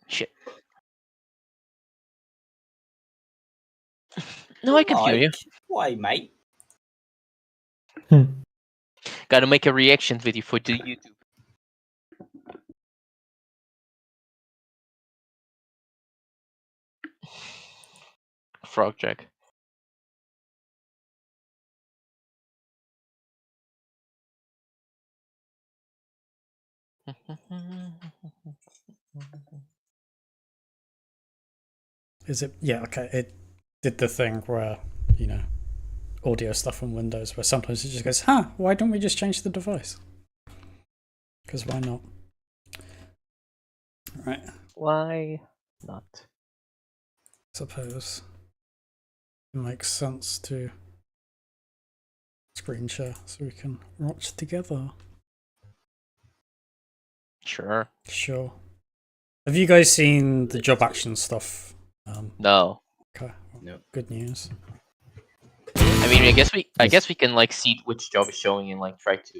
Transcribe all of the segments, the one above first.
Shit. No, I can hear you. Why, mate? Gotta make a reaction video for the YouTube. Frog Jack. Is it? Yeah, okay. It did the thing where, audio stuff on Windows, where sometimes it just goes, why don't we just change the device? Because why not? Right. Why not? Suppose it makes sense to screen share so we can watch together. Sure. Sure. Have you guys seen the job action stuff? No. Okay. No. Good news. I mean, I guess we can like see which job is showing and like try to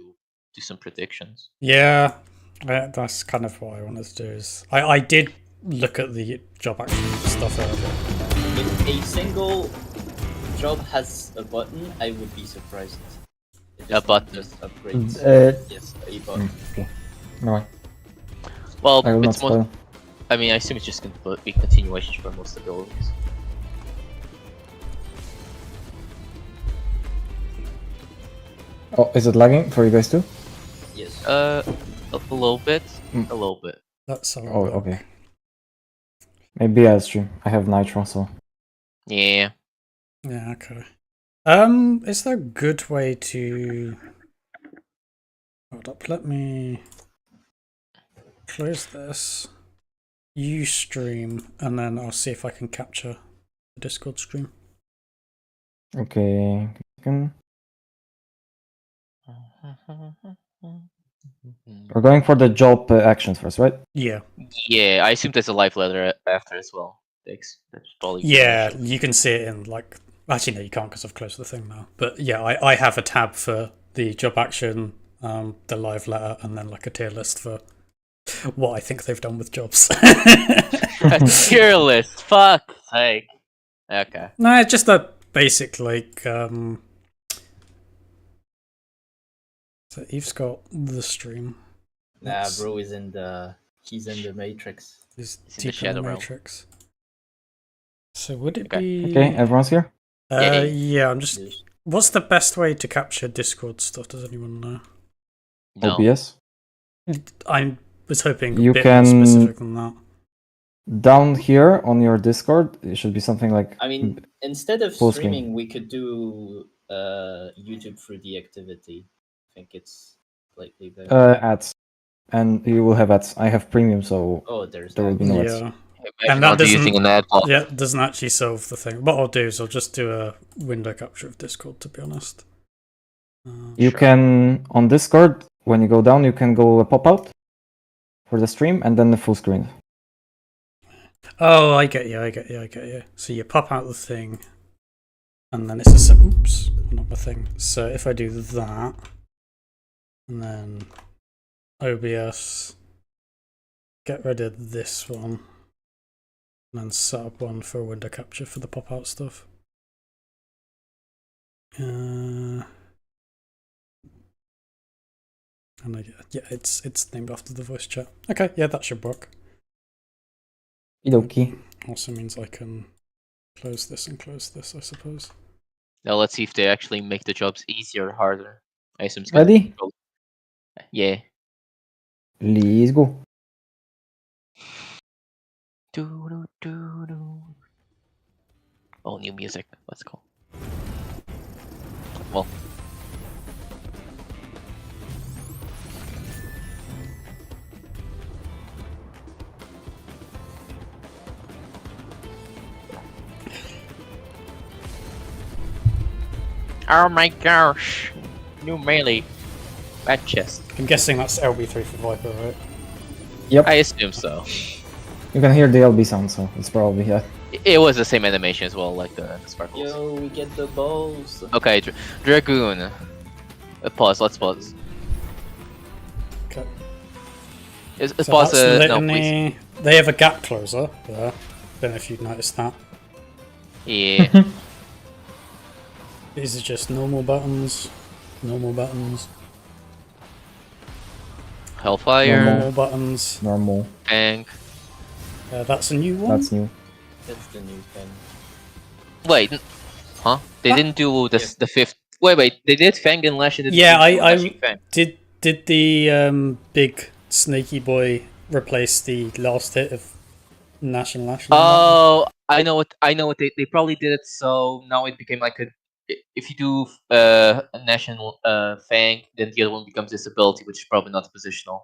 do some predictions. Yeah, that's kind of what I wanted to do. Is I did look at the job action stuff earlier. If a single job has a button, I would be surprised. A button. Just upgrades. Yes, a button. Okay. Alright. Well, I will not it's most. spoil. I mean, I assume it's just going to be continuation for most abilities. Oh, is it lagging for you guys too? Yes. A little bit. A little bit. That's all. Oh, okay. Maybe I'll stream. I have Nitro, so. Yeah. Yeah. Okay. Is there a good way to? Hold up. Let me close this. Ustream, and then I'll see if I can capture the Discord stream. Okay. We're going for the job actions first, right? Yeah. Yeah, I assume there's a live letter after as well. Thanks. That's probably. Yeah, you can see it in like. Actually, no, you can't because I've closed the thing now. But yeah, I have a tab for the job action, the live letter, and then like a tier list for what I think they've done with jobs. A tier list. Fuck sake. Okay. No, it's just a basic like. So Eve's got the stream. Nah, bro is he's in the Matrix. Is It's in the deep in Shadow the Realm. Matrix. So would it Okay. be? Okay, everyone's here? Yeah, I'm just. What's the best way to capture Discord stuff? Does anyone know? No. OBS? I was hoping a You bit more can- specific than that. Down here on your Discord, it should be something like. I mean, instead of Full screen. streaming, we could do YouTube through the activity. I think it's slightly better. Ads. And you will have ads. I have premium, so Oh, there's there will be no ads. Yeah. Imagine And that I'll do doesn't- using an ad block. Yeah, it doesn't actually solve the thing. What I'll do is I'll just do a window capture of Discord, to be honest. You can, on Discord, when you go down, you can go pop out for the stream and then the full screen. Oh, I get you. So you pop out the thing, and then it's a oops, not my thing. So if I do that, and then OBS, get rid of this one, and then set up one for window capture for the pop out stuff. And it's named after the voice chat. Okay, yeah, that should work. Okie. Also means I can close this and close this, I suppose. Now let's see if they actually make the jobs easier or harder. I assume it's gonna Ready? Yeah. Let's go. Oh, new music. Let's go. Well. Oh my gosh. New melee. Bad chest. I'm guessing that's LB3 for Viper, right? Yep. I assume so. You can hear the LB sound, so it's probably yeah. It was the same animation as well, like the sparkles. Yo, we get the balls. Okay, Dragoon. Pause, let's pause. Okay. So Pause. that's No, please. litany. They have a gap closer there. Don't know if you've noticed that. Yeah. These are just normal buttons. Normal buttons. Hellfire. Normal buttons. Normal. Fang. That's a new one. That's new. That's the new thing. Wait. Huh? They didn't do the fifth. Wait. They did Fang and Lash. And Yeah, Lashing Fang. Did the big snaky boy replace the last hit of Nash and Lash? Oh, I know what they probably did it so now it became like a if you do a national Fang, then the other one becomes disability, which is probably not positional.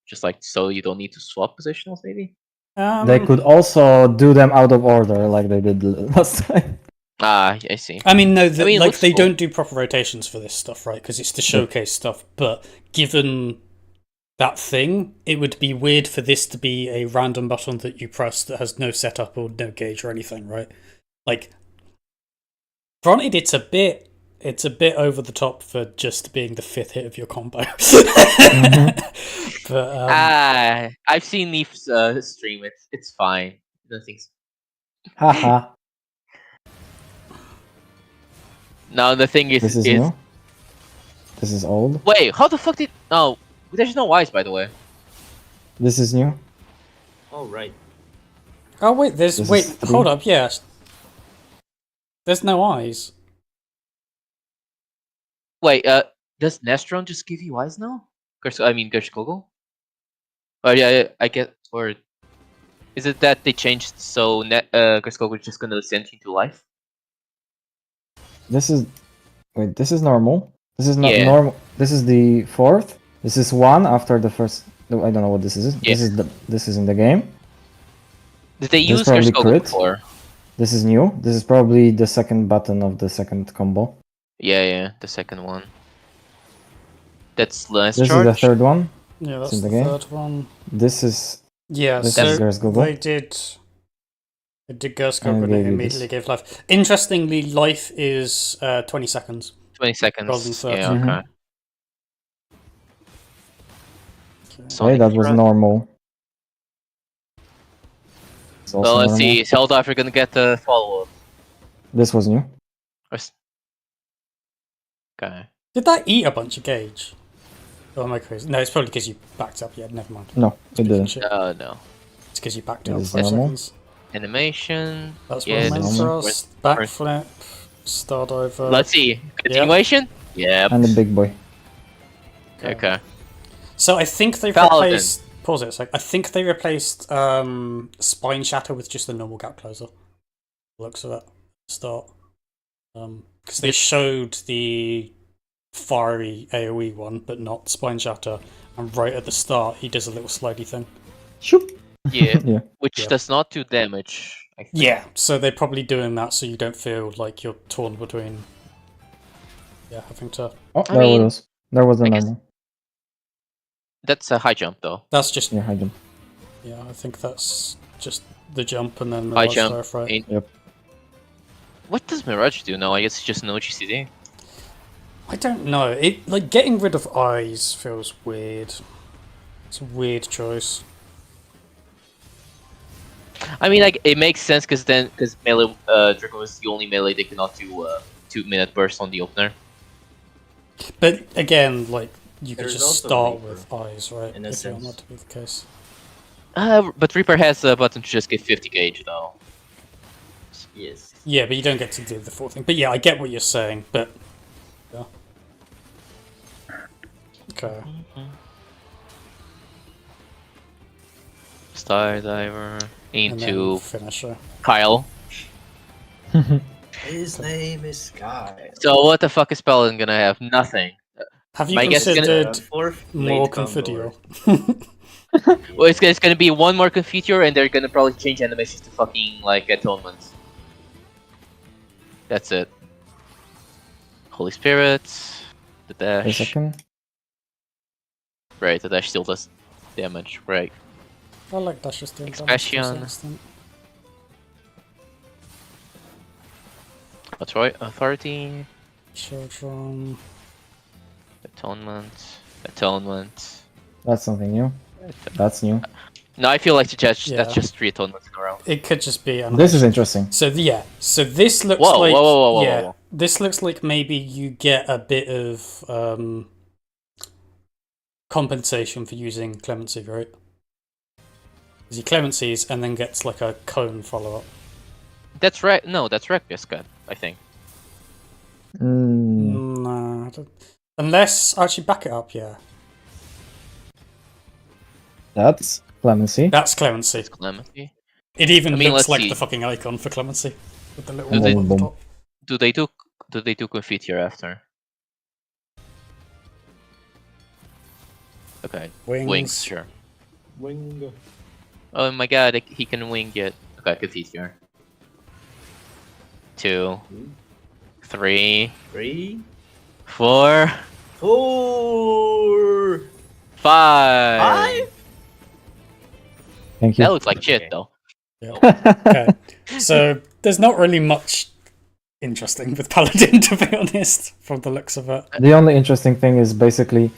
Just like so you don't need to swap positionals maybe? They could also do them out of order like they did last time. Ah, I see. I mean, no, I mean, it like looks they cool. don't do proper rotations for this stuff, right? Because it's to showcase stuff. But given that thing, it would be weird for this to be a random button that you press that has no setup or no gauge or anything, right? Like, granted, it's a bit over the top for just being the fifth hit of your combo. But I've seen Neef stream. It's fine. Nothing's. Haha. No, the thing is, This is new. This is old. wait, how the fuck did? No, there's no Y's by the way. This is new. Oh, right. oh wait, This is wait, three. hold up, yeah. There's no eyes. Wait, does Nestron just give you Y's now? Gershkogel? Oh yeah, I get. Or is it that they changed so Gershkogel is just gonna send you to life? This is wait. This is normal. This is not Yeah. normal. This is the fourth. This is one after the first. No, I don't know what this is. Yeah. This is in the game. Did they This use probably Gershkogel crit. before? This is new. This is probably the second button of the second combo. Yeah, the second one. That's less This charge. is the third one. Yeah, It's that's in the the game. third one. This is Yeah, This so is Gershkogel. they did Gerskog And and gave it you immediately this. gave life. Interestingly, life is 20 seconds. 20 seconds. Rather than 30. Yeah, Mhm. okay. Hey, Sonic that was Threat. normal. It's also Well, let's normal. see. Is Helldiver gonna get the follow up? This was new. Okay. Did that eat a bunch of gauge? Oh, am I crazy? No, it's probably because you backed up. Yeah, never mind. No, it Speaking didn't. shit. No. It's because you backed It up is 5 normal. seconds. Animation. That's Yeah, one it's main normal. thrust. Backflip. Start over. Let's see. Continuation? Yep. And the big boy. Okay. So I think they've Paladin. replaced. Pause it a sec. I think they replaced Spine Shatter with just a normal gap closer. Looks of it. Start. Because they showed the fiery AoE one, but not Spine Shatter. And right at the start, he does a little slidey thing. Shoop. Yeah. Yeah. Which Yeah. does not do damage. I think. Yeah, so they're probably doing that so you don't feel like you're torn between. Yeah, having to. Oh, I there mean, was. There was the I guess- normal. That's a high jump though. That's just. Yeah, I did. Yeah, I think that's just the jump and then the High Mirage jump. Starfire. in- What does Mirage do now? I guess it's just no GCD. I don't know. It like getting rid of eyes feels weird. It's a weird choice. I mean, like it makes sense because melee Draco is the only melee they cannot do 2-minute burst on the opener. But again, like you could There's just also start Reaper, with eyes, right? in a If you want sense. that to be the case. But Reaper has a button to just get 50 gauge though. Yes. Yeah, but you don't get to do the full thing. But yeah, I get what you're saying. But yeah. Okay. Stardiver And then into finisher. Kyle. His name is Sky. So what the fuck is Paladin gonna have? Nothing. Have you My guess is gonna- considered more Confidio? Well, it's gonna be one more Confiture, and they're gonna probably change animations to fucking like atonements. That's it. Holy Spirit, the Wait a dash. second. Right, the dash still does damage. Right. I like Dash's doing damage to Expression. some extent. Authority, Children. atonement. That's something new. That's new. No, I feel like that's Yeah. just Triaton messing around. It could just be. This is interesting. So so this looks Whoa, like whoa. this looks like maybe you get a bit of compensation for using Clemency, right? Because he Clemencies and then gets like a cone follow up. That's right. No, that's Requiescat, cut, I think. No, I don't- unless actually back it up. Yeah, That's Clemency. that's Clemency. It's Clemency. It even I mean, looks let's like see. the fucking icon for Clemency with the little Do they- wall on top. Do they do Confit here after? Okay. Wings, sure. Wing. Oh my god, he can wing it. Okay, Confit here. 2, 3, 3, 4, 4, 5. 5. Thank you. That looks like shit Okay. though. Okay, so there's not really much interesting with Paladin, to be honest, from the looks of it. The only interesting thing is basically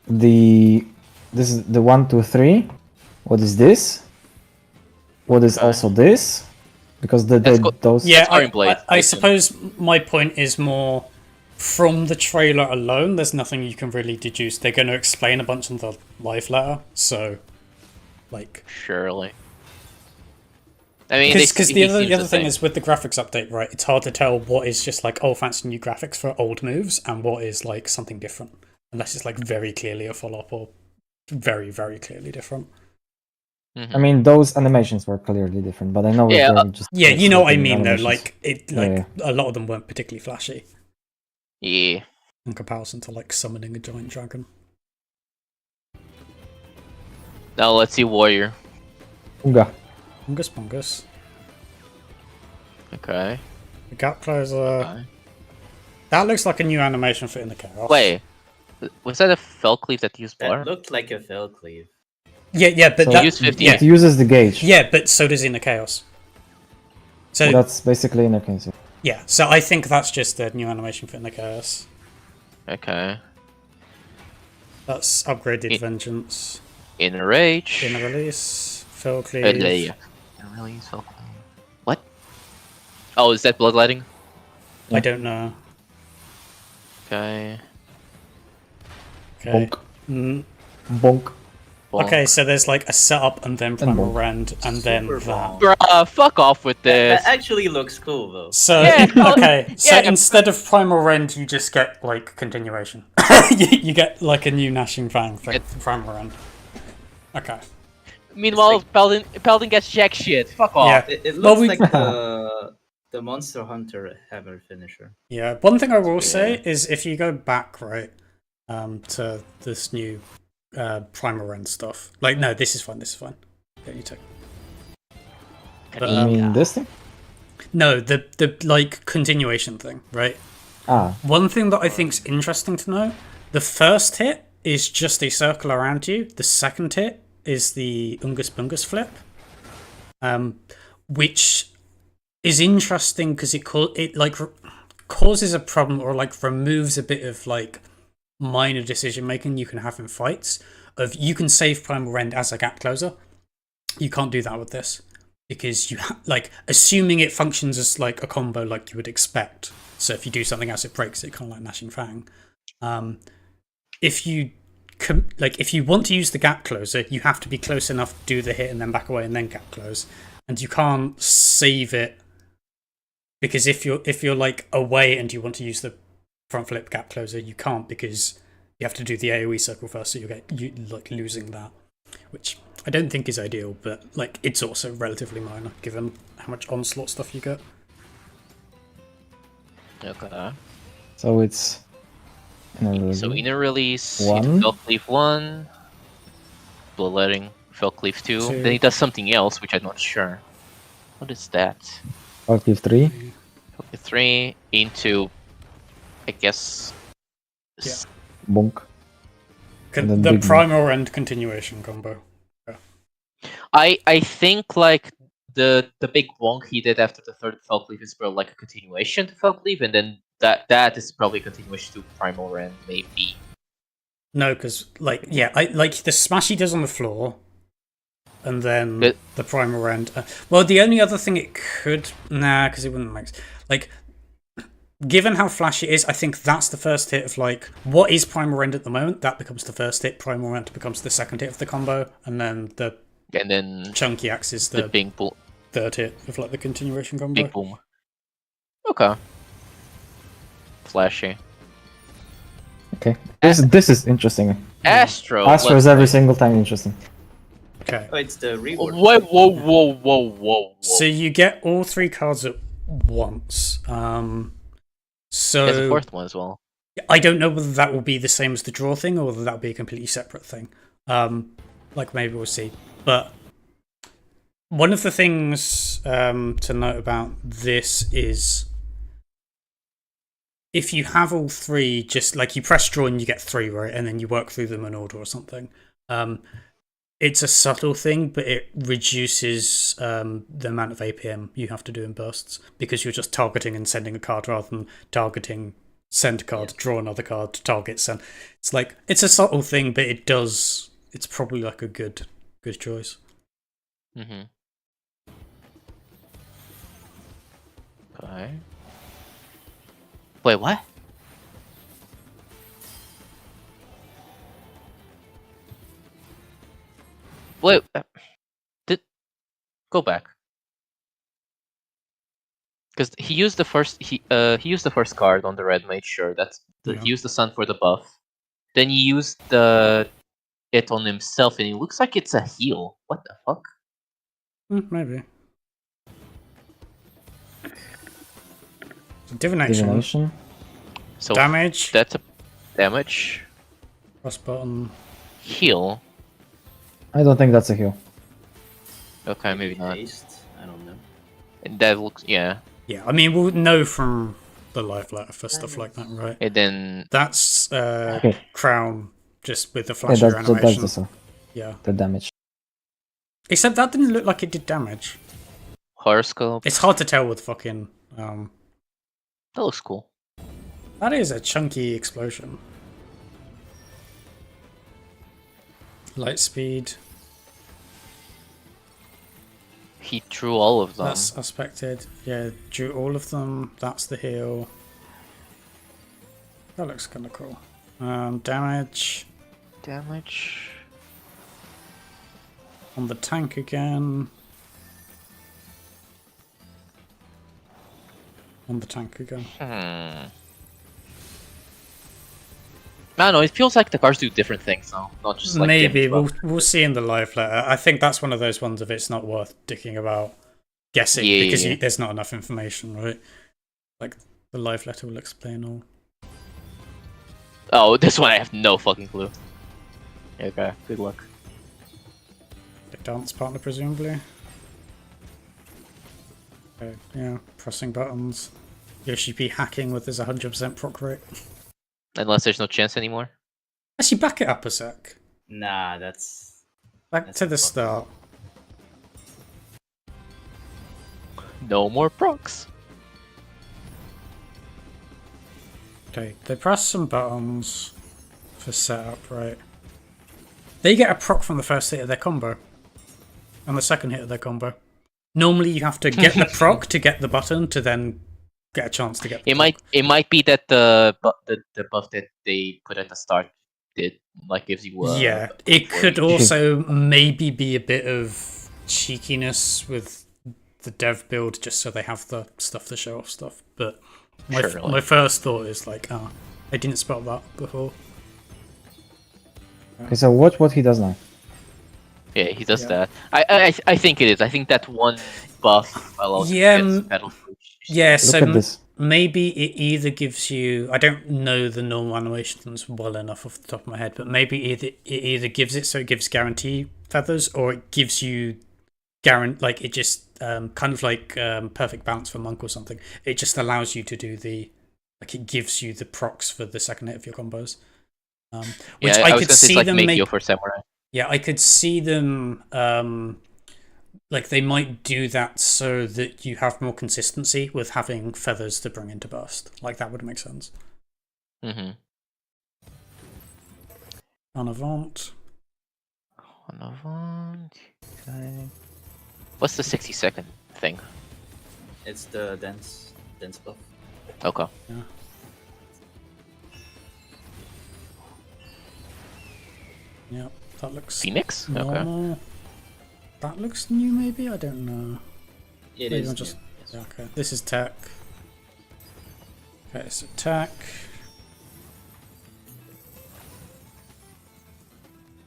this is the 1, 2, 3. What is this? What is Okay. also this? Because those Yeah, Scoring blade, I listen. suppose my point is more from the trailer alone. There's nothing you can really deduce. They're going to explain a bunch in the live letter, so like Surely. I mean, because he the seems other thing same. is with the graphics update, right? It's hard to tell what is just like fancy new graphics for old moves and what is like something different, unless it's like very clearly a follow up or very clearly different. Mhm. I mean, those animations were clearly different, but I know Yeah, they're just Yeah, you know what I mean though. animations. Like a lot of them weren't particularly flashy Yeah. in comparison to like summoning a giant dragon. Now let's see Warrior. Unga. Fungus Bungus. Okay. The gap closer. Okay. That looks like a new animation for In the Chaos. Wait, was that a Fell Cleave that used That Blur? looked like a fell cleave. Yeah, but So that, use 50. yeah, It uses the gauge. yeah, but so does In the Chaos. So That's basically in a case. yeah, so I think that's just a new animation for In the Chaos. Okay. That's upgraded It- Vengeance In Rage. in a release. Phil Yeah. Cleave. In release. Fell Cleave. What? Oh, is that Bloodlighting? I don't know. Okay. Okay. Bonk. Mm, Bonk. okay, so there's like a setup and then Primal bonk. Rend and then Super that. bonk. Bruh, fuck off with That this. actually looks cool though. So Yeah, okay, so yeah. instead of Primal Rend, you just get like continuation. you get like a new Gnashing Fang thing for Primal Rend. Okay. Meanwhile, Paladin gets jack shit. Fuck off. Yeah. It Well, looks we- like the Monster Hunter hammer finisher. Yeah. One thing I will Yeah. say is if you go back right to this new Primal Rend stuff. Like no, this is fine. This is fine. Yeah, you take. But, You mean this thing? no, the like continuation thing, right? Ah, One thing that I think's interesting to know: the first hit is just a circle around you. The second hit is the Ungus Bungus flip, which is interesting because it like causes a problem or like removes a bit of like minor decision making you can have in fights. Of you can save Primal Rend as a gap closer. You can't do that with this because you like assuming it functions as like a combo like you would expect. So if you do something else, it breaks it, kind of like Gnashing Fang. If you if you want to use the gap closer, you have to be close enough to do the hit and then back away and then gap close, and you can't save it because if you're like away and you want to use the front flip gap closer, you can't because you have to do the AoE circle first, so you like losing that, which I don't think is ideal, but like it's also relatively minor given how much onslaught stuff you get. Okay. so it's So inner release, One. Fell Cleave 1, Bloodletting, Fell Cleave 2. Two. Then he does something else, which I'm not sure. What is that? Active 3. Fell Cleave 3 into, I guess. Yeah. Bonk. And then The big Primal Rend continuation combo. I think like the big wonk he did after the third Fell Cleave is probably like a continuation to Fell Cleave, and then that is probably a continuation to Primal Rend, maybe. No, because like I like the smash he does on the floor, and then But- the primal end. Well, the only other thing it could because it wouldn't make like. Given how flashy it is, I think that's the first hit of like what is primal end at the moment. That becomes the first hit. Primal end becomes the second hit of the combo, and then the And then chunky axe is the the big boom. third hit of like the continuation combo. Big boom. Okay. Flashy. Okay. This is interesting. Astro. Astro is every single time interesting. Okay. Oh, it's the reward. Whoa. So you get all 3 cards at once. So There's a fourth one as well. I don't know whether that will be the same as the draw thing or whether that will be a completely separate thing. Like maybe we'll see. But one of the things to note about this is if you have all 3, just like you press draw and you get 3, right? And then you work through them in order or something. It's a subtle thing, but it reduces the amount of APM you have to do in bursts because you're just targeting and sending a card rather than targeting, send a card, draw another card, target, send. It's like it's a subtle thing, but it does. It's probably like a good choice. Mm-hmm. Okay. Wait, what? Wait, go back. Because he used the first he used the first card on the red mage. Sure, Yeah. he used the sun for the buff. Then he used it on himself, and it looks like it's a heal. What the fuck? Maybe. Divination. Divination. So Damage. that's a damage Cross button. heal. I don't think that's a heal. Okay, maybe not. Haste? I don't know. And that looks yeah. Yeah, I mean we'll know from the live letter for stuff like that, right? And then That's Okay. Crown just with the Yeah, flasher that's animation. the stuff. Yeah. The damage. Except that didn't look like it did damage. horoscope. It's hard to tell with fucking That looks cool. that is a chunky explosion. Light speed. He drew all of them. That's aspected. Yeah, drew all of them. That's the heal. That looks kinda cool. Damage Damage. on the tank again. On the tank again. I don't know, it feels like the cards do different things now, not just like Maybe damage we'll see in the live letter. I think that's one of those ones if it's not worth dicking about guessing Yeah, because yeah. there's not enough information, right? Like the live letter will explain all. Oh, this one I have no fucking clue. Okay, good luck. The dance partner, presumably. Okay, yeah, pressing buttons. Yoshi P hacking with his 100% proc rate. Unless there's no chance anymore. Actually, back it up a sec. Nah, that's Back That's to the fucked. start. No more procs. Okay, they press some buttons for setup, right? They get a proc from the first hit of their combo. And the second hit of their combo. Normally you have to get the proc to get the button to then get a chance to get the proc. It might be that the buff that they put at the start did like gives you Yeah, it could also maybe be a bit of cheekiness with the dev build just so they have the stuff to show off stuff. But Surely. my first thought is like, I didn't spell that before. Okay, so watch what he does now. Yeah, he does Yeah. that. I think it is. I think that one buff allows Yeah, you to get pedal switch. Yeah, Look so at this. maybe it either gives you, I don't know the normal animations well enough off the top of my head, but maybe it either gives it so it gives guarantee feathers, or it gives you like it just kind of like perfect balance for monk or something. It just allows you to do like it gives you the procs for the second hit of your combos. Which Yeah, I was could gonna say see it's like them Make make. Yo for Samurai. Yeah, I could see them like they might do that so that you have more consistency with having feathers to bring into burst. Like that would make sense. Mm-hmm. On Avant. On Avant. Okay. What's the 60-second thing? It's the dance buff. Okay. Yeah. Yep, that looks Phoenix? Okay. normal. That looks new, maybe? I don't know. It Maybe is I'm just- new, yes. Yeah, okay. This is tech. Okay, so tech.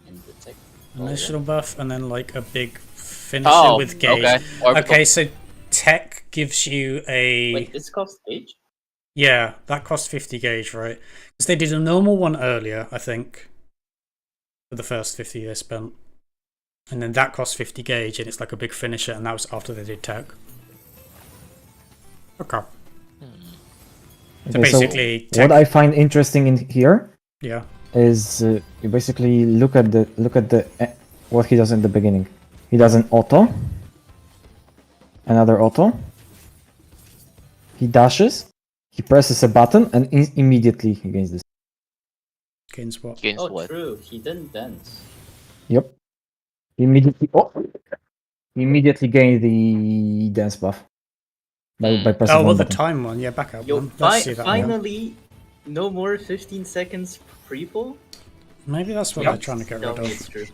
And the tech. Initial buff, and then like a big finisher Oh, with gauge. okay. Orbital. Okay, so tech gives you a... Wait, this costs gauge? Yeah, that cost 50 gauge, right? Because they did a normal one earlier, I think. For the first 50 they spent. And then that cost 50 gauge, and it's like a big finisher, and that was after they did tech. Okay. So Okay, basically, what I find interesting in here yeah. is you basically look at the what he does in the beginning. He does an auto, another auto. He dashes, he presses a button, and immediately he gains this. Gains what? Against Oh, what? true. He didn't dance. Yep. He immediately gained the dance buff by pressing Oh, well, one the button. time one. Yeah, back up Yo, one. Let's see that one. finally, no more 15 seconds pre-pull. Maybe that's what Yep. they're trying to get Tell rid me of. it's true.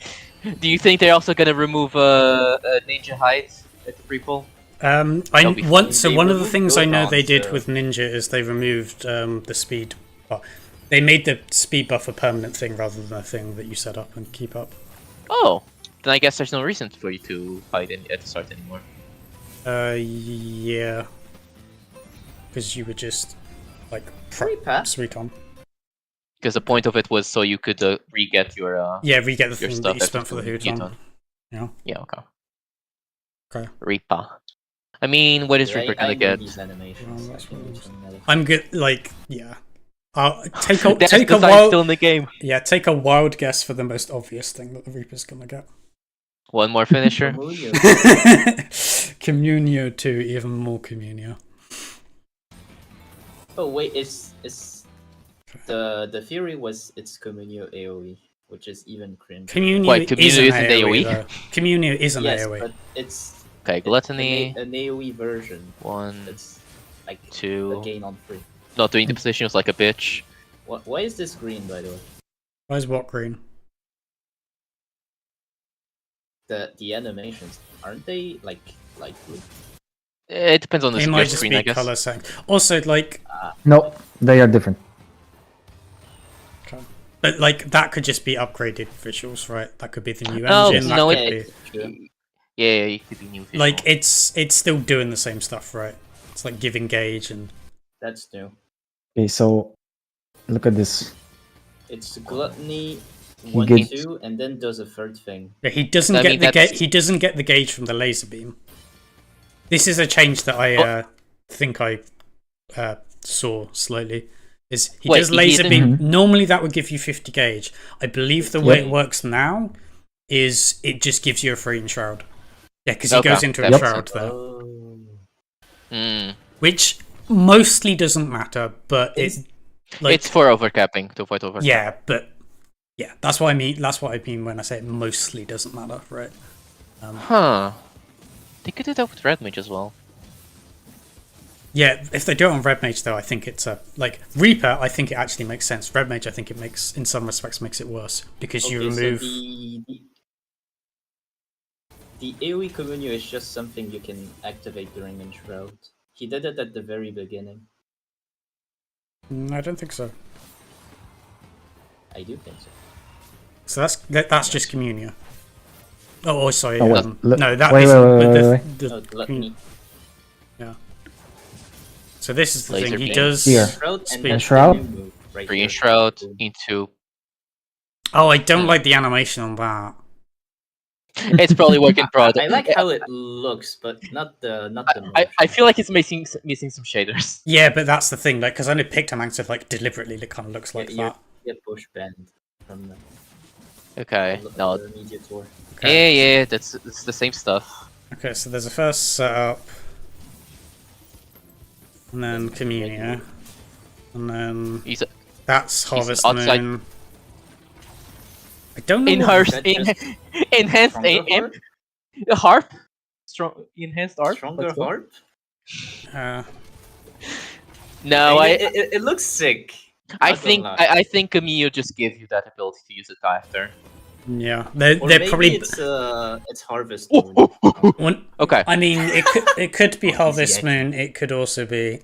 Do you think they're also gonna remove Ninja height at the pre-pull? That'll be One fun. of the removed things I know they Gothons, did so- with Ninja is they removed the speed buff. They made the speed buff a permanent thing rather than a thing that you set up and keep up. Oh, then I guess there's no reason for you to fight at the start anymore. Yeah. Because you would just, like, Free pass. sweet on. Because the point of it was so you could re-get your Yeah, re-get the your thing stuff that you after spent for the doing Hooton. Yeah. Yeah, okay. Okay. Reaper. I mean, what is Yeah, Reaper I gonna know get? these animations. Well, that's I can what it do is. some other- I'm good, like, yeah. Take a, That's take a the sign wild, still in the game. yeah, take a wild guess for the most obvious thing that the Reaper's gonna get. One more finisher. Communio. Communio 2, even more Communio. Oh wait, it's the theory was it's Communio AOE, which is even cringe. Communio Wait, Communio isn't isn't AOE, AOE? though. Communio isn't Yes, AOE. but it's Okay, Gluttony. an AOE version. One, It's like a two. gain on free. Not doing the position was like a bitch. Why is this green, by the way? Where's what green? The animations, aren't they like light blue? It depends on the It might your just screen, I be guess. color setting. Also, like, No, they are different. but like that could just be upgraded visuals, right? That could be the new Oh, engine. That no, could it- be... True. Yeah, it could be new. Visual. Like it's still doing the same stuff, right? It's like giving gauge and That's new. Okay, so look at this. It's gluttony He 1, gets- 2, and then does a third thing. yeah, he doesn't I get mean, the that's- he doesn't get the gauge from the laser beam. This is a change that I think I saw slightly. Is he Wait, does he laser didn't- beam? Normally that would give you 50 gauge. I believe the way Yep. it works now is it just gives you a free enshroud. Yeah, because Okay, he goes into a that makes shroud there, Oh. Mm. which mostly doesn't matter, but It's- it like It's for overcapping, to avoid overcapping. yeah, but yeah, that's what I mean. That's what I mean when I say it mostly doesn't matter, right? Huh. They could do that with Red Mage as well. Yeah, if they do it on Red Mage though, I think it's a like Reaper. I think it actually makes sense. Red Mage, I think it makes in some respects makes it worse because you Okay, so remove. the AoE Communio is just something you can activate during Enshroud. He did it at the very beginning. I don't think so. I do think so. So that's just Communio. Oh, sorry. Oh, wait, no, that wait, isn't. wait, but the- wait. the- No, gluttony. yeah. So this is the Laser thing. He beam. does. Here. Enshroud and Speed. that's the Enshroud? new move right Free here. Enshroud Boom. into. Oh, I don't like the animation on that. It's probably work in progress. I like how it looks, but not the I motion. feel like it's missing some shaders. Yeah, but that's the thing. Like, because I know Pictomancer like deliberately kind of looks like you that. get push bend from the Okay, no. the Mediator. Okay. Yeah, it's the same stuff. Okay, so there's a first setup, and then Communio, and then He's that's Harvest outside- Moon. I don't know. Enhanced, That just- enhanced Stronger imp, harp? harp, strong enhanced harp. Stronger Let's go. harp? No, I mean, it looks sick. I Not think gonna lie. I think Camille just gave you that ability to use it after. Yeah, Or they're maybe probably. it's Harvest Oh, Moon. One, Okay. I mean, it could be Oh, Harvest easy, Moon. It could also be.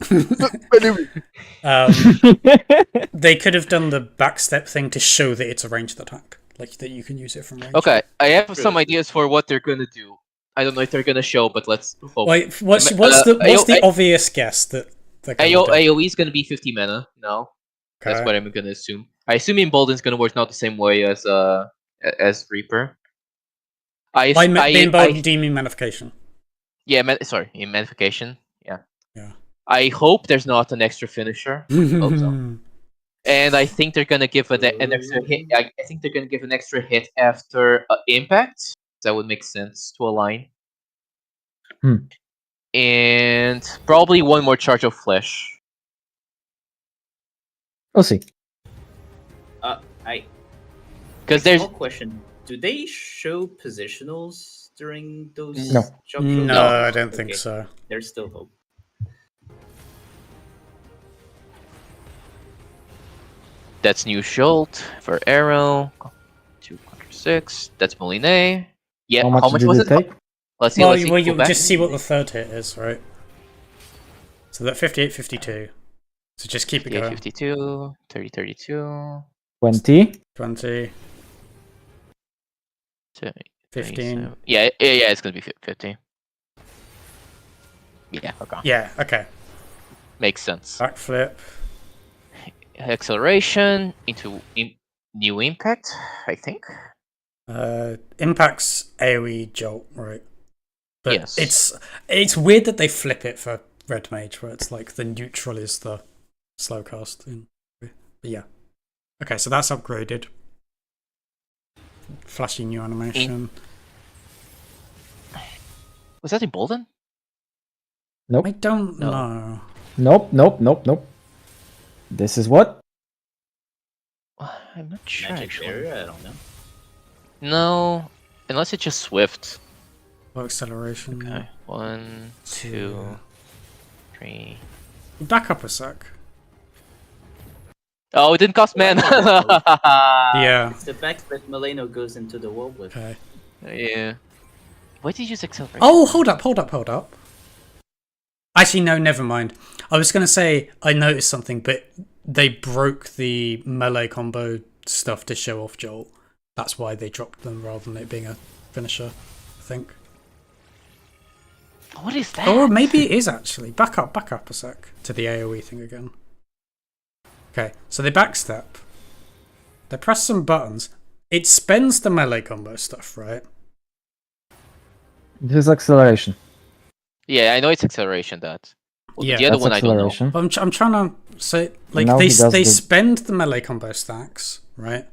They could have done the backstep thing to show that it's a ranged attack, like that you can use it from range. Okay, I have True. some ideas for what they're gonna do. I don't know if they're gonna show, but let's hope. Wait, what's Uh, the I- obvious guess that they're gonna do? AoE is gonna be 50 mana. No, that's Okay. what I'm gonna assume. I assume Embolden's gonna work not the same way as Reaper. By Emboldened, do you mean Manification? Yeah, sorry, in Magnification. Yeah. Yeah. I hope there's not an extra finisher, Hope so. and I think they're gonna give an extra hit. I think they're gonna give an extra hit after Impact. That would make sense to align. And probably one more charge of flesh. We'll see. Because there's Small question: do they show positionals during those? No. jump No, shows? I don't think Okay, so. There's still hope. that's new Schult for arrow. 206. That's Moliné. Yeah, How much, did was it take? Let's see. Well, Let's see. well Go you back. just see what the third hit is, right? So that 58, 52. So just keep it going. 52, 30, 32, 20. 20, 15. Yeah, it's gonna be 50. Yeah, okay. Yeah, okay. Makes sense. Backflip. Acceleration into new impact, I think. Impacts AoE jolt, right? But Yes. it's weird that they flip it for Red Mage, where it's like the neutral is the slow cast. But yeah. Okay, so that's upgraded. Flashy new animation. Was that Embolden? Nope. I don't No. know. Nope. This is what? I'm not sure Magic actually. barrier? I don't know. No, unless it's just Swift. Low acceleration. Okay. 1, 2, 3. Back up a sec. Oh, it didn't cost mana. Yeah. It's the fact that Maleno goes into the wall with. Okay. Yeah. Why did you use acceleration? Oh, hold up. Actually, no, never mind. I was going to say I noticed something, but they broke the melee combo stuff to show off Jolt. That's why they dropped them rather than it being a finisher, I think. What is that? Or maybe it is actually. Back up a sec to the AoE thing again. Okay, so they backstep. They press some buttons. It spends the melee combo stuff, right? This is acceleration. Yeah, I know it's acceleration. That. Well, Yeah, the other That's one I don't know. acceleration. But I'm trying to say, like, Now they he does they the- spend the melee combo stacks, right?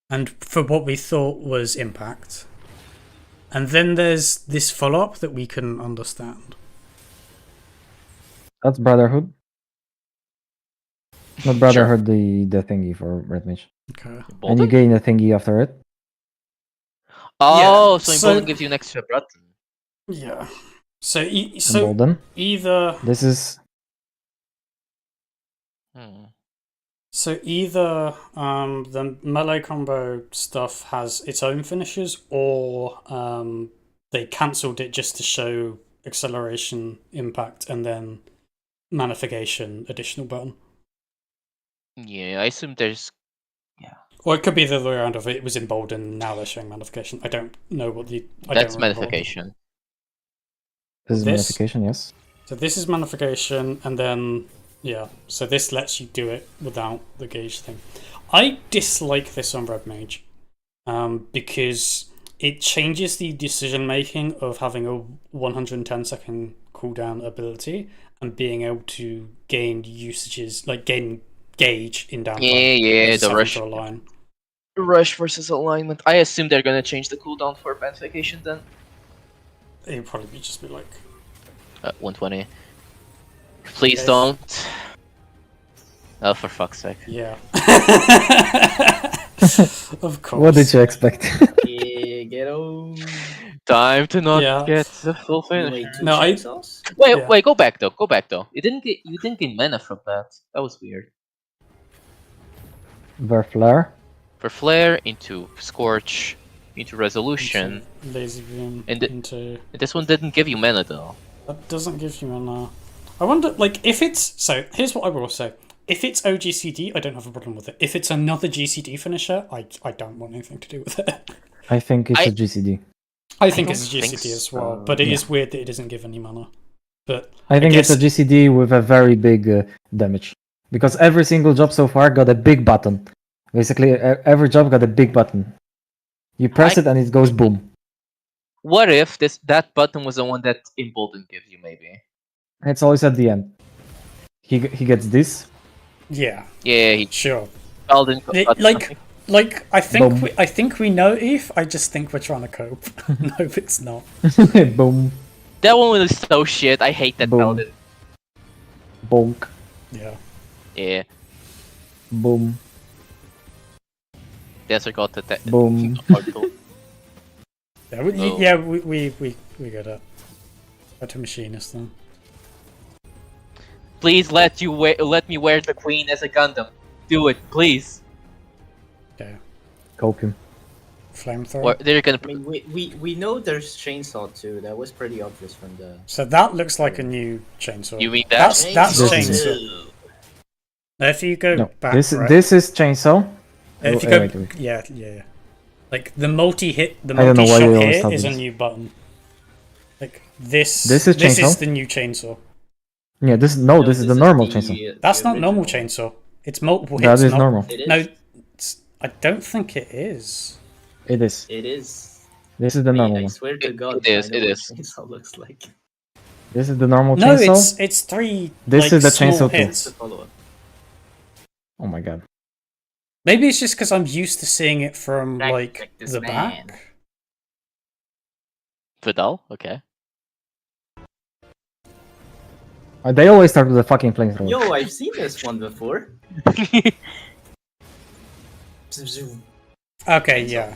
And for what we thought was impact. And then there's this follow-up that we couldn't understand. That's Brotherhood. Not Brotherhood, the thingy for Red Mage. Okay. And you Embolden? gain a thingy after it. Oh, Yeah, so so- Embolden gives you an extra button. Yeah. So so Embolden. either This is the melee combo stuff has its own finishes, or they cancelled it just to show acceleration, impact, and then manification additional button. Yeah, I assume there's. Or it could be the other way around of it was emboldened, now they're showing manification. I don't know what the... I That's don't remember. magnification. this is This? modification, yes. So this is manification, and then, yeah, so this lets you do it without the gauge thing. I dislike this on Red Mage, because it changes the decision making of having a 110 second cooldown ability and being able to gain usages, like gain gauge in downtime. Yeah, versus the having rush. to align. Rush versus alignment. I assume they're gonna change the cooldown for magnification then. It would probably just be like, 120. Please Okay. don't. Oh, for fuck's sake. yeah. Of course. What did you expect? Yeah, get on. Time to not Yeah. get the full You finish. made 2 No, I- chainsaws? Wait, Yeah. wait, go back though. Go back though. You didn't gain mana from that. That was weird. Verflare. For flare into scorch into resolution. Into lazy beam And the- into. This one didn't give you mana though. That doesn't give you mana. I wonder, like, if it's so. Here's what I will say: if it's OGCD, I don't have a problem with it. If it's another GCD finisher, I don't want anything to do with it. I think it's I- a GCD. I think don't it's a think GCD as so. well, but it Yeah. is weird that it doesn't give any mana. But I think guess- it's a GCD with a very big damage. Because every single job so far got a big button. Basically, every job got a big button. You press it and it goes boom. What if that button was the one that Embolden gives you maybe? It's always at the end. He gets this. yeah, Yeah, he sure. Embolden Like I Boom. think we know Eve. I just think we're trying to cope. No, it's not. Boom. that one was so shit. I hate that Boom. Paladin. Bonk. Yeah. Yeah. Boom. Desert got the Boom. Yeah, Oh. we got it. Go to machinist then. Please let me wear the queen as a Gundam. Do it, please. Okay. Cope him. Flamethrower. Or they're gonna. I mean, we know there's chainsaw too. That was pretty obvious from the. So that looks like a new chainsaw. You mean that? That's This chainsaw. is- Now, if you go No, back, this right? this is chainsaw. If you Oh, go, wait. yeah. Like the multi-hit, the I don't know why multi-shot you always here have is a this. new button. Like this. This is chainsaw? the new chainsaw. Yeah, this is the normal chainsaw. That's the not normal original. chainsaw. It's multiple That hits. is not- normal. It is. No, I don't think it is. It is. It is. This is the I mean, normal I one. swear to It- God, it is, I know it what is. chainsaw looks like. This is the normal No, chainsaw. it's three. This like, is the small chainsaw too. hits. The follow-up. Oh my god. Maybe it's just because I'm used to seeing it from Back- like back this the man. back. Vidal? Okay. They always start with a fucking flamethrower. Yo, I've seen this one before. Zoom, zoom. Okay, Chainsaw. yeah.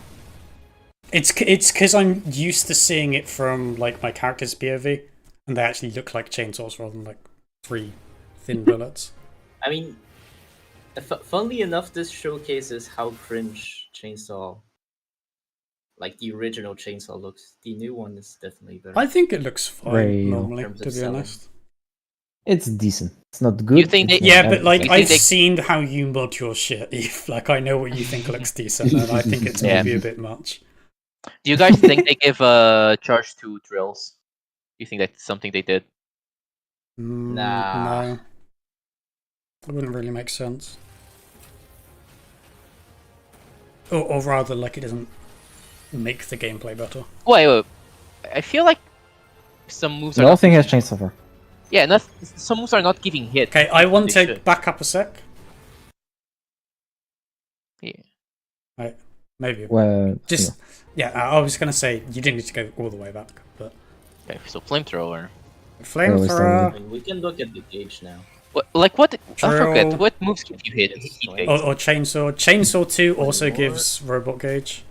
It's because I'm used to seeing it from like my character's POV, and they actually look like chainsaws rather than like three thin bullets. I mean, funnily enough, this showcases how cringe chainsaw, like the original chainsaw, looks. The new one is definitely better. I think it looks fine Rail. normally, In terms to of be selling. honest. It's decent. It's not good. think it's they- not Yeah, but like You everything. think I've they- seen how you mod your shit, Eve. Like I know what you think looks decent, and I think it's Yeah. maybe a bit much. Do you guys think they give charge to drills? Do you think that's something they did? Nah. No. It wouldn't really make sense. Or rather, like it doesn't make the gameplay better. Wait. I feel like some moves are. The whole Not, thing has chainsaw for. yeah, some moves are not giving hit. Okay, I want They to should. back up a sec. Yeah. Right, maybe. Well, Just yeah, I was gonna say you didn't need to go all the way back, but Okay, so flamethrower. flamethrower I mean, we can look at the gauge now. What? Like what? I forget. Drill. What moves give you hit? It's Heat like- phase? or chainsaw. Chainsaw 2 also More. gives robot gauge.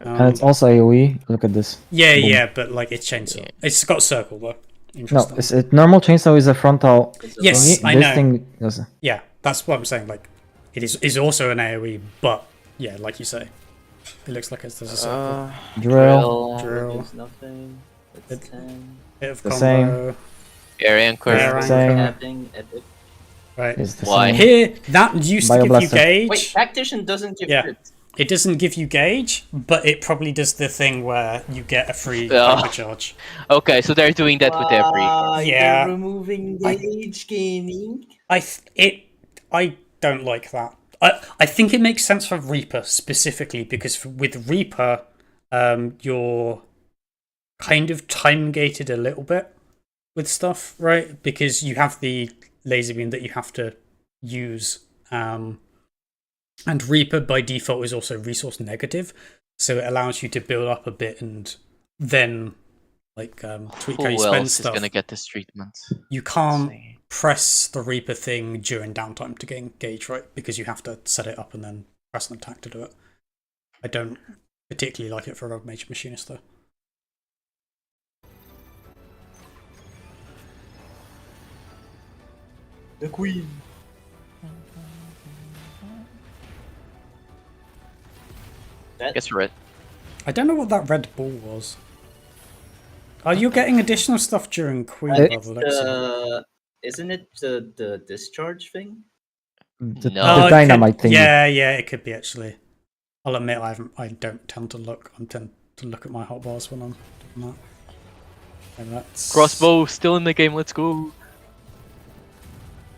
and it's also AoE. Look at this. Yeah, Boom. yeah, but like it's chainsaw. Yeah. It's got circle though. No, Interesting. normal chainsaw is a frontal. It's a Yes, thingy. I This know. thing does. Yeah, that's what I'm saying. Like, it is also an AOE, but yeah, like you say, it looks like there's a circle. Drill. Drill. Gives nothing. It's 10. Bit of the combo, Air anchor. Air anchor. Same. Tapping, epic. right? Is the Why? same. Here, that used to give you Bioblaster. gauge. Wait, Tactician doesn't give Yeah. crit. It doesn't give you gauge, but it probably does the thing where you get a free Yeah. overcharge. Okay, so they're doing that with every. Yeah. You're removing gauge gaming. I don't like that. I think it makes sense for Reaper specifically because with Reaper, you're kind of time gated a little bit with stuff, right? Because you have the laser beam that you have to use, and Reaper by default is also resource negative, so it allows you to build up a bit and then like tweak how you Who spend else is stuff. gonna get this treatment? You can't press the Reaper thing during downtime to gain gauge, right? Because you have to set it up and then press an attack to do it. I don't particularly like it for a Rogue Mage Machinist though. The queen. That, Guess red. I don't know what that red ball was. Are you getting additional stuff during Queen by it's the looks of it? isn't it the discharge thing? No. The, the Oh, it dynamite could, thing. Yeah, it could be actually. I'll admit I don't tend to look. I tend to look at my hotbars when I'm doing that. And that's Crossbow still in the game. Let's go.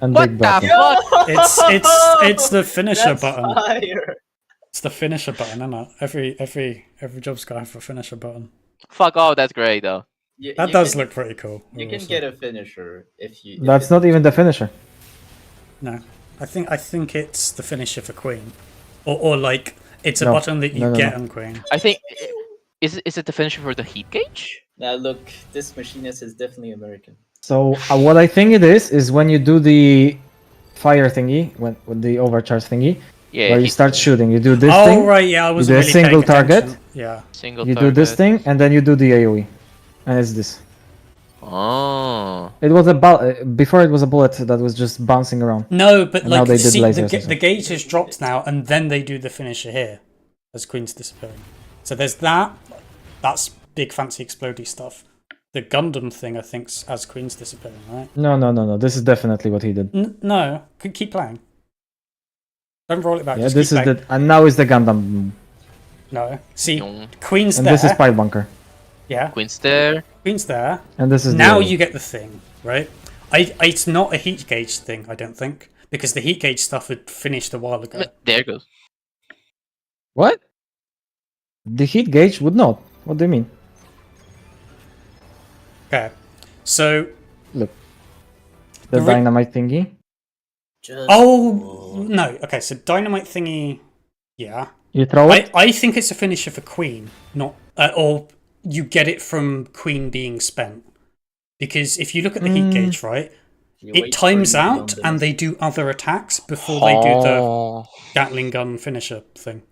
And What big the button. fuck? It's the finisher That's button. fire. It's the finisher button, isn't it? Every job's got to have a finisher button. Fuck off. That's great though. That does look pretty cool. You can get a finisher if you. That's not even the finisher. No, I think it's the finisher for Queen, or like it's a No. button that you No, no, get no. on Queen. I think is it the finisher for the heat gauge? Now look, this machinist is definitely American. So what I think it is when you do the fire thingy, when the overcharge thingy, Yeah. where you heat start shooting. You do this Oh thing, right, yeah, I was do a really single paying attention. target. Yeah, single. you do this target. thing, and then you do the AoE, and it's this. Oh. It was before it was a bullet that was just bouncing around. no, but And now like they did see, lasers the, and the stuff. gauge has dropped now, and then they do the finisher here as Queen's disappearing. So there's that. That's big fancy explodey stuff. The Gundam thing, I think's as Queen's disappearing, right? No. This is definitely what he did. No, keep playing. Don't roll it back. Yeah, just this keep is playing. the and now is the Gundam, No, see, Yong. Queen's and there. this is pipe bunker, Yeah, Queen's there. Queen's there. and this is Now the you get the thing, right? It's not a heat gauge thing, I don't think, because the heat gauge stuff had finished a while ago. There it goes. what? The heat gauge would not. What do you mean? Okay, so The The re- dynamite thingy. Just oh no, okay, so dynamite thingy, yeah. You throw it. I think it's a finisher for Queen, not or you get it from Queen being spent, because if you look at the heat gauge, right, you it wait for times the out Gundam. and they do other attacks before they do the Oh. Gatling gun finisher thing.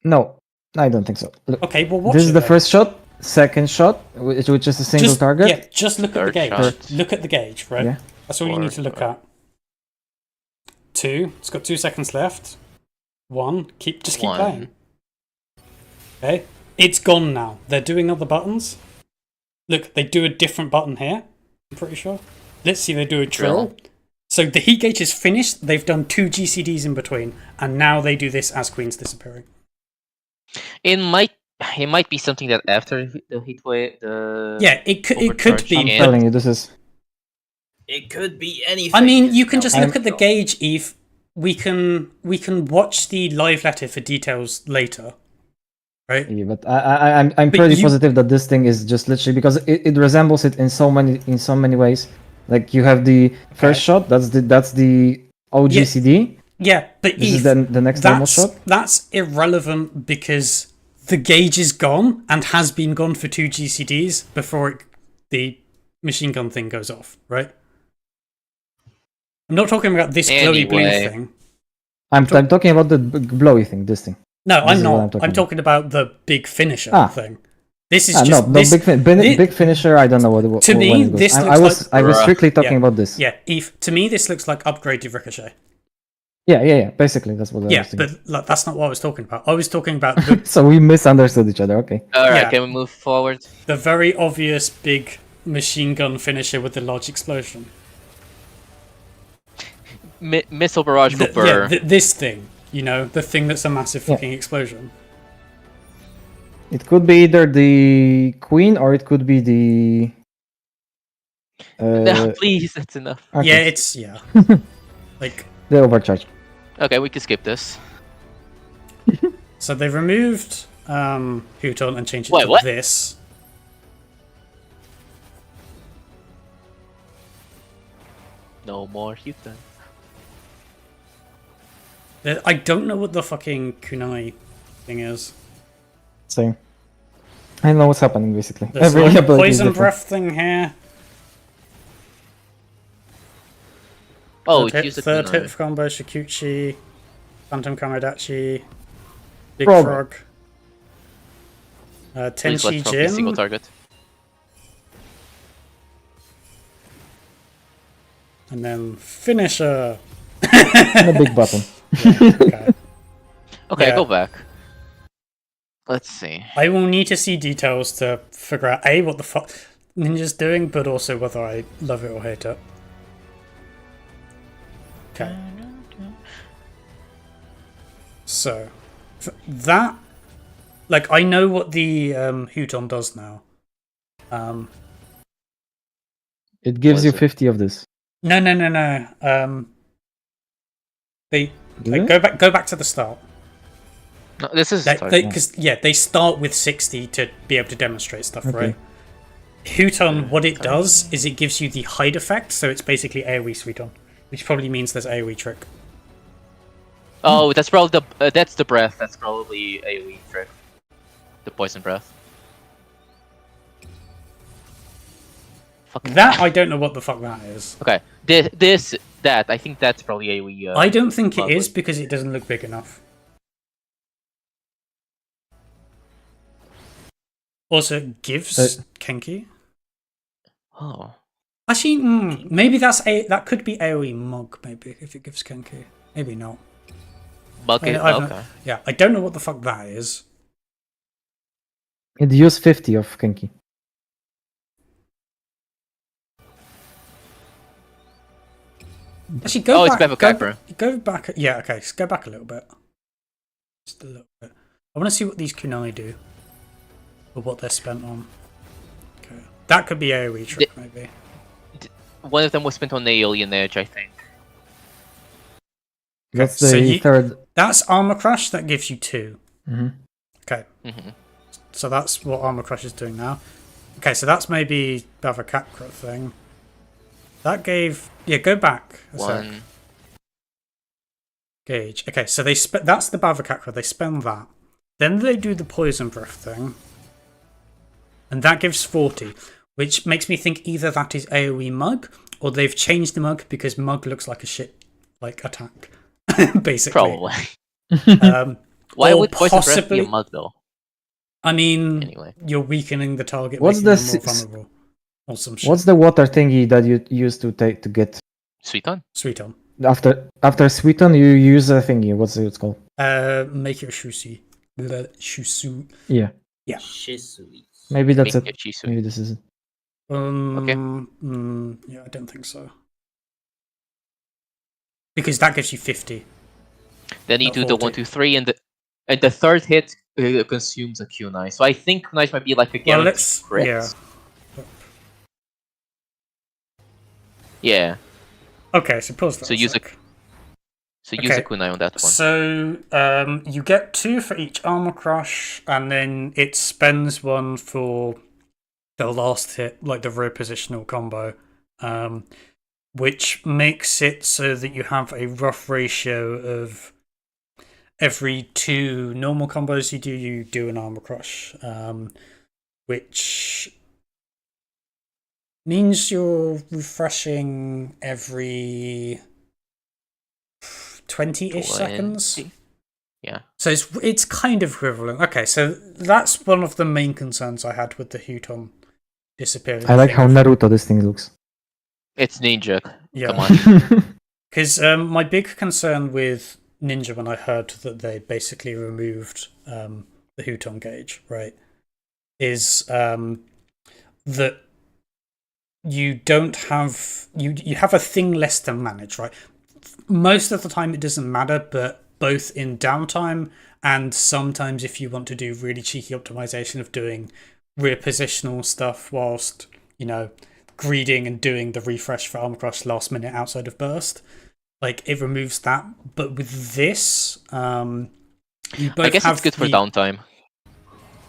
No, I don't think so. Look, Okay, well watch this is it the then. first shot, second shot, which is a single Just, target. Yeah, just look at the Third gauge. shot. Look at the gauge, right? Yeah. That's all you need to look Fourth, at. 2. It's got 2 seconds left. 1. Keep One. playing. Okay. It's gone now. They're doing other buttons. Look, they do a different button here. I'm pretty sure. Let's see, they do a drill. So the heat gauge is finished. They've done 2 GCDs in between, and now they do this as Queen's disappearing. It might be something that after the heat wave, the Yeah, it could overcharge be. I'm again. telling you, this is. It could be anything. I mean, you can just I'm- look at the gauge, Eve. We can watch the live letter for details later, right? Yeah, but I'm But pretty you- positive that this thing is just literally because it resembles it in so many ways. Like you have the first shot, that's the OGCD. Yeah, but This is Eve, the next normal shot. that's irrelevant because the gauge is gone and has been gone for 2 GCDs before the machine gun thing goes off, right? I'm not talking about this glowy blue Anyway. thing. I'm talking about the blowy thing. This thing. No, This I'm is what not. I'm I'm talking talking, about the big finisher Ah. thing. This is No, just this, big finisher. I don't know what. To me, when it goes. this I looks was I was Bruh. strictly talking Yeah. about this. Yeah, Eve. To me, this looks like upgraded Ricochet. Yeah. Basically, that's what I Yeah, was thinking. but like, that's not what I was talking about. I was talking about the, So we misunderstood each other. Okay. All right, Yeah. can we move forward? the very obvious big machine gun finisher with the large explosion. Missile barrage The- Cooper. this thing, you know, the thing that's a massive Yeah. fucking explosion. It could be either the queen or it could be the. No, please, that's enough. okay, Yeah, it's like the overcharge. Okay, we can skip this. so they removed Houton and changed it Wait, to what? this. No more Houston. I don't know what the fucking kunai thing is. Same. I don't know what's happening basically. There's Every like a ability is poison different. breath thing here. Oh, third it hit, used the third kunai. hit combo, Shikuchi, Phantom Kamidachi, Big Frog. Frog. Please let Tenchi Trump be a single Jin. target. And then finisher. And a big button. Okay. Okay, Yeah. go back. Let's see. I will need to see details to figure out A, what the fuck Ninja's doing, but also whether I love it or hate it. Okay. So, that, like, I know what the Huton does now. It gives What you is it? 50 of this. No. They like, go back to the start. No, this is Because they start with 60 to be able to demonstrate stuff, Okay. right? Huton, what it does is it gives you the hide effect, so it's basically AoE Suiton, which probably means there's AoE trick. Oh, that's probably that's the breath. That's probably AoE trick. The poison breath. Fucking That I don't know what the fuck that is. Okay, that I think that's probably AoE. I don't think it lovely. is because it doesn't look big enough. Also, it gives Kenki. Oh, Actually, maybe that could be AoE Mug. Maybe if it gives Kenki, maybe not. bucket. I don't Okay. know. Yeah, I don't know what the fuck that is. It used 50 of Kenki. Actually, go Oh, it's back. Bevacapra. Go back. Yeah, okay. Go back a little bit. Just a little bit. I want to see what these kunai do, or what they're spent on. Okay, that could be AoE trick, maybe. One of them was spent on the Alien Edge, I think. That's so the third. That's Armor Crush. That gives you 2. Mhm. Okay, hmm so that's what Armor Crush is doing now. Okay, so that's maybe Bavakakra thing. That gave... Yeah, go back a sec. One. Gauge. Okay, so that's the Bavakakra. They spend that. Then they do the Poison Breath thing. And that gives 40. Which makes me think either that is AoE Mug, or they've changed the Mug because Mug looks like a shit, like, attack. Basically. Probably. Why or would poison breath be a possibly- mug though? I mean, Anyway. you're weakening the target, What's making the them more s- vulnerable. Or some shit. What's the water thingy that you use to get Sweet on. Sweet on. after Sweeton? You use a thingy. What's it called? Make your shusi. Shusu. Yeah, Shisui. maybe that's Make it. your Chisu. Maybe this is it. Yeah, I don't think so. Because that gives you 50. Then you Not do the 40. 1, 2, 3, and the third hit consumes a kunai. So I think kunais might be like a Well, guaranteed let's... crit. Yeah. Yeah. Okay, so pause that So a use sec. So use a Okay. kunai on that one. So you get 2 for each Armor Crush, and then it spends 1 for the last hit, like the rear positional combo, which makes it so that you have a rough ratio of every 2 normal combos you do an Armor Crush, which means you're refreshing every 20-ish seconds. 20. Yeah. So it's kind of equivalent. Okay, so that's one of the main concerns I had with the Huton disappearing. I like how Naruto this thing looks. It's ninja. Yeah. Come on. Because my big concern with Ninja when I heard that they basically removed the Huton gauge, right, is that you don't have you have a thing less to manage, right? Most of the time it doesn't matter, but both in downtime and sometimes if you want to do really cheeky optimization of doing rear positional stuff whilst, you know, greeding and doing the refresh for Armor Crush last minute outside of burst, like it removes that. But with this, you both I guess have it's good for the- downtime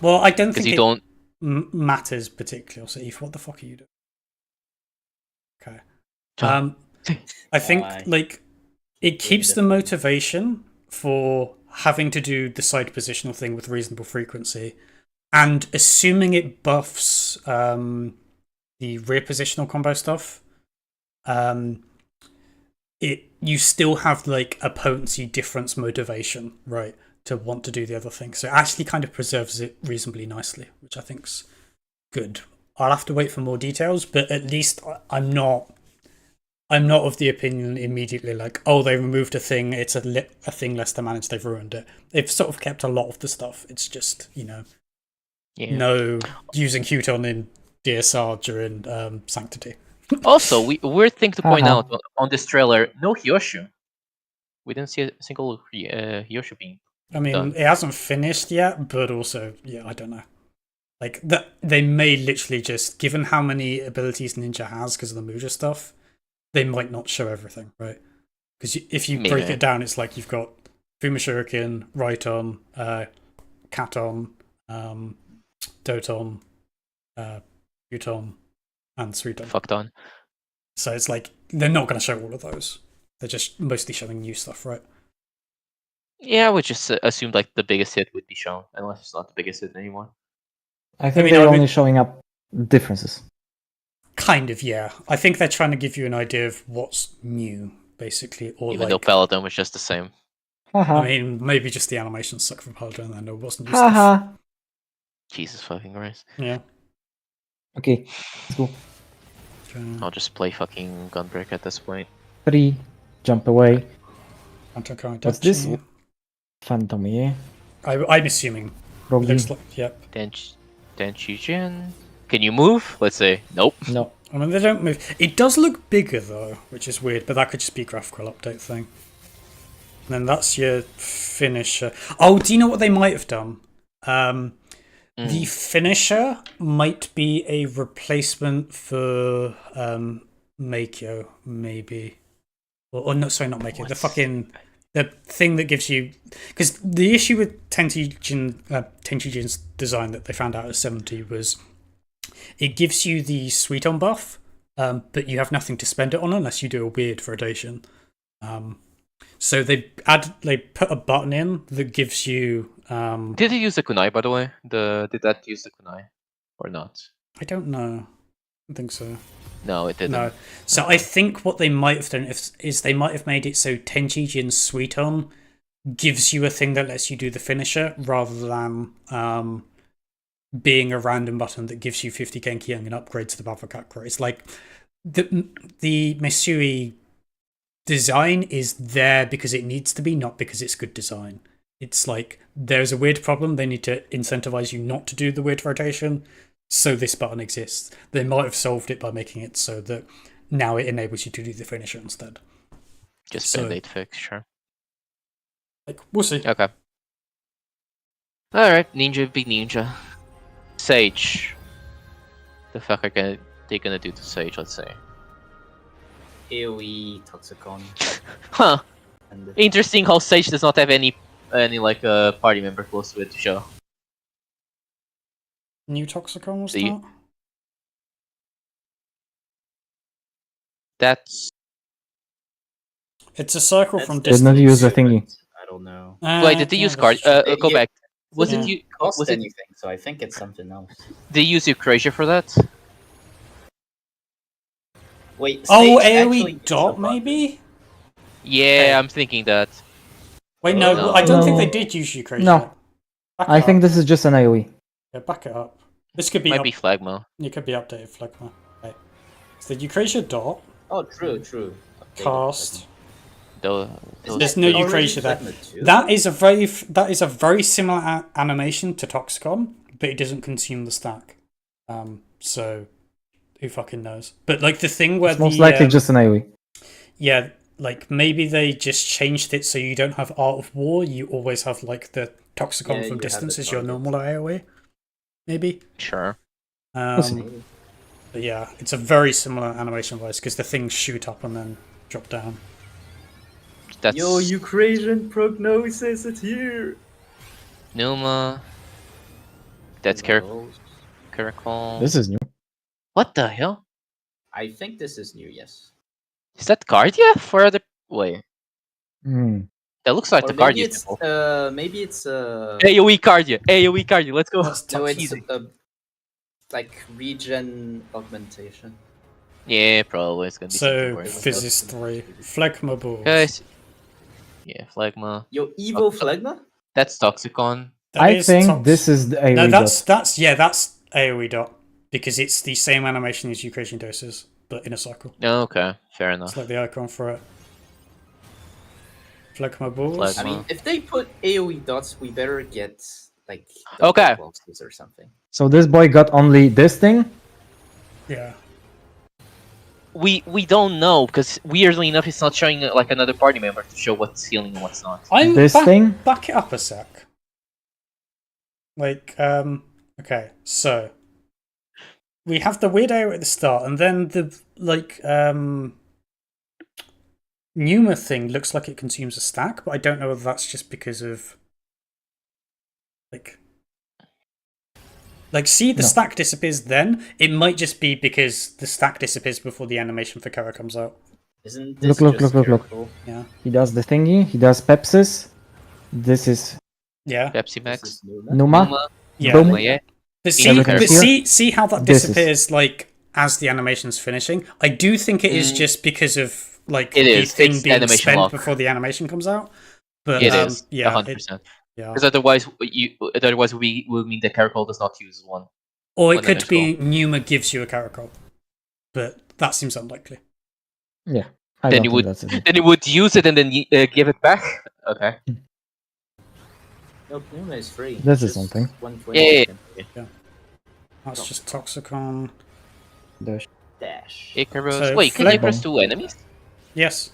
Well, I don't because think you it don't. matters particularly. So, Eve, what the fuck are you doing? Okay. John. I think Why? like it keeps the motivation for having to do the side positional thing with reasonable frequency, and assuming it buffs the rear positional combo stuff, you still have like a potency difference motivation, right? to want to do the other thing. So it actually kind of preserves it reasonably nicely, which I think's good. I'll have to wait for more details, but at least I'm not of the opinion immediately like, oh, they removed a thing, it's a thing less to manage, they've ruined it. They've sort of kept a lot of the stuff. It's just, no using Qton in DSR during Sanctity. Also, weird thing to point Uh-huh. out on this trailer: no Hyoshu. We didn't see a single Hyoshu being. I mean, Done. it hasn't finished yet, but also, yeah, I don't know. Like, they may literally just, given how many abilities Ninja has because of the Muja stuff, they might not show everything, right? Because if you break Maybe. it down, it's like you've got Fuma Shuriken, Raiton, Katon, Doton, Uton, and Suiton. Fucked on. So it's like, they're not going to show all of those. They're just mostly showing new stuff, right? Yeah, I would just assume like the biggest hit would be shown, unless it's not the biggest hit anymore. I think mean, they're I only mean- showing up differences. Kind of, yeah. I think they're trying to give you an idea of what's new, basically. Or Even though like, Paladin was just the same. Haha. I mean, maybe just the animations suck for Paladin and there wasn't new stuff. Haha. Jesus fucking Christ. Yeah. Okay, let's go. I'll just play fucking Gunbreak at this point. 3, jump away. What's this? Yeah. Phantom, yeah. I'm assuming. Rogi. Looks like, yep. Denchijin. Can you move? Let's say nope. No. I mean, they don't move. It does look bigger though, which is weird, but that could just be a graphical update thing. And then that's your finisher. Oh, do you know what they might have done? The finisher might be a replacement for Makyo, maybe. Or no, sorry, not Makyo. The thing that gives you, because the issue with Tenchijin's design that they found out at 70 was it gives you the Suiton buff, but you have nothing to spend it on unless you do a weird rotation. So they put a button in that gives you. Did it use the kunai, by the way? Did that use the kunai or not? I don't know. I think so. No, it didn't. No. So I think what they might have done is they might have made it so Tenchijin's Suiton gives you a thing that lets you do the finisher rather than being a random button that gives you 50 Genki and upgrades the Bavakakra. It's like the Mesui design is there because it needs to be, not because it's good design. It's like there's a weird problem, they need to incentivize you not to do the weird rotation, so this button exists. They might have solved it by making it so that now it enables you to do the finisher instead. Just So- band-aid fix, sure. Like, we'll see. Okay. Alright, Ninja be Ninja. Sage. The fuck are they gonna do to Sage, let's say? AoE, Toxicon, Huh. and Interesting how Sage does not have any like party member close to it to show. New Toxicon was The- that? That's It's a circle from that's Did not distance. use a thingy. I don't know. wait, did they yeah, use that's card? true. Go Yeah. back. Was Yeah. it you? Cost Was it? anything, so I think it's something else. They use Eucrasia for that? Wait, Oh, Sage actually AoE used dot a button. maybe? Yeah, I'm thinking that. Wait, no, No. I don't think No. they did use Eucrasia. No. Back it I think up. this is just an AoE. Yeah, back it up. This could be Might be Flagma. It could be updated Phlegma. Right. So the Eucrasia dot Oh, true. Updated cast. Though, There's no Already Eucrasia there. Phlegma too? That is a very similar animation to Toxicon, but it doesn't consume the stack. So who fucking knows? But like the thing where It's most likely um, just an AoE. yeah, like maybe they just changed it so you don't have Art of War. You always have like the Toxicon Yeah, you from have distance the as your target. normal AoE. Maybe. sure. see. But yeah, it's a very similar animation wise because the things shoot up and then drop down. That's Yo, Eucrasian prognosis, it's here. Numa. That's No. Caracol. This is new. What the hell? I think this is new, yes. Is that Guardia for the wait? Hmm. That looks like Or the maybe Guardia it's, symbol. maybe it's AoE Guardia. AoE Guardia. Let's go. That's no, it's easy. like regen augmentation. Yeah, probably it's gonna be something So weird. Physis 3, Phlegma Balls. Guys. Yeah, Flagma. Yo, Evo Phlegma? That's Toxicon. That I is think Tox- this is the AoE No, that's dot. that's AoE dot because it's the same animation as Eucrasian doses, but in a cycle. Oh, okay, fair enough. It's like the icon for it. Phlegma balls. Phlegma. I mean, if they put AoE dots, we better get like Okay. boxes or something. So this boy got only this thing. Yeah. We don't know because weirdly enough, it's not showing like another party member to show what's healing and what's not. I'm This thing? Back it up a sec. Like, okay, so we have the weird area at the start, and then the like Numa thing looks like it consumes a stack, but I don't know whether that's just because of like see the No. stack disappears then. It might just be because the stack disappears before the animation for Kara comes out. Isn't this Look, just look. Miracle? Yeah. He does the thingy. He does Pepsis. This is Yeah. Pepsi This Max. is Numa? Numa. Yeah. Boom. Yeah. But see, Everything but here? see how that This is- disappears like as the animation's finishing. I do think it is just because of like It the is. thing It's being animation spent lock. before the animation comes out. But It is. yeah, 100%. yeah. Because otherwise, otherwise we will mean the Caracol does not use one. Or it on the could next be Numa gives you a Caracol, but that seems unlikely. Yeah. I Then don't you think would that's it. then you would use it and then give it back. Okay. Nope, Numa is free. This is Just something. 120 Yeah. That's just Toxicon. Dash. dash. Icarus. So Wait, can Phlegma- Icarus do enemies? Yes.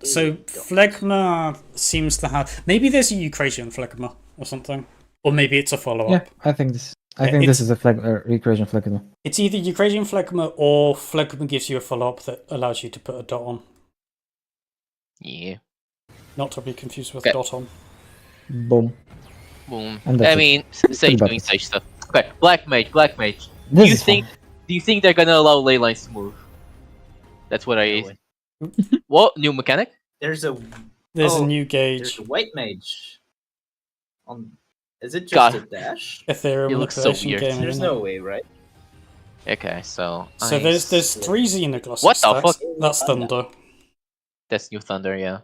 So Ew. Phlegma seems to have maybe there's a Eucrasian Phlegma or something, or maybe it's a follow up. Yeah, I think this. I Yeah, think this it's- is a recreation Phlegma. It's either Eucrasian Phlegma or Phlegma gives you a follow up that allows you to put a dot on. Yeah. Not to be confused with Okay. dot on. Boom. Boom. And that's I it. mean, Sage Pretty doing bad. Sage stuff. Okay, Black Mage. This Do you is think? fun. Do you think they're gonna allow ley lines to move? That's what I. No way. What new mechanic? There's a There's Oh, a new there's gauge, a white mage. Is it just God. a dash? Ethereum It looks so manipulation weird. game. There's isn't no it? way, right? Okay, so. So there's 3 Xenoglossus What the stacks. fuck? That's Thunder. That's New Thunder, yeah.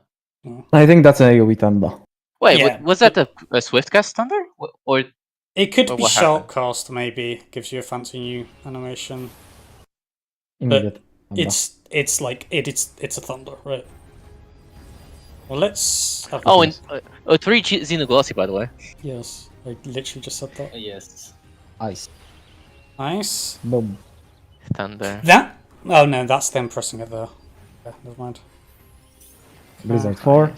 I think that's a AoE Thunder. Wait, Yeah, was that a Swiftcast Thunder? Or It could Or be what happened? Sharpcast, maybe gives you a fancy new animation. Immediate. Thunder. It's a Thunder, right? Well, let's. Have a oh, look. and 3 Xenoglossi, by the way. Yes, I literally just said that. Yes. Ice. Nice. Boom. Thunder. That. Oh no, that's them pressing it there. Yeah, never mind. Blizzard 4.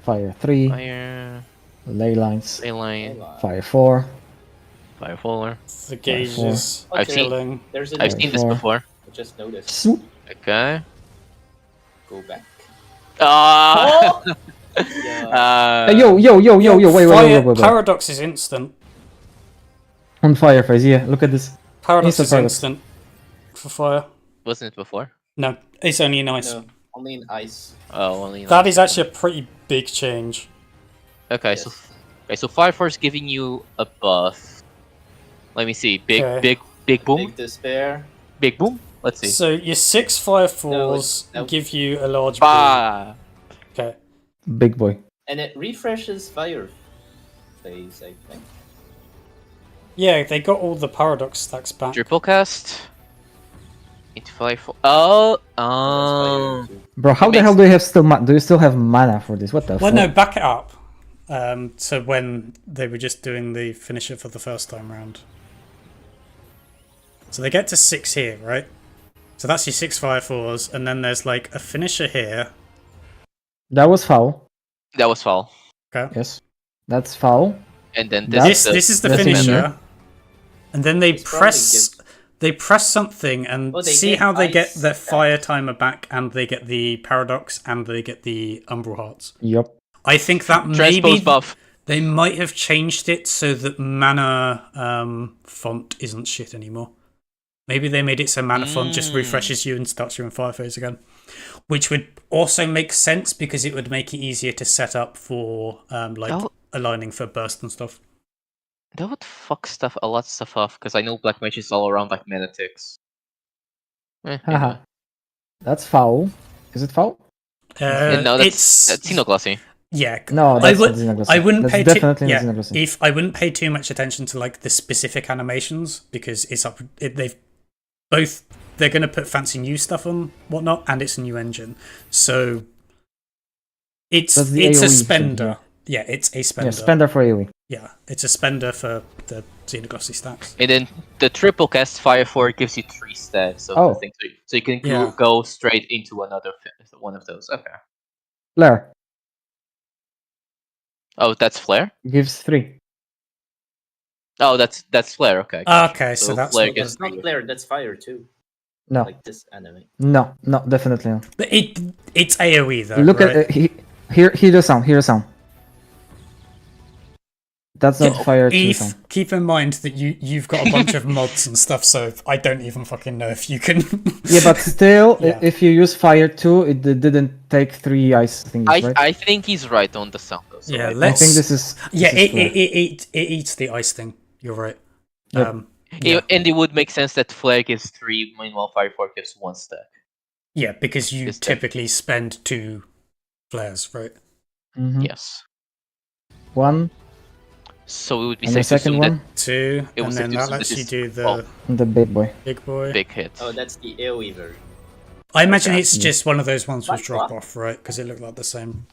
Fire 3. Fire. Ley lines. Ley line. Fire 4. Fire Faller. The gauges. I've seen- killing. There's a I've new seen this Fire. before. I just noticed. Swoop. Okay. Go back. Ah! Yeah. Hey, yo, wait. Fire, Paradox is instant. On fire phase, yeah. Look at this. Paradox Instant is Paradox. instant for fire. Wasn't it before? No, it's only in ice. No, only in ice. Oh, only. That is actually a pretty big change. Okay, Yes. so Fire Force giving you a buff. Let me see. Big, Okay. big boom, Big despair. big boom. Let's see. So your 6 Fire Falls no. give you a large boom. Bah. Okay. Big boy. And it refreshes fire phase, I think. Yeah, they got all the Paradox stacks back. Triple cast. Into Fire Force. Oh. That's fire too. Bro, how the makes- hell do you have do you still have mana for this? What the Well, fuck? no, back it up. So when they were just doing the finisher for the first time round. So they get to 6 here, right? So that's your 6 Fire Falls, and then there's like a finisher here. That was foul. That was foul. Okay. Yes. That's foul. And then That's- This is the that's finisher. remember. And then they It's probably press something and Oh, they see get how they get ice their back. fire timer back, and they get the Paradox, and they get the Umbral Hearts. Yup. I think that Transpose maybe buff. they might have changed it so that mana font isn't shit anymore. Maybe they made it so mana font just refreshes you and starts you in fire phase again, which would also make sense because it would make it easier to set up for Oh. aligning for burst and stuff. That would fuck a lot of stuff off because I know Black Mage is all around like Manatix. Haha. That's foul. Is it foul? No, that's it's Xenoglossy. Yeah. No, I that's would. not Xenoglossi. I wouldn't That's pay definitely too. not Yeah, Xenoglossi. if I wouldn't pay too much attention to like the specific animations because it's up. They've both. They're going to put fancy new stuff on whatnot, and it's a new engine, so it's That's the a AoE thing, spender. Yeah, it's a spender. Yeah, spender for AoE. Yeah, it's a spender for the Xenoglossy stacks. And then the triple cast Fire 4 gives you 3 stacks of Oh. the thing, so you can Yeah. go straight into another one of those. Okay. Flare Oh, that's Flare. gives 3. Oh, that's Flare. Okay. Okay, so that's Flare what gets That's not Flare, that's Fire too. No, Like this anime. no, definitely not. But it's AoE though. Look right? at hear the sound. Hear the sound. That's not Fire 2 Eve, sound. keep in mind that you've got a bunch of mods and stuff, so I don't even fucking know if you can. Yeah, but still, Yeah. if you use Fire 2, it didn't take 3 ice things, right? I think he's right on the sound though. So Yeah, I- I let's. think this is. Yeah, this is Flare. it eats the ice thing. You're right. Yep. Yeah. And it would make sense that Flare gives 3, meanwhile Fire 4 gives 1 stack. Yeah, because you Is that- typically spend 2 flares, right? Mhm. Yes. 1 So it would be and the safe to second assume that one, 2, It was and then safe to that assume lets this you is- do the oh. the big boy. big boy. big hit. Oh, that's the AoE version. I imagine Okay. it's just one of those ones with What? drop off, right? Because it looked like the same.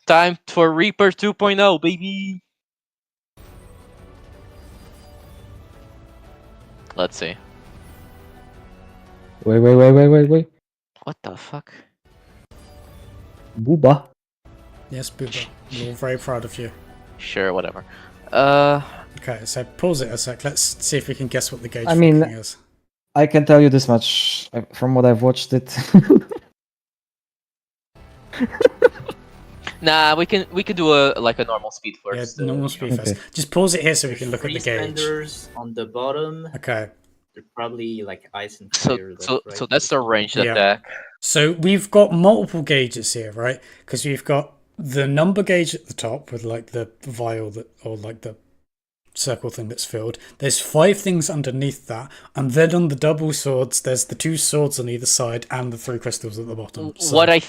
Time for Reaper 2.0, baby. Let's see. Wait. What the fuck? Booba. Yes, Booba. We're very proud of you. Sure, whatever. Okay, so pause it a sec. Let's see if we can guess what the gauge I mean- fucking is. I can tell you this much from what I've watched it. Nah, we can do a normal speed Yeah, first. normal speed Okay. first. Just pause it here so we can look at Three the gauge. spenders on the bottom. Okay, They're probably like ice and So fire. so that's the ranged Yeah. attack. so we've got multiple gauges here, right? Because we've got the number gauge at the top with like the vial that, or like the circle thing that's filled. There's 5 things underneath that, and then on the double swords, there's the 2 swords on either side and the 3 crystals at the bottom. So, What I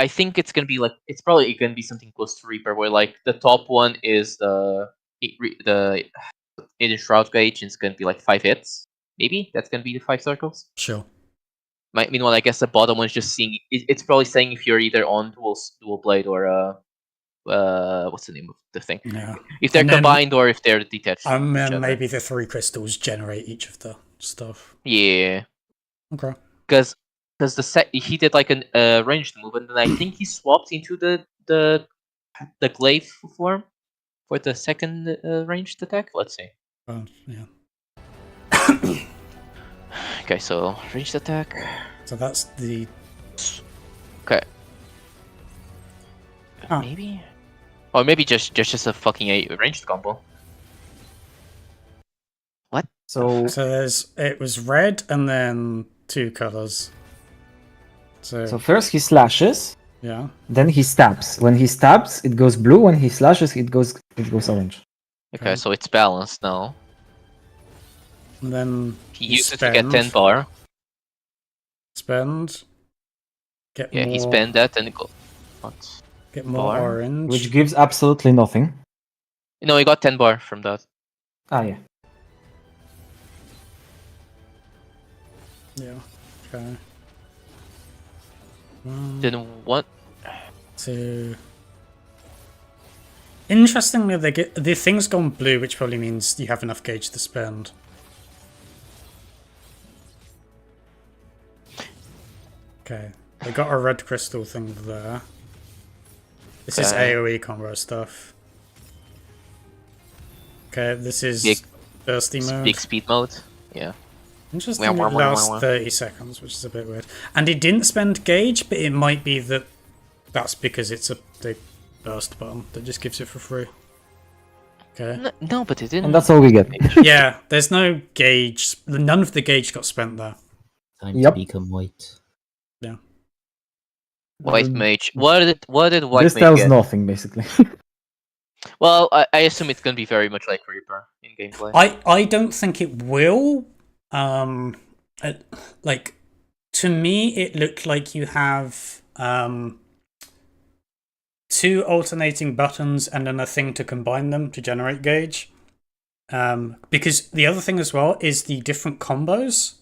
think it's gonna be like, it's probably gonna be something close to Reaper, where like the top one is the Eden Shroud gauge, and it's gonna be like 5 hits. Maybe that's gonna be the 5 circles. sure. Meanwhile, I guess the bottom one's just seeing. It's probably saying if you're either on dual blade or what's the name of the thing? Yeah. If they're And then- combined or if they're detached. from each And other. maybe the 3 crystals generate each of the stuff. Yeah, Okay. because he did like an ranged move, and then I think he swapped into the glaive form for the second ranged attack. Let's see. Yeah. Okay, so ranged attack. So that's the. Okay. Ah. Maybe, or maybe just a fucking ranged combo. So So it was red and then 2 colors. So first he slashes, yeah. then he stabs. When he stabs, it goes blue. When he slashes, it goes orange. Okay, Okay. so it's balanced now. And then He You used it to get 10 spend. bar. spend. Get Yeah, more. he spent that and go. What? Get more bar, orange. Which gives absolutely nothing. No, he got 10 bar from that. Ah, yeah. Yeah. Okay. 1, Then what? 2. Interestingly, they get the thing's gone blue, which probably means you have enough gauge to spend. Okay, they got a red crystal thing there. This is Okay. AoE combo stuff. Okay, this is Big- bursty mode. Big speed mode. Yeah. Interesting, it Wah, wah, wah, lasts wah, wah. 30 seconds, which is a bit weird. And it didn't spend gauge, but it might be that that's because it's a big burst button that just gives it for free. Okay. No, but it didn't. And that's all we get. Yeah, there's no gauge. None of the gauge got spent there. Time Yep. to become white. White Mage. What did White This Mage tells get? nothing, basically. Well, I assume it's gonna be very much like Reaper in gameplay. I don't think it will. Like to me, it looked like you have 2 2 alternating buttons and then a thing to combine them to generate gauge. Because the other thing as well is the different combos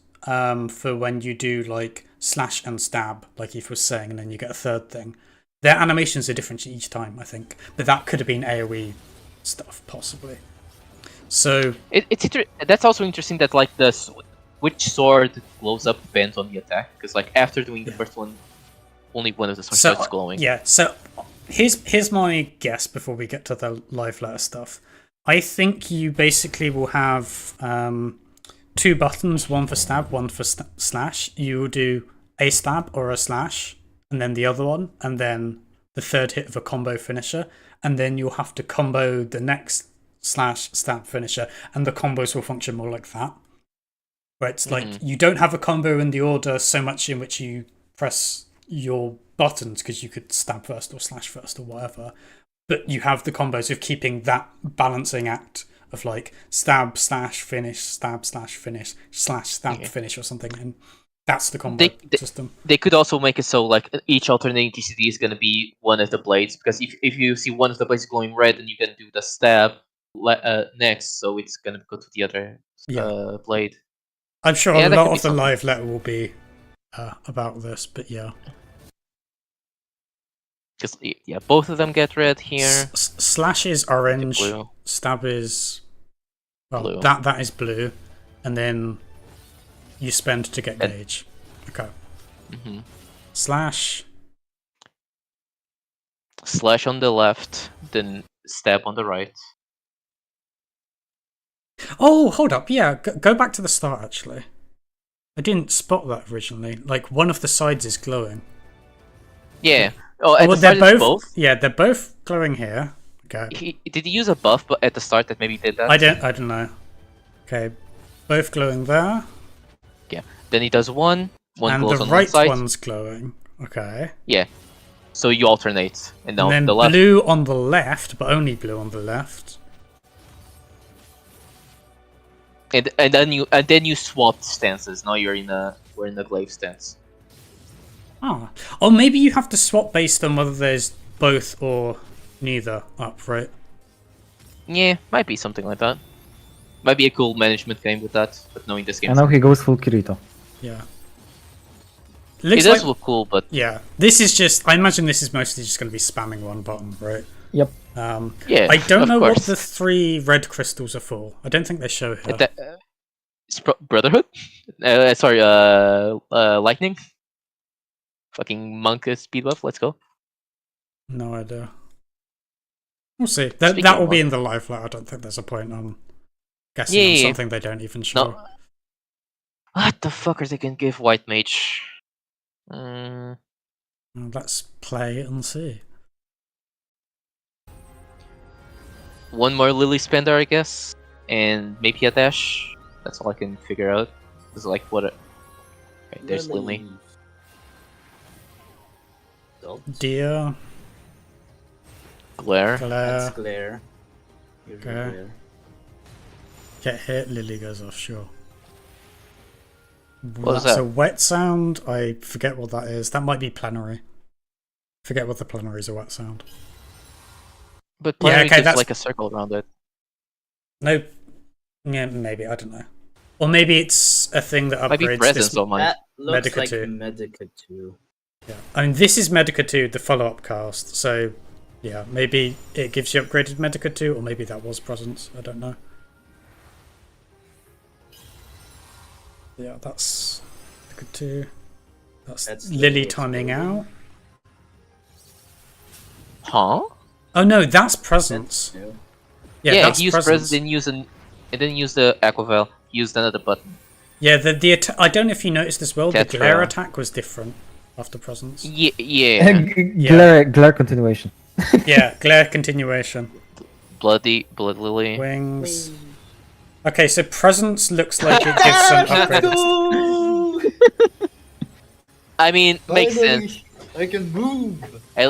for when you do like slash and stab, like Eve was saying, and then you get a third thing. Their animations are different each time, I think, but that could have been AoE stuff possibly. So that's also interesting that like which sword glows up depends on the attack, because like after doing the first one, only one of the swords starts glowing. Yeah. So here's my guess before we get to the live letter stuff. I think you basically will have 2 buttons, one for stab, one for slash. You will do a stab or a slash, and then the other one, and then the third hit of a combo finisher, and then you'll have to combo the next slash stab finisher, and the combos will function more like that. Where it's like you don't have a combo in the order so much in which you press your buttons, because you could stab first or slash first or whatever. But you have the combos of keeping that balancing act of like stab slash finish, stab slash finish, slash stab finish or something, and that's the combo system. They could also make it so like each alternating TCD is going to be one of the blades, because if you see one of the blades glowing red, then you can do the stab next, so it's going to go to the other blade. I'm sure a lot of the live letter will be about this, but yeah. Just both of them get red here. Slash is orange. Blue. Stab is Blue. That is blue, and then you spend to get gauge. Okay. Slash on the left, then stab on the right. Oh, hold up. Yeah, go back to the start. Actually, I didn't spot that originally. Like one of the sides is glowing. Yeah. Oh, they're both. Yeah, they're both glowing here. Okay. Did he use a buff at the start that maybe did that? I don't know. Okay, both glowing there. Yeah. Then he does one. One glows and the on right one side. one's glowing. Okay. Yeah. So you alternate, and now then the left. Blue on the left, but only blue on the left. And then you swap stances. Now we're in the glaive stance. Oh, or maybe you have to swap based on whether there's both or neither up, right? Yeah, might be something like that. Might be a cool management game with that, but knowing this game. And now he goes full Kirito. Yeah. It does look cool, but yeah, this is just. I imagine this is mostly just going to be spamming one button, right? Yep. Yeah. I don't know course. what the 3 red crystals are for. I don't think they show here. It's Brotherhood. Sorry, lightning. Fucking monk speed buff. Let's go. No idea. We'll see. That will be in the live letter. I don't think there's a point on guessing on something they don't even show. No. What the fuck are they gonna give White Mage? Let's play and see. One more Lily Spender, I guess, and maybe a dash. That's all I can figure out. It's like what? Okay, there's Lily. Deer. Glare. That's glare. Okay. Glare. Get hit, Lily goes off, sure. What is That's that? a wet sound. I forget what that is. That might be plenary. Forget what the plenary is a wet sound. But plenary gives that's like a circle around it. No. Yeah, maybe. I don't know. Or maybe it's a thing that Might be upgrades presence this. or mine. That looks Medica like 2. Medica 2. Yeah. I mean, this is Medica 2, the follow-up cast. So, yeah, maybe it gives you upgraded Medica 2, or maybe that was presence. I don't know. Yeah, that's Medica 2. That's Lily timing out. Huh? Oh no, that's presence. That's new. Yeah, that's he used presence. presence, then use the Aquavel. He used another button. Yeah, I don't know if you noticed as well. The Tetra. glare attack was different after presence. Yeah. Glare continuation. Yeah, glare continuation. Blood Lily. Wings. Okay, so presence looks like it gives some upgrades. I mean, makes sense. I can move.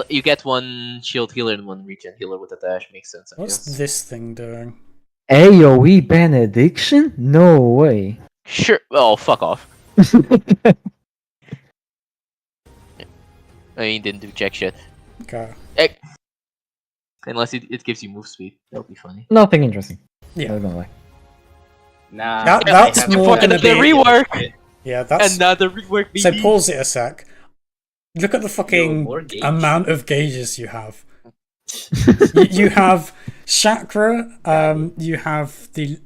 You get one shield healer and one regen healer with a dash. Makes sense. I What's guess. this thing doing? AoE benediction? No way. Sure. Oh, fuck off. I mean, didn't do jack shit. Okay. Unless it gives you move speed. That would be funny. Nothing interesting. Yeah. Not gonna lie. Nah, That's I have more to gonna play be- it. rework. Yeah, that's Another rework. so. baby. Pause it a sec. Look at the fucking more gauge. amount of gauges you have. You have chakra. You have the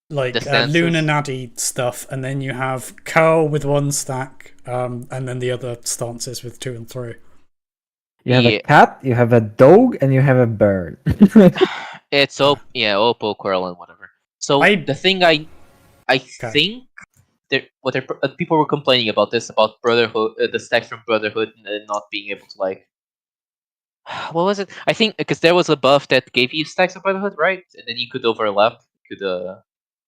The stances. Lunar Nadi stuff, and then you have Curl with 1 stack, and then the other stances with 2 and 3. You have Yeah. a cat, you have a dog, and you have a bird. It's Oppo, Coral, and whatever. So the thing I think people were complaining about this about Brotherhood, the stacks from Brotherhood, and not being able to like. What was it? I think because there was a buff that gave you stacks of Brotherhood, right? And then you could overlap. You could.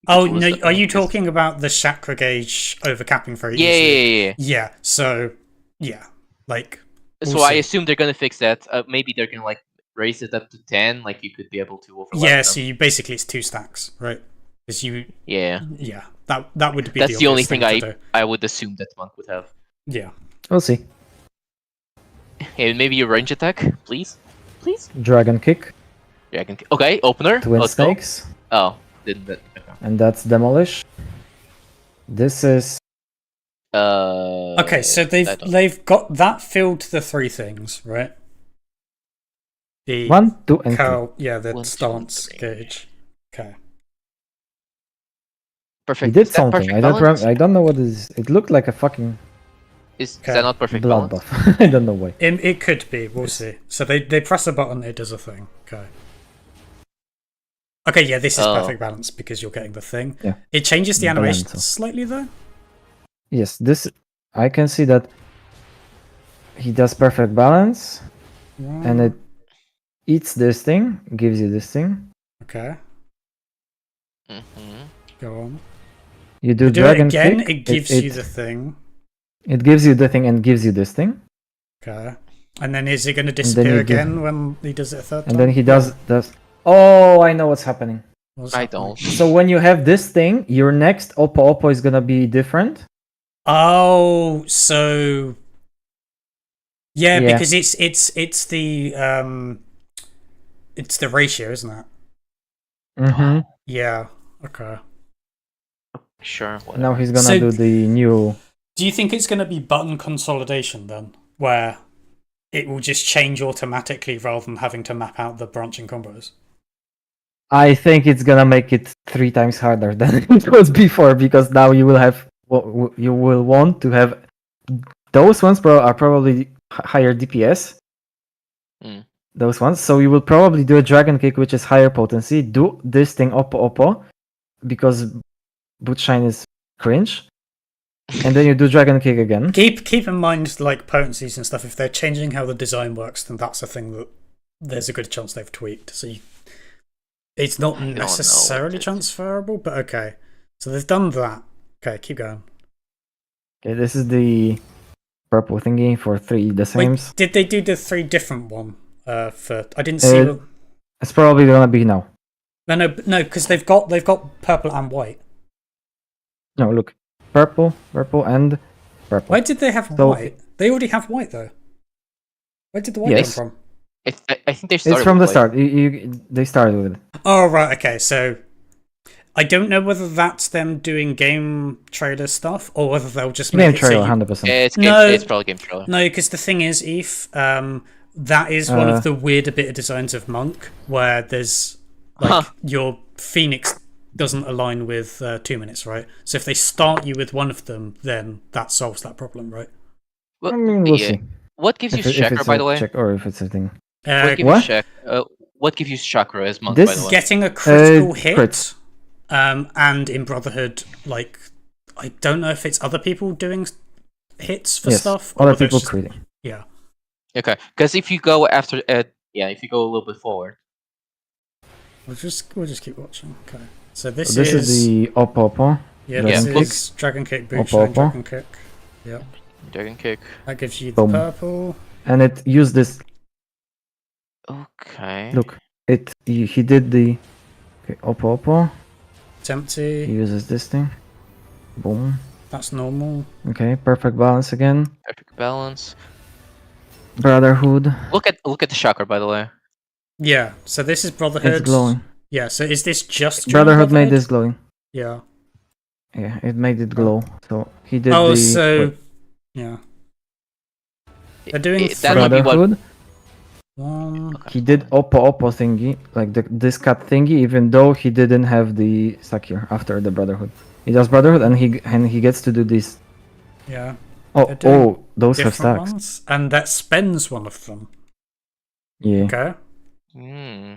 Oh boost no! it. Are you talking about the chakra gauge overcapping very Yeah, easily? yeah. Yeah. So yeah, like. So we'll I see. assume they're gonna fix that. Maybe they're gonna like raise it up to 10. Like you could be able to overlap. Yeah. them. So you basically it's 2 stacks, right? Because you. Yeah. Yeah. That would be. That's the only obvious thing to do. I would assume that Monk would have. Yeah. We'll see. Hey, maybe a range attack, please. Dragon kick, Yeah, I can. Okay, opener. twin Let's go. snakes, Oh, didn't that? Okay. and that's demolish. This is Okay, so I don't- they've got that filled the 3 things, right? The 1, 2, and 3. Curl, yeah, the 1, 2, stance 3. gauge. Okay. Perfect. He did Is that something. perfect I don't balance? I don't know what it is. It looked like a fucking Is Okay. that not perfect blood balance? buff. I don't know why. It could be. We'll see. So they press a button, it does a thing. Okay. Okay, yeah, this is Oh. perfect balance because you're getting the thing. Yeah. It changes the animation Balance. slightly though. Yes, this I can see that he does perfect balance, and it eats this thing, gives you this thing. Okay, Mm-hmm. go on. You do Do it dragon again, kick. it gives you the thing. It gives you the thing and gives you this thing, Okay. And then is it going to then disappear you give- again when he does it a third time? and then he does. Oh, I know what's happening. What's I happening? don't. So when you have this thing, your next Oppo is gonna be different. Oh, so yeah, Yeah. because it's the ratio, isn't it? Mm-hmm. Yeah. Okay. Sure. Whatever. Now he's gonna So- do the new. Do you think it's going to be button consolidation then, where it will just change automatically rather than having to map out the branching combos? I think it's gonna make it 3 times harder than it was before, because now you will have you will want to have those ones are probably higher DPS. Mm. Those ones, so you will probably do a dragon kick, which is higher potency. Do this thing Oppo, because Bootshine is cringe, and then you do dragon kick again. Keep in mind, like potencies and stuff. If they're changing how the design works, then that's a thing that there's a good chance they've tweaked. So it's not I don't know necessarily what it is. transferable, but okay. So they've done that. Okay, keep going. Okay, this is the purple thingy for 3 the same. Wait, did they do the 3 different one? For I didn't see. It's probably gonna be now. No, because they've got purple and white. No, look, purple, and purple. Where did they have So- white? They already have white though. Where did the white Yes. come from? I think they started. It's from the with, like- start. They started with it. Oh right, okay. So I don't know whether that's them doing game trailer stuff or whether they'll just make Game it so trailer, you- 100%. Yeah, No. it's probably game trailer. No, because the thing is, Eve, that is one of the weirder bit of designs of Monk, where there's like Huh. your Phoenix doesn't align with 2 minutes, right? So if they start you with one of them, then that solves that problem, right? Well, I mean, we'll yeah. see. What gives you If chakra, it's by a the way? check or if it's a thing. What gives What? you what gives you chakra as monk, This by the way? Getting a critical hit, crit. and in Brotherhood, like I don't know if it's other people doing hits for Yes, stuff. other whether it's people just- critting. Yeah. Okay, because if you go after, if you go a little bit forward, We'll just keep watching. Okay. So this, So this is the Oppo. yeah, Dragon this Kick. is Dragon Kick, Boot Oppo, Shine, Oppo. Dragon Kick. Yeah. dragon kick. That gives you the Boom. purple. And it used this. Okay. Look, he did the. Okay, Oppo. He Tempty. uses this thing. Boom. That's normal. Okay, perfect balance again. Perfect balance. Brotherhood. Look at the chakra, by the way. Yeah, so this is Brotherhood. It's glowing. Yeah, so is this just during Brotherhood made this glowing. Yeah. Yeah, it made it glow. So he did Oh, the so wait, yeah, they're doing that would be what. Brotherhood. one. He did Oppo thingy, like this cut thingy, even though he didn't have the Sakir after the Brotherhood. He does Brotherhood and he gets to do this. Yeah, Oh, They're doing those have different stacks. ones, and that spends one of them. Yeah, Okay, Hmm.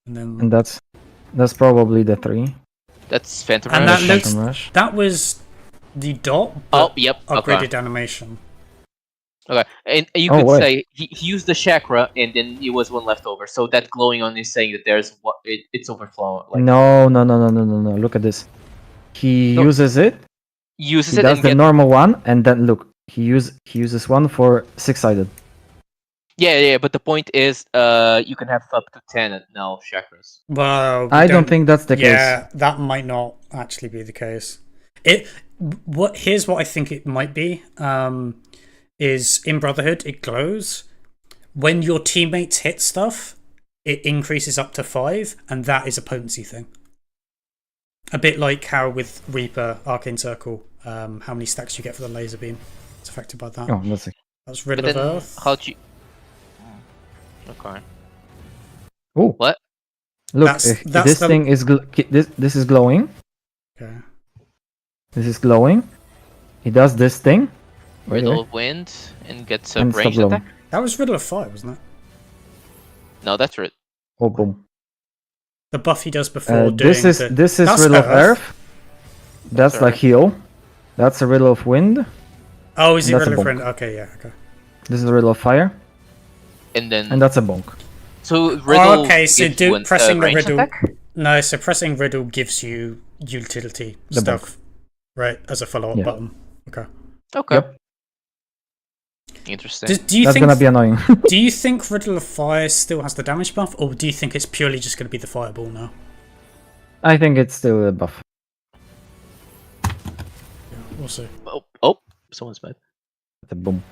and then and that's probably the 3. That's Phantom And Rush. that looks- Phantom Rush. that was the dot. Oh, but yep. Okay. upgraded animation. Okay. And you Oh, could wait. say he used the chakra, and then it was one left over. So that glowing on is saying that there's what it's overflowing. Like No. Look at this. He No. uses it. uses He it does and the get. normal one, and then look. He uses one for 6-sided. Yeah. But the point is, you can have up to 10 now chakras. Well, we I don't think that's the yeah, case. that might not actually be the case. Here's what I think it might be. Is in Brotherhood it glows when your teammates hit stuff. It increases up to 5, and that is a potency thing. A bit like how with Reaper Arcane Circle, how many stacks you get for the laser beam. It's affected by that. Oh, let's see. That's But Riddle of then Earth. how'd you? Okay. Oh, What? look. That's This the- thing is this is glowing. Okay. This is glowing. He does this thing. Wait, Riddle wait. of Wind and gets a And stop ranged glowing. attack. That was Riddle of Fire, wasn't it? No, that's it. Oh, boom. The buff he does before doing This is that's Riddle of Earth. Earth. That's like Earth. heal. That's a Riddle of Wind. Oh, is it That's a Riddle of bonk. Wind? Okay, yeah, okay. This is a Riddle of Fire, And then and that's a bonk. so Riddle. okay, so gives you pressing the ranged Riddle. attack? No, so pressing Riddle gives you utility The stuff, right? As a follow-up Yeah. button. Okay. Okay. Yep. Interesting. Do you That's think? gonna be annoying. Do you think Riddle of Fire still has the damage buff, or do you think it's purely just going to be the fireball now? I think it's still a buff. Yeah, we'll see. Oh, someone's bad. The boom.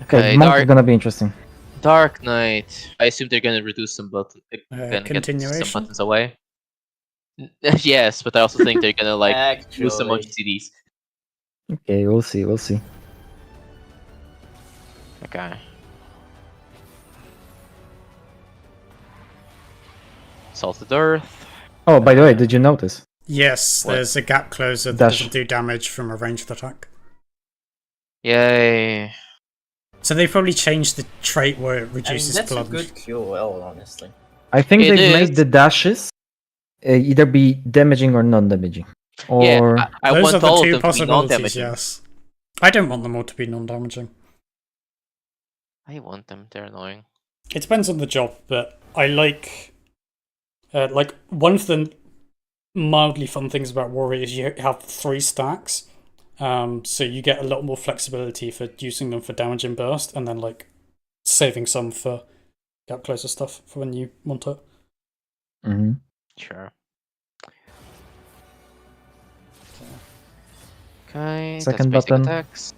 Okay, Okay, monk is Dark, gonna be interesting. Dark Knight. I assume they're gonna reduce some buttons. Gonna get some Continuation? buttons away. Yes, but I also think they're gonna like use some bunch of Actually, CDs. Okay, we'll see. We'll see. Okay. Salted Earth. Oh, by the way, did you notice? Yes, What? there's a gap closer that Dash. doesn't do damage from a ranged attack. Yay. So they probably changed the trait where it I mean, reduces that's a plunge. good QOL, honestly. I think It they've made is. the dashes either be damaging or non-damaging. Or Yeah, I Those want are the all two of them to be possibilities, non-damaging. yes. I don't want them all to be non-damaging. I want them. They're annoying. It depends on the job, but I like one of the mildly fun things about Warrior is you have 3 stacks, so you get a lot more flexibility for using them for damage and burst, and then like saving some for gap closer stuff for when you want it. Mhm. Sure. Okay. Second that's basic button. attacks.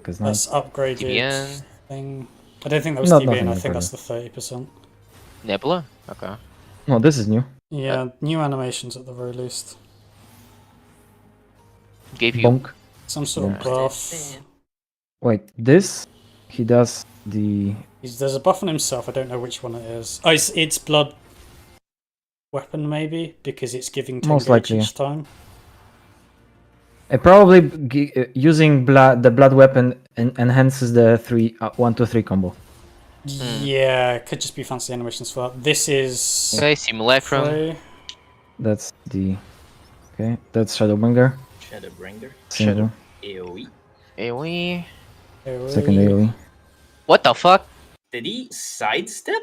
'Cause now- That's upgraded TBN. thing. I don't think that was Not TBN, I nothing think upgraded. that's the 30%. Nebula. Okay. No, this is new. Yeah, new animations at the very least. Gave you. Bonk. Some sort of Yeah. buff. Wait, this he does the There's a buff on himself, I don't know which one it is. Oh, it's blood weapon maybe, because it's giving 10 Most gauge likely, each time. probably using the blood weapon enhances the 1 to 3 combo. Yeah, it could just be fancy animations for that. This is Okay. Simulacrum. Frey. That's the okay. That's Shadowbringer. Shadowbringer. Single. AoE. AoE. AoE. Second AoE. What the fuck? Did he sidestep?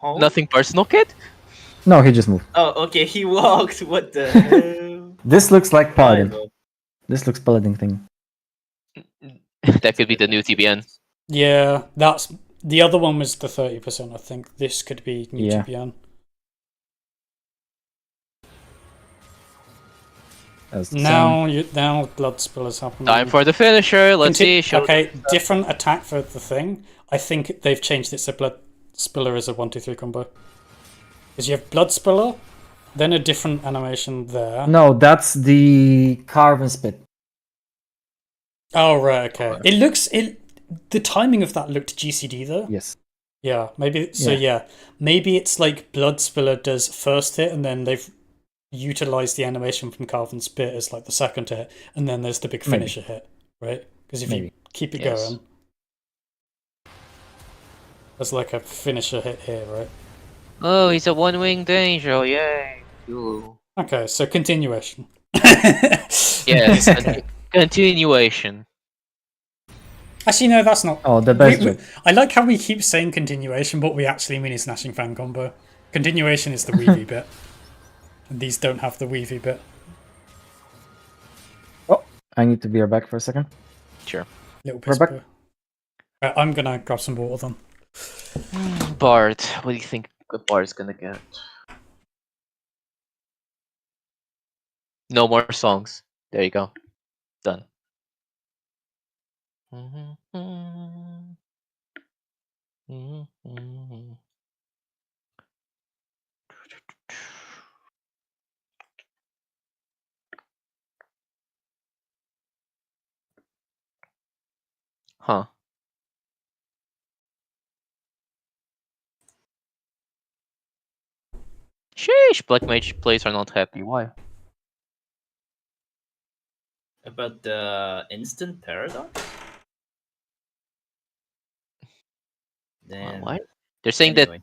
Oh. Nothing personal, kid? No, he just moved. Oh, okay, he walked. What the hell? This looks like Paladin. Fireball. This looks Paladin thing. That could be the new TBN. Yeah, that's the other one was the 30%, I think. This could be new Yeah. TBN. That's the same. Now blood spill is happening. Time for the finisher. Let's see. Show Okay, different attack for the thing. I think they've changed it so blood spiller is a 1-2-3 combo. Because you have blood spiller, then a different animation there. No, that's the carve and spit. Oh right, okay. The timing of that looked GCD though. Yes. Yeah, maybe so. Yeah, maybe it's like blood spiller does first hit, and then they've utilized the animation from Carve and Spit as like the second hit, and then there's the big Maybe. finisher hit, right? Because if Maybe. you keep it Yes. going, there's like a finisher hit here, right? Oh, he's a one-winged angel. Yay. Ooh. Okay, so continuation. Yes. Continuation. Actually, no, that's not. Oh, the best joke. I like how we keep saying continuation, but we actually mean is Gnashing Fan combo. Continuation is the Weavy bit. And these don't have the Weavy bit. Oh, I need to be back for a second. Sure. Little We're piss back. poo. Right, I'm gonna grab some water then. Bard. What do you think Bard's gonna get? No more songs. There you go. Done. Huh. Sheesh, Black Mage players are not happy. Why? About the instant paradox? Then What? They're saying that, anyway.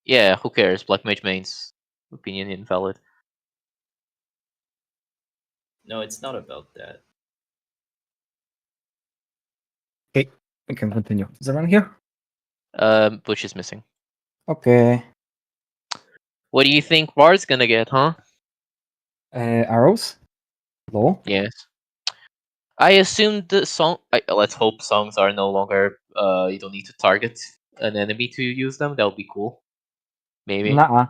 yeah, who cares? Black Mage main's opinion invalid. No, it's not about that. We can continue. Is everyone here? Bush is missing. Okay. What do you think Bard's gonna get, huh? Arrows? Low? Yes. I assume the song. Let's hope songs are no longer. You don't need to target an enemy to use them. That would be cool. Maybe. Nuh-uh.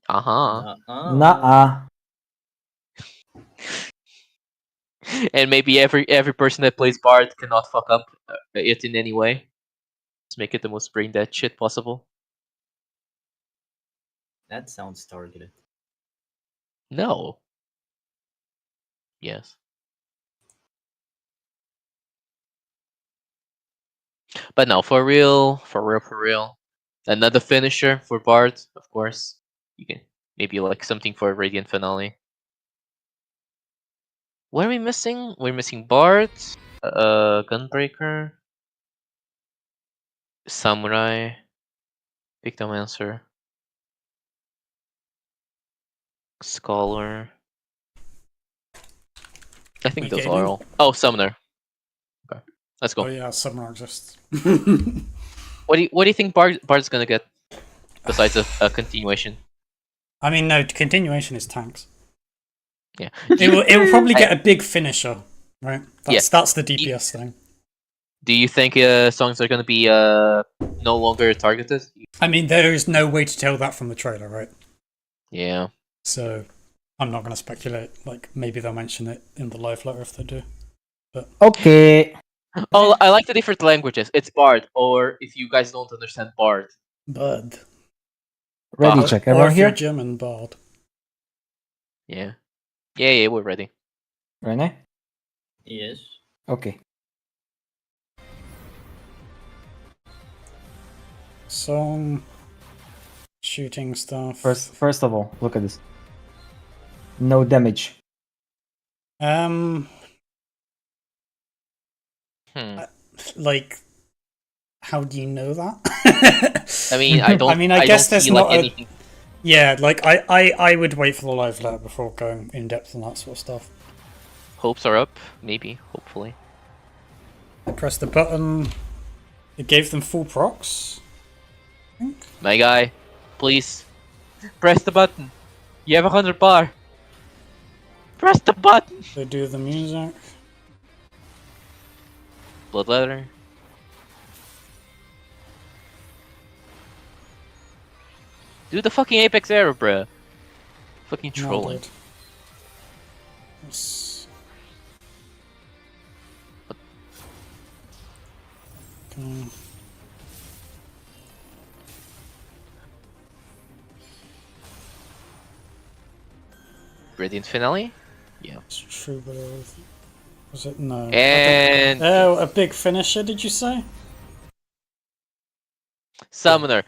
Uh-huh. Nuh-uh. And maybe every person that plays Bard cannot fuck up it in any way. Just make it the most brain dead shit possible. That sounds targeted. No. Yes. But no, for real. Another finisher for Bard, of course. You can maybe like something for Radiant Finale. What are we missing? We're missing Bard, Gunbreaker, Samurai, Pictomancer, Scholar. I think We those gaming? are all. Oh, Summoner. Okay, let's go. Oh yeah, Summoner exists. What do you think Bard's gonna get besides a continuation? I mean, no, continuation is tanks. Yeah. It will probably get a big finisher, right? That's the DPS thing. Do you think songs are gonna be no longer targeted? I mean, there is no way to tell that from the trailer, right? Yeah. So I'm not going to speculate. Like, maybe they'll mention it in the live letter if they do. Okay. Oh, I like the different languages. It's Bard, or if you guys don't understand Bard. Bud. Ready Or- check. Or Everyone if you're here? German, Bard. Yeah. Yeah, we're ready. Rene? Yes. Okay. Song. Shooting stuff. First of all, look at this. No damage. Like, how do you know that? I mean, I don't. I mean, I guess don't there's see, not like, a- anything. Yeah, like I would wait for the live letter before going in depth on that sort of stuff. Hopes are up. Maybe. Hopefully. I pressed the button. It gave them full procs. My guy, please press the button. You have 100 bar. Press the button. They do the music. Blood letter. Do the fucking Apex arrow, bruh. Fucking trolling. Nailed it. Yes. Okay. Radiant Finale? Yeah. It's true, but was it? No. I And don't- a big finisher, did you say? Summoner.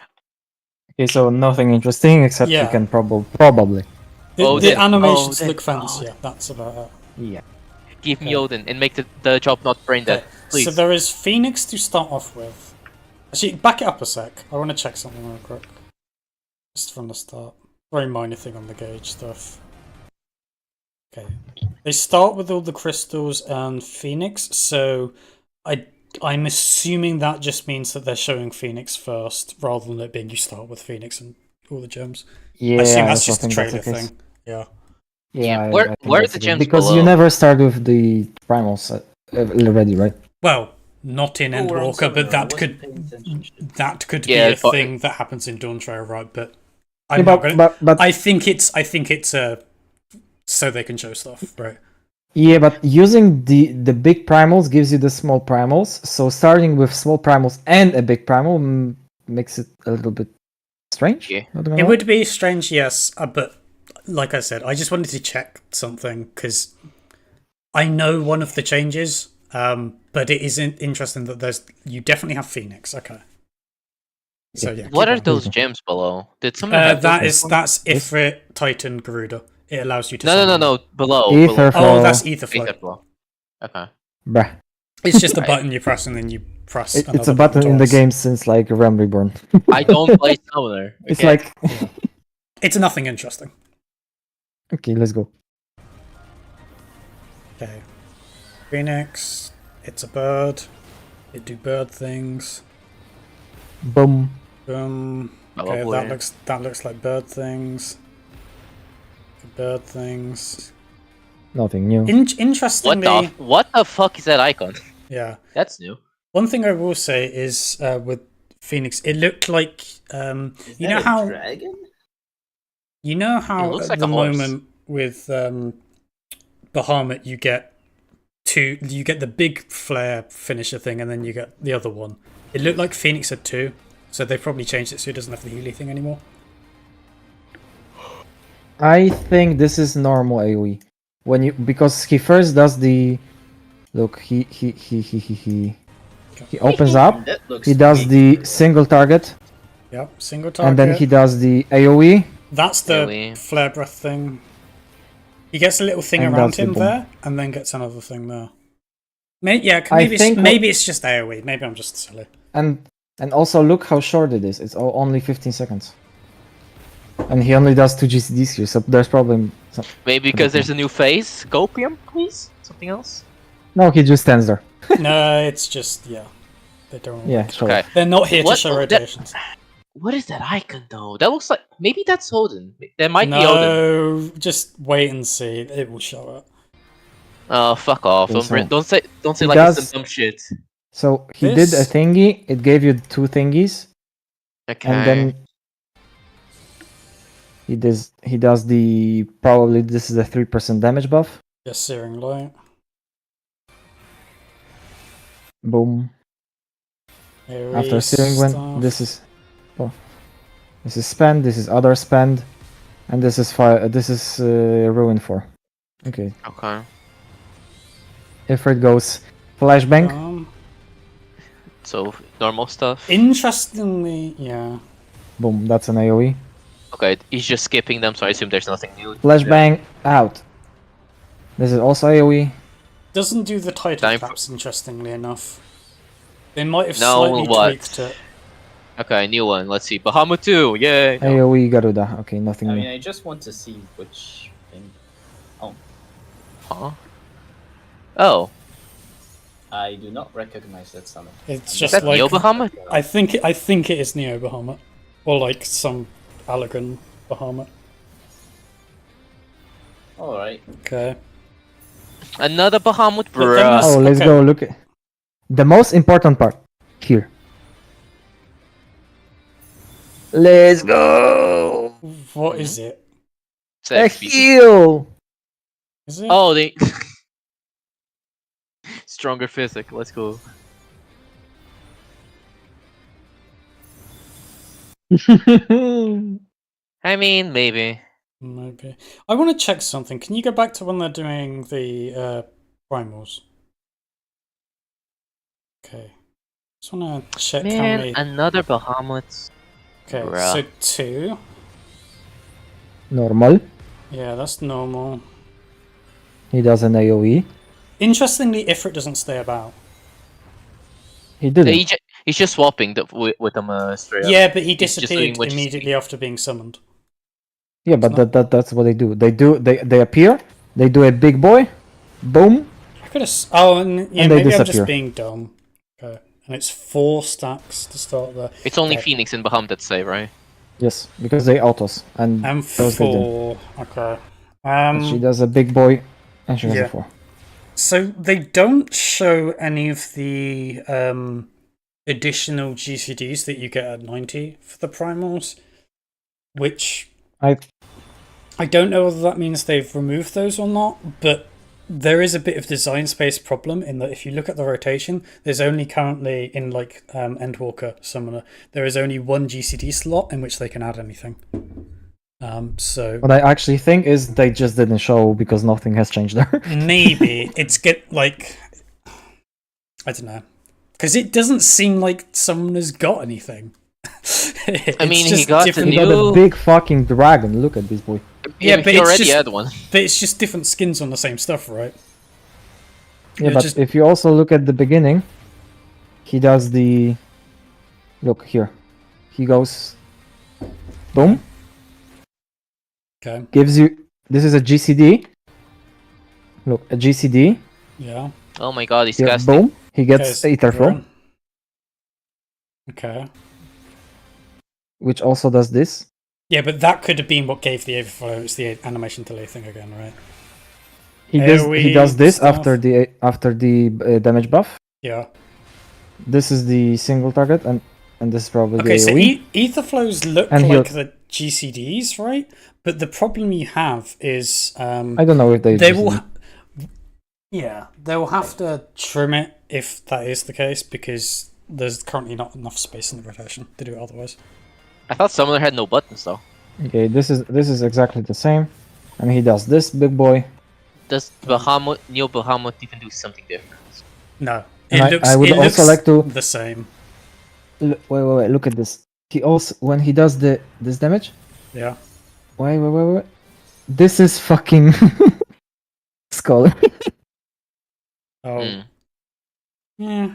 Okay, so nothing interesting except you Yeah. can probably. The Odin. animations Odin. look fancy, Odin. yeah, that's about it. Yeah. Give me Okay. Odin and make the job not brain dead. Okay, Please. so there is Phoenix to start off with. Actually, back it up a sec. I want to check something real quick. Just from the start. Very minor thing on the gauge stuff. Okay. They start with all the crystals and Phoenix, so I'm assuming that just means that they're showing Phoenix first, rather than it being you start with Phoenix and all the gems. Yeah, I assume I that's also just a think that's trailer the case. thing. Yeah. Yeah, Where- I think where are that's the the case. gems Because below? you never start with the primals already, right? Well, not in Oh, we're on Endwalker, Summoner. but I that wasn't paying attention. could Yeah, be a but- thing that happens in Dawn Trail, right? But Yeah, I'm not gonna. but I think it's so they can show stuff, right? yeah, but using the big primals gives you the small primals. So starting with small primals and a big primal makes it a little bit strange. Yeah. Not gonna It lie. would be strange, yes, but like I said, I just wanted to check something because I know one of the changes, but it isn't interesting that you definitely have Phoenix. Okay. So yeah. What keep are going. those gems below? Did someone have those? That's Ifrit, Titan, Garuda. It allows you to. No, summon them. no. Below. Ether below. Oh, that's flow. Etherflow. Ether flow. Okay. Bruh. It's just a Right. button you press and then you press. It's another a button in the twice. game since like Realm Reborn. I don't play Summoner. It's okay? like It's nothing interesting. okay, let's go. Okay. Phoenix. It's a bird. It do bird things. Boom. Okay, Probably. that looks like bird things. Bird things. Nothing new. Interestingly, What the fuck is that icon? yeah. That's new. One thing I will say is with Phoenix, it looked like Is you that know a how dragon? you know It how looks at like the a horse. moment with Bahamut you get the big flare finisher thing and then you get the other one. It looked like Phoenix had two, so they probably changed it so it doesn't have the Healy thing anymore. I think this is normal AoE. Because he first does the look, he opens up, That looks he does way the cooler. single target, Yep, single target. and then he does the AoE. That's the Really? flare breath thing. He gets a little thing And around that's the him bomb. there, and then gets another thing there. Maybe think maybe it's just AoE. Maybe I'm just silly. And also look how short it is. It's only 15 seconds. And he only does 2 GCDs here, so there's probably some... Maybe because there's a new phase. Copium, please? Something else? No, he just stands there. No, it's just they don't. Yeah, sure. Okay. They're not here to What- show that- rotations. What is that icon though? That looks like maybe that's Odin. That might be Odin. No, just wait and see. It will show it. Oh, fuck off! Okay, Don't so say he like does- it's some dumb shit. So he did a This- thingy, it gave you 2 thingies, Okay. and then he does the... Probably this is a 3% damage buff. Yes, Searing Light. Boom. AoE After Searing Wind, stuff. this is spend, this is other spend, and this is Ruin 4. Okay. Okay. If it goes flashbang, So normal stuff. Interestingly, yeah. boom, that's an AoE. Okay, he's just skipping them, so I assume there's nothing new. Flashbang out. This is also AoE. Doesn't do the title Time for- caps, interestingly enough. They might have No, slightly what? tweaked it. Okay, new one. Let's see. Bahamut 2, yay! No. AoE Garuda. Okay, nothing I new. mean, I just want to see which thing. Huh? Oh, I do not recognize that summon. It's is just that like Neo Bahamut? I think it is Neo Bahamut, or like some Allergan Bahamut. Alright. Okay. Another Bahamut, But then bruh. there's- Oh, let's okay. go look at the most important part here. Let's go. What is it? It's A XP. heal. Is it? Oh, they stronger physic. Let's go. I mean, maybe. Maybe. I want to check something. Can you go back to when they're doing the primals? Okay. Just want to check how Man, many. another Bahamut. Okay, bruh. so 2. Normal. Yeah, that's normal. He does an AoE. Interestingly, Ifrit doesn't stay about. He didn't. He's just swapping with them straight up. Yeah, but he He's just doing disappeared what you immediately after being summoned. Yeah, but It's that's what they do. They appear, they do a big boy, boom. I could have. Oh, and yeah, And they maybe I'm disappear. just being dumb. Okay, and it's 4 stacks to start there. It's only Okay. Phoenix and Bahamut that save, right? Yes, because they autos and And those they didn't. 4. Okay. And she does a big boy, and she has yeah. a 4. So they don't show any of the additional GCDs that you get at 90 for the primals, which I don't know whether that means they've removed those or not, but there is a bit of design space problem in that if you look at the rotation, there's only currently in like Endwalker Summoner, there is only 1 GCD slot in which they can add anything. So What I actually think is they just didn't show because nothing has changed there. maybe it's like I don't know, because it doesn't seem like someone has got anything. I mean, he got the different, He got a new- big fucking dragon. Look at this boy. Yeah, but he it's already just- had one. but it's just different skins on the same stuff, right? Yeah, You're but just- if you also look at the beginning, he does the. Look here. He goes. Boom. Okay, Gives you. This is a GCD. Look, a GCD. yeah. Oh my god, he's Here, casting. boom. He gets Okay, Aether Flow, Okay. which also does this. Yeah, but that could have been what gave the overflow. It's the animation delay thing again, right? He AoE does this stuff. after the damage buff. Yeah. This is the single target, and this is probably Okay, the so AoE. ether flows look And like he'll- the GCDs, right? But the problem you have is I don't know if they. they just will. did. Yeah, they will have to trim it if that is the case because there's currently not enough space in the rotation to do it otherwise. I thought Summoner had no buttons though. Okay, this is exactly the same, and he does this big boy. Does Bahamut, Neo Bahamut even do something different? No, And I would it also looks like to- the same. Wait, look at this. He also when he does this damage. Yeah. Wait. This is fucking Skull. Oh. Hmm. Yeah.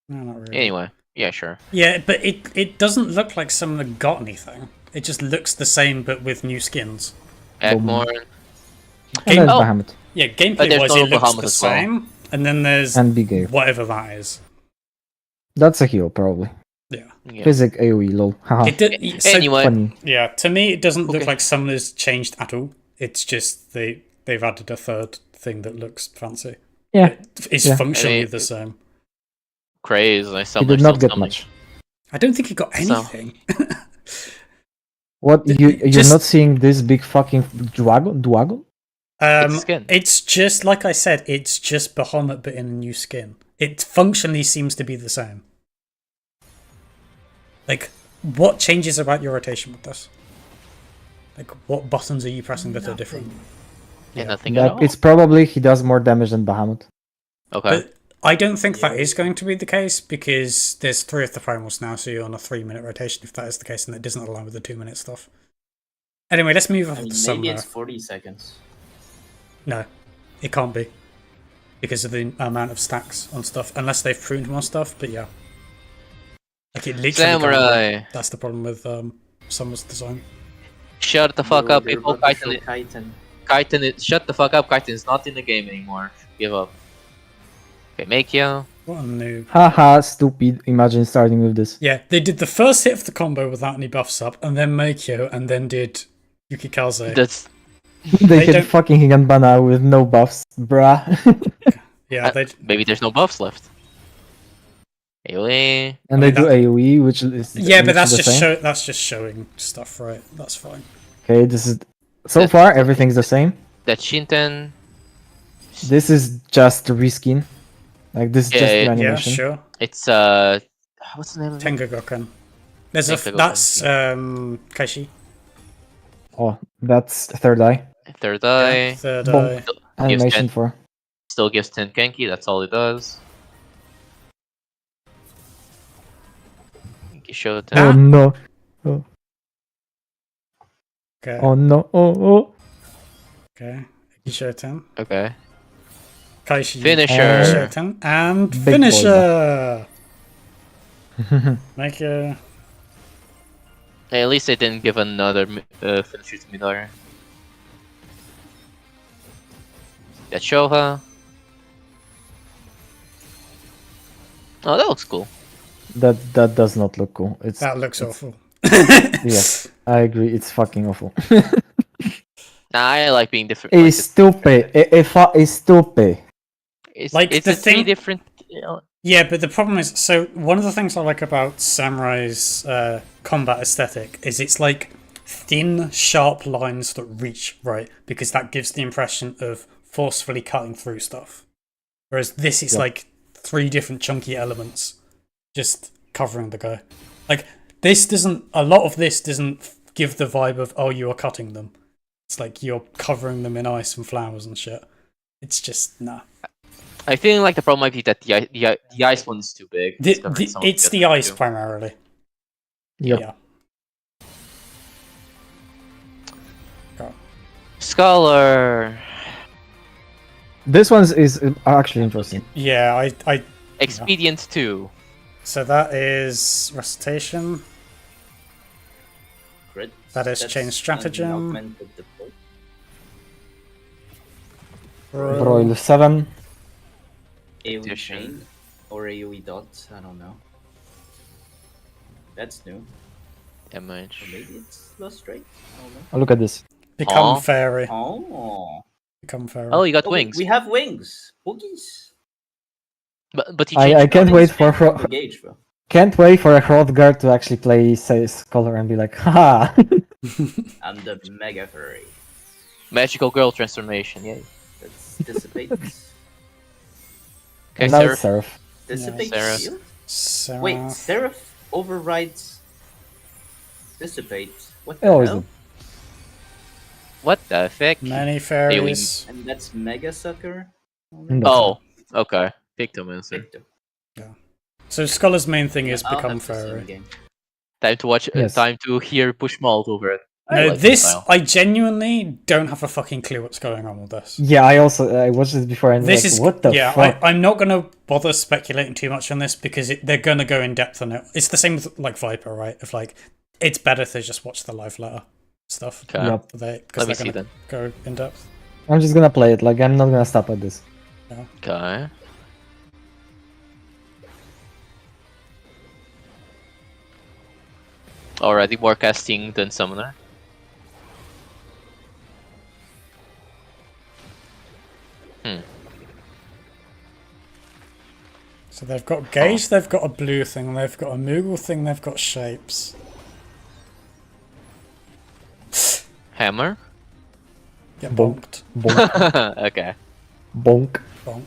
No, not really. Anyway, yeah, sure. Yeah, but it doesn't look like someone got anything. It just looks the same, but with new skins. Eggmore. And there's Oh. Bahamut Yeah, there's gameplay-wise, no it looks Bahamut the as well. same. And then there's and Big AoE. whatever that is. That's a heal probably. Yeah. Yeah. Physic AoE lol. Haha. It did, so, Anyway, Funny. yeah, to me, it doesn't look Okay. like someone has changed at all. It's just they've added a third thing that looks fancy. Yeah, It's Yeah. functionally I mean, the same. craze. I he Summoner did not still get something. much. I don't think he got So- anything. What you're Just- not seeing this big fucking Duagon? It's skin. It's just like I said. It's just Bahamut, but in a new skin. It functionally seems to be the same. Like, what changes about your rotation with this? Like, what buttons are you pressing that are different? Yeah, nothing at all. It's probably he does more damage than Bahamut. Okay. But I don't think that is going to be the case because there's 3 of the primals now, so you're on a 3-minute rotation if that is the case, and that doesn't align with the 2-minute stuff. Anyway, let's move on I to mean, Summoner. maybe it's 40 seconds. No, it can't be because of the amount of stacks on stuff, unless they've pruned more stuff. But yeah, like it literally. can't be. Samurai. That's the problem with Summer's design. Shut the fuck up, They're people. about to show Kaiten. Kaiten. Kaiten. Shut the fuck up. Kaiten is not in the game anymore. Give up. Okay, Makio. What a noob. Haha, stupid. Imagine starting with this. Yeah, they did the first hit of the combo without any buffs up, and then Makio, and then did Yukikaze. That's They They hit don't- fucking Higanbana with no buffs, bruh. Yeah, they. maybe there's no buffs left. AoE. And I they mean, do AoE, which is Yeah, but which that's is the just same. that's just showing stuff, right? That's fine. Okay, this is so far everything's the same. That Shinten. This is just a reskin. Like this is just Yeah, the yeah, Yeah, animation. sure. It's what's the name of it? Tengogoken. There's Tengogoken, that's Kaishi. Oh, that's third eye. Third Yeah, eye. third Bonk. eye. Animation 10. for. Still gives 10 Genki. That's all it does. Genki Shoten. Oh no. Okay. Oh no. Oh. Okay. Shoten. Okay. Kaishi. Finisher. Shoten. And Big boy. finisher! Oh. Make a... Hey, at least they didn't give another finisher to Midori. That Shoha. Oh, that looks cool. That does not look cool. That looks awful. Yes, I agree. It's fucking awful. Nah, I like being different. It's stupid. It's stupid. It's, Like, it's the a three thing- different. Yeah, but the problem is, so one of the things I like about Samurai's combat aesthetic is it's like thin, sharp lines that reach right, because that gives the impression of forcefully cutting through stuff. Whereas this is Yeah. like 3 different chunky elements just covering the guy. Like, this doesn't, a lot of this doesn't give the vibe of, oh, you are cutting them. It's like you're covering them in ice and flowers and shit. It's just, nah. I feel like the problem might be that the ice one is too big. It's the ice primarily. Yep. Yeah. Scholar. This one is actually interesting. Yeah, I Expedient 2. so that is recitation. Crit. That is That's change an stratagem. augmented deploy. Broil 7. AoE Addition. chain or AoE dot. I don't know. That's new. Or Damage. maybe it's lost straight. I don't know. Oh, look at this. Become Aw. fairy. Oh. Become fairy. Oh, you got Oh, wings. We have wings. Boogies. But he I changed. can't wait for the gauge, bro. can't wait for a Hrothgar to actually play say Scholar and be like, haha. I'm the mega furry. Magical girl transformation. Yay. That's dissipate. Okay, And now Seraph. it's Seraph. Dissipate Seraph. shield? Seraph. Wait, Seraph overrides dissipate. What the Oh, is hell? it? What the heck? Many fairies. And that's Mega Sucker? Mm, Oh, okay. Pictomancer. Victor. So Scholar's main thing is I'll become have to see in fairy. the game. Time to watch. Yes. Time to hear Bushmalt over it. I No, like this style. I genuinely don't have a fucking clue what's going on with this. Yeah, I watched this before and This like, is what the yeah. fuck? I'm not gonna bother speculating too much on this because they're gonna go in depth on it. It's the same with like Viper, right? If like it's better to just watch the live letter stuff. Okay. Yep. Because Let me they're see gonna then. go in depth. I'm just gonna play it. Like I'm not gonna stop at this. Okay. Already more casting than summoner. So they've got gauge, they've got a blue thing, they've got a Moogle thing, they've got shapes. Hammer. Get Bonk. bonked. Bonk. Okay. Bonk. Bonk.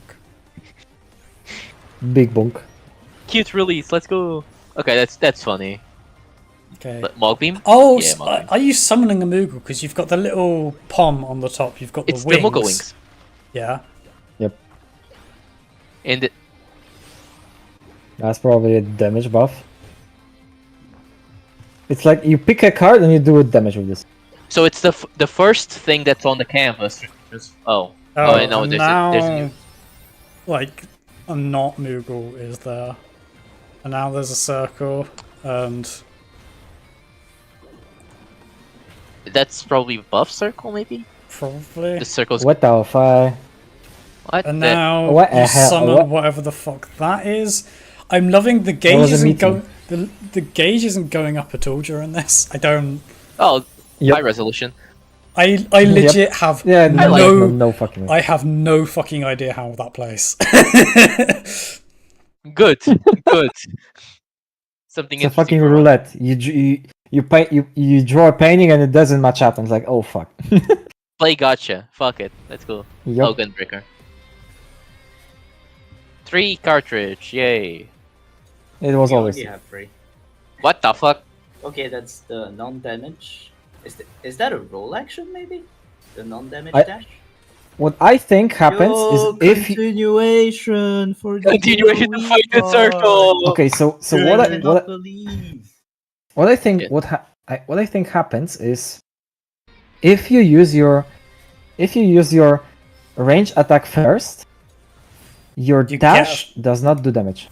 Big bonk. Cute release. Let's go. Okay, that's funny. Okay. But Mogbeam. Oh, Yeah, Mogbeam. are you summoning a Moogle? Because you've got the little pom on the top. You've got It's the wings. the Moogle wings. Yeah. And the, That's probably a damage buff. It's like you pick a card and you do a damage with this. so it's the first thing that's on the canvas. Oh. Oh, I know. and There's now, a new. like, a not Moogle is there. And now there's a circle, and That's probably buff circle, maybe. probably. The circle's What the fuck? what? And the- now What the you hell- summon what? whatever the fuck that is. I'm loving the gauge was a isn't meeting? going. The gauge isn't going up at all during this. I don't. Oh, Yep. high resolution. I legit have Yeah, no fucking way. I have no fucking idea how that plays. Good. Good. Something It's a interesting fucking for- roulette. You draw a painting and it doesn't match up and it's like, oh fuck. Play gotcha. Fuck it. Let's go. Yup. Oh, Gunbreaker. 3 cartridge, yay. It was You always. already have 3. What the fuck? Okay, that's the non-damage. Is that a roll action maybe? The non-damage I- dash. What I think happens is if you, continuation for the Continuation to AoE fight the part. circle! okay, so I what I, cannot believe. what I think Yeah. what I think happens is if you use your range attack first, your You dash does not do damage.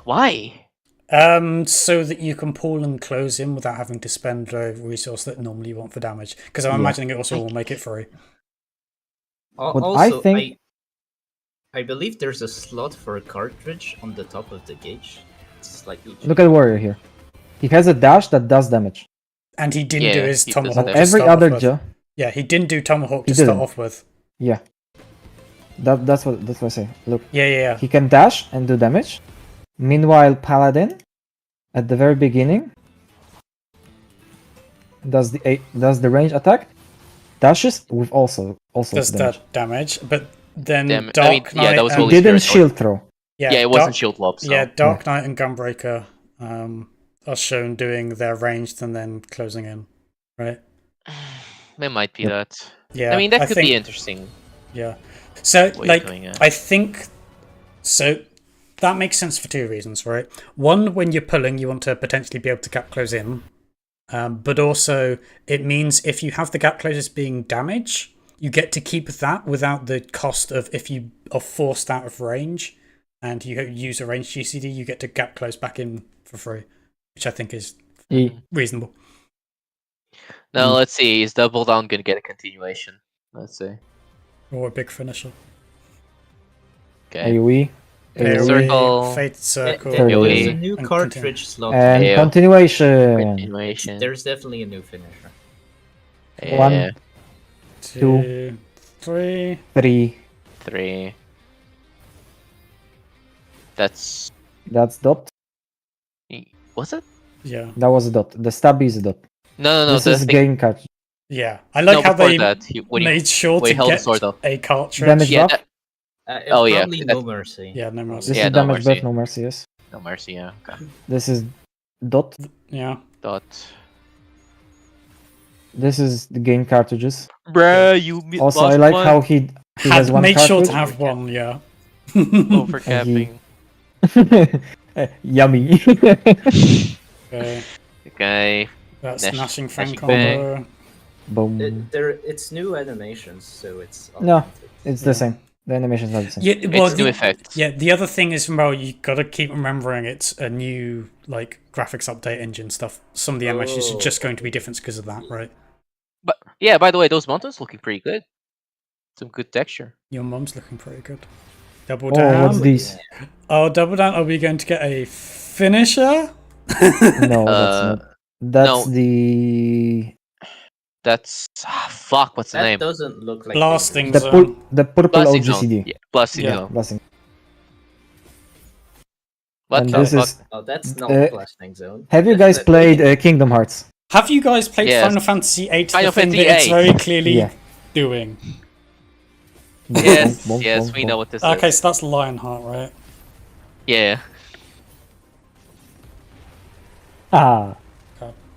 Why? So that you can pull and close in without having to spend a resource that normally you want for damage. Because I'm Yeah. imagining it also will make it free. What Also, I think- I believe there's a slot for a cartridge on the top of the gauge. It's like each. Look at Warrior here. He has a dash that does damage. And he didn't do Yeah, his he does tomahawk that. to Every start off other with. Yeah, he didn't do tomahawk He to start didn't. off with. Yeah. That's what I say. Look, Yeah. he can dash and do damage. Meanwhile, Paladin, at the very beginning, does the range attack, dashes with also Does damage. that damage, but then Damn- I Dark mean, yeah, Knight that was and, He Holy didn't Spirit, shield throw. Yeah, it wasn't Dark, shield lob, so. Yeah, Dark Knight and Gunbreaker are shown doing their ranged and then closing in, right? It might be Yep. that. Yeah, I mean, that could think, be interesting. Yeah. So, way of like, doing it. I think so. That makes sense for 2 reasons, right? One, when you're pulling, you want to potentially be able to gap close in, but also it means if you have the gap closes being damage, you get to keep that without the cost of if you are forced out of range and you use a range GCD, you get to gap close back in for free, which I think is reasonable. Now, let's see. Is Double Down going to get a continuation? Let's see. Or a big finisher. Okay. AoE. AoE, Circle. Fated Circle. There's a AoE. new and cartridge slot. And Yeah. continuation. Continuation. There's definitely a new finisher. Yeah. One. 2, 3. 3. 3. That's. That's dot. Was it? Yeah. That was a dot. The stabby is a dot. No. This The is thing- game card. Yeah. I like no, how before they that, when he made sure when he to held the get sword up. a cartridge. Damage Yeah, buff. that, Oh yeah, probably that's- no mercy. Yeah, no mercy. This Yeah, is no damage mercy. buff, no mercy, yes. no mercy. Yeah. Okay. This is dot. Yeah. Dot. This is the game cartridges. Bruh, you Also, lost I like one. how he has one Made sure to cartridge. have one, yeah. Overcapping. Yummy. Okay. Okay. That's Nash- Gnashing Fang Gnashing combo. Boom. It's new animations, so it's No, augmented. It's the same. The animation's not the same. Yeah, well, It's new effects. yeah, the other thing is, well, you gotta keep remembering it's a new, like, graphics update engine stuff. Some of the animations are just going to be different because of that, right? But yeah, by the way, those mountains looking pretty good. Some good texture. Your mum's looking pretty good. Double Oh, down. what's this? Oh, double down. Are we going to get a finisher? No, that's not. That's no. the That's fuck. What's the That name? doesn't look like Blasting the, zone. the purple Blasting OGCD. Zone. Yeah, Blasting Yeah. Zone. Blasting. What And the this fuck? is. Oh, that's not Uh, blasting zone. Have you guys played Kingdom Hearts? Have you guys played Yes. Final Fantasy VIII? Final the thing Fantasy that it's VIII. very clearly Yeah. doing. Yes, Bonk, bonk, yes, bonk, we bonk. know what this Okay, is. so that's Lionheart, right? Yeah. Ah,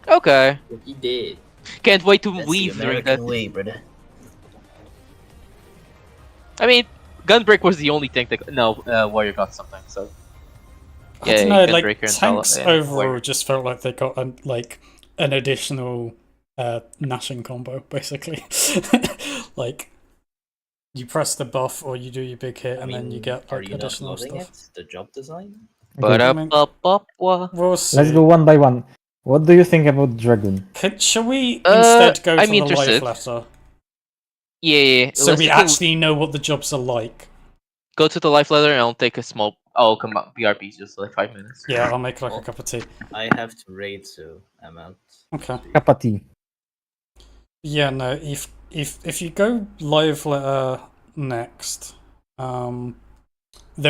Okay. He did. Can't wait to That's the weave during American that. way, brother. I mean, Gunbreak was the only thing that Warrior got something. So I don't know, like Gunbreaker and tanks Tala- overall Warrior. just felt like they got an additional gnashing combo, basically. Like you press the buff or you do your big hit, and then you get Are like you not additional loving stuff. it? The job design? But I mean- what? We'll see. let's go one by one. What do you think about Dragoon? Shall we instead go I'm for the interested. life letter, Yeah. so let's we go- actually know what the jobs are like? go to the life leather and I'll take a small. Oh, come on, BRB, just like 5 minutes. Yeah, I'll make like a cup of tea. I have to raid, so I'm out. Okay. Cup of tea. Yeah, no. If you go live letter next, then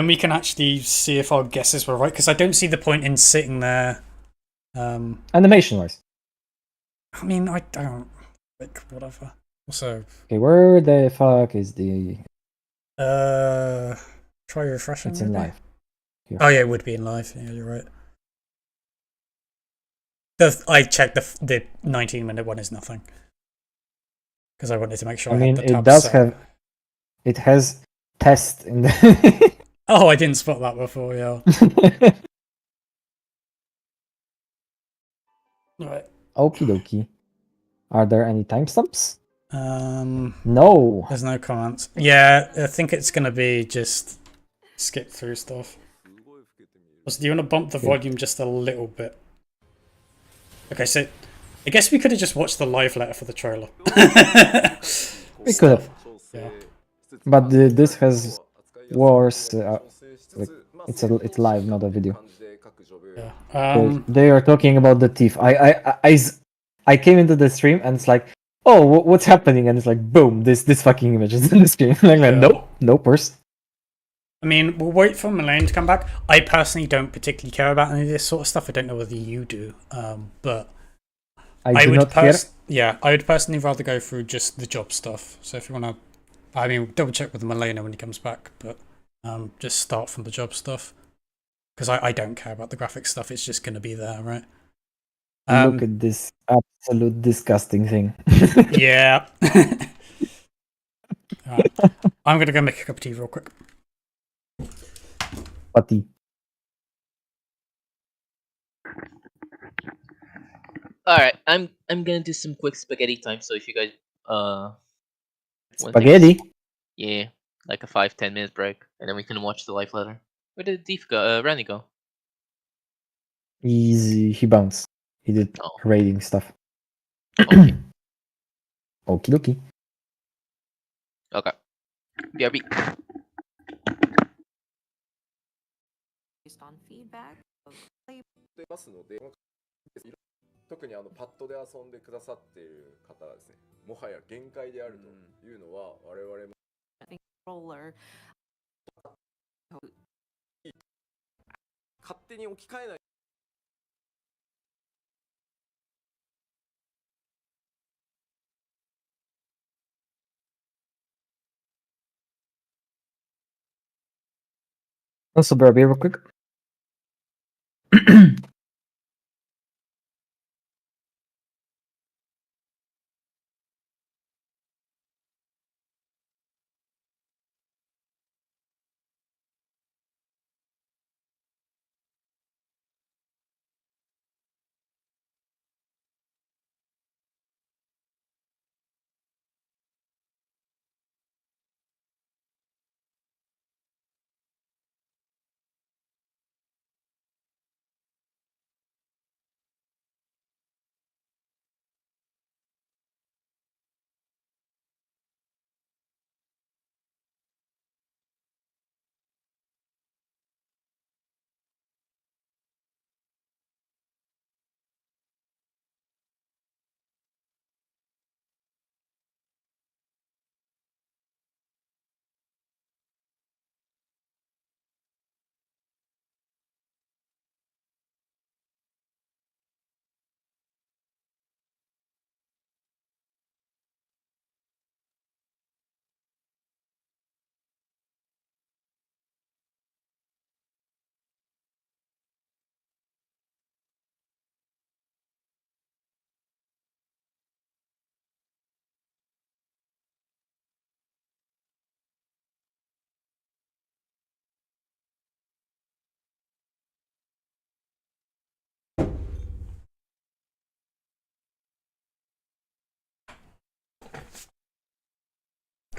we can actually see if our guesses were right. Because I don't see the point in sitting there. Animation wise. I mean, I don't like whatever. Also, Okay, where the fuck is the. Try refreshing. It's in maybe? live. Here. Oh yeah, it would be in live. Yeah, you're right. I checked the 19-minute one is nothing because I wanted to make sure I I mean, had the it tab does set. have. It has test in the. Oh, I didn't spot that before. Yeah. Right. Okie dokie. Are there any timestamps? No. There's no comments. Yeah, I think it's gonna be just skip through stuff. Also, do you want to bump the volume just a little bit? Okay, so I guess we could have just watched the live letter for the trailer. We could have. Yeah. But this has worse. Like, it's live, not a video. Yeah. They are talking about the thief. I came into the stream and it's like, oh, what's happening? And it's like, boom, this fucking image is in the screen. Like, Yeah. nope, worse. I mean, we'll wait for Malane to come back. I personally don't particularly care about any of this sort of stuff. I don't know whether you do, but I do not care. Yeah, I would personally rather go through just the job stuff. So if you want to, I mean, double check with Malena when he comes back, but just start from the job stuff because I don't care about the graphics stuff. It's just going to be there, right? Look at this absolute disgusting thing. Yeah. Right. I'm going to go make a cup of tea real quick. Putty. Alright, I'm gonna do some quick spaghetti time, so if you guys want to take Spaghetti? yeah, like a 5-10 minute break, and then we can watch the live letter. Where did Deef go? Randy go? He bounced. He did Oh. raiding stuff. Okay. Okie dokie. Okay. BRB. Based on feedback of play ますので、特にパッドで遊んでくださっている方はですね、もはや限界であるというのは我々も roller 勝手に置き換えない。Also, Barbie, real quick.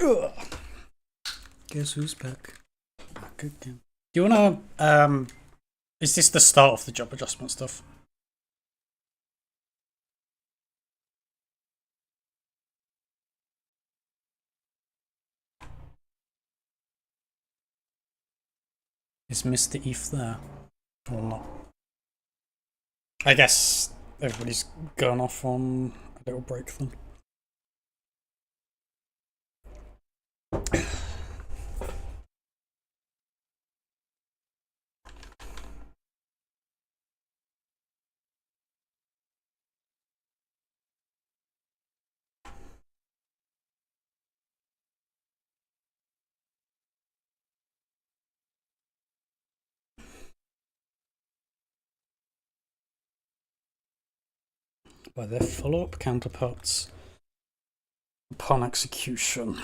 Ugh. Guess who's back? Back again. Do you wanna is this the start of the job adjustment stuff? Is Mr. Eve there? Or not? I guess everybody's gone off on a little break then. by their follow-up counterparts upon execution.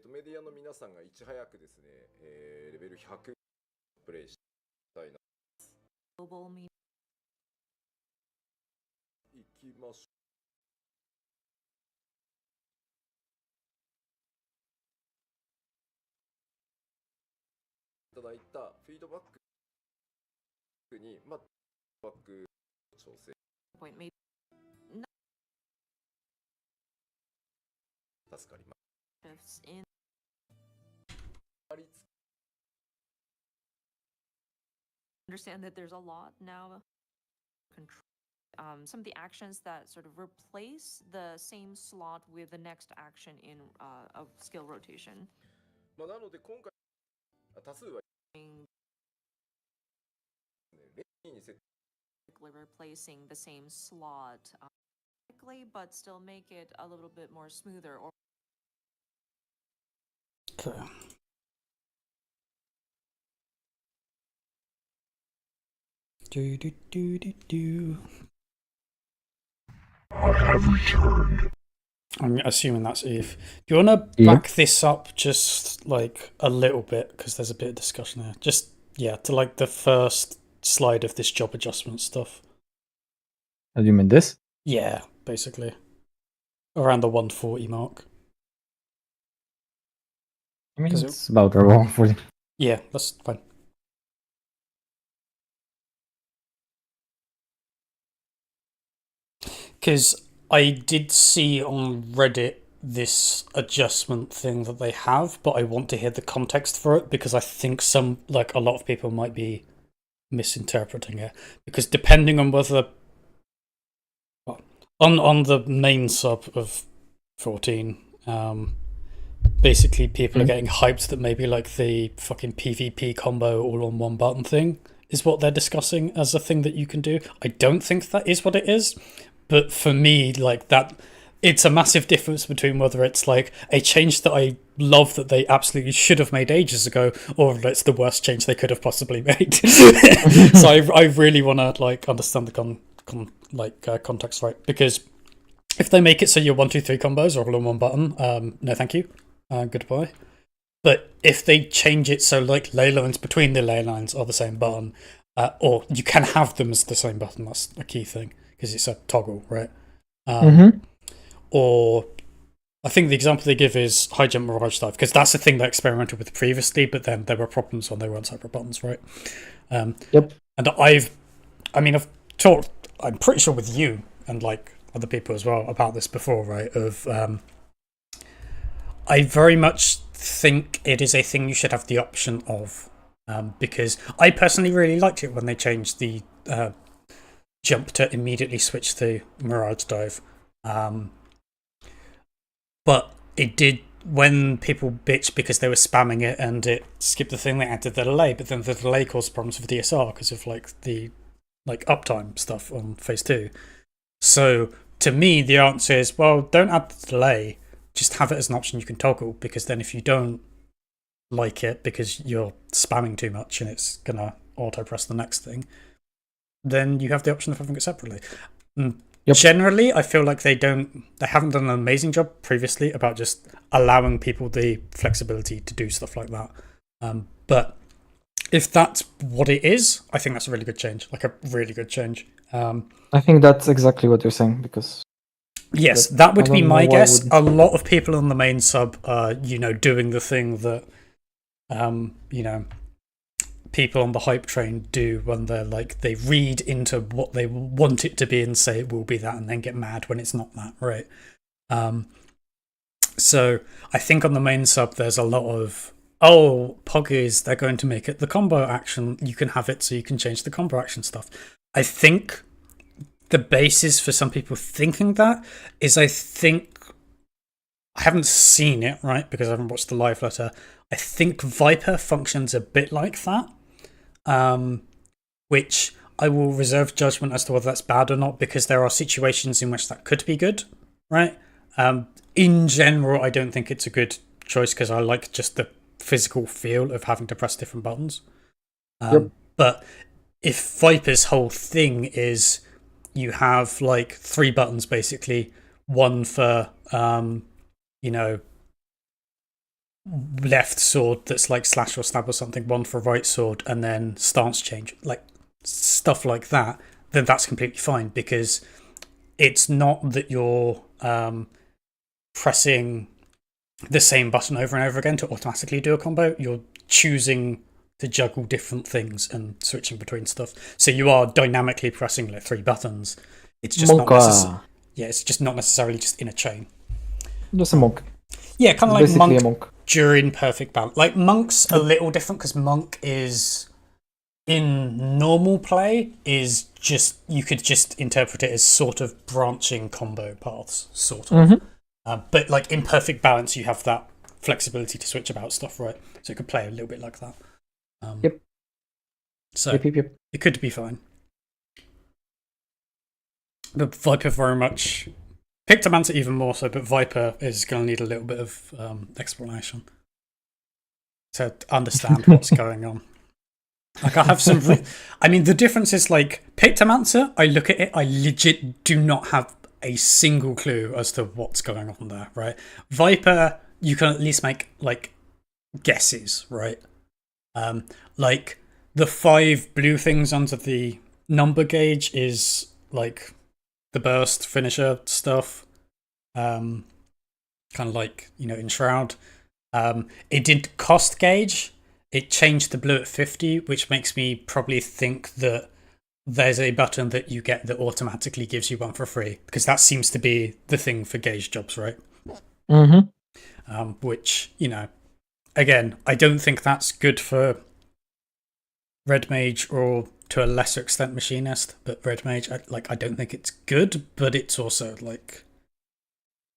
メディアの皆さんがいち早くですね、レベル100プレイしたいな。 global meeting. いきましょう。いただいたフィードバックに、まあ、バック調整 Point maybe 助かります。 shifts in ありつ understand that there's a lot now. Some of the actions that sort of replace the same slot with the next action in a skill rotation. まあ、なので今回多数は、ね、レイに設 Replacing the same slot quickly, but still make it a little bit more smoother. Or Okay. Do. I'm assuming that's Eve. Do you want to Yeah. back this up just like a little bit because there's a bit of discussion there. Just to like the first slide of this job adjustment stuff. How do you mean this? Yeah, basically around the 140 mark. I mean, 'Cause it- it's about around 40. Yeah, that's fine. Because I did see on Reddit this adjustment thing that they have, but I want to hear the context for it because I think a lot of people might be misinterpreting it. Because depending on whether on the main sub of 14, basically people are getting hyped that maybe like the fucking PvP combo all on one button thing is what they're discussing as a thing that you can do. I don't think that is what it is. But for me, like that, it's a massive difference between whether it's like a change that I love that they absolutely should have made ages ago, or it's the worst change they could have possibly made. So I really want to like understand the context right, because if they make it so your 1, 2, 3 combos are all on one button, no thank you, goodbye. But if they change it so like ley lines between the ley lines are the same button, or you can have them as the same button, that's a key thing. Because it's a toggle, right? Or I think the example they give is high jump Mirage Dive, because that's the thing they experimented with previously, but then there were problems when they weren't separate buttons, right? Yep. And I've talked, I'm pretty sure with you and like other people as well about this before, right? I very much think it is a thing you should have the option of, because I personally really liked it when they changed the jump to immediately switch to Mirage Dive. But it did, when people bitched because they were spamming it and it skipped the thing, they added the delay, but then the delay caused problems with DSR because of like the uptime stuff on phase 2. So to me, the answer is, well, don't add the delay, just have it as an option you can toggle, because then if you don't like it because you're spamming too much and it's gonna auto press the next thing, then you have the option of having it separately. Yep. Generally, I feel like they haven't done an amazing job previously about just allowing people the flexibility to do stuff like that. But if that's what it is, I think that's a really good change, like a really good change. I think that's exactly what you're saying, because yes, that would I be don't my know why guess. wouldn't- A lot of people on the main sub are, doing the thing that, people on the hype train do when they're like, they read into what they want it to be and say it will be that and then get mad when it's not that, right? So I think on the main sub there's a lot of oh, Poggies, they're going to make it the combo action. You can have it so you can change the combo action stuff. I think the basis for some people thinking that is I haven't seen it, right, because I haven't watched the live letter. I think Viper functions a bit like that, which I will reserve judgment as to whether that's bad or not, because there are situations in which that could be good, right? In general, I don't think it's a good choice because I like just the physical feel of having to press different buttons. But if Viper's whole thing is you have like 3 buttons basically, one for left sword that's like slash or stab or something, one for right sword, and then stance change, like stuff like that, then that's completely fine because it's not that you're pressing the same button over and over again to automatically do a combo. You're choosing to juggle different things and switching between stuff. So you are dynamically pressing like 3 buttons. It's just it's just not necessarily just in a chain. Just a monk. Yeah, kind of like Basically monk, a monk. during perfect balance. Like Monk's a little different because Monk is in normal play is just you could just interpret it as sort of branching combo paths, sort of. But like in perfect balance, you have that flexibility to switch about stuff, right? So it could play a little bit like that. Yep. So Yep. it could be fine. But Viper very much. Pictomancer even more so, but Viper is going to need a little bit of explanation to understand what's going on. Like I have some. I mean, the difference is like Pictomancer. I look at it, I legit do not have a single clue as to what's going on there. Right, Viper, you can at least make like guesses, right? Like the 5 blue things under the number gauge is like the burst finisher stuff, kind of like in Shroud. It did cost gauge. It changed the blue at 50, which makes me probably think that there's a button that you get that automatically gives you one for free, because that seems to be the thing for gauge jobs, right? Which again, I don't think that's good for Red Mage or to a lesser extent Machinist, but Red Mage, I don't think it's good, but it's also like,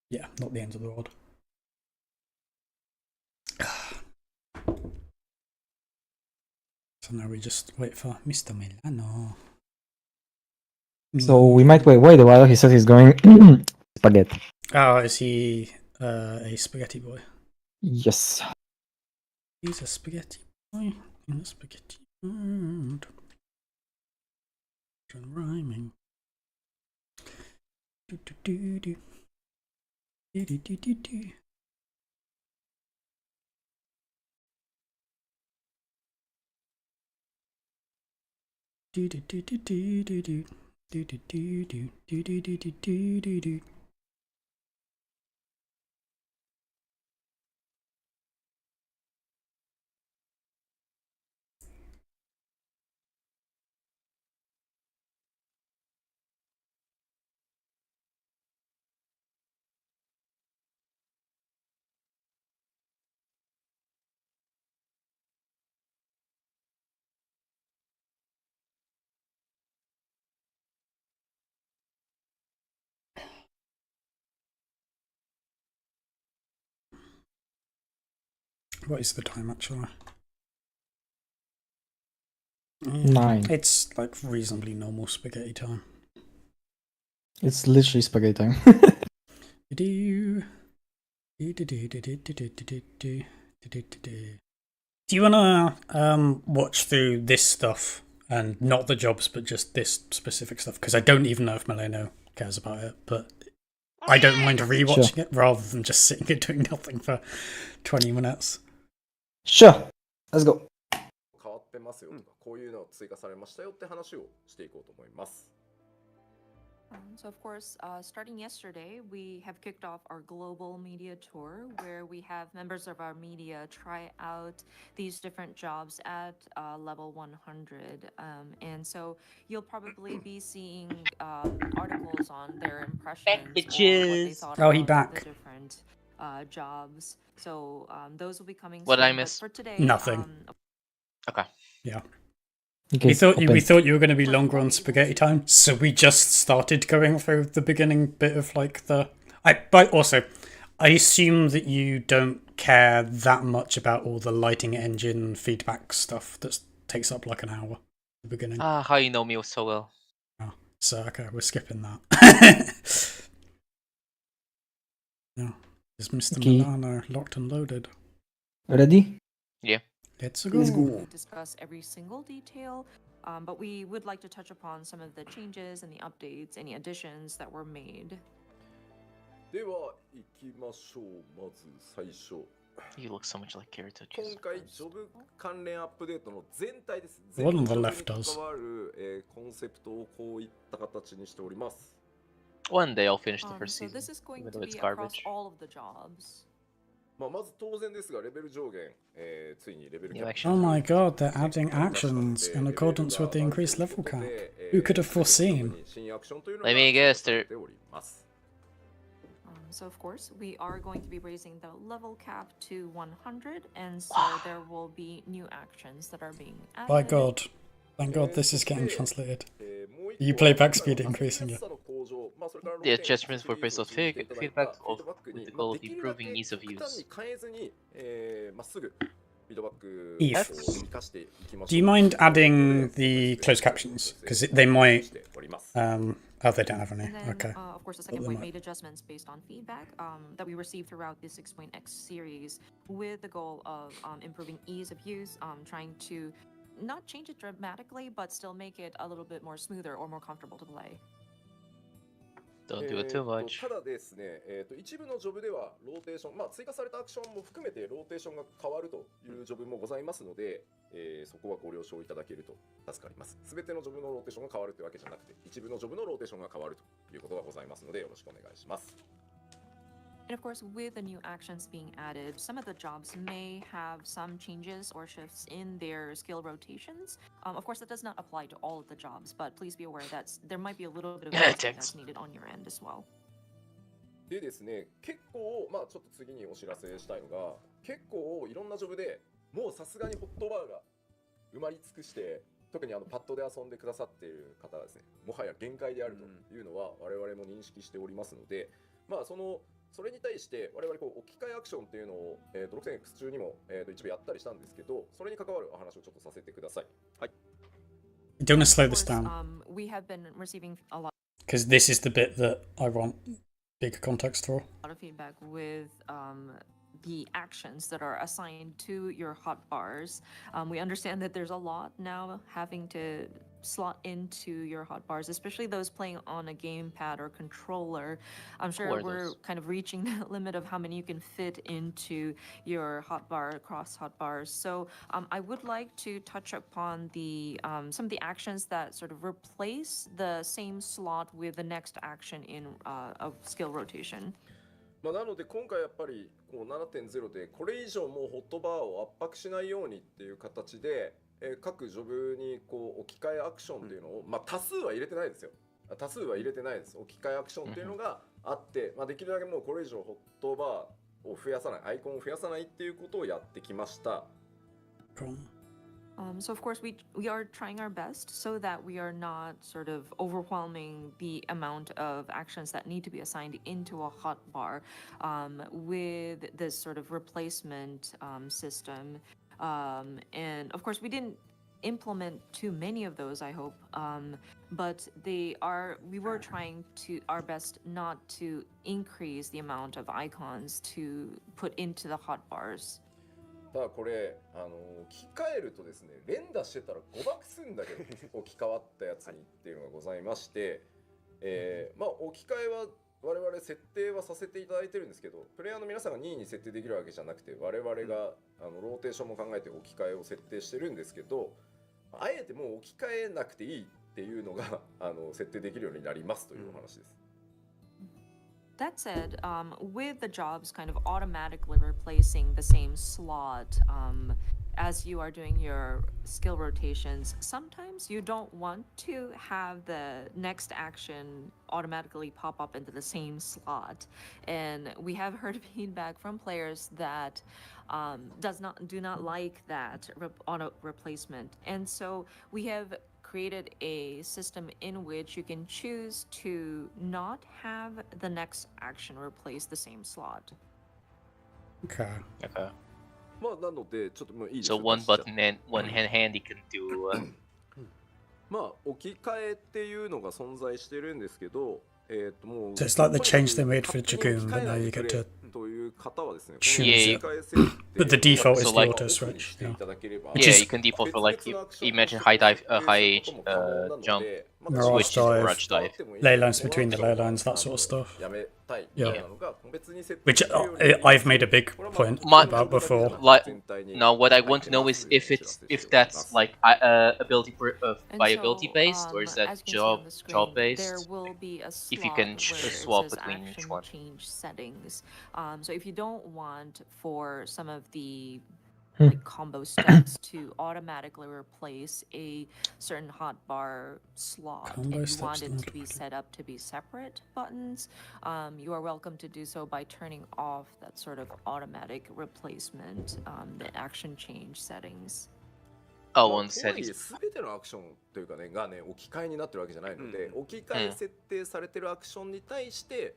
yeah, not the end of the world. So now we just wait for Mr. Milano. So we might wait a while. He said he's going spaghetti. Oh, is he a spaghetti boy? Yes. He's a spaghetti boy in a spaghetti world. Rhyming. Do do do do. Do do do do do. Do do do do do do do. Do do do do do do do do do do. What is the time actually? 9. It's like reasonably normal spaghetti time. It's literally spaghetti time. Do you wanna watch through this stuff and not the jobs, but just this specific stuff? Because I don't even know if Milano cares about it, but I don't mind rewatching it rather than just sitting here doing nothing for 20 minutes. Sure. Let's go. 変わってますよとか、こういうのを追加されましたよって話をしていこうと思います。So, of course, starting yesterday, we have kicked off our global media tour where we have members of our media try out these different jobs at level 100. And so you'll probably be seeing articles on their impressions or what they thought Oh, he about back. the different jobs. So those will be coming What did I soon, but miss? for today, Nothing. Okay. Yeah. Okay, We thought open. you were going to be First, longer we'll on be able spaghetti to- time, so we just started going through the beginning bit of like the. But also, I assume that you don't care that much about all the lighting engine feedback stuff that takes up like an hour at the beginning. Ah, how you know me so well. So okay, we're skipping that. No, is Mr. Okay. Milano locked and loaded? Ready? Let's Let's go. go. discuss every single detail, but we would like to touch upon some of the changes and the updates, any additions that were made. では行きましょう。まず最初。 You look so much like Kirito. 今 Jesus 回 Christ. ジョブ関連アップデートの全体です。 The one on the 全部 left ジョブに does. 関わる、コンセプトをこういった形にしております。 One day I'll finish the first So season, this is going even to though it's be across garbage. all of the jobs. まあ、まず当然ですが、レベル上限、ついにレベルキャップ Action. Oh my god, they're adding actions in accordance with the increased level cap. Who could have foreseen? Let me guess, they're- So of course, we are going to be raising the level cap to 100, and so there will be new actions that are being added. By god. Thank god this is getting translated. You play back speed increasing it. The adjustments were based on feedback with the goal of improving ease of use. Eve, do you mind adding the closed captions? Because they might. Oh, they don't have any. And then, Okay. of course, the Well, second they point might- made adjustments based on feedback that we received throughout the 6.x series with the goal of improving ease of use, trying to not change it dramatically, but still make it a little bit more smoother or more comfortable to play. Don't do it too much. ただですね、一部のジョブではローテーション、追加されたアクションも含めてローテーションが変わるというジョブもございますので、そこはご了承いただけると助かります。すべてのジョブのローテーションが変わるというわけじゃなくて、一部のジョブのローテーションが変わるということがございますので、よろしくお願いします。 And of course, with the new actions being added, some of the jobs may have some changes or shifts in their skill rotations. Of course, that does not apply to all of the jobs, but please be aware that there might be a little bit of adjustment that's needed on your end as well. でですね、結構、ちょっと次にお知らせしたいのが、結構いろんなジョブでもうさすがにホットバーが埋まり尽くして、特にパッドで遊んでくださっている方はですね、もはや限界であるというのは我々も認識しておりますので、それに対して我々こう置き換えアクションっていうのを、6.x 中にも、一部やったりしたんですけど、それに関わるお話をちょっとさせてください。はい。 Do you want to slow Of this course, down? we have been receiving a lot Because this is the bit that I want bigger context for. of feedback with the actions that are assigned to your hotbars. We understand that there's a lot now having to slot into your hotbars, especially those playing on a gamepad or controller. I'm sure Who are we're those? kind of reaching the limit of how many you can fit into your hotbar across hotbars. So I would like to touch upon the some of the actions that sort of replace the same slot with the next action in of skill rotation. なので今回やっぱりこう 7.0 でこれ以上もうホットバーを圧迫しないようにっていう形で、各ジョブにこう置き換えアクションっていうのを、多数は入れてないですよ。多数は入れてないです。置き換えアクションっていうのがあって、できるだけもうこれ以上ホットバーを増やさない、アイコンを増やさないっていうことをやってきました。 Cool. So of course we are trying our best so that we are not sort of overwhelming the amount of actions that need to be assigned into a hotbar with this sort of replacement system. And of course we didn't implement too many of those, I hope. But we were trying to our best not to increase the amount of icons to put into the hotbars. ただこれ置き換えるとですね、連打してたら誤爆するんだけど置き換わったやつにっていうのがございまして、置き換えは我々設定はさせていただいてるんですけど、プレイヤーの皆さんが任意に設定できるわけじゃなくて、我々がローテーションも考えて置き換えを設定してるんですけど、あえてもう置き換えなくていいっていうのが設定できるようになりますというお話です。That said, with the jobs kind of automatically replacing the same slot as you are doing your skill rotations, sometimes you don't want to have the next action automatically pop up into the same slot. And we have heard feedback from players that do not like that auto replacement. And so we have created a system in which you can choose to not have the next action replace the same slot. Okay. Okay. まあなのでちょっともういいです So か one 出しちゃって button and one hand handy can do. まあ置き換えっていうのが存在してるんですけど、もう So it's like the とにかく change they made for 勝手に置 Dragoon, き but 換えな now い you でく get れ to という方はですね、 choose この it. 置き換え設定 But the default is So the like- auto オフに switch. してい Yeah. ただければ Which Yeah, is- you can default for 別 like 々のアクション imagine と high して dive, 設定することも可能なの jump, で、まあ Mirage ちょっと dive, 変わってもいい ley けど lines between the このアクション ley lines, that sort of は stuff. やめたい Yeah. みたいなのが別に設定 Which するように I've made a big これはまあ point My- about before. Like, 全体に now what I 入っ want て to know ま is すという if お知ら it's せして if おきま that's す like ability And by so, ability based or is that as you can see on the job screen, there based? will be a If you slot can where swap it says between each action one. change settings. So if you don't want for some of the Hmm. like combo steps to automatically replace a certain hotbar slot Combo and you steps want it don't to be automatically- set up to be separate buttons, you are welcome to do so by turning off that sort of automatic replacement, the action change settings. Oh, まあ one とはいえ settings. 全てのアクションというかねがね置き換えになってるわけじゃないので、置き換え設定されてるアクションに対して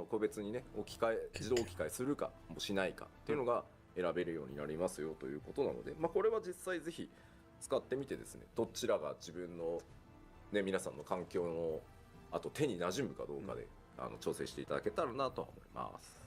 個別にね置き換え自動置き換えするかもしないかっていうのが選べるようになりますよということなので、まあこれは実際ぜひ使ってみてですね、どちらが自分のね皆さんの環境のあと手に馴染むかどうかで調整していただけたらなとは思います。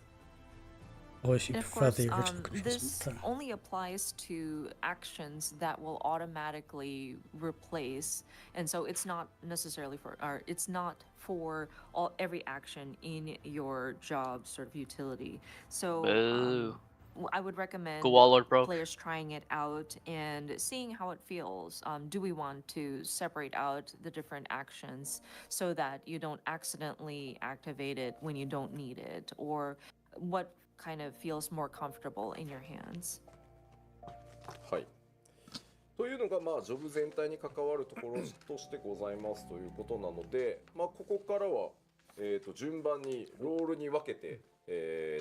Or if you And of prefer course, the original controls. this Okay. only applies to actions that will automatically replace, and so it's not necessarily for, or it's not for every action in your job sort of utility. So Boo. I would recommend Go all or broke. players trying it out and seeing how it feels. Do we want to separate out the different actions so that you don't accidentally activate it when you don't need it, or what kind of feels more comfortable in your hands? はい。というのがまあジョブ全体に関わるところとしてございますということなので、まあここからは順番にロールに分けて、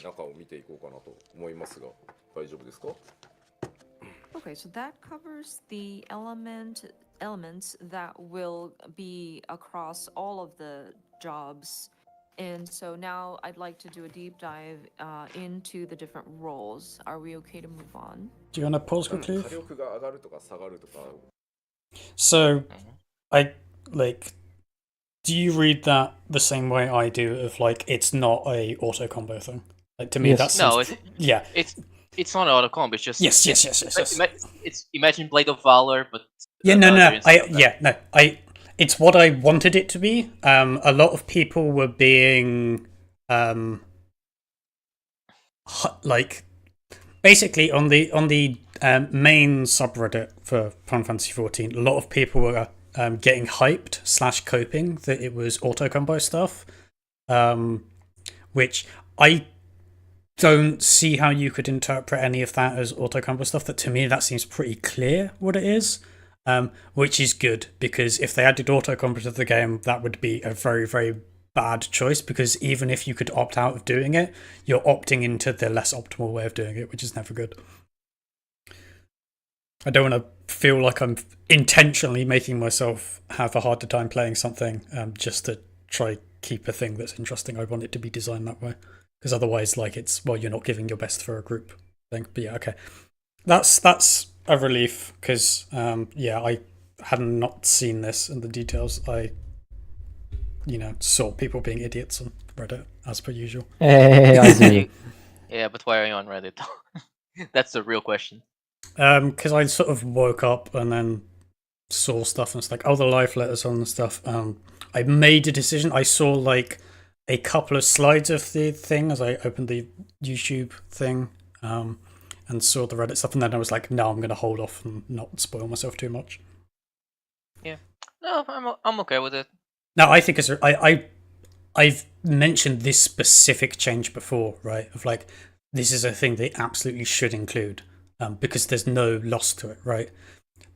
中を見ていこうかなと思いますが、大丈夫ですか？ Okay, so that covers the elements that will be across all of the jobs. And so now I'd like to do a deep dive into the different roles. Are we okay to move on? Do you want to pause 火 quickly? 力が上がるとか下がるとか。 So, I like. Do you read that the same way I do? Of like, it's not a auto combo thing. Like to me, Yes. that seems No, it's yeah. it's not auto combo. It's just Yes. It's imagine Blade of Valor, but Yeah, no. instead of that. It's what I wanted it to be. A lot of people were being like basically on the main subreddit for Final Fantasy XIV. A lot of people were getting hyped / coping that it was auto combo stuff, which I don't see how you could interpret any of that as auto combo stuff. That to me, that seems pretty clear what it is. Which is good, because if they added auto combo to the game, that would be a very, very bad choice, because even if you could opt out of doing it, you're opting into the less optimal way of doing it, which is never good. I don't want to feel like I'm intentionally making myself have a harder time playing something just to try keep a thing that's interesting. I want it to be designed that way, because otherwise, like, it's, well, you're not giving your best for a group thing. But yeah, okay. That's a relief, because I had not seen this in the details. I saw people being idiots on Reddit as per usual. Hey, I see. Yeah, but why are you on Reddit? That's the real question. Because I sort of woke up and then saw stuff and it's like, oh, the live letters on and stuff. I made a decision. I saw like a couple of slides of the thing as I opened the YouTube thing. And saw the Reddit stuff, and then I was like, no, I'm going to hold off and not spoil myself too much. Yeah. No, I'm okay with it. No, I think I've mentioned this specific change before, right? Of like, this is a thing they absolutely should include. because there's no loss to it, right?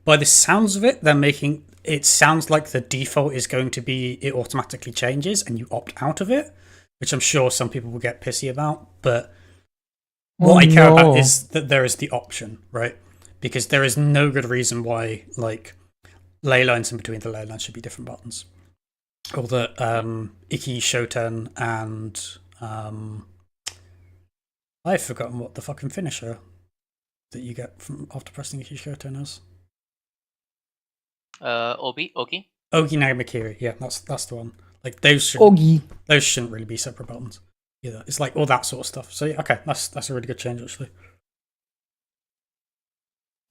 By the sounds of it, they're making it sounds like the default is going to be it automatically changes and you opt out of it, which I'm sure some people will get pissy about. But what I care about is that there is the option, right? Because there is no good reason why like ley lines in between the ley lines should be different buttons. Or that Iki Shoten and I've forgotten what the fucking finisher that you get from after pressing Iki Shoten is. Ogi? Ogi Nagamakiri, yeah, that's the one. Like those shouldn't really be separate buttons either. It's like all that sort of stuff. So yeah, okay, that's a really good change actually.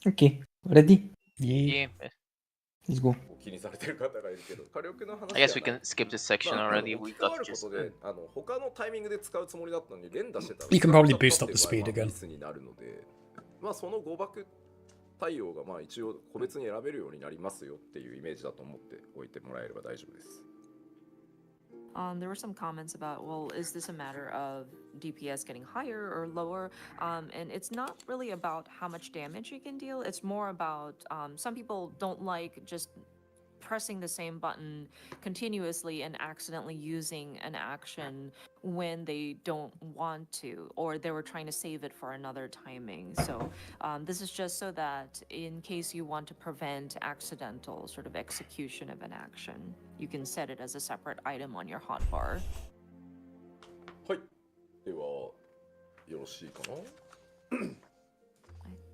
Okay, ready? Yeah. Let's go. 気にされてる方がいるけど、火力の話 I guess we can skip this section まあ already. 置 We き換わ got る just ことで、他のタイミングで使うつもりだったのに連打してたら You can probably boost up the speed again. ミスになるので、まあその誤爆対応がまあ一応個別に選べるようになりますよっていうイメージだと思っておいてもらえれば大丈夫です。There were some comments about, well, is this a matter of DPS getting higher or lower? And it's not really about how much damage you can deal. It's more about some people don't like just pressing the same button continuously and accidentally using an action when they don't want to, or they were trying to save it for another timing. So this is just so that in case you want to prevent accidental sort of execution of an action, you can set it as a separate item on your hotbar. はい。ではよろしいかな。 I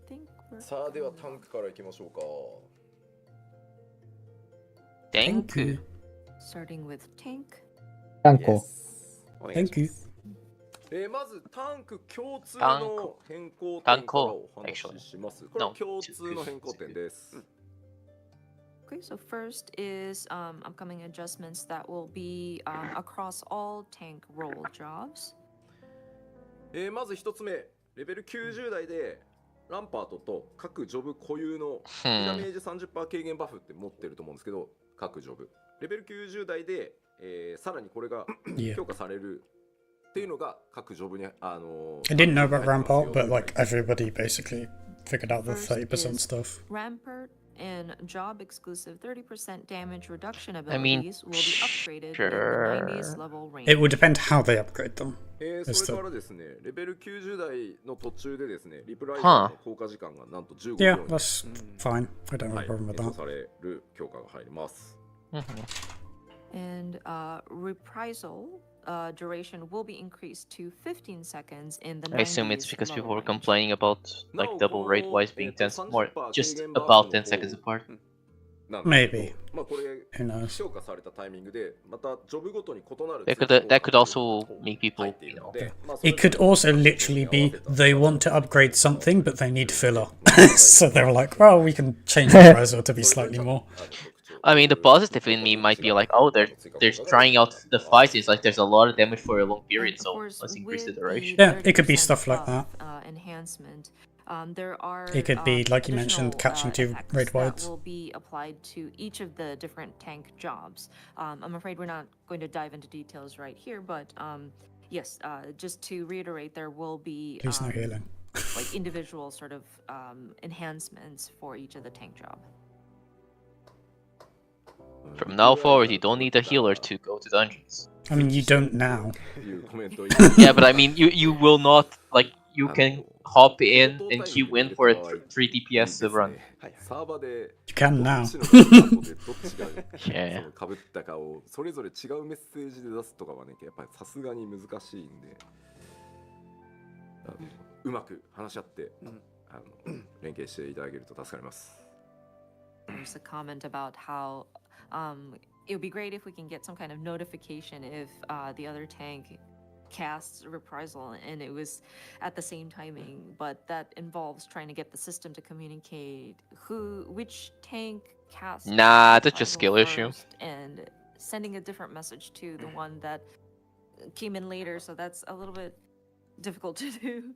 think we're さあではタンクからいきましょうか。 Thank you. starting with tank. Tanko. Thank you. まずタンク共通の変更点からお話しします。これは共通の変更点です。 Okay, so first is upcoming adjustments that will be across all tank role jobs. まず一つ目、レベル90台でランパートと各ジョブ固有のダメージ 30% 軽減バフって持ってると思うんですけど、各ジョブレベル90台で、さらにこれが強化されるっていうのが各ジョブにI didn't know about Rampart, but like everybody basically figured out the 30% stuff. Rampart and job exclusive 30% damage reduction I mean, abilities will be upgraded in sure. the 90s level range. It will depend how they upgrade them. それからですね、レベル90台の途中でですね、リプライザーの効果時間がなんと15 Yeah, 秒に that's fine. I don't have a problem with 延長 that. される強化が入ります。 And reprisal duration will be increased to 15 seconds in the 90s I assume it's because level people were range. complaining about like double rate wise being 10 more just about 10 seconds apart. なんですけど Maybe. まあこれ Who knows? 強化されたタイミングでまたジョブごとに異なる That could also make people, you know. It could also literally be they want to upgrade something, but they need filler. So they were like, well, we can change the price to be slightly more. I mean, the positive in me might be like, oh, they're trying out the fight. It's like there's a lot of damage for a long period, And of so course, let's increase the with duration. Yeah, it could be 30% stuff like buff, enhancement. There are It could be, like you mentioned, additional, catching two effects raid that wides. will be applied to each of the different tank jobs. I'm afraid we're not going to dive into details right here, but yes, just to reiterate, there will be Please no healing. like individual sort of enhancements for each of the tank job. From now forward, you don't need a healer to go to dungeons. I mean, you don't now. いうコメントを Yeah, but I mean, you will not like you can hop in and queue in for a 3 DPS run. サーバーで You can now. どっちの後でどっちが Yeah. その被ったかをそれぞれ違うメッセージで出すとかはねやっぱりさすがに難しいんでうまく話し合って連携していただけると助かります。 There's a comment about how it would be great if we can get some kind of notification if the other tank casts reprisal and it was at the same timing, but that involves trying to get the system to communicate which tank casts Nah, that's just skill reprisal issue. first and sending a different message to the one that came in later, so that's a little bit difficult to do.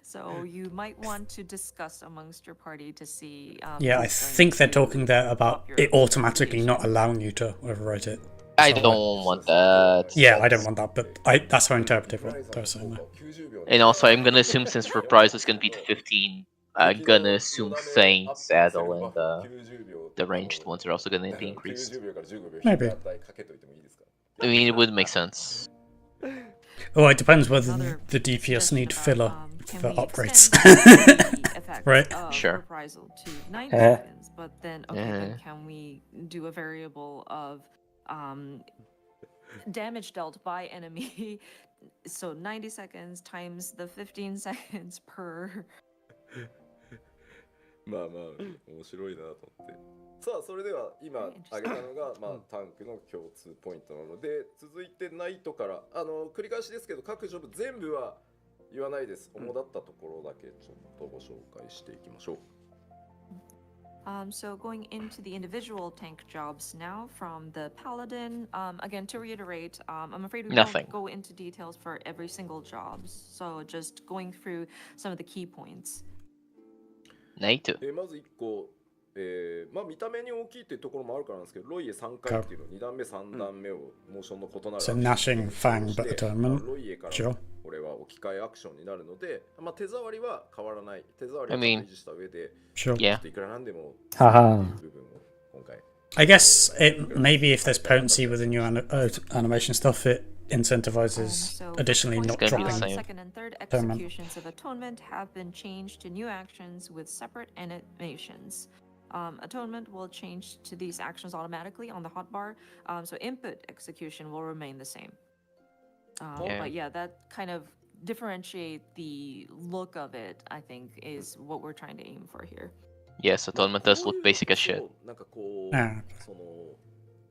So you might want to discuss amongst your party to see. Yeah, I who's going think they're to talking there about pop your it automatically not notification. allowing you to overwrite it. I So, don't want that. Yeah, I don't want that, but that's how I interpreted what they were saying there. And also, I'm gonna assume since reprisal is gonna be to 15 I'm 敵の gonna よ assume だめ Feint, アップさせる Saddle, バ and フ90秒 the ranged ones are also gonna be increased. 90秒から15秒 Maybe. 日当かけといてもいいですか I mean, it would make sense. Oh, it depends whether Another the DPS suggestion need about, filler can for we upgrades. extend the effect Right. of Sure. reprisal to 90 Eh. seconds, but then okay, then can we do a variable of damage dealt by enemy? So 90 seconds times the 15 seconds per. まあまあ面白いなと思ってさあそれでは今挙げたのが、まあ、タンクの共通ポイントなので続いてナイトから繰り返しですけど各ジョブ全部は言わないです主だったところだけちょっとご紹介していきましょう So going into the individual tank jobs now from the Paladin, again to reiterate, I'm afraid we Nothing. won't go into details for every single jobs. So just going through some of the key points. Naito. まず1個、まあ見た目に大きいっていうところもあるからなんですけどロイエ3回っていうの2段目3段目をモーションの異なる So Gnashing Fang, but atonement. ロイエから Sure. これは置き換えアクションになるので、まあ、手触りは変わらない手触り I を mean, 維持した上で Yeah. Sure. ちょっといくらなんでもはは部分を今回 I guess it maybe if there's potency with the new animation stuff, it incentivizes So additionally points not gonna be the dropping. same. second and third Atonement. executions of atonement have been changed to new actions with separate animations. Atonement will change to these actions automatically on the hotbar, so input execution will remain the same. Yeah. But yeah, that kind of differentiate the look of it, I think, is what we're trying to aim for here. Yes, Atonement does look basic as shit. なんかこう、 Ah. その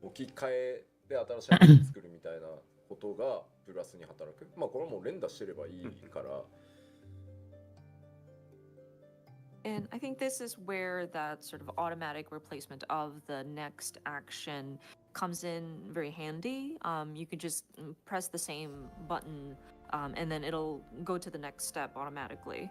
置き換えで新しいアクションを作るみたいなことがプラスに働くまあこれはもう連打してればいいから And I think this is where that sort of automatic replacement of the next action comes in very handy. You can just press the same button, and then it'll go to the next step automatically.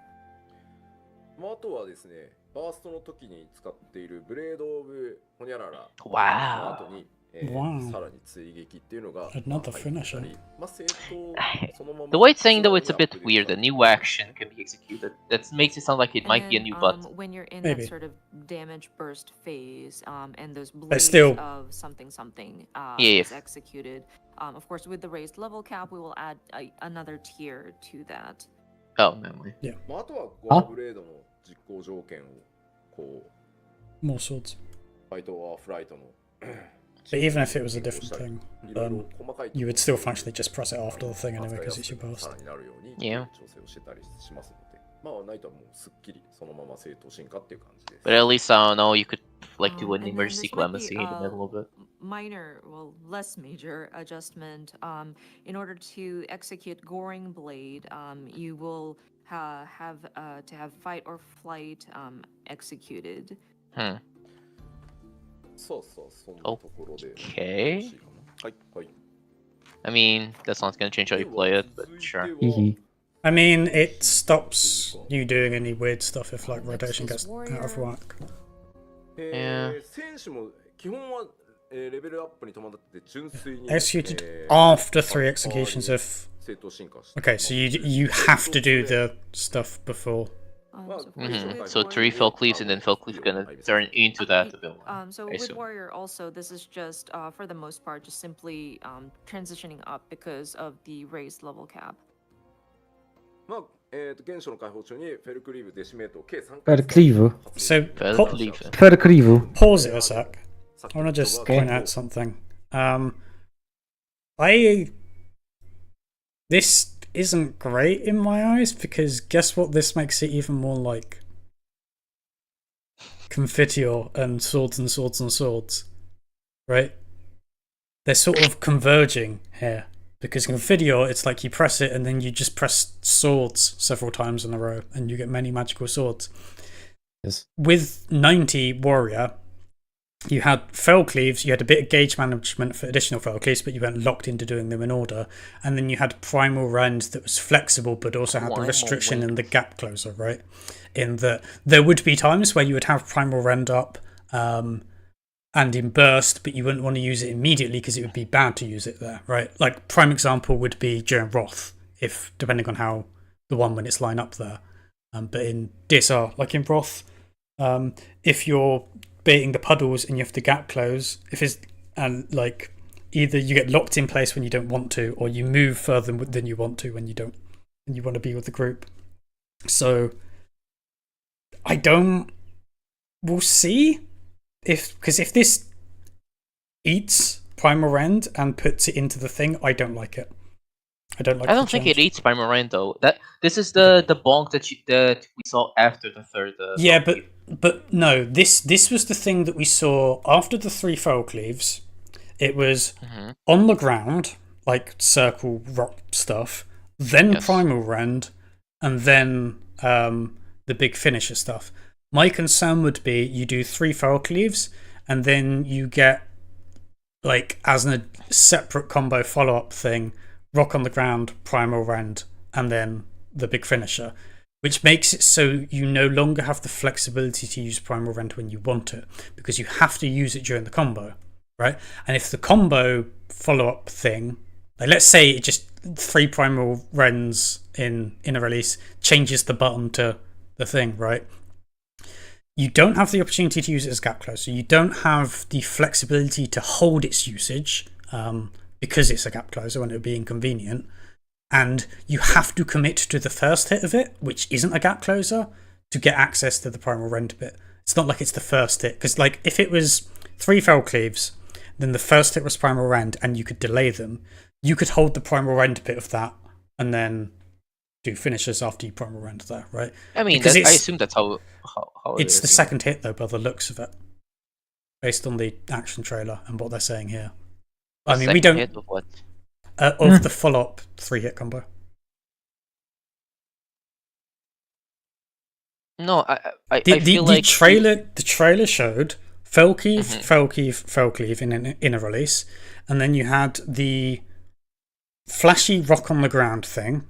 まああとはですねバーストの時に使っているブレード・オブ・ホニャララの Wow. 後に、 Wow. さらに追撃っていうのが Another まあ入ってた finisher. りまあ正当そのまま The way it's saying though, it's a さらに bit アップデー weird. ト A new action can be executed. That makes it sound like it And might be a then, new button. when you're in Maybe. that sort of damage burst phase, and those But blades still- of something Yeah. is executed, of course, with the raised level cap, we will add another tier to that. Oh, memory. まああとはゴアブレードの実行条件をこう More swords. ファイトはフライトの But even if it was a different thing, いろいろ細かいところ you would still functionally just press it after the thing anyway 扱いや because す it's く your さ burst. らになるように Yeah. 調整をしてたりしますのでまあナイトはもうすっきりそのまま正当進化っていう感じです But at least I don't know. You could like do an And then emergency this might be, clemency in the middle of it. Minor, well, less major adjustment. In order to execute Goring Blade, you will have to have fight or flight executed. Hmm. そうそうそんなところで Okay. 欲しいかなはいはい I mean, that's not gonna change how you play it, but sure. Hehe. I mean, it stops you doing any weird stuff if like rotation gets out of whack. 選手も基本はレベルアップに伴って純粋に Executed after 3 executions of. 正当進化して Okay, so you have to do the stuff before. So of course Mhm. with So 3 Warrior- Fell Cleaves and then Fell Cleave gonna turn into that ability. So I with assume. Warrior also, this is just for the most part just simply transitioning up because of the raised level cap. まあ原初の解放中にフェルクリーブデシメートを計3 Per cleave. So Fell pa- Cleave. Per cleave. pause it a sec. I want to just point out something. This isn't great in my eyes because guess what? This makes it even more like Confiteor and Swords and Swords and Swords, right? They're sort of converging here because Confiteor, it's like you press it and then you just press swords several times in a row and you get many magical swords. Yes. With 90 Warrior, you had Fell Cleaves, you had a bit of gauge management for additional Fell Cleaves, but you weren't locked into doing them in order. And then you had Primal Rend that was flexible, but also had the Primal restriction Rend. and the gap closer, right? In that there would be times where you would have Primal Rend up and in Burst, but you wouldn't want to use it immediately because it would be bad to use it there, right? Like, prime example would be during Wrath, if depending on how the one when it's lined up there. But in DSR, like in Broth, if you're baiting the puddles and you have to gap close, if it's and like either you get locked in place when you don't want to, or you move further than you want to when you don't, and you want to be with the group. So I don't. We'll see because if this eats Primal Rend and puts it into the thing, I don't like it. I don't like. I don't think it eats Primal Rend though. This is the bonk that we saw after the third. Yeah, but no. This was the thing that we saw after the 3 Feral Cleaves. It was on the ground, like circle rock stuff, then Primal Rend, and then the big finisher stuff. My concern would be you do 3 Feral Cleaves, and then you get, like, as a separate combo follow-up thing, Rock on the Ground, Primal Rend, and then the big finisher, which makes it so you no longer have the flexibility to use Primal Rend when you want it, because you have to use it during the combo, right? And if the combo follow-up thing, like let's say it just 3 Primal Rends in a release changes the button to the thing, right? You don't have the opportunity to use it as gap close, so you don't have the flexibility to hold its usage because it's a gap closer and it would be inconvenient. And you have to commit to the first hit of it, which isn't a gap closer, to get access to the Primal Rend bit. It's not like it's the first hit, because like if it was 3 Feral Cleaves, then the first hit was Primal Rend and you could delay them, you could hold the Primal Rend bit of that and then do finishers after you Primal Rend there, right? I mean, I assume that's how it's the second hit though, by the looks of it, based on the action trailer and what they're saying here. I mean, we don't hit of what? Of the follow-up 3-hit combo. No, I feel like the trailer showed Felcleave, Felcleave in a release, and then you had the flashy Rock on the Ground thing.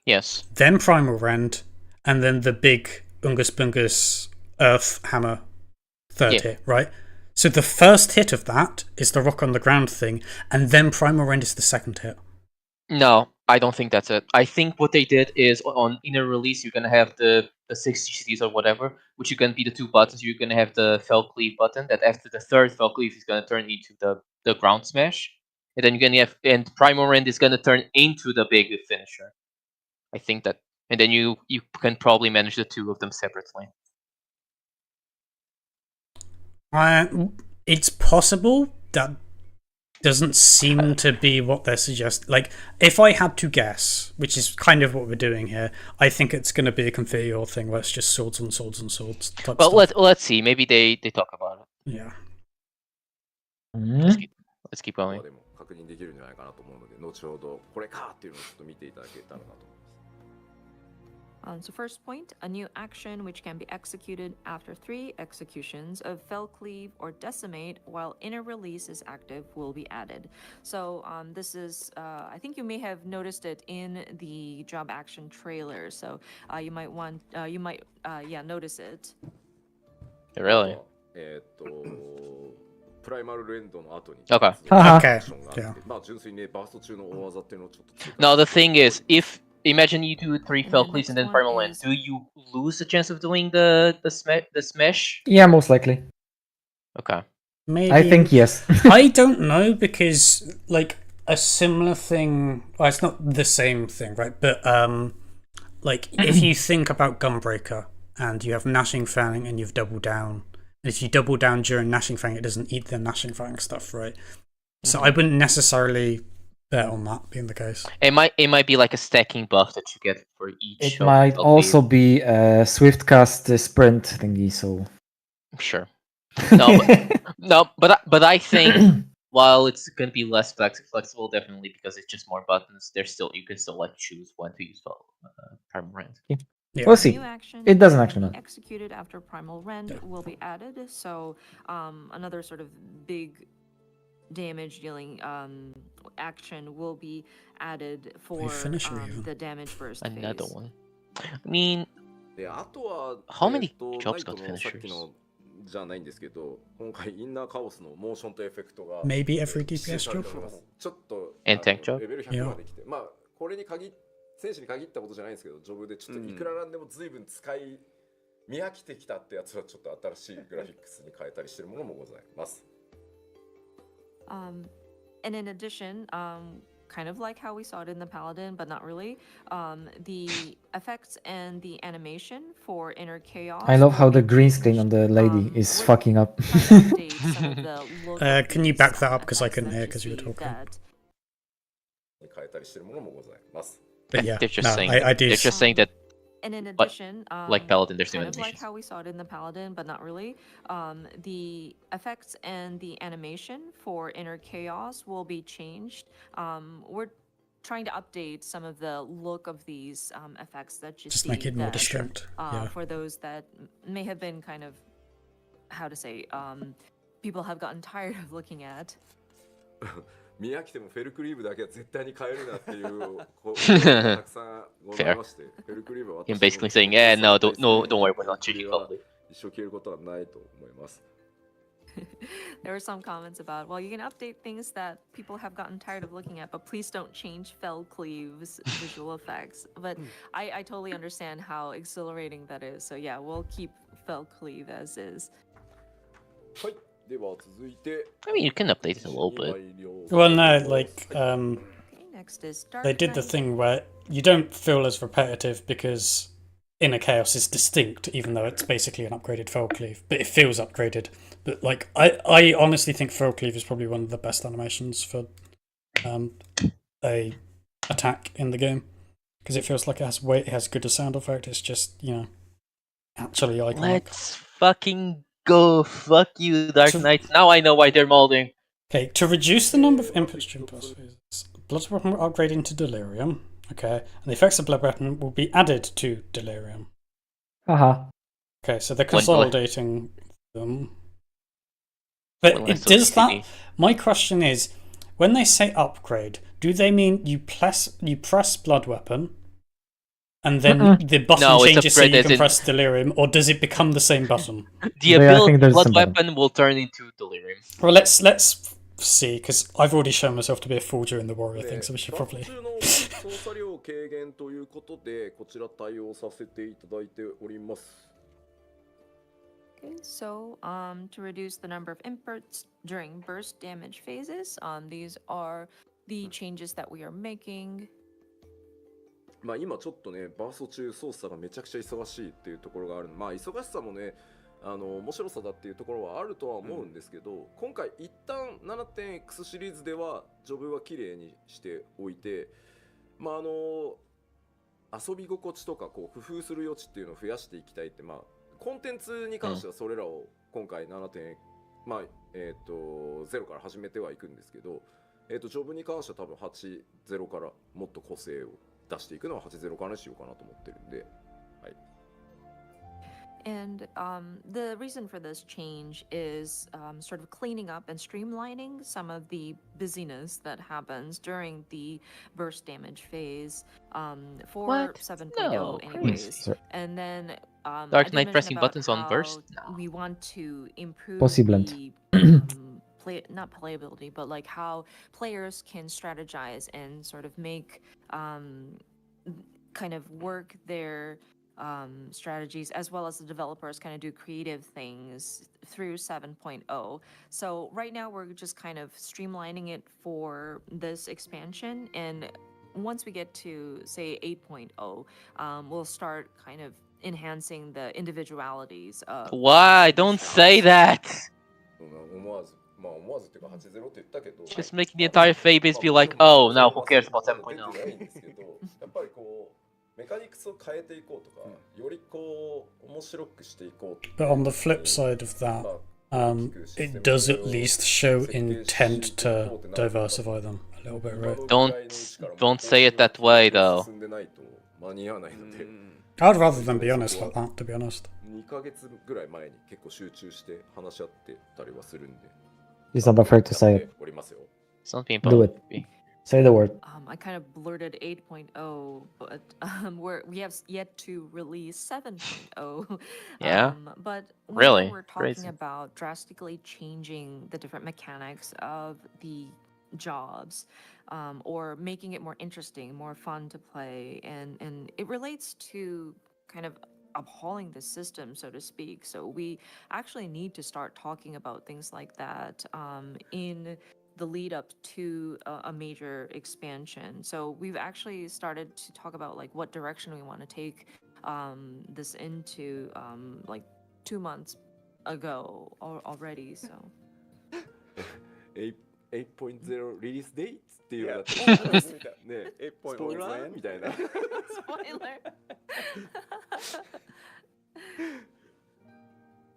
Yes. Then Primal Rend, and then the big Ungus Bungus Earth Hammer third hit, right? So the first hit of that is the Rock on the Ground thing, and then Primal Rend is the second hit. No, I don't think that's it. I think what they did is on inner release, you're gonna have the 6 GCs or whatever, which are gonna be the 2 buttons. You're gonna have the Felcleave button that after the third Felcleave is gonna turn into the ground smash, and then you're gonna have Primal Rend is gonna turn into the big finisher. I think that, and then you can probably manage the 2 of them separately. It's possible. That doesn't seem to be what they're suggesting. Like, if I had to guess, which is kind of what we're doing here, I think it's going to be a Confiteor thing where it's just swords on swords on swords. Well, let's see. Maybe they talk about it. Yeah. Let's keep going. でも確認できるんじゃないかなと思うので、後ほどこれかっていうのをちょっと見ていただけたらなと思います。So first point, a new action which can be executed after 3 executions of Felcleave or Decimate while inner release is active will be added. So this is, I think you may have noticed it in the job action trailer. So you might notice it. Really? プライマルレンドの後に Okay. アクションがあって Yeah. まあ純粋にねバースト中の大技っていうのをちょっと追加 Now the thing is, if imagine you do 3 And the Felcleaves and then next Primal one Rend, is- do you lose the chance of doing the smash? Yeah, most likely. Okay. Maybe. I think yes. I don't know, because like a similar thing. Well, it's not the same thing, right? But like if you think about Gunbreaker and you have Gnashing Fang and you've doubled down, and if you double down during Gnashing Fang, it doesn't eat the Gnashing Fang stuff, right? So I wouldn't necessarily bet on that being the case. It might be like a stacking buff that you get for each. It might Felcleave. also be a swift cast sprint thingy, so. Sure. No, but I think while it's gonna be less flexible, definitely because it's just more buttons. You can still like choose when to use Primal Rend. Yeah. We'll see. New action It doesn't that actually can be matter. executed after Primal Rend will be added. So another sort of big damage dealing action will be added for finisher even. the damage burst Another phase. one. I mean, であとは How many ナ jobs イト got のさっき finishers? のじゃないんですけど今回インナーカオスのモーションとエフェクトが Maybe every 実施 DPS され job. ておりますちょっと And tank job? レベル100まで来てまあこれに限っ選手に限ったことじゃないんですけど、ジョブでちょっといくらなんでも随分使い見飽きてきたってやつはちょっと新しいグラフィックスに変えたりしてるものもございます。And in addition, kind of like how we saw it in the Paladin, but not really, the effects and the animation for Inner Chaos. I love will how the be green screen on changed. the lady is We're fucking up. trying to update some of the look of Can you these, back that up? 'Cause I effects couldn't that hear 'cause you were see talking. that- に変えたりしてるものもございます。 But yeah, They're just no, saying. I do. They're just saying that And in addition, like Paladin, there's no kind of like animations. how we saw it in the Paladin, but not really. The effects and the animation for Inner Chaos will be changed. We're trying to update some of the look of these effects that you Just see. make it more that, distinct. Yeah. For those that may have been kind of, how to say, people have gotten tired of looking at. 見飽きてもフェルクリーブだけは絶対に変えるなっていうこたくさんございまして、フェルクリーブは Him basically saying, "Yeah, no, don't worry, we're not changing probably." 一生消えることはないと思います。There were some comments about, well, you can update things that people have gotten tired of looking at, but please don't change Felcleave's visual effects. But I totally understand how exhilarating that is. So yeah, we'll keep Felcleave as is. はい。では続いて I mean, you can update it a little bit. Well, no, like Okay, next is Dark they did the Knight. thing where you don't feel as repetitive because Inner Chaos is distinct, even though it's basically an upgraded Felcleave, but it feels upgraded. But like, I honestly think Felcleave is probably one of the best animations for a attack in the game because it feels like it has weight, it has good sound effect. It's just actually iconic. Let's fucking go. Fuck you, Dark Knight. Now I know why they're molding. Okay, to reduce the number of input stream pass phases, Blood Weapon will upgrade into Delirium. Okay, and the effects of Blood Weapon will be added to Delirium. Haha. Okay, so they're When will I- consolidating them. But When will I it still does see that. me? My question is, when they say upgrade, do they mean you press Blood Weapon, and then the button No, it's changes so upgrade you as can in- press Delirium, or does it become the same button? The Yeah, I think ability there's Blood some button. Weapon will turn into Delirium. Well, let's see, because I've already shown myself to be a fool during the Warrior thing, so we should バッ probably. 中の操作量軽減ということでこちら対応させていただいております。 Okay, so to reduce the number of inputs during burst damage phases, these are the changes that we are making. まあ今ちょっとねバースト中操作がめちゃくちゃ忙しいっていうところがある。まあ忙しさもね面白さだっていうところはあるとは思うんですけど、今回一旦 7.x シリーズではジョブは綺麗にしておいて、まあ遊び心地とかこう工夫する余地っていうのを増やしていきたいって、まあコンテンツに関してはそれらを今回7点、まあ0から始めてはいくんですけど、ジョブに関しては多分8.0からもっと個性を出していくのは8.0からにしようかなと思ってるんで。 And the reason for this change is sort of cleaning up and streamlining some of the busyness that happens during the burst damage phase for What? 7.0 No, anyways. Sorry. And then I Dark did Knight mention pressing about buttons on how burst? No. We want to improve Possiblant. the not playability, but like how players can strategize and sort of make kind of work their strategies, as well as the developers kind of do creative things through 7.0. So right now we're just kind of streamlining it for this expansion, and once we get to say 8.0, we'll start kind of enhancing the individualities of Why? Don't say that. 思わず、まあ思わずっていうか8.0って言ったけど、 Just making the entire fan base be like, oh, now who cares about 7.0? 出てないんですけど、やっぱりこうメカニクスを変えていこうとか、よりこう面白くしていこう。 But on the flip side of that, it does at least show intent to diversify them a little bit, right? Don't say it that way, though. 進んでないと間に合わないので。 I'd rather than be honest like that, to be honest. 2ヶ月ぐらい前に結構集中して話し合ってたりはするんで。 He's not afraid to say it. おりますよ。 It's not being Do it. public. Say the word. I kind of blurted 8.0, but we have yet to release 7.0. Yeah? But Really? whenever we're talking Crazy. about drastically changing the different mechanics of the jobs, or making it more interesting, more fun to play, and it relates to kind of upholding the system, so to speak. So we actually need to start talking about things like that in the lead up to a major expansion. So we've actually started to talk about like what direction we want to take this into like 2 months ago already. So 8.0リリースデイっていういやのだってねスポーツねみたいな spoiler.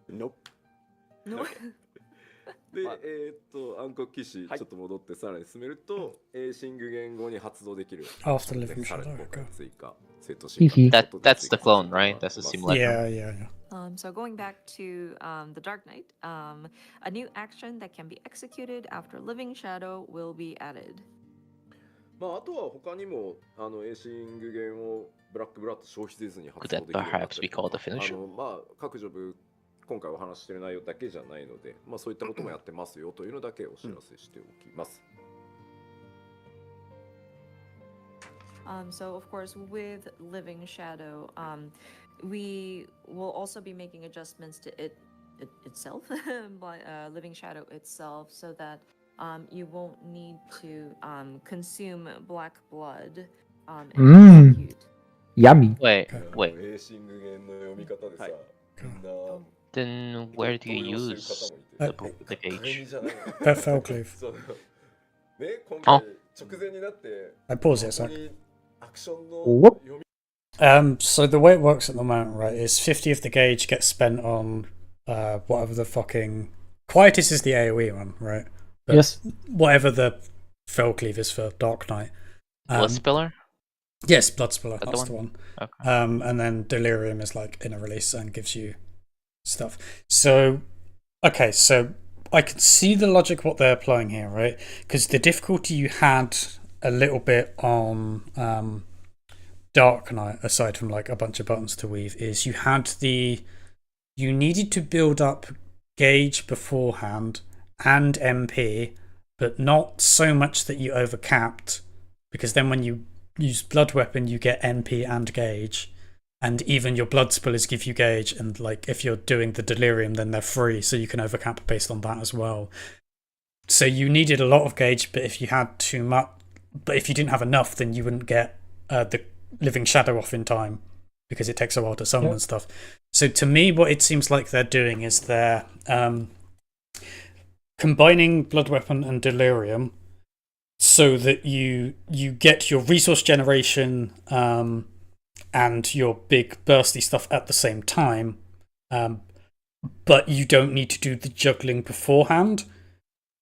Nope No. でまあ暗黒騎士ちょっと戻ってさらに進めると、エーシング言語に発動できる After Living さらに Shadow, 今回 okay. 追加セットシーン That's the clone, right? That's the simulator. Yeah, yeah, yeah. So going back to the Dark Knight, a new action that can be executed after Living Shadow will be added. まああとは他にもエーシング言をブラックブラッド消費せずに発 Could 動 that できるようになった perhaps り be と called か a finisher? まあ各ジョブ今回お話ししている内容だけじゃないので、まあそういったこともやってますよというのだけお知らせしておきます。So of course, with Living Shadow, we will also be making adjustments to itself, by Living Shadow itself, so that you won't need to consume black blood and execute. Yummy. Wait, エ wait. ーシング言の読み方でさ、はいみんな Then where do you 動揺してる use 方もいて the カレ gauge? ミじゃないの That Felcleave. そうね今回直前になって I pause it a ここ sec. にアクションの Whoop. 読み So the way it works at the moment, right, is 50 of the gauge gets spent on whatever the fucking Quietus is the AoE one, right? But Yes. whatever the Felcleave is for Dark Knight. Blood Spiller? Yes, Bloodspiller, That the that's the one. Okay. And then Delirium is like in a release and gives you stuff. So, okay, so I can see the logic of what they're applying here, right? Because the difficulty you had a little bit on Dark Knight, aside from like a bunch of buttons to weave, is you needed to build up gauge beforehand and MP, but not so much that you overcapped, because then when you use Blood Weapon, you get MP and gauge, and even your Blood Spillers give you gauge, and like if you're doing the Delirium, then they're free, so you can overcap based on that as well. So you needed a lot of gauge, but if you had too much, but if you didn't have enough, then you wouldn't get the Living Shadow off in time, because it takes a while to summon and stuff. So to me, what it seems like they're doing is they're combining Blood Weapon and Delirium so that you get your resource generation and your big bursty stuff at the same time, but you don't need to do the juggling beforehand.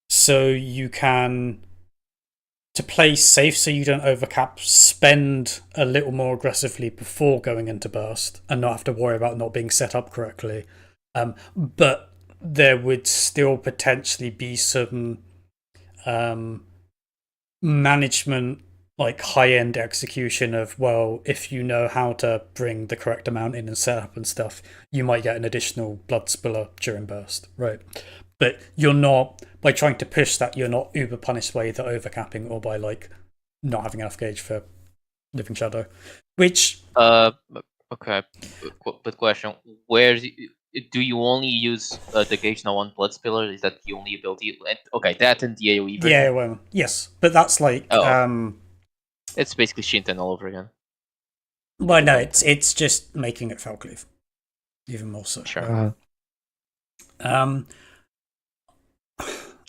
So you can, to play safe so you don't overcap, spend a little more aggressively before going into burst and not have to worry about not being set up correctly. But there would still potentially be some management, like high-end execution of, well, if you know how to bring the correct amount in and set up and stuff, you might get an additional Blood Spiller during burst, right? But you're not, by trying to push that, you're not uber punished by either overcapping or by like not having enough gauge for Living Shadow, which Okay. But question: where do you only use the gauge now on Blood Spiller? Is that the only ability? Okay, that and the AoE version. yeah, well, yes, but that's like Oh. It's basically Shinten all over again. well, no, it's just making it Felcleave even more so. Sure.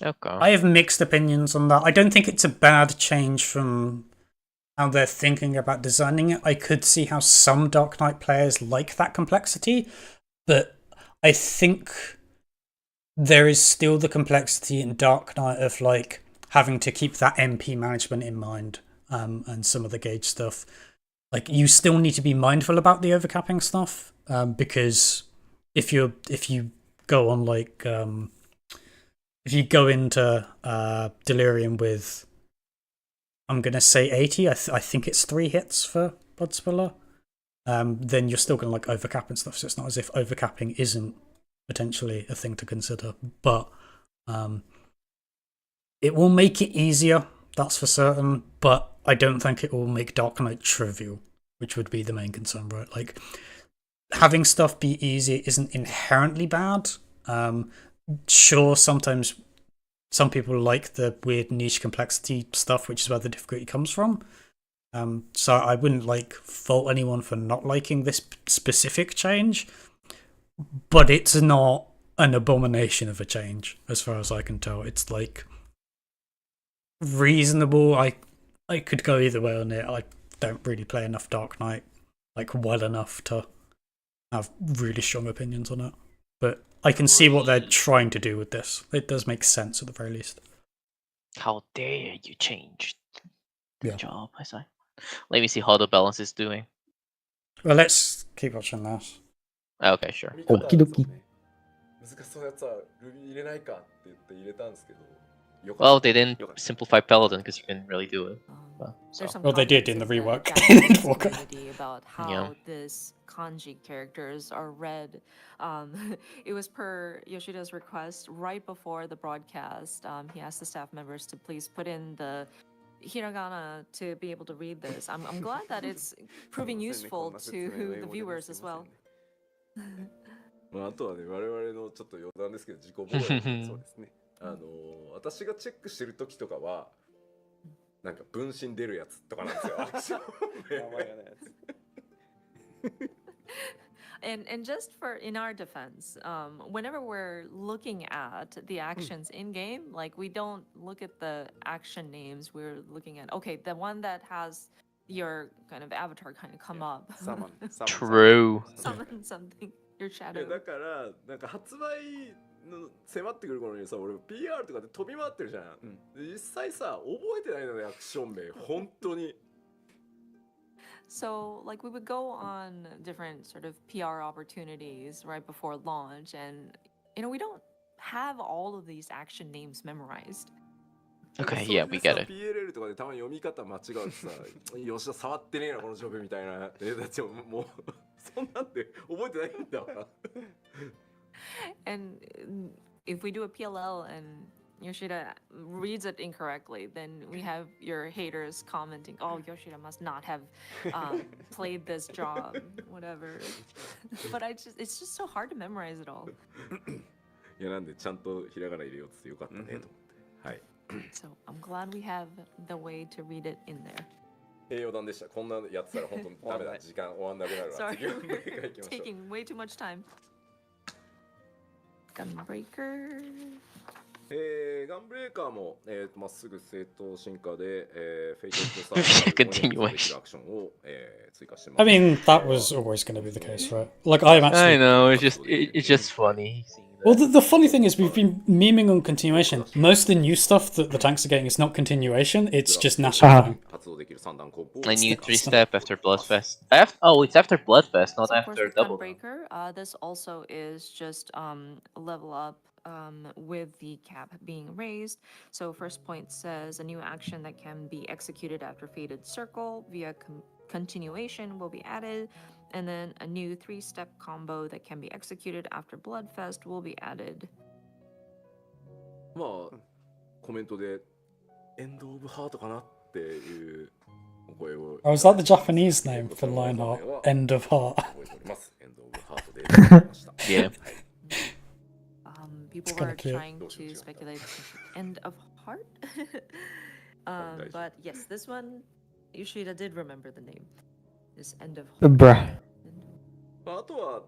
Okay. I have mixed opinions on that. I don't think it's a bad change from how they're thinking about designing it. I could see how some Dark Knight players like that complexity, but I think there is still the complexity in Dark Knight of like having to keep that MP management in mind, and some of the gauge stuff. Like you still need to be mindful about the overcapping stuff, because if you go on like if you go into Delirium with, I'm going to say 80, I think it's 3 hits for Blood Spiller, then you're still going to like overcap and stuff, so it's not as if overcapping isn't potentially a thing to consider. But It will make it easier, that's for certain, but I don't think it will make Dark Knight trivial, which would be the main concern, right? Like, having stuff be easy isn't inherently bad. Sure, sometimes some people like the weird niche complexity stuff, which is where the difficulty comes from. So I wouldn't like fault anyone for not liking this specific change, but it's not an abomination of a change, as far as I can tell. It's like reasonable. I could go either way on it. I don't really play enough Dark Knight like well enough to have really strong opinions on it. But I can see what they're trying to do with this. It does make sense at the very least. How dare you change the Yeah. job, I say. Let me see how the balance is doing. Well, let's keep watching this. Okay, sure. 見方オッキドキそうね難しそうなやつは Ruby 入れないかって言って入れたんですけどよかった Well, they didn't simplify Paladin because you can really do it. So. There's some Well, they did comments in the the rework Japanese in Walker. community about how Yeah. this kanji characters are read. It was per Yoshida's request right before the broadcast. He asked the staff members to please put in the hiragana to be able to read this. I'm glad that it's proving useful to the viewers as well. まあ、あとはね、我々のちょっと余談ですけど、自己防衛そうですね。私がチェックしてる時とかは、なんか分身出るやつとかなんですよ。And just for in our defense, whenever we're looking at the actions in game, like we don't look at the action names. We're looking at okay, the one that has your kind of avatar kind of come up. True. Summon something. Your い shadow. やだからなんか発売の迫ってくる頃にさ俺 PR とかで飛び回ってるじゃん、で実際さ覚えてないのよアクション名本当に So, like, we would go on different sort of PR opportunities right before launch, and we don't have all of these action names memorized. Okay, そ yeah, れ we で get さ it. PLL とかでたまに読み方間違うとさ吉田触ってねえなこのジョブみたいなだってもうそんなんで覚えてないんだわ And if we do a PLL and Yoshida reads it incorrectly, then we have your haters commenting, "Oh, Yoshida must not have played this job, whatever." But it's just so hard to memorize it all. いやなんでちゃんとひらがな入れようってよかったねと思ってはい So I'm glad we have the way to read it in there. 余談でしたこんなやってたら本当にダメだ時間終わんなくなるわ Sorry, 次のメーカー行きましょう taking way too much time. Gunbreaker. ガンブレーカーもまっすぐ正当進化でフェイトスター Continuation. アクションを追加してま I す mean, that was always going to be the case, right? Like, I'm I actually. know, it's just funny. seeing that. Well, the funny thing is, we've been memeing on continuation. Most of the new stuff that the tanks are getting is not continuation, it's just national Ah. thing. 発動できる三段コンボ A new 3-step after Bloodfest. Oh, it's after Bloodfest, not So of course after with Double. Gunbreaker, this also is just level up with the cap being raised. So first point says a new action that can be executed after Fated Circle via continuation will be added, and then a new 3-step combo that can be executed after Bloodfest will be added. まあコメントでエンドオブハートかなっていうお声を Oh, is that the Japanese name for Lionheart? End of Heart. 覚えておりますエンドオブハートでございました Yeah. People kinda were cute. trying to speculate end of heart. But yes, this one, Yoshida did remember the name. This end of heart. Bruh. まあ、あとは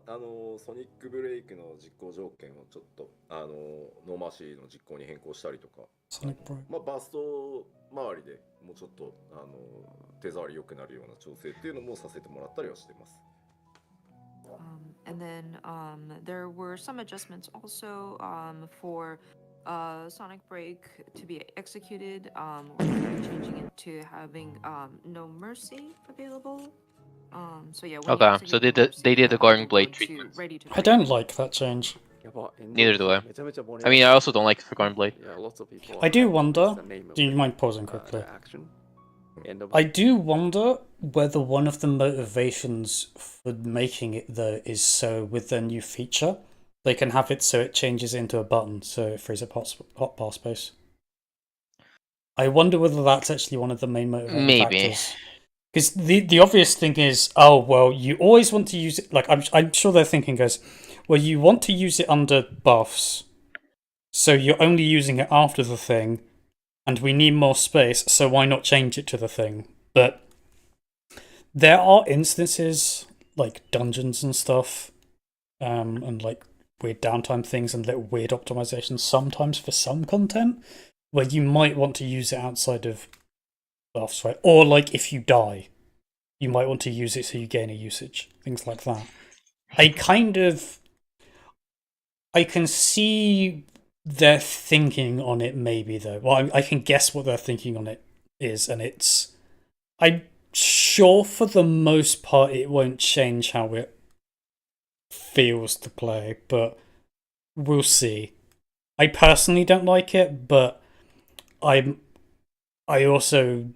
ソニックブレイクの実行条件をちょっとノーマーシーの実行に変更したりとか、 Sonic Break. まあ、バースト周りでもうちょっと手触り良くなるような調整っていうのもさせてもらったりはしてます。 And then there were some adjustments also for Sonic Break to be executed. We're changing it to having No Mercy available. So yeah. When you Okay, execute so No they did the Mercy, Guarding it'll Blade go to treatment. ready to I fight. don't like that change. Neither do I. I mean, I also don't like Forgotten Blade. Yeah, lots of people. I do are- wonder. it's the name of Do you the, mind pausing the quickly? action. End of I do wonder whether one of the motivations for making it though is so with their new feature, they can have it so it changes into a button, so it frees up hot bar space. I wonder whether that's actually one of the main motivating Maybe. factors. Because the obvious thing is, oh well, you always want to use it. Like I'm sure their thinking goes, well, you want to use it under buffs, so you're only using it after the thing, and we need more space, so why not change it to the thing? But there are instances like dungeons and stuff, and like weird downtime things and little weird optimizations sometimes for some content where you might want to use it outside of buffs, right? Or like if you die, you might want to use it so you gain a usage, things like that. I can see their thinking on it, maybe though. Well, I can guess what their thinking on it is, and I'm sure for the most part it won't change how it feels to play, but we'll see. I personally don't like it, but I also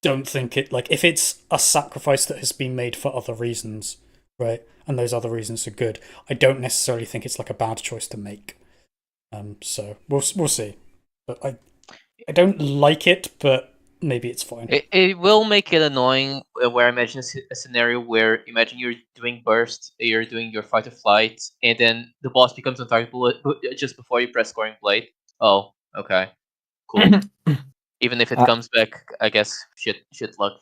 don't think it, like, if it's a sacrifice that has been made for other reasons, right, and those other reasons are good, I don't necessarily think it's like a bad choice to make. So we'll see. But I don't like it, but maybe it's fine. It will make it annoying where I imagine a scenario where imagine you're doing burst, you're doing your fight or flight, and then the boss becomes untargetable just before you press scoring blade. Oh, okay. Cool. Even if it comes back, I guess shit luck.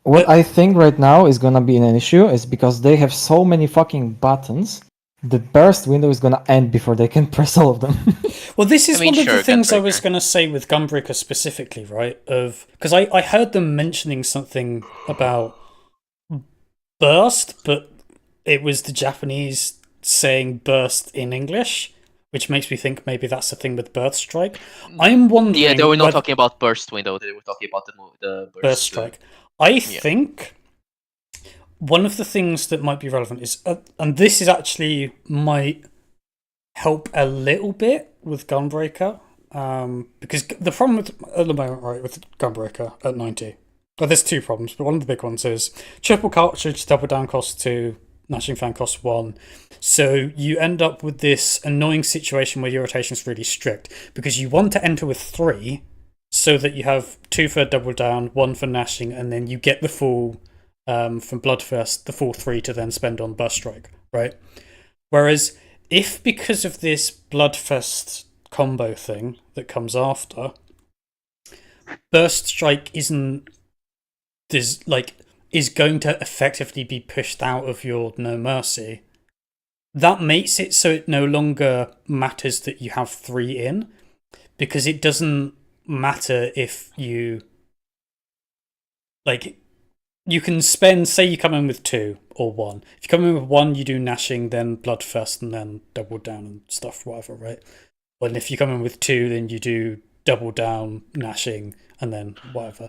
What I think right now is gonna be an issue is because they have so many fucking buttons, the burst window is gonna end before they can press all of them. Well, this is one of sure, the things I Gunbreaker. was going to say with Gunbreaker specifically, right? Because I heard them mentioning something about burst, but it was the Japanese saying burst in English, which makes me think maybe that's the thing with Burst Strike. I'm wondering. Yeah, they were not whether- talking about burst window. They were talking about the Burst Strike. I think one of the things that might be relevant is, and this is actually might help a little bit with Gunbreaker, because the problem with at the moment, right, with Gunbreaker at 90, well, there's two problems, but one of the big ones is triple cartridge, double down cost 2, Gnashing Fang cost 1. So you end up with this annoying situation where your rotation is really strict because you want to enter with 3, so that you have 2 for double down, 1 for Gnashing, and then you get the full from Bloodthirst, the full 3 to then spend on Burst Strike, right? Whereas if because of this Bloodthirst combo thing that comes after, Burst Strike is going to effectively be pushed out of your No Mercy, that makes it so it no longer matters that you have 3 in, because it doesn't matter if you you can spend, say you come in with 2 or 1. If you come in with 1, you do Gnashing, then Bloodthirst, and then double down and stuff, whatever, right? Well, if you come in with 2, then you do double down, Gnashing, and then whatever.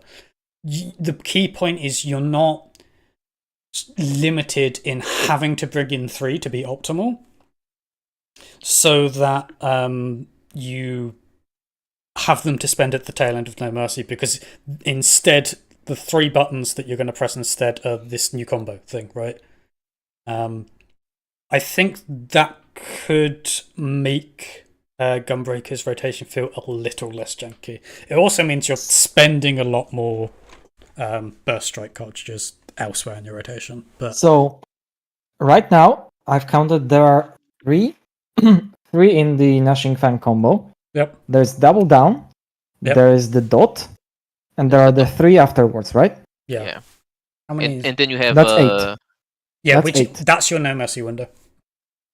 The key point is you're not limited in having to bring in 3 to be optimal, so that you have them to spend at the tail end of No Mercy, because instead the 3 buttons that you're going to press instead are this new combo thing, right? I think that could make Gunbreaker's rotation feel a little less janky. It also means you're spending a lot more Burst Strike cartridges elsewhere in your rotation. But So, right now, I've counted there are 3 in the Gnashing Fang combo. Yep. There's double down, Yep. there is the dot, and there are the 3 afterwards, right? yeah. How many? And then you have That's 8. Yeah, That's which 8. That's your No Mercy window.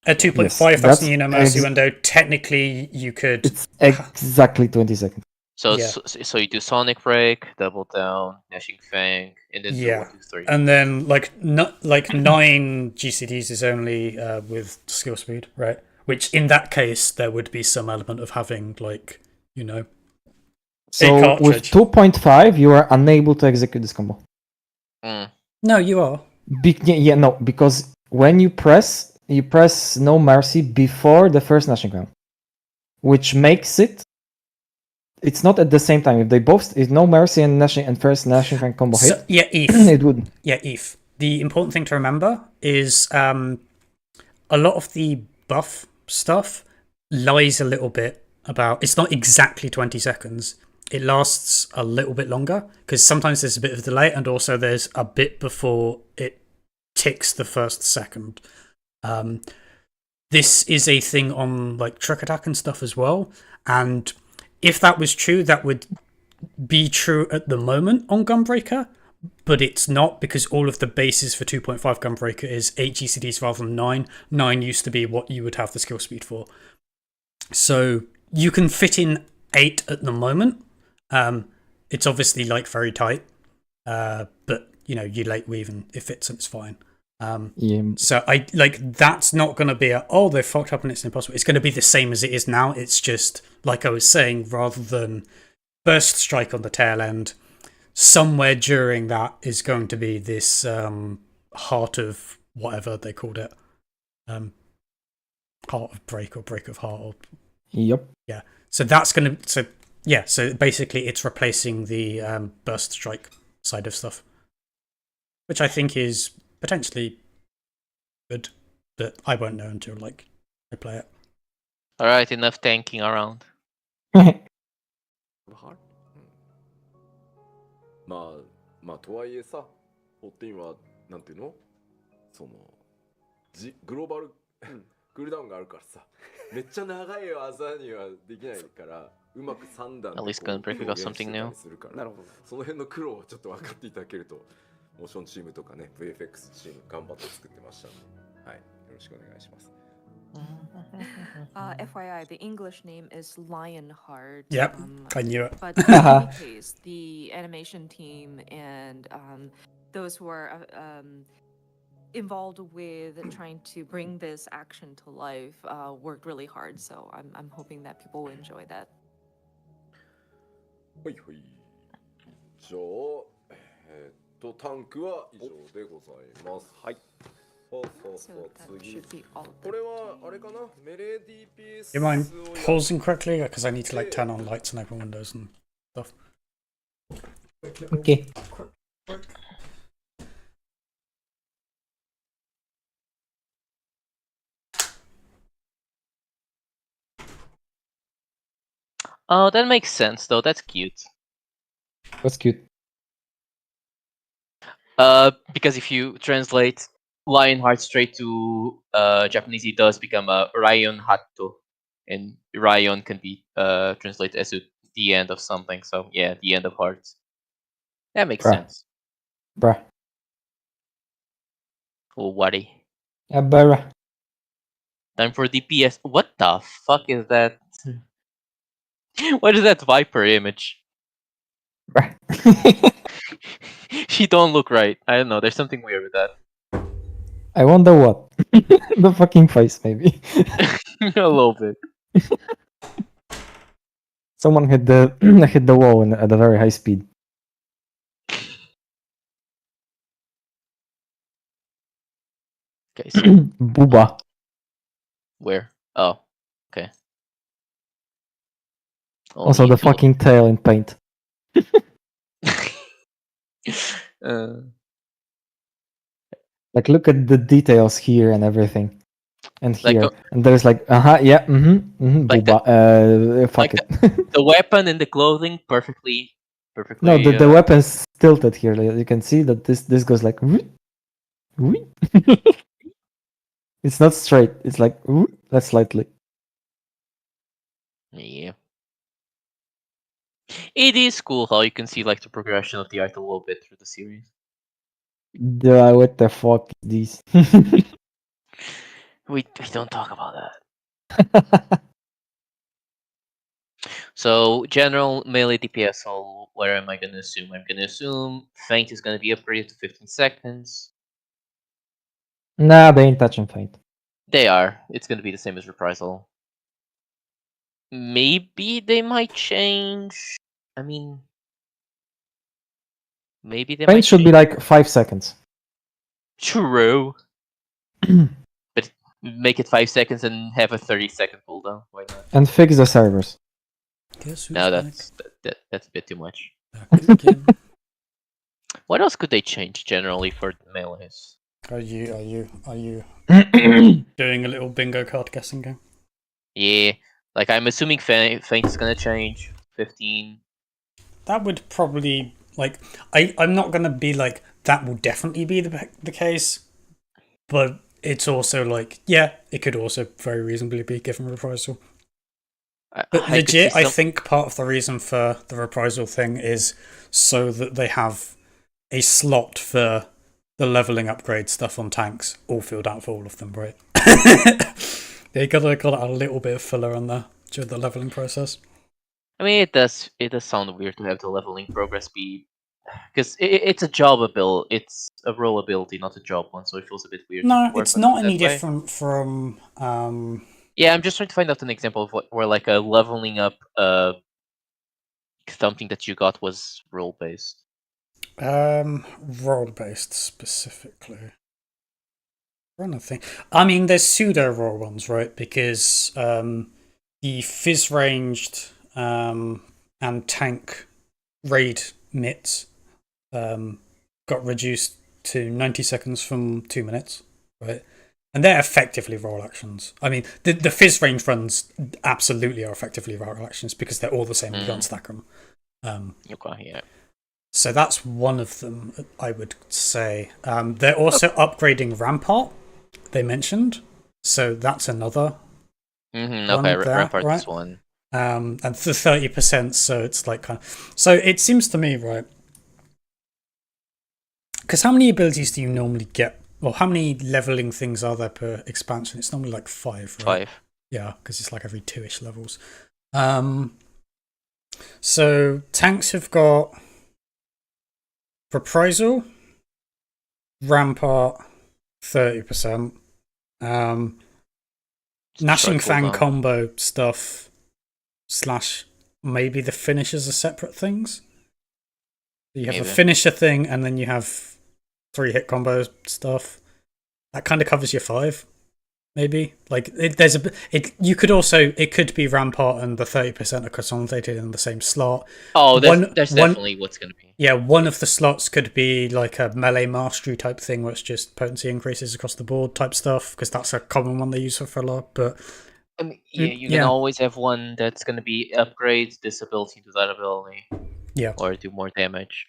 At 2.5, Yes, that's that's the new No Mercy ex- window. Technically, you could. It's exactly 20 seconds. so Yeah. so you do Sonic Break, double down, Gnashing Fang, and then Yeah. 2, 1, 2, 3. And then, 9 GCDs is only with skill speed, right? Which, in that case, there would be some element of having, So with cartridge. 2.5, you are unable to execute this combo. No, you are. No, because when you press No Mercy before the first Gnashing Fang, which makes it's not at the same time. If they both, if No Mercy and first Gnashing Fang combo hit, So, yeah, Eve. it would. Yeah, Eve. The important thing to remember is a lot of the buff stuff lies a little bit about. It's not exactly 20 seconds. it lasts a little bit longer because sometimes there's a bit of a delay, and also there's a bit before it ticks the first second. This is a thing on like Trick Attack and stuff as well, and if that was true, that would be true at the moment on Gunbreaker, but it's not because all of the bases for 2.5 Gunbreaker is 8 GCDs rather than 9. 9 used to be what you would have the skill speed for. So you can fit in 8 at the moment. It's obviously like very tight, but you know, you late weave and it fits and it's fine. Yeah. So I like that's not going to be oh they fucked up and it's impossible. It's going to be the same as it is now. It's just like I was saying, rather than burst strike on the tail end, somewhere during that is going to be this heart of whatever they called it, heart of break or break of heart. Or, Yep. yeah. So that's going to So basically, it's replacing the burst strike side of stuff, which I think is potentially good, but I won't know until like I play it. All right, enough tanking around. Hard. まあとはいえさ、14はなんていうの、そのグローバルクールダウンがあるからさ、めっちゃ長い技にはできないから、うまく3段で At least Gunbreaker got something new. するから、なるほど。その辺の苦労をちょっと分かっていただけると、モーションチームとかね、VFX チーム頑張って作ってましたので、はい、よろしくお願いします。FYI, the English name is Lionheart. Yep, I knew it. But in any case, the animation team and those who are involved with trying to bring this action to life worked really hard. So I'm hoping that people will enjoy that. はいはい。じゃあ、タンクは以上でございます。はい。So that 次。 should be all. これはあれかな、メレー DPS You mind をや pausing quickly? Because I need to like turn on lights and open windows and stuff. Okay. Oh, that makes sense though. That's cute. That's cute. Because if you translate Lionheart straight to Japanese, it does become a Raion Hatto, and Raion can be translated as the end of something. So yeah, the end of hearts. That makes Bruh. sense. Bruh. Oh, Wari. Bruh. Time for DPS. What the fuck is that? What is that Viper image? Bruh. She don't look right. I don't know. There's something weird with that. I wonder what. The fucking face, maybe. A little bit. Someone hit the hit the wall at a very high speed. Okay, so Booba. where? Oh, okay. Also, Only the fucking tail in paint. Like, look at the details here and everything, and Like here, a- and there's like, yeah, Like the- Booba. Fuck like it. the weapon and the clothing perfectly. No, the weapon's tilted here. Like, you can see that this goes like, it's not straight. It's like that's slightly. Yeah. It is cool how you can see like the progression of the art a little bit through the series. Duh, what the fuck is this? We don't talk about that. So general melee DPS. So where am I gonna assume? I'm gonna assume Feint is gonna be upgraded to 15 seconds. Nah, they ain't touching Feint. They are. It's gonna be the same as Reprisal. Maybe they might change. I mean, maybe they might Feint should be change. like 5 seconds. True. But make it 5 seconds and have a 30-second cooldown. Why not? And fix the servers. Guess who's No, back? that's a bit too much. Back again. What else could they change generally for melees? Are you doing a little bingo card guessing game? Yeah, like I'm assuming Feint is gonna change 15. that would probably like I'm not gonna be like that will definitely be the case, but it's also like yeah, it could also very reasonably be given reprisal. But I could see legit, I some- think part of the reason for the reprisal thing is so that they have a slot for the leveling upgrade stuff on tanks, all filled out for all of them, right? They got a little bit of filler on there during the leveling process. I mean, it does sound weird to have the leveling progress be, because it's a job ability, it's a role ability, not a job one, so it feels a bit weird. No, to work it's on not it any that way. different from Yeah, I'm just trying to find out an example of where like a leveling up something that you got was role based. role based specifically. I'm trying to think. I mean, there's pseudo role ones, right? Because the fizz ranged and tank raid mitts got reduced to 90 seconds from 2 minutes, right? And they're effectively role actions. I mean, the fizz range runs absolutely are effectively role actions because they're all the same and you can't stack them. Okay, yeah. So that's one of them, I would say. They're also upgrading Rampart, they mentioned. So that's another. Okay, One there, Rampart right? is one. And the 30%, so it's like kind of. So it seems to me, right? Because how many abilities do you normally get? Well, how many leveling things are there per expansion? It's normally like 5, right? 5. Yeah, because it's like every 2-ish levels. So tanks have got Reprisal, Rampart, 30%. Gnashing Strike Fang cooldown. combo stuff / maybe the finishers are separate things. You have a Maybe. finisher thing, and then you have 3-hit combo stuff. That kind of covers your 5, maybe. Like you could also it could be Rampart and the 30% are consolidated in the same slot. Oh, One- that's one- definitely what's gonna be. Yeah, one of the slots could be like a melee mastery type thing, where it's just potency increases across the board type stuff, because that's a common one they use for a lot. But I mean, yeah, you can yeah. always have one that's gonna be upgrade this ability to that ability. Yeah. Or do more damage.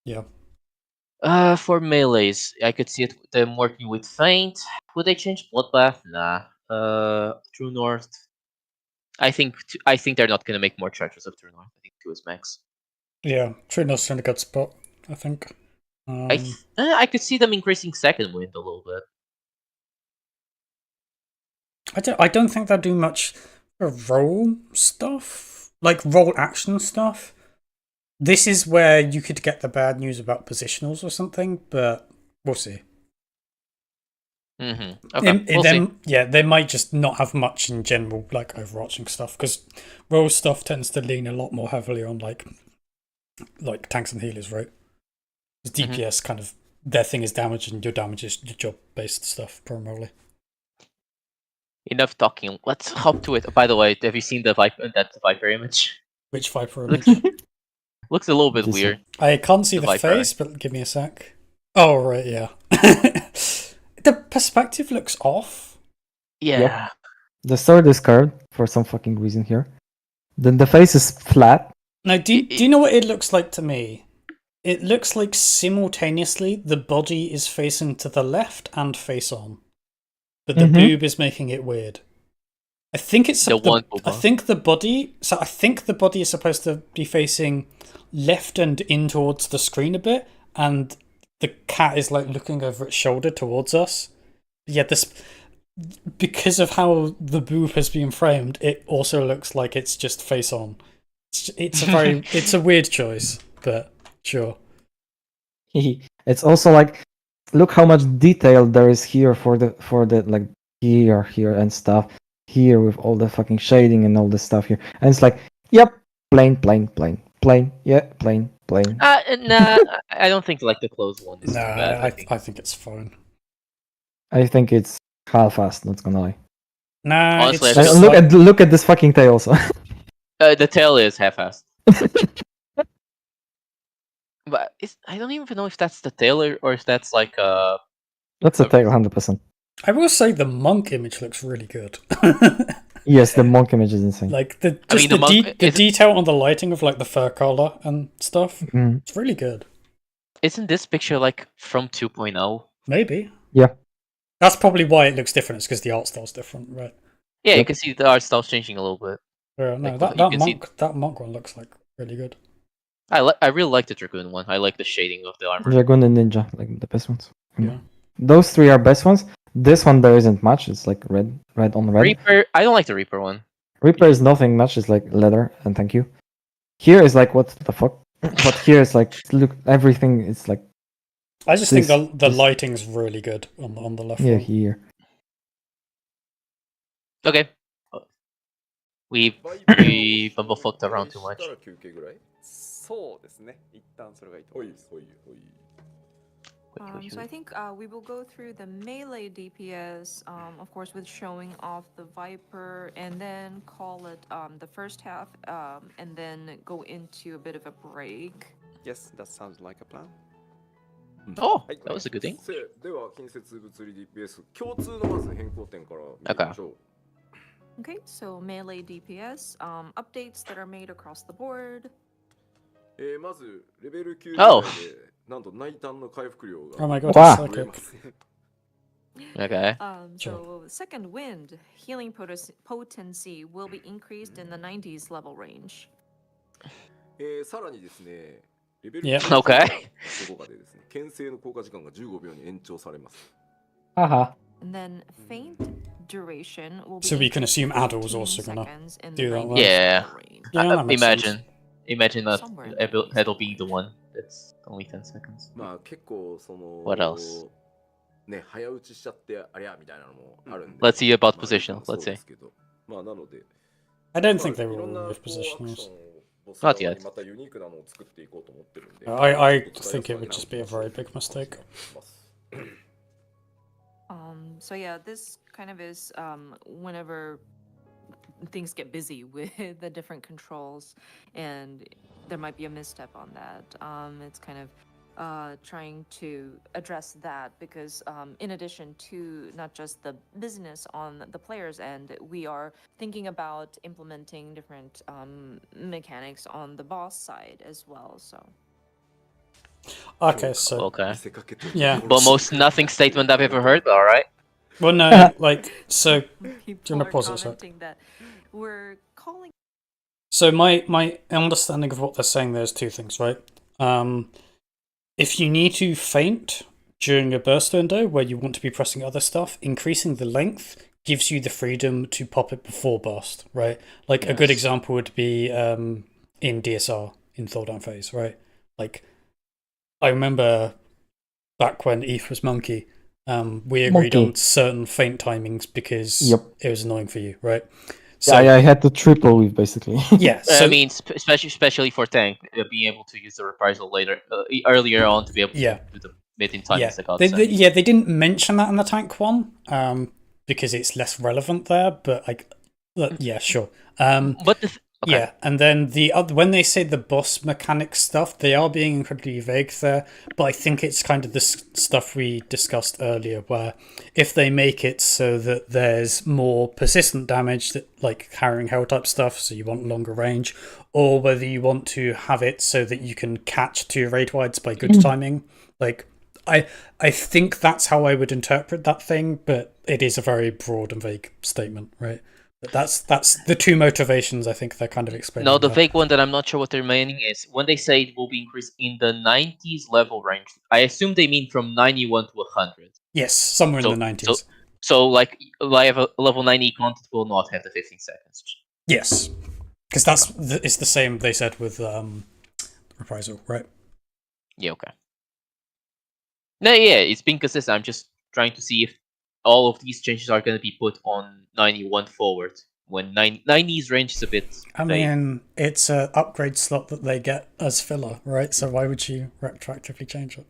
Yeah. For melees, I could see them working with Feint. Would they change Bloodbath? Nah. True North. I think they're not gonna make more charges of True North. I think 2 is max. Yeah, True North's in a good spot, I think. I could see them increasing second wind a little bit. I don't think they'll do much for role stuff, like role action stuff. This is where you could get the bad news about positionals or something, but we'll see. Okay, we'll see. Yeah, they might just not have much in general, like overarching stuff, because role stuff tends to lean a lot more heavily on like tanks and healers, right? Because DPS kind of their thing is damage, and your damage is your job based stuff primarily. Enough talking. Let's hop to it. By the way, have you seen that Viper image? Which Viper image? Looks a little bit What is weird. I can't see The the Viper. face, but give me a sec. Oh, right, yeah. The perspective looks off. Yeah. The sword is curved for some fucking reason here. Then the face is flat. Now, do you know what it looks like to me? It looks like simultaneously the body is facing to the left and face on. But the boob is making it weird. I think it's The one boob, I think the body is supposed to be facing left and in towards the screen a bit, and the cat is like looking over its shoulder towards us. Yeah, because of how the boob has been framed, it also looks like it's just face on. It's a weird choice, but sure. It's also like, look how much detail there is here for the like here and stuff. Here with all the fucking shading and all this stuff here. And it's like, yep, plain, yeah, plain. Nah, I don't think like the closed one is too bad. I think it's fine. I think it's half-assed, not gonna lie. Nah, Honestly, it's I just feel Look at this fucking tail also. The tail is half-assed. But I don't even know if that's the tail or if that's like That's a tail, 100%. I will say the monk image looks really good. Yes, the monk image is insane. Like the I mean, just the monk- the is it- detail on the lighting of like the fur collar and stuff. Mm. It's really good. Isn't this picture like from 2.0? Maybe. Yeah. That's probably why it looks different. It's because the art style's different, right? Yeah, you Yep. can see the art style's changing a little bit. Yeah, no, Like, that, you that can see- monk one looks like really good. I really like the Dragoon one. I like the shading of the armor. Dragoon and Ninja, like the best ones. Yeah. Those three are best ones. This one there isn't much. It's like red on red. Reaper, I don't like the Reaper one. Reaper is nothing much. It's like leather and thank you. Here is like what the fuck. But here is like look everything. It's like I just think This- the this- lighting's really good on the left yeah one. here. Okay. We バイパーを we bumblefucked around too した much. ら休憩ぐらいそうですね。一旦それがいいとほい思います。ほいほい。 So I think we will go through the melee DPS, of course, with showing off the Viper, and then call it the first half, and then go into a bit of a break. Yes, that sounds like a plan. Oh, はい、 that was a good thing. せでは近接物理 DPS 共通のまず変更点から見てみましょう。 Okay, so melee DPS, updates that are made across the board. まずレベル9 Oh. でなんと内端の回復量 Oh が my god, Wow. it's 増え psychic. ます。 Okay. So second wind, healing potency will be increased in the 90s level range. さらにですね、レベル Yeah. 9 Okay. どこかでですね、牽制の効果時間が15秒に延長されます。 Haha. And then feint duration will be So we can assume increased Adul's 15 also gonna seconds in do the that 90s one. Yeah. level range. Yeah, that makes sense. Imagine that Somewhere in the that'll be the one that's only 10 seconds. まあ結構その What else? ね、早打ちしちゃってありゃみたいなのもあるんで。 Let's see about まあ positional. そう Let's で see. すけどまあなので、 I don't まあ think they い will ろんな remove こうアクシ positionals. ョンをボス Not 側に yet. またユニークなのを作っていこうと思ってるんで。 I ちょっと think it 使い would やす just be a さに very big mistake. So yeah, this kind of is whenever things get busy with the different controls, and there might be a misstep on that. It's kind of trying to address that because in addition to not just the business on the player's end, we are thinking about implementing different mechanics on the boss side as well. So. Okay, so Okay. 見せかけて Yeah. But most nothing statement I've ever heard, but alright. well, no, like so. People wanna are pause it a sec? commenting that we're calling So my understanding of what they're saying there is two things, right? If you need to feint during a burst window where you want to be pressing other stuff, increasing the length gives you the freedom to pop it before burst, right? Like a good Yes. example would be in DSR in Thordown phase, right? Like I remember back when ETH was Monkey, we agreed Monkey. on certain feint timings because Yep. it was annoying for you, right? So I had to triple with basically. yeah. So I mean, especially for tank, being able to use the reprisal later, earlier on to be able Yeah. to do the mid-in time yeah, is like they didn't mention that in the tank one, because it's less relevant there. But like, yeah, sure. But the okay. Yeah, and then the other, when they say the boss mechanic stuff, they are being incredibly vague there. But I think it's kind of the stuff we discussed earlier, where if they make it so that there's more persistent damage, that like carrying hell type stuff, so you want longer range, or whether you want to have it so that you can catch two raid wides by good timing, like. I think that's how I would interpret that thing, but it is a very broad and vague statement, right? But that's the two motivations I think they're kind of explaining. No, the there. vague one that I'm not sure what they're meaning is when they say it will be increased in the 90s level range. I assume they mean from 91 to 100. Yes, somewhere So- in the 90s. So like level 90 content will not have the 15 seconds. Yes, because it's the same they said with Reprisal, right? Yeah, okay. No, yeah, it's being consistent. I'm just trying to see if all of these changes are going to be put on 91 forward. When 90's range is a bit I vague. mean, it's an upgrade slot that they get as filler, right? So why would you retroactively change it?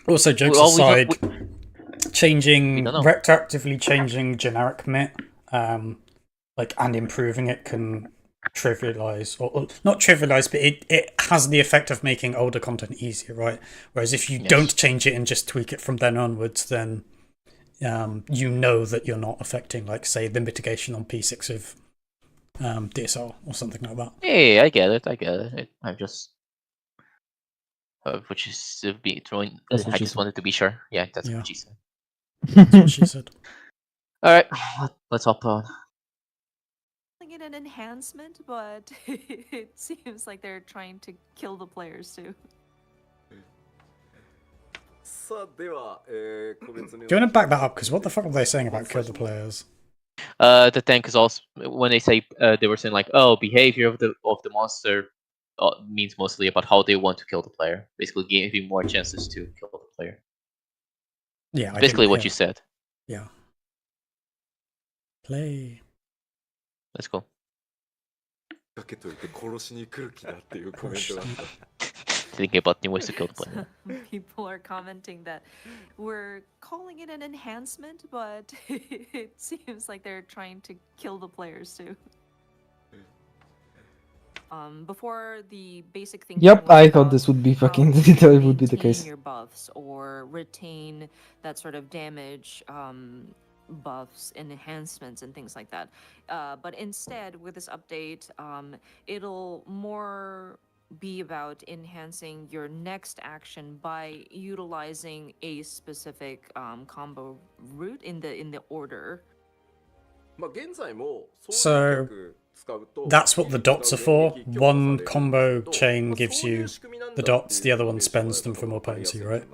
Also, jokes Well, aside, we changing don't know. retroactively changing generic MIT, like and improving it can trivialize or not trivialize, but it has the effect of making older content easier, right? Whereas if you Yes. don't change it and just tweak it from then onwards, then you know that you're not affecting, like, say, the mitigation on P6 of DSR or something like that. Yeah, I get it. I'm just, which is be throwing. That's what I she just said. wanted to be sure. Yeah, that's Yeah. what she said. That's what she said. All right, let's hop on. Calling it an enhancement, but it seems like they're trying to kill the players too. さあでは、個別に Do you want to back that up? Because what the fuck are they saying about kill the players? The tank is also when they say they were saying like, oh, behavior of the monster means mostly about how they want to kill the player. Basically, giving more chances to kill the player. Yeah, I Basically, didn't what hear. you said. Yeah. Play. Let's go. かけといて殺しに来る気だっていうコメントがあった。 Thinking about new ways to kill the player. Some people are commenting that we're calling it an enhancement, but it seems like they're trying to kill the players too. Before the basic thing. Yep, I thought this would be fucking that would be the case. Your buffs or retain that sort of damage buffs and enhancements and things like that. But instead, with this update, it'll more be about enhancing your next action by utilizing a specific combo route in the order. まあ現在も So that's what the dots are for. One combo chain gives you the dots, the other one spends them for more potency, right?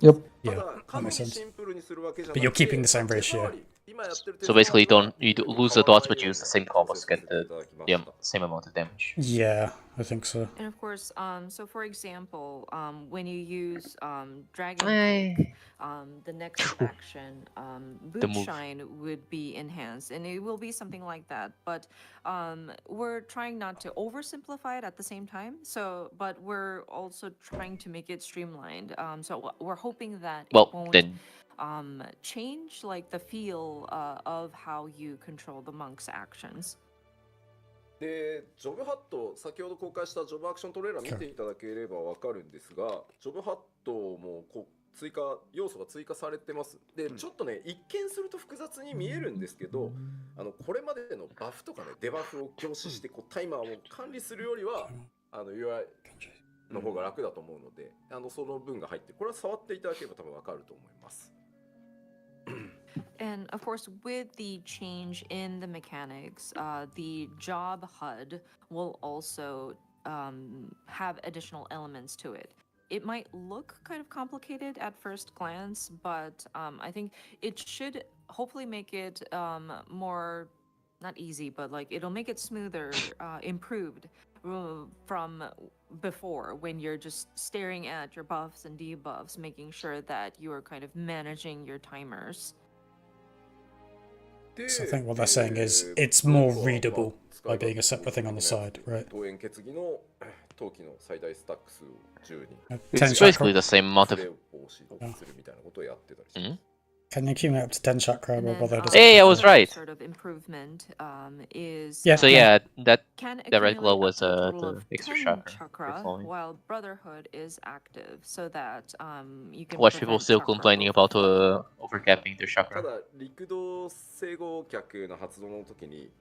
Yep. Yeah, that makes sense. But you're keeping the same ratio. So basically, you lose the dots, but you use the same combos to get the same amount of damage. Yeah, I think so. And of course, so for example, when you use Dragon Kick, the next action, Boot move. Shine would be enhanced, and it will be something like that. But we're trying not to oversimplify it at the same time. So, but we're also trying to make it streamlined. So we're hoping that it Well, won't then change like the feel of how you control the monk's actions. で、ジョブハット、先ほど公開したジョブアクショントレーラー見ていただければわかるんですが、ジョブハットも要素が追加されてます。で、ちょっとね、一見すると複雑に見えるんですけど、これまでのバフとかね、デバフを凝視してタイマーを管理するよりは、UI の方が楽だと思うので、その分が入って、これは触っていただければ多分わかると思います。 And of course, with the change in the mechanics, the job HUD will also have additional elements to it. It might look kind of complicated at first glance, but I think it should hopefully make it more, not easy, but like it'll make it smoother, improved from before when you're just staring at your buffs and debuffs, making sure that you are kind of managing your timers. So I think what they're saying is it's more readable by being a separate thing on the side, right? 投影決議の陶器の最大スタック数を10に it's basically the same amount そ of. れを防止するみたいなことをやってたりします。 Can you accumulate up to 10 chakra And or then, whether does Hey, I it? was right. Sort of improvement is Yeah. So yeah, that can that red glow accumulate was up to a total the of extra 10 chakra. Good flowing. while Brotherhood is active, so that you can Watch people prevent still chakra complaining about overcapping their た chakra. だ陸動整合脚の発動の時に、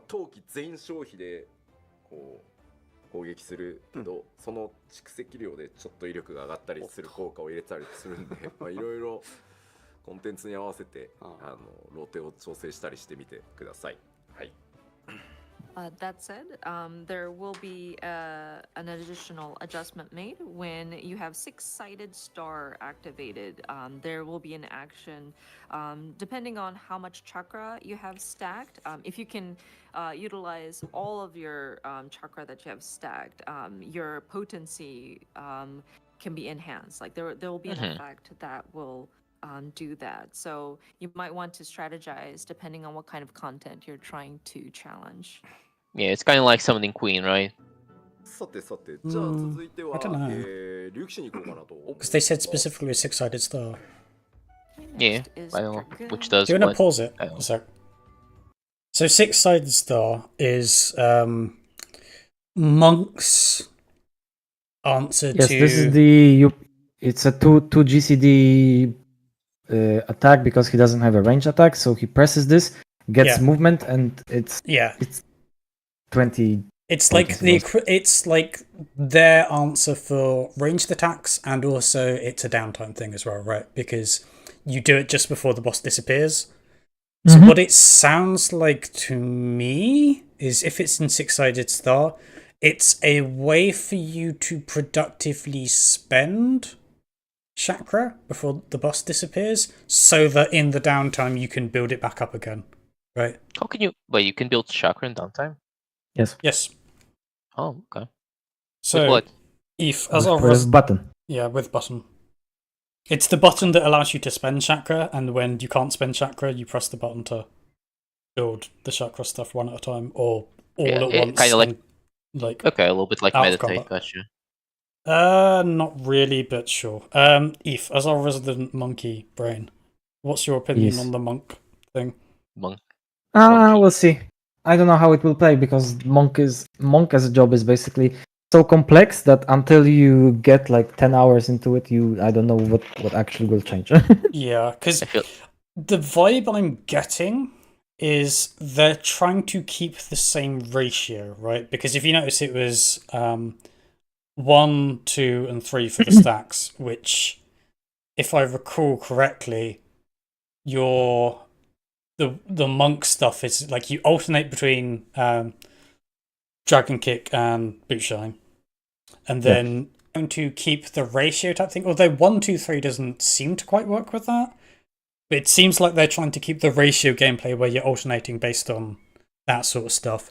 陶器全消費でこう攻撃するけど、その蓄積量でちょっと威力が上がったりする効果を入れたりするんで、いろいろコンテンツに合わせてローテを調整したりしてみてください。はい。 That said, there will be an additional adjustment made when you have six-sided star activated. There will be an action depending on how much chakra you have stacked. If you can utilize all of your chakra that you have stacked, your potency can be enhanced. Like there will be an effect that will do that. So you might want to strategize depending on what kind of content you're trying to challenge. Yeah, it's kind of like summoning Queen, right? さてさて、じゃあ続いては、 I don't know. 竜騎士に行こうかなと思いま Because す。 they said specifically a six-sided star. Yeah, Next is I don't know Dragoon. which does Do you want what. to pause it? I don't know. A sec. So six-sided star is Monk's answer Yes, to... this is the it's a two GCD attack because he doesn't have a range attack. So he presses this, gets Yeah. movement, and it's Yeah. 20. It's Point like is the lost. it's like their answer for ranged attacks, and also it's a downtime thing as well, right? Because you do it just before the boss disappears. So Mhm. what it sounds like to me is if it's in Six-Sided Star, it's a way for you to productively spend chakra before the boss disappears, so that in the downtime you can build it back up again, right? How can you? Wait, you can build chakra in downtime? Yes. Yes. Oh, okay. So With what? if as With button. yeah, with button. It's the button that allows you to spend chakra, and when you can't spend chakra, you press the button to build the chakra stuff one at a time, or all Yeah, at it once. kinda like- and, like Okay, a little bit like Out of meditate. combat. Gotcha. not really, but sure. Eve, as our resident monkey brain, what's your opinion Yes. on the monk thing? Monk. Monkey. We'll see. I don't know how it will play because monk as a job is basically so complex that until you get like 10 hours into it, I don't know what actually will change. Yeah, because I feel the vibe I'm getting is they're trying to keep the same ratio, right? Because if you notice, it was 1, 2, and 3 for the stacks, which, if I recall correctly, the monk stuff is like you alternate between Dragon Kick and Bootshine, and then going to keep the ratio type thing. Although 1, 2, 3 doesn't seem to quite work with that. But it seems like they're trying to keep the ratio gameplay where you're alternating based on that sort of stuff.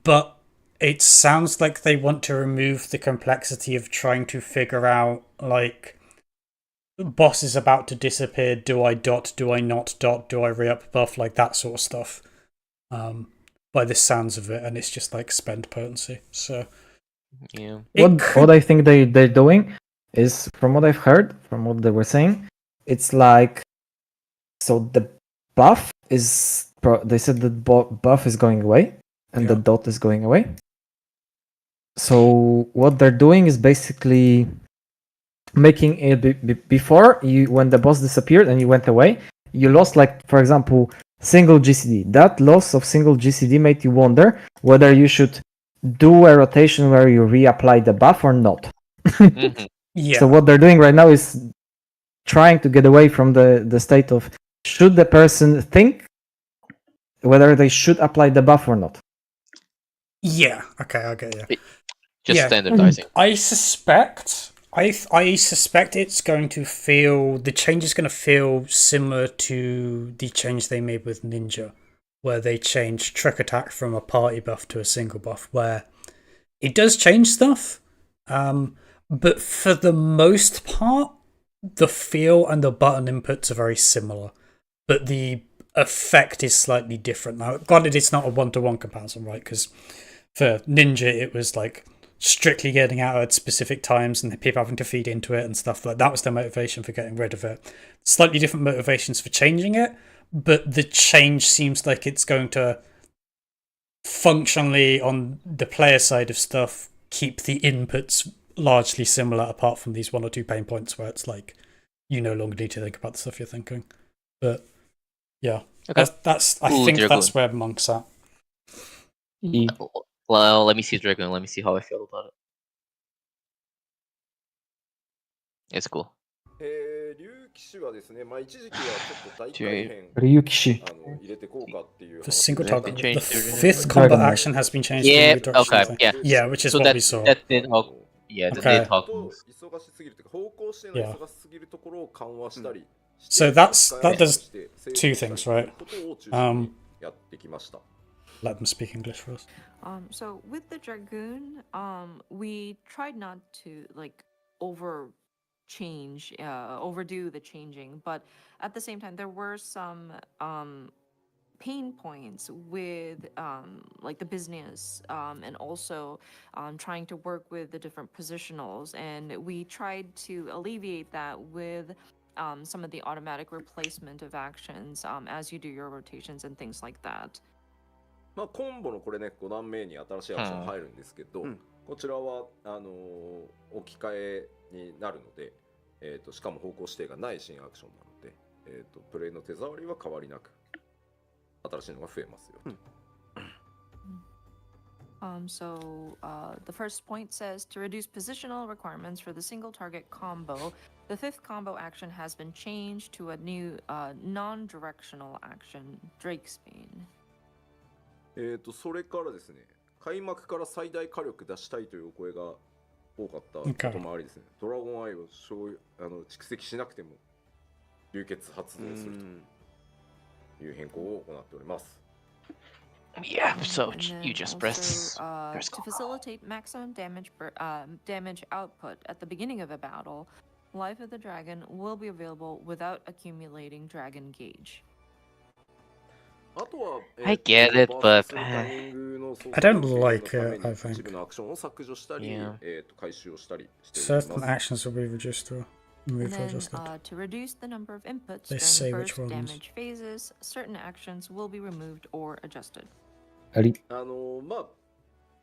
But it sounds like they want to remove the complexity of trying to figure out, like, boss is about to disappear, do I dot, do I not dot, do I re-up buff, like that sort of stuff. By the sounds of it, and it's just like spend potency. So yeah. what I think they're doing is, from what I've heard, from what they were saying, it's like, so the buff is they said the buff is going away and the Yeah. dot is going away. So what they're doing is basically making it before when the boss disappeared and you went away, you lost, like, for example, single GCD. That loss of single GCD made you wonder whether you should do a rotation where you reapply the buff or not. Mhm. yeah, So what they're doing right now is trying to get away from the state of should the person think whether they should apply the buff or not. yeah, okay, I get you. Just Yeah. standardizing. I suspect it's going to feel, the change is going to feel similar to the change they made with Ninja, where they changed trick attack from a party buff to a single buff, where it does change stuff, but for the most part, the feel and the button inputs are very similar, but the effect is slightly different. Now, granted, it's not a one-to-one comparison, right? Because for Ninja, it was like strictly getting out at specific times and people having to feed into it and stuff like that was their motivation for getting rid of it. Slightly different motivations for changing it, but the change seems like it's going to functionally, on the player side of stuff, keep the inputs largely similar, apart from these 1 or 2 pain points where it's like you no longer need to think about the stuff you're thinking. But yeah, Okay. that's I Ooh, think Dragoon. that's where Monk's at. Well, let me see Dragon. Let me see how I feel about it. It's cool. 竜騎士はですね、まあ一時期はちょっと大改変 Ryukishi. 入れてこうかっていう The 話 single で target, Change the the- fifth Dragon combat Knight. action has been changed Yeah, to the reduction okay, thing. yeah. Yeah, which is So what that we saw. that did help. Yeah, that Okay. did help. と忙しすぎるというか方向しての Yeah. 忙しすぎるところを緩和したりして So that does して two things, right? ことを中心にやってきました。 Let them speak English for us. So with the Dragoon, we tried not to like overdo the changing, but at the same time, there were some pain points with like the business and also trying to work with the different positionals, and we tried to alleviate that with some of the automatic replacement of actions as you do your rotations and things like that. まあコンボのこれね5段目に新しいアクション入るんですけど、うんこちらは置き換えになるので、しかも方向指定がない新アクションなので、プレイの手触りは変わりなく新しいのが増えますよと。The first point says to reduce positional requirements for the single target combo, the fifth combo action has been changed to a new non-directional action, Drakesbane. それからですね、開幕から最大火力出したいというお声が多かったこともありですね、ドラゴンアイを蓄積しなくても流血発動するという変更を行っております。Yeah, so And then you just also, press. Press to combo. facilitate maximum damage output at the beginning of a battle, Life of the Dragon will be available without accumulating Dragon Gauge. あとは、I get it, バー but スするタイミングの操 I 作 don't の制限の like ため it, に I think. 一部のアクションを削除したり、 Yeah. 回収をしたりしており Certain ます。 actions will be reduced or And removed or then, adjusted. to reduce the number of inputs They during say which burst ones. damage phases, certain actions will be removed or adjusted. まあ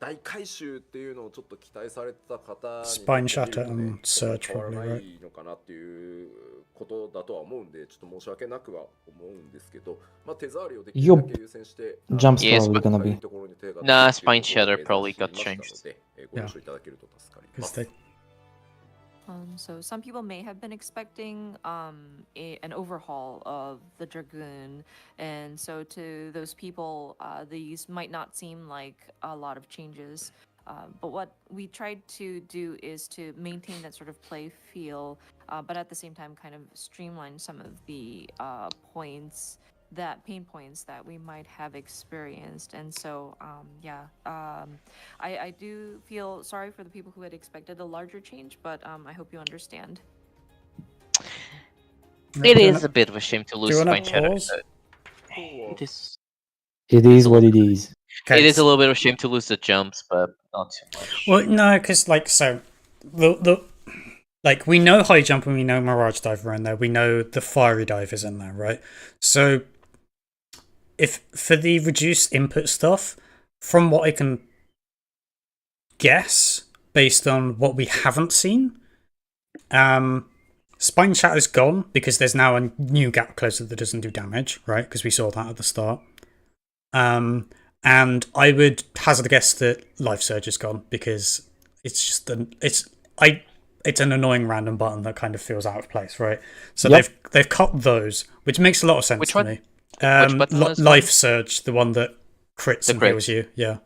大回収っていうのをちょっと期待されてた方に Spine とってみ shatter るとね and search 変わら probably, な right? いのかなっていうことだとは思うんで、ちょっと申し訳なくは思うんですけど、まあ手触りをできるだけ優先して、 Jump's Yes, probably but- gonna 高い be. ところに手が Nah, 出るっていう Spine Shatter ことを probably 目 got 指していました changed. ので、ご了承いただけると助かりま Because す。 they So some people may have been expecting an overhaul of the Dragoon, and so to those people, these might not seem like a lot of changes. But what we tried to do is to maintain that sort of play feel, but at the same time, kind of streamline some of the pain points that we might have experienced. And so, I do feel sorry for the people who had expected a larger change, but I hope you understand. It is a bit of a shame to lose you wanna Spine Shatter. pause? but It is. It is what it is. It is a little bit of a shame to lose the jumps, but not too much. Well, no, because like so, the like we know high jump and we know Mirage Dive are in there. We know the fiery dive is in there, right? So, if for the reduced input stuff, from what I can guess based on what we haven't seen, Spine Shatter's gone because there's now a new gap closer that doesn't do damage, right? Because we saw that at the start. And I would hazard a guess that Life Surge is gone because it's just it's an annoying random button that kind of feels out of place, right? So Yep. they've cut those, which makes a lot of sense Which to one? me. Which button was Life gone? Surge, the one that crits The and crit. heals you. Yeah,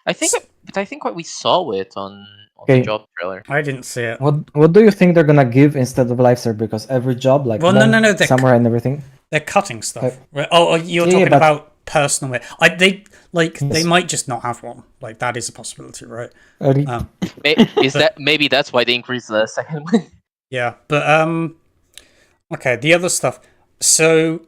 I think what we saw it on Okay. the job trailer. I didn't see it. What do you think they're gonna give instead of life surge? Because every job, like Well, no, Monk, they're Samurai and everything. They're cutting stuff. Okay. Right? Oh, you're Yeah, talking but- about personal way. They Yes. might just not have one. Like that is a possibility, right? Re- Um, Maybe that's why they increased the second one. Yeah, but okay, the other stuff. So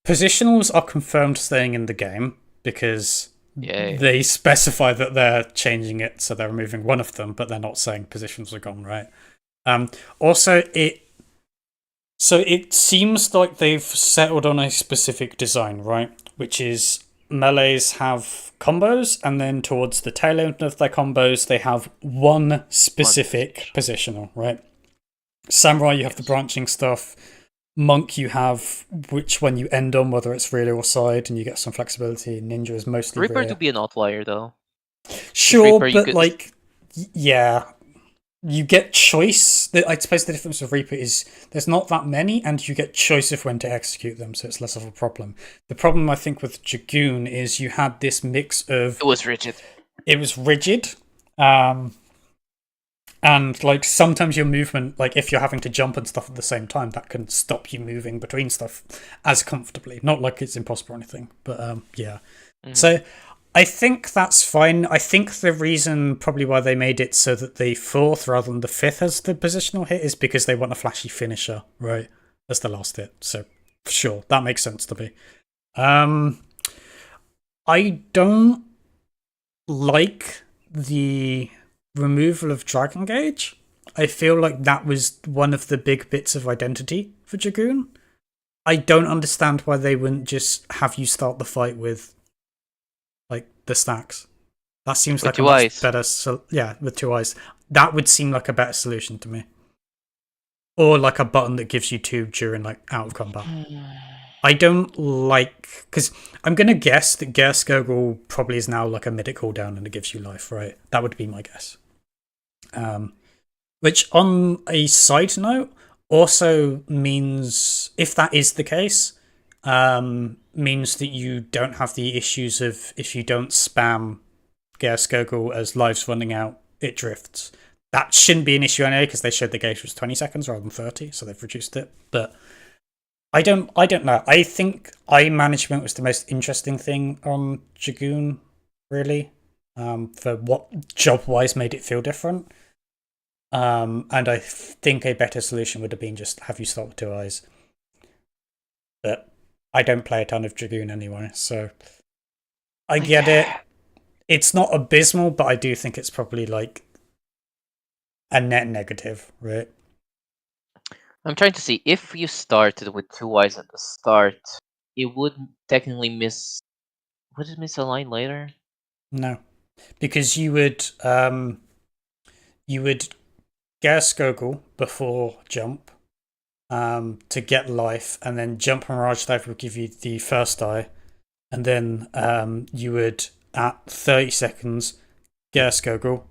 positionals are confirmed staying in the game because Yay. they specify that they're changing it, so they're removing one of them, but they're not saying positions are gone, right? Also, it seems like they've settled on a specific design, right? Which is melees have combos, and then towards the tail end of their combos, they have one specific positional, right? Samurai, you have the branching stuff. Monk, you have which one you end on, whether it's rear or side, and you get some flexibility. Ninja is mostly Reaper rear. to be an outlier though. Sure, Reaper, you but could- like, yeah, you get choice. I suppose the difference with Reaper is there's not that many, and you get choice of when to execute them, so it's less of a problem. The problem I think with Dragoon is you had this mix of It was rigid. it was rigid, and like sometimes your movement, like if you're having to jump and stuff at the same time, that can stop you moving between stuff as comfortably. Not like it's impossible or anything, but yeah. So I think that's fine. I think the reason probably why they made it so that the fourth rather than the fifth as the positional hit is because they want a flashy finisher, right? As the last hit. So sure, that makes sense to me. I don't like the removal of Dragon Gauge. I feel like that was one of the big bits of identity for Dragoon. I don't understand why they wouldn't just have you start the fight with like the stacks. That seems With like a two much eyes. better. Yeah, with two eyes. That would seem like a better solution to me. or like a button that gives you 2 during like out of combat. I don't like, because I'm gonna guess that Gerskogel probably is now like a minute cooldown and it gives you life, right? That would be my guess. Which, on a side note, also means, if that is the case, means that you don't have the issues of, if you don't spam Gerskogel as lives running out, it drifts. That shouldn't be an issue anyway, because they showed the gauge was 20 seconds rather than 30, so they've reduced it. But I don't know. I think eye management was the most interesting thing on Dragoon, really, for what job-wise made it feel different. And I think a better solution would have been just have you start with 2 eyes. But I don't play a ton of Dragoon anyway, so I get it. It's not abysmal, but I do think it's probably like a net negative, right? I'm trying to see if you started with 2 eyes at the start, it would technically miss. Would it miss a line later? No, because you would Gerskogel before jump to get life, and then jump Mirage Dive would give you the first eye, and then you would at 30 seconds Gerskogel,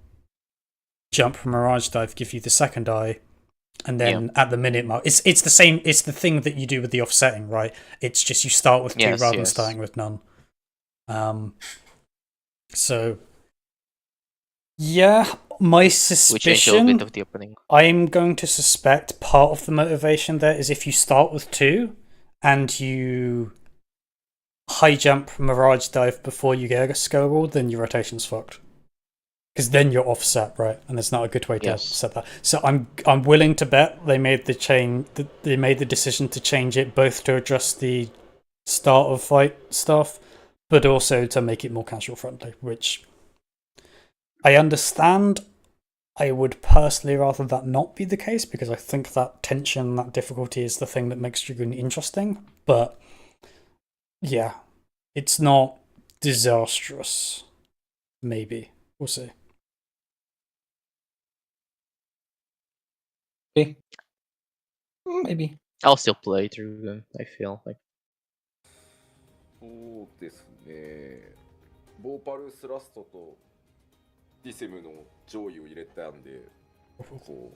jump Mirage Dive, give you the second eye, and then at the minute mark, it's the same. It's the thing that you do with the offsetting, right? It's just you start with 2 rather than starting with none. So yeah, my suspicion, a bit of the opening. I'm going to suspect part of the motivation there is if you start with 2 and you high jump Mirage Dive before you get a Gerskogel, then your rotation's fucked. Because then you're offset, right? And there's not a good way to set that. So I'm willing to bet they made the decision to change it both to address the start of fight stuff, but also to make it more casual friendly, which I understand. I would personally rather that not be the case, because I think that tension, that difficulty is the thing that makes Dragoon interesting. But yeah, it's not disastrous. Maybe. We'll see. Okay. Maybe. I'll still play through them, I feel like. そうですね。ボーパルスラストとディセムの上位を入れたんで、こ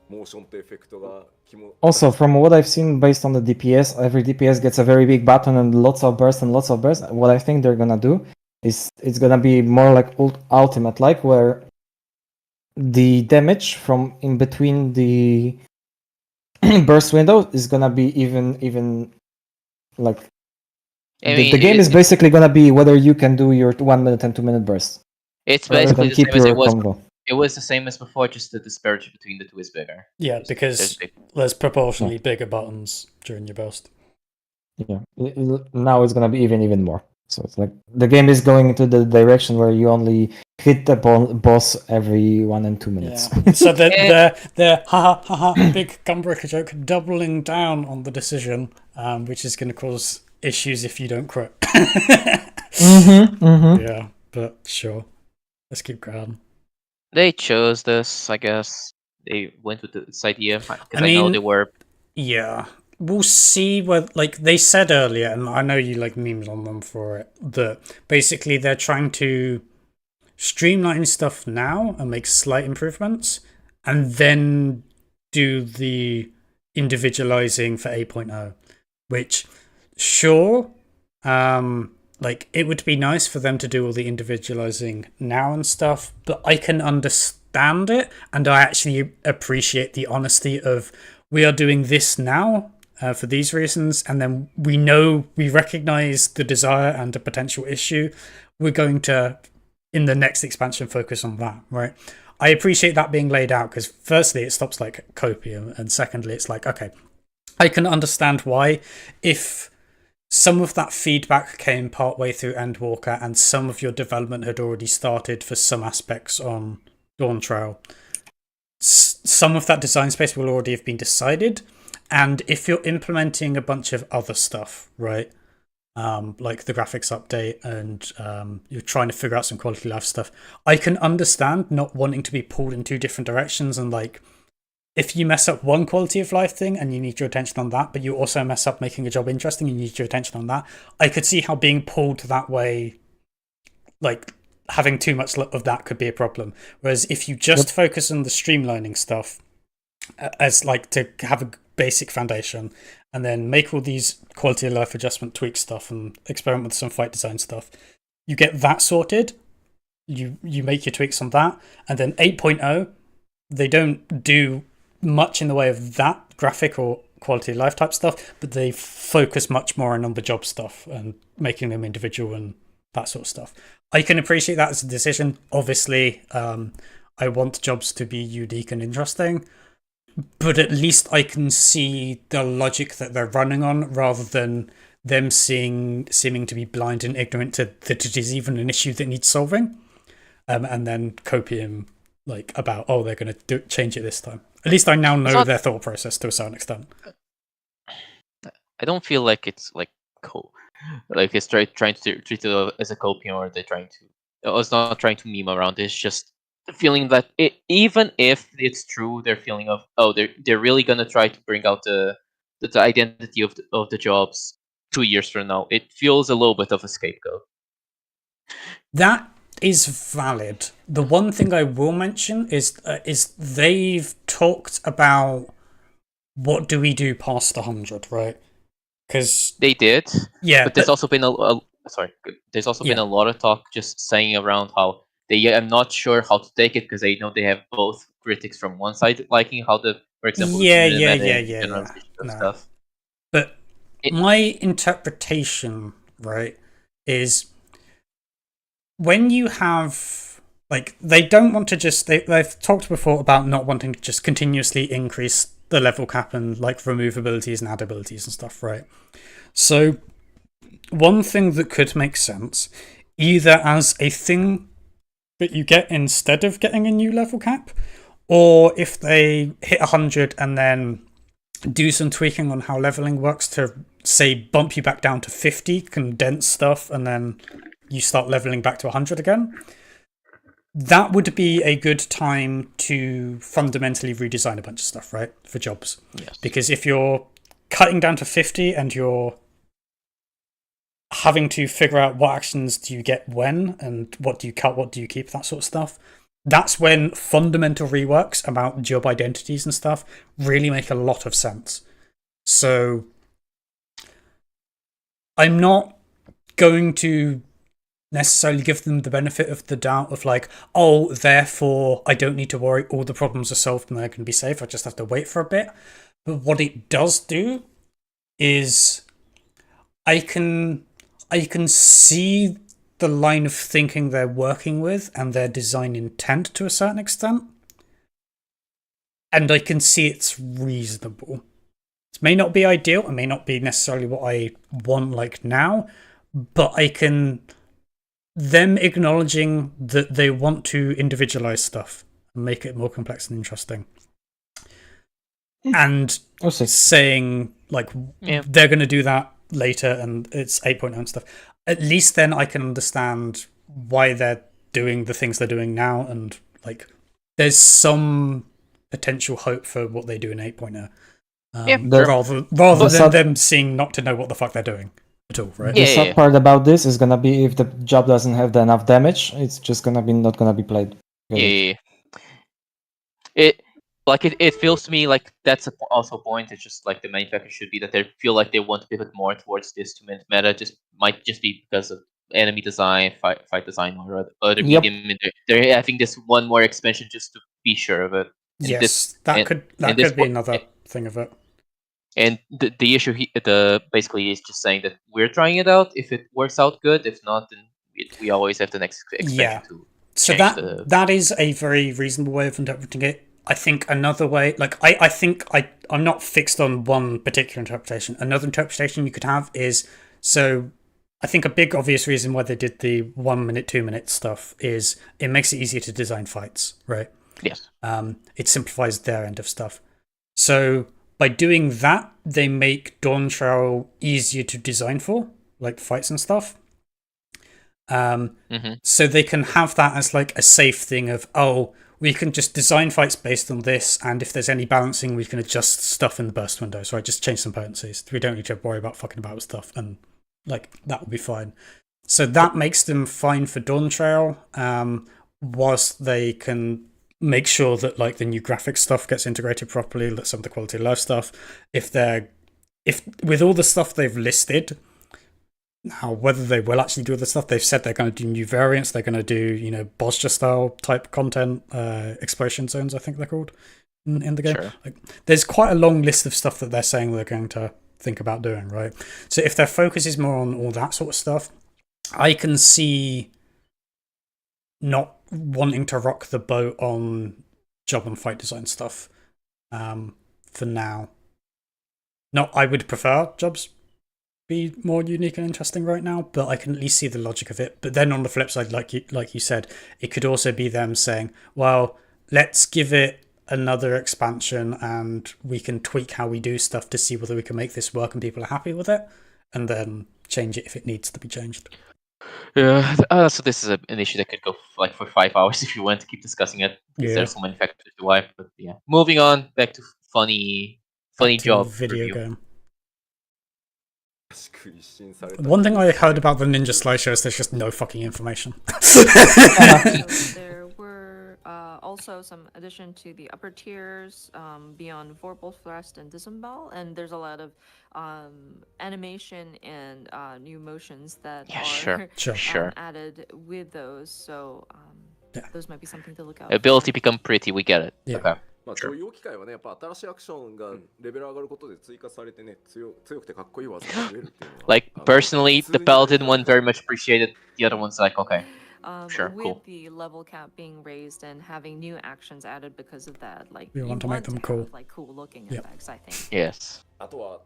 うモーションとエフェクトが肝。Also, from what I've seen based on the DPS, every DPS gets a very big button and lots of bursts and lots of bursts. What I think they're gonna do is it's gonna be more like ultimate, like where the damage from in between the burst window is gonna be even like the game is basically gonna be whether you can do your 1 minute and 2 minute bursts. It's basically the same as it was. Combo. It was the same as before, just the disparity between the 2 is bigger. Yeah, because there's proportionally bigger buttons during your burst. Yeah, now it's gonna be even more. So it's like the game is going into the direction where you only hit the boss every 1 and 2 minutes. Yeah. So they're haha big Gunbreaker joke doubling down on the decision, which is going to cause issues if you don't crit. Yeah, but sure. Let's keep going. They chose this, I guess. They went with this idea because I know they were. Yeah. We'll see what, like they said earlier, and I know you like memes on them for it, that basically they're trying to streamline stuff now and make slight improvements, and then do the individualizing for 8.0, which sure, like it would be nice for them to do all the individualizing now and stuff, but I can understand it, and I actually appreciate the honesty of we are doing this now. For these reasons, and then we recognize the desire and the potential issue. We're going to, in the next expansion, focus on that, right? I appreciate that being laid out, because firstly, it stops like copium, and secondly, it's like, okay, I can understand why. If some of that feedback came partway through Endwalker, and some of your development had already started for some aspects on Dawntrail, some of that design space will already have been decided. And if you're implementing a bunch of other stuff, right, like the graphics update, and you're trying to figure out some quality life stuff, I can understand not wanting to be pulled in 2 different directions and like if you mess up one quality of life thing and you need your attention on that, but you also mess up making a job interesting and you need your attention on that, I could see how being pulled that way, like having too much of that could be a problem. Whereas if you just focus on the streamlining stuff as like to have a basic foundation and then make all these quality of life adjustment tweak stuff and experiment with some fight design stuff, you get that sorted, you make your tweaks on that, and then 8.0, they don't do much in the way of that graphic or quality of life type stuff, but they focus much more on the job stuff and making them individual and that sort of stuff. I can appreciate that as a decision. Obviously, I want jobs to be unique and interesting, but at least I can see the logic that they're running on rather than them seeming to be blind and ignorant to that it is even an issue that needs solving, and then copying like about, oh, they're going to change it this time. At least I now know their thought process to a certain extent. I don't feel like it's like like it's trying to treat it as a copy, or they're trying to. It's not trying to meme around. It's just the feeling that even if it's true, their feeling of they're really gonna try to bring out the identity of the jobs 2 years from now. It feels a little bit of a scapegoat. That is valid. The one thing I will mention is they've talked about what do we do past 100, right? Because they did, yeah. But there's also been there's also been a lot of talk just saying around how I'm not sure how to take it because they know they have both critics from one side liking how for example, stuff. But my interpretation, right, is when you have like they don't want to just they've talked before about not wanting to just continuously increase the level cap and like remove abilities and add abilities and stuff, right? So one thing that could make sense, either as a thing that you get instead of getting a new level cap, or if they hit 100 and then do some tweaking on how leveling works to say bump you back down to 50, condense stuff, and then you start leveling back to 100 again. That would be a good time to fundamentally redesign a bunch of stuff, right? For jobs. Yes. Because if you're cutting down to 50 and you're having to figure out what actions do you get when and what do you cut, what do you keep, that sort of stuff, that's when fundamental reworks about job identities and stuff really make a lot of sense. So I'm not going to necessarily give them the benefit of the doubt of like, oh, therefore I don't need to worry, all the problems are solved and they're going to be safe, I just have to wait for a bit. But what it does do is I can see the line of thinking they're working with and their design intent to a certain extent, and I can see it's reasonable. It may not be ideal, it may not be necessarily what I want like now, but I can them acknowledging that they want to individualize stuff and make it more complex and interesting, and saying like they're going to do that later and it's 8.0 and stuff. At least then I can understand why they're doing the things they're doing now, and like there's some potential hope for what they do in 8.0. Rather than them seeing not to know what the fuck they're doing at all, right? The sad part about this is gonna be if the job doesn't have enough damage, it's just gonna be not gonna be played. Yeah. It feels to me like that's also a point. It's just like the manufacturer should be that they feel like they want to pivot more towards this 2-minute meta. Might just be because of enemy design, fight design, or other medium. They're having this one more expansion just to be sure of it. And that could be another thing of it. And the issue basically is just saying that we're trying it out. If it works out good, if not, then we always have the next expansion to. So that is a very reasonable way of interpreting it. I think another way, like I think I'm not fixed on one particular interpretation. Another interpretation you could have is, so I think a big obvious reason why they did the 1 minute, 2 minute stuff is it makes it easier to design fights, right? Yes. It simplifies their end of stuff. So by doing that, they make Dawntrail easier to design for, like fights and stuff. So they can have that as like a safe thing of, oh, we can just design fights based on this, and if there's any balancing, we can adjust stuff in the burst windows, right? Just change some potencies. We don't need to worry about fucking about with stuff, and like that will be fine. So that makes them fine for Dawn Trail, whilst they can make sure that like the new graphics stuff gets integrated properly, that some of the quality of life stuff. If with all the stuff they've listed. Now, whether they will actually do the stuff, they've said they're going to do new variants. They're going to do, you know, Bosja style type content, exploration zones, I think they're called in the game. Sure. Like, there's quite a long list of stuff that they're saying they're going to think about doing, right? So if their focus is more on all that sort of stuff, I can see not wanting to rock the boat on job and fight design stuff for now. I would prefer jobs be more unique and interesting right now, but I can at least see the logic of it. But then on the flip side, like you said, it could also be them saying, well, let's give it another expansion and we can tweak how we do stuff to see whether we can make this work and people are happy with it, and then change it if it needs to be changed. Yeah, so this is an issue that could go like for 5 hours if you want to keep discussing it. Yeah. There's so many factors to why, but yeah. Moving on, back to funny Back to job video review. game. しく一新された One thing I heard about the Ninja Slideshow is there's just no fucking information. So there were also some addition to the upper tiers beyond Vorpalfrest and Disembowel, and there's a lot of animation and new motions that Yeah, are Sure. added with those. So Yeah. those might be something to look out Ability for. become pretty, we get it. Yeah. Okay. まあそういう機会はね、やっぱ新しいアクションがレベル上がることで追加されてね、強くてかっこいい技が増えるっていうのは Like, personally, the Paladin one very much appreciated. The other one's like, okay. Sure, with cool. the level cap being raised and having new actions added because of that, like We you want to make them cool. have, like cool looking Yep. effects, I think. Yes. あとは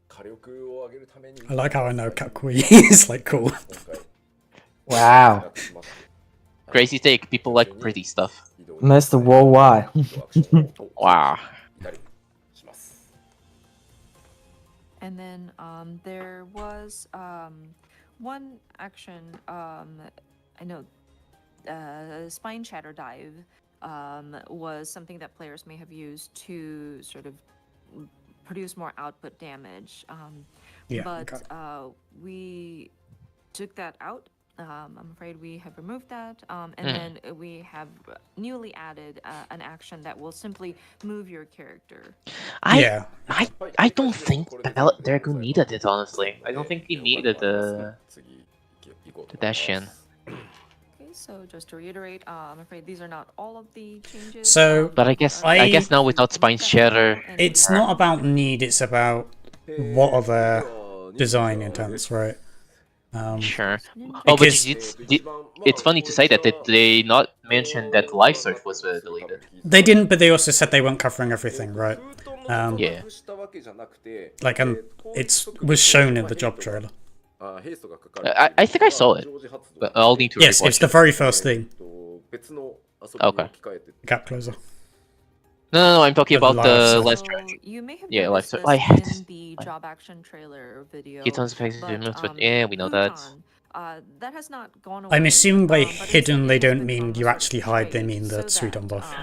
火力を上げるために I like how I know Kakui is like cool. 今回 Wow. 開発しまして Crazy take. People like pretty stuff. Mr. Worldwide. アクションを Wow. いたりします And then there was one action. I know Spine Shatter Dive was something that players may have used to sort of produce more output damage. Yeah, But okay. we took that out. I'm afraid we have removed that. And then we have newly added an action that will simply move your character. Yeah. I don't think Dragoon needed it, honestly. I don't think he needed the 次行こうと dash 思い in. ます Okay, so just to reiterate, I'm afraid these are not all of the changes. So, But I guess I- now without Spine Shatter, It's not about need, it's about what are their design intents, right? sure. Oh, but Because- it's funny to say that they not mentioned that Life Search was deleted. They didn't, but they also said they weren't covering everything, right? Yeah. Like, it was shown in the job trailer. I think I saw it, but I'll need to Yes, rewatch it's the very first thing. Okay. Gap closer. No, I'm talking The about the Life last So stretch. you may have Yeah, noticed like, this I had in this- the job action trailer video. Hitons effects but, movements, but yeah, we know that. Futon, that has not gone away. I'm assuming by but instead hidden they it has don't mean become a you sort of actually hide, they trait mean the so sweet that, on buff.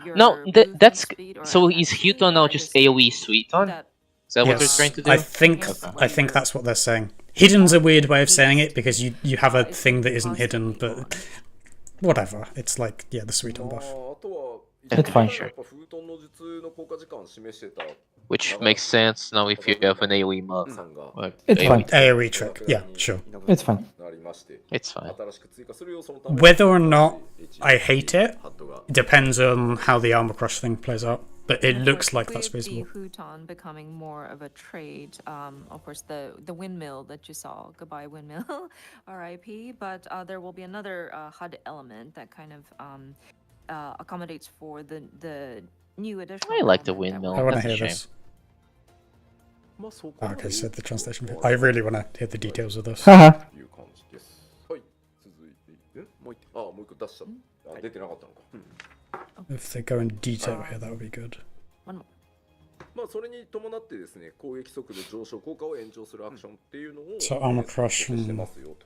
your No, movement that's speed or so is accuracy Huton now are just the same AoE Suiton? that Is that what they're Yes, trying to do? I think that's what they're saying. Hidden's a weird way of saying it because you have a thing that isn't hidden, but whatever. It's like, yeah, the sweet on buff. It's fine, sure. やっぱフートンの術の効果時間を示してた Which makes sense now if you have an AoE mod. さんが Like, It's AoE. fine. AoE trick, yeah, sure. It's fine. なりまして It's fine. 新しく追加する要素のため Whether or not I hate it ハットが depends on how the armor crush thing plays out, but it And of looks course, like that's with reasonable. The Huton becoming more of a trade. Of course, the windmill that you saw, goodbye windmill, R.I.P. But there will be another HUD element that kind of accommodates for the new addition. I like the windmill. I want to That's a hear shame. this. まあそこまで Okay, so the translation bit. I really want to hear the details of this. Haha. という感じですはい続いてもう一個出したあ出てなかったのか If they go in detail here, that would be good. One more. まあそれに伴ってですね攻撃速度上昇効果を延長するアクションっていうのを So armor crush してますよと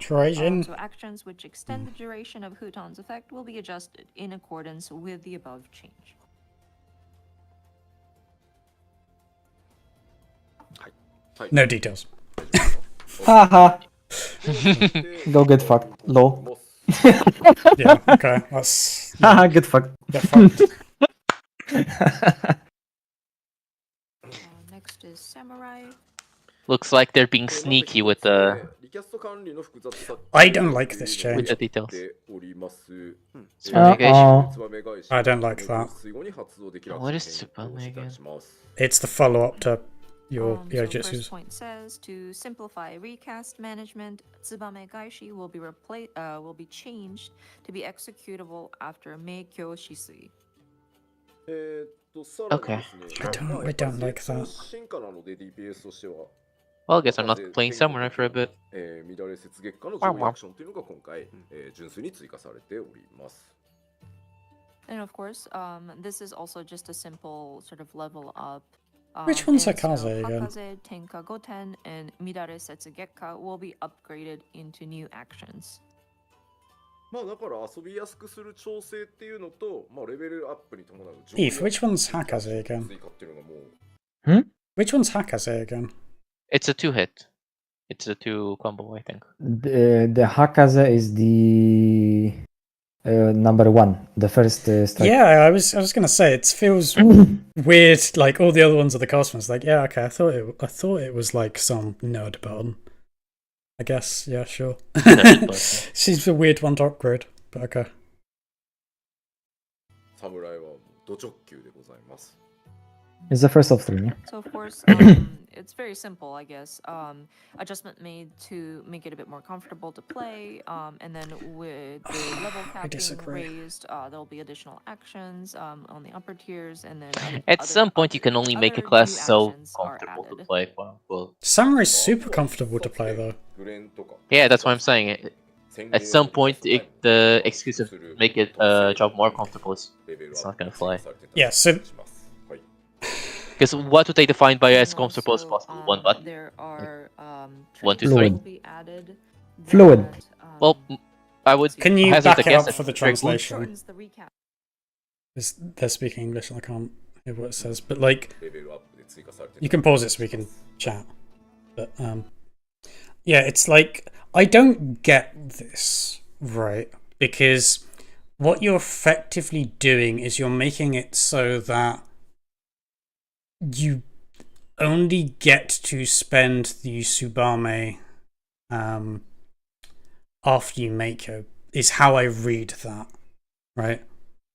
Trojan. So actions which extend the duration of Huton's effect will be adjusted in accordance with the above change. No details. Haha. で Go get fucked. Lol. もう Yeah, okay. That's Haha, get fucked. get fucked. Next is Samurai. Looks like they're being まず sneaky 一 with つ目 the リキャスト管理の複雑さ I don't like this というのを with the details. やっております Tsubame Uh-oh. ツバメ返し I don't like that. 水後に発動できる What is アクションを変更したりします It's the follow-up to your So first Yojutsus. point says to simplify recast management, Tsubame Gaishi will be changed to be executable after Meikyo Shisui. さらに Okay. ですね I don't like that. 進化なので DPS としては Well, I guess I'm not playing Samurai for a bit. 乱れ雪月下の上位アクションというのが今回、純粋に追加されております And of course, this is also just a simple sort of level up. Which one's and so Hakaze again? Hakaze, Tenka Goten, and Midare Setsugekka will be upgraded into new actions. まあだから遊びやすくする調整っていうのと、まあ、レベルアップに伴う Eve, which one's Hakaze again? 追加っていうのがもう Which one's Hakaze again? It's a 2-hit. It's a 2 combo, I think. The Hakaze is the number one, the first strike. Yeah, I was gonna say it feels weird. Like all the other ones are the cast ones. Like, yeah, okay. I thought it was like some nerd button. I guess, yeah, sure. button. She's a weird one to upgrade, but okay. 侍はド直球でございます It's the first of three. Yeah? So of course, it's very simple, I guess. Adjustment made to make it a bit more comfortable to play, and then with the level cap being disagree. raised, there'll be additional actions on the upper tiers, and then At some point, you can only make a other class new so actions are comfortable to added. play. Well, Samurai's super comfortable to play though. グレンとか yeah, that's what I'm saying. At some point, the excuse of make it job more comfortable is it's not gonna fly. Yeah, so- はい Because what would they define by as And comfortable as also, possible? One button? There are 1, 2, traits that 3. will be added Fluid. that, Well, I would Can you hazard back a it guess up that for the Drake would- translation? shortens the recap. They're speaking English and I can't hear what it says. But like, レベルアップで追加されて you can pause it so we can chat. But yeah, it's like I don't get this right because what you're effectively doing is you're making it so that you only get to spend the Tsubame after you make it, is how I read that, right?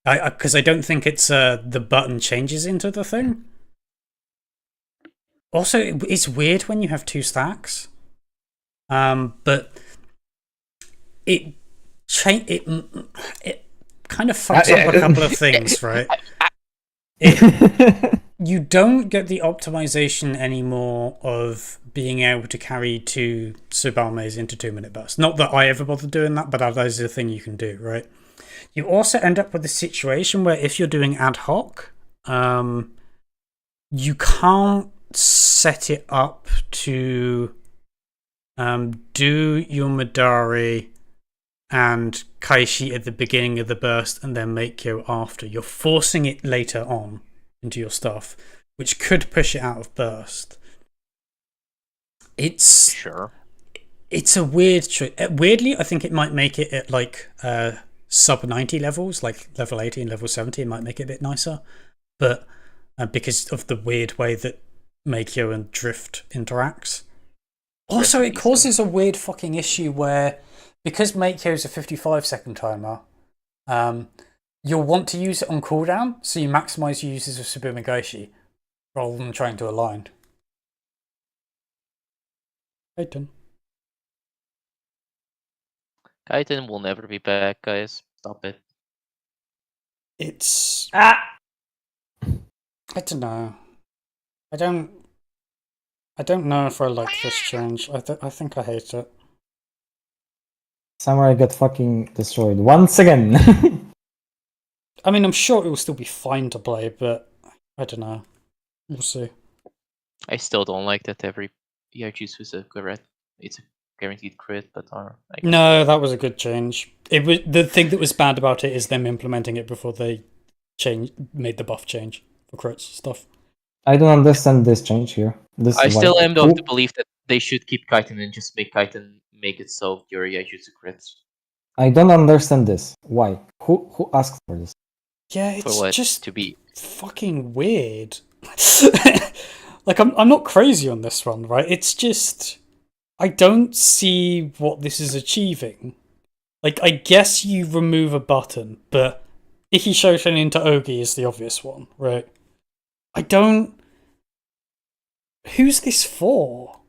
Because I don't think it's the button changes into the thing. Also, it's weird when you have two stacks, but it kind of fucks up a couple of things, right? You don't get the optimization anymore of being able to carry two Tsubames into 2-minute bursts. Not that I ever bother doing that, but that is a thing you can do, right? You also end up with a situation where if you're doing ad hoc, you can't set it up to do your Madari and Kaishi at the beginning of the burst and then Meikyo after. You're forcing it later on into your stuff, which could push it out of burst. It's Sure. It's a weird choice. Weirdly, I think it might make it at like sub 90 levels, like level 80 and level 70, it might make it a bit nicer. But because of the weird way that Meikyo and Drift interacts. Also, it causes a weird fucking issue where, because Meikyo's a 55-second timer, you'll want to use it on cooldown, so you maximize your uses of Tsubame Gaishi rather than trying to align. Kaiten. Kaiten will never be back, guys. Stop it. It's I don't know. I don't know if I like this change. I think I hate it. Samurai got fucking destroyed once again. I mean, I'm sure it will still be fine to play, but I don't know. We'll see. I still don't like that every Yojutsu is a Garret. It's a guaranteed crit, but I guess. No, that was a good change. It was the thing that was bad about it is them implementing it before they made the buff change for crits stuff. I don't understand this change here. This I is why- still am of who- the belief that they should keep Kaiten and just make Kaiten make it so your Yaijutsu crits. I don't understand this. Why? Who asked for this? Yeah, For it's what just to be. fucking weird. Like I'm not crazy on this one, right? It's just I don't see what this is achieving. Like I guess you remove a button, but Iki Shoten into Ogi is the obvious one, right? I don't. Who's this for?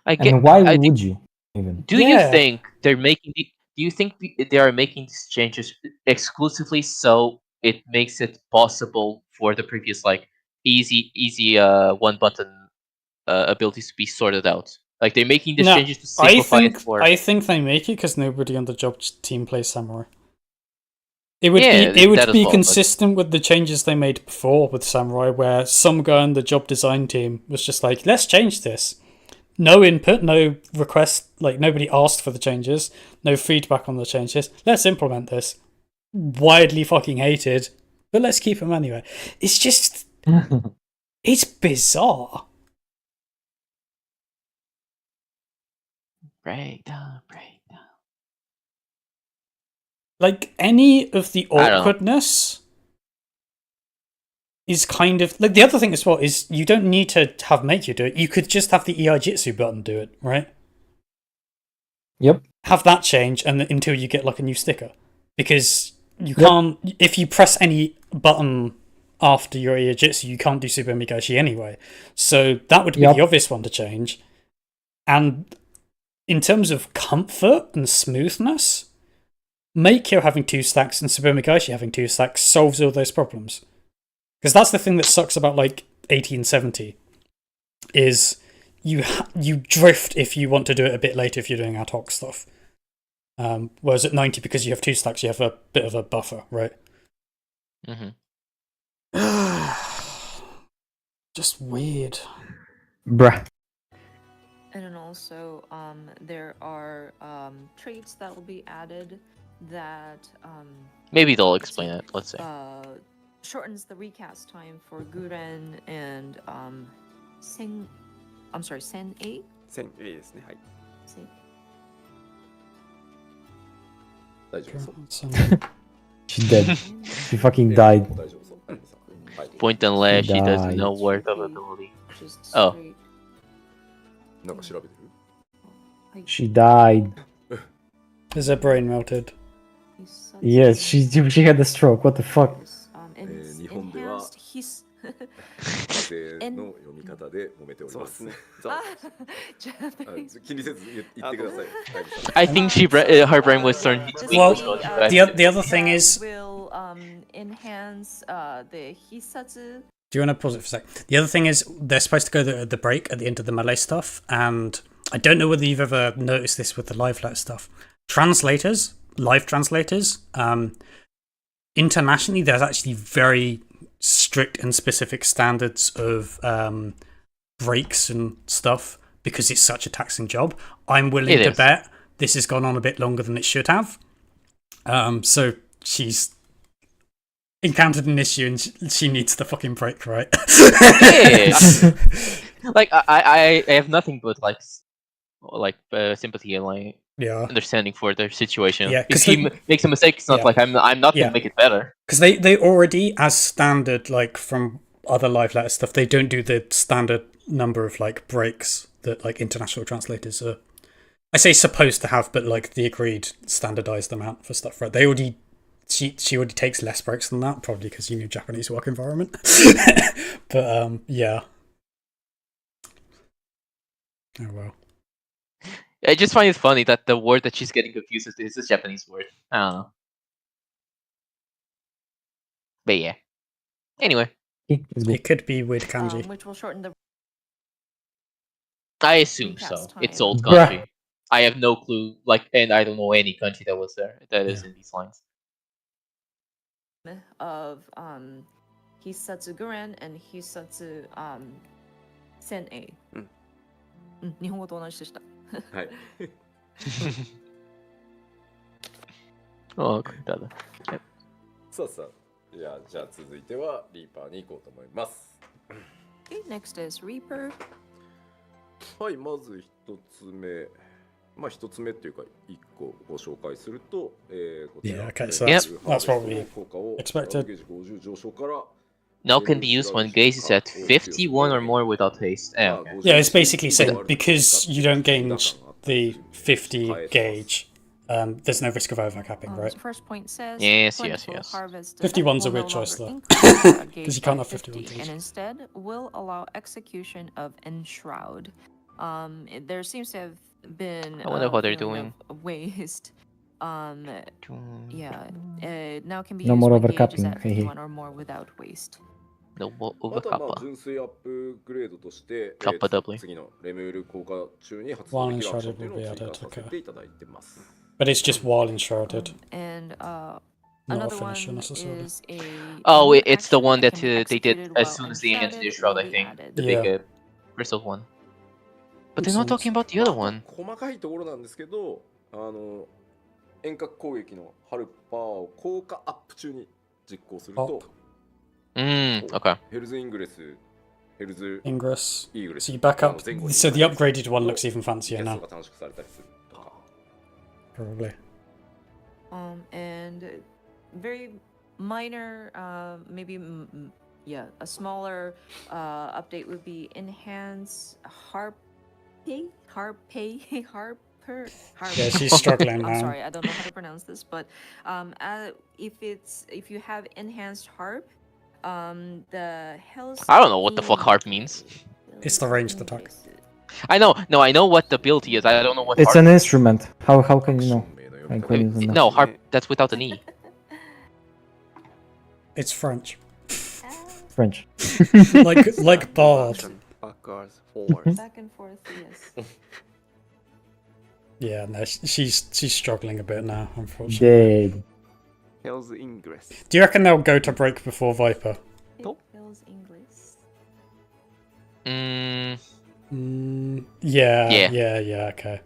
I get. And why I would you even? Do you Yeah. think they're making? Do you think they are making these changes exclusively so it makes it possible for the previous like easy one button abilities to be sorted out? Like they're making these No, changes to simplify it for. I think they make it because nobody on the job team plays Samurai. It would Yeah, be that as well, but- consistent with the changes they made before with Samurai, where some guy on the job design team was just like, "Let's change this." No input, no request, like nobody asked for the changes, no feedback on the changes. Let's implement this. Widely fucking hated, but let's keep them anyway. It's just, it's bizarre. Breakdown. Like any of the I don't know. awkwardness is kind of like the other thing as well is you don't need to have Meikyo do it. You could just have the Jitsu button do it, right? Yep. Have that change and until you get like a new sticker, because you can't if you press any button after your Jitsu, you can't do Super Migashi anyway. So that would be the obvious one to change. And in terms of comfort and smoothness, Meikyo having 2 stacks and Super Migashi having 2 stacks solves all those problems. Because that's the thing that sucks about like 1870 is you drift if you want to do it a bit later if you're doing ad hoc stuff. Whereas at 90, because you have 2 stacks, you have a bit of a buffer, right? Mm-hmm. Just weird. Bruh. And then also, there are traits that will be added that Maybe they'll explain it. Let's see. shortens the recast time for Guren and Sen. I'm sorry, Sen 8. 1000ですね。はい。 大丈夫そう。 She's dead. She fucking died. 大丈夫そう。はい Point unless she does died. no worth of ability. Just Oh. straight. なんか調べてる She died. Is her brain melted? Yes, she had a stroke. What the fuck?日本では His 女性の読み方で揉めておりまそうですすね。 Japanese. 気にせず言ってください。大丈夫です I think her brain was turned This weak. Well, will be, the other thing is- will enhance the Hisatsu. Do you want to pause it for a sec? The other thing is they're supposed to go the break at the end of the melee stuff, and I don't know whether you've ever noticed this with the live letter stuff. Live translators, internationally, there's actually very strict and specific standards of breaks and stuff because it's such a taxing job. I'm willing to bet this has gone on a bit longer than it should have. So she's encountered an issue and she needs the fucking break, right? Yeah. Like I have nothing but like sympathy and like understanding for their situation. Yeah, if he makes a mistake, it's not like I'm not gonna make it better. Because they already, as standard, like from other live letter stuff, they don't do the standard number of like breaks that like international translators are. I say supposed to have, but like the agreed standardized amount for stuff, right? They already. She already takes less breaks than that, probably because you knew Japanese work environment. But yeah. Oh well. I just find it funny that the word that she's getting confused with is a Japanese word. I don't know. But yeah. Anyway. It could be with kanji. Which will shorten the. I assume so. It's old Bruh. country. I have no clue. Like, and I don't know any country that was there that is in these lines. Of Hisatsu Guren and Hisatsu Sen A. うん、日本語と同じでした。はい。 Oh, coitada. さあさあ、じゃあ続いてはリーパーに行こうと思います。 Okay, next is Reaper. はい、まず一つ目。まあ一つ目っていうか一個ご紹介すると、こちら Yeah, okay, so that's- that's what we 効果を expected. ゲージ50上昇から Now can be used when gaze is at 51 or more without haste. Ah, Okay. Yeah, it's basically saying because you don't gain the 50 gauge, there's no risk of overcapping, right? So first point says Yes, plentiful yes, yes. harvest 51's a will weird no choice, longer though. increase our 'Cause gauge you can't by have 51 50, gauge. and instead will allow execution of Enshroud. There seems to have been I wonder a what they're feeling doing. of waste. Yeah, now can be No used more when gauge is overcapping, at hehe. 51 or more without waste. No more あとはまあ overcappa. 純粋アップグレードとして、カッパダブル次のレムール効果中に発 While 動できるアクション enshrouded というの will を be 追加 added, させていただいてます。 But it's just while enshrouded, And not a another finisher one necessarily. is a Oh, new it's the action one that can be they did executed as while soon as they entered the enshrouded shroud, will I be think. added. The Yeah. big crystal one. But they're Makes not talking sense. about the other まあ one. 細かいところなんですけど、遠隔攻撃のハルパーを効果アップ中に実行すると Okay. ヘルズイングレス、ヘルズ Ingress. イーグレス So you back up. 前後に So the upgraded one looks even fancier キャス now, トが短縮されたりするとか。 probably. And very minor, maybe yeah, a smaller update would be enhance Harpy. Yeah, she's struggling I'm now. sorry, I don't know how to pronounce this, but if you have enhanced harp, the Hell's I don't know what the fuck harp means. It's the ranged attack. I know. No, I know what the ability is. I don't know what It's harp an instrument. How can you know? アクション名の読み Like 方 when you don't know. No, harp. That's without an E. It's French. French. like Bard. Backwards, forwards. Back and forth, yes. Yeah, no, she's struggling a bit now, unfortunately. Dead. Hell's Ingress. Do you reckon they'll go to break before Viper? Nope. Hell's English. Yeah, Yeah. yeah, okay.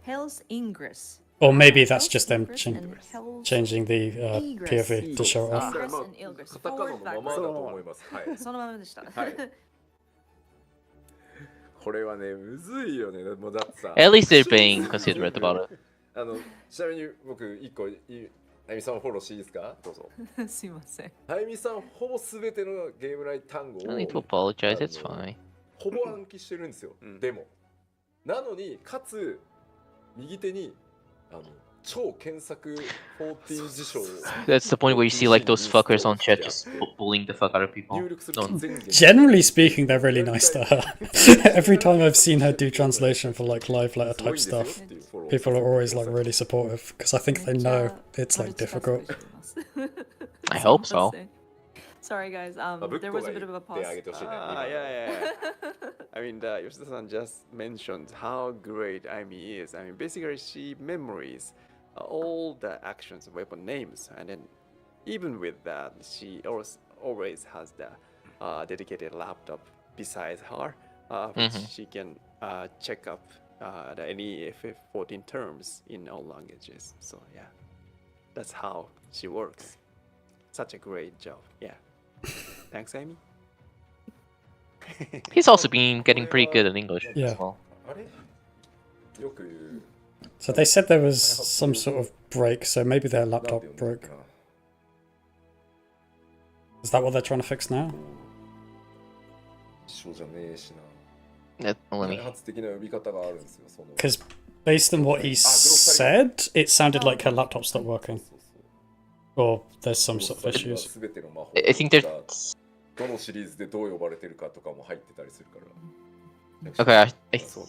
Hell's Ingress. Or maybe that's Hell's just them Ingress and Hell's changing the Egress. POV to show it off. Ingress まあ and Ilgress. カタカナのままだと思います。はい。そのままでした。はいこれはね、むずいよね。もうだってさ。 At least they're being considerate about it. ちなみに僕、一個、あゆみさんフォローしていいですか？どうぞ。すいません。あゆみさん、ほぼすべてのゲーム内単語 No need to を apologize. It's fine. ほぼ暗記してるんですよ。でも。なのに、かつ、右手に、超検索14辞書を That's the point where you see like those fuckers on chat just bullying the fuck out of people. 入力する No. と全言 Generally speaking, they're really nice to her. Every time I've seen her do translation for like live letter すごいん type ですよ stuff, っていうフォローを people are always like させてくだ really supportive because I think they know it's like difficult. I hope so. Sorry guys, さい。ぶっ there こ was が a bit of a 言ってあ pause. げてほしいね。 Yeah. I mean, Yoshida-san just mentioned how great Aimi is. I mean, basically, she memories all the actions, weapon names, and then even with that, she always has the dedicated laptop besides her, which she can check up any FF14 terms in all languages. So yeah, that's how she works. Such a great job. Yeah. Thanks, Amy. He's also been getting pretty good at English Yeah. as well. あれよく言う。 So they said there was some sort of break, so maybe their なんて laptop 言うんだっ broke. けな Is that what they're trying to fix now? 一緒じゃねえしな。 Let 開 me. 発的な呼び方があるんですよ。その Because based on what he said, it sounded like her laptop stopped working, そうそう or there's some sort of グロッサリーは issues. 全ての魔法 I think they're. どのシリーズでどう呼ばれてるかとかも入ってたりするから。 Okay,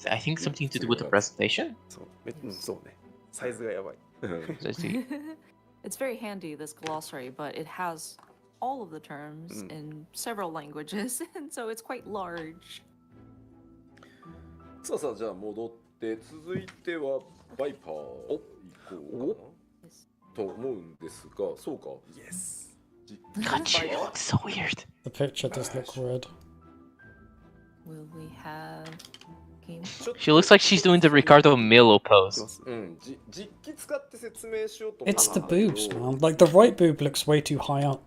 I think something to do with the presentation. そうそうね。サイズがやばい。 Let's see. It's very handy, this glossary, but it has all of the terms in several languages, and so it's quite large. さあさあ、じゃあ戻って続いてはバイパー行こうかなと思うんですが、そうか。 Yes. God, she looks so weird. The picture does look weird. Will we have scheme. ちょっと She looks like she's doing the Ricardo Milo いきま pose. す。うん、実機使って説明しようと思 It's っ the たんだけど boobs, man. Like the right boob looks way too high up.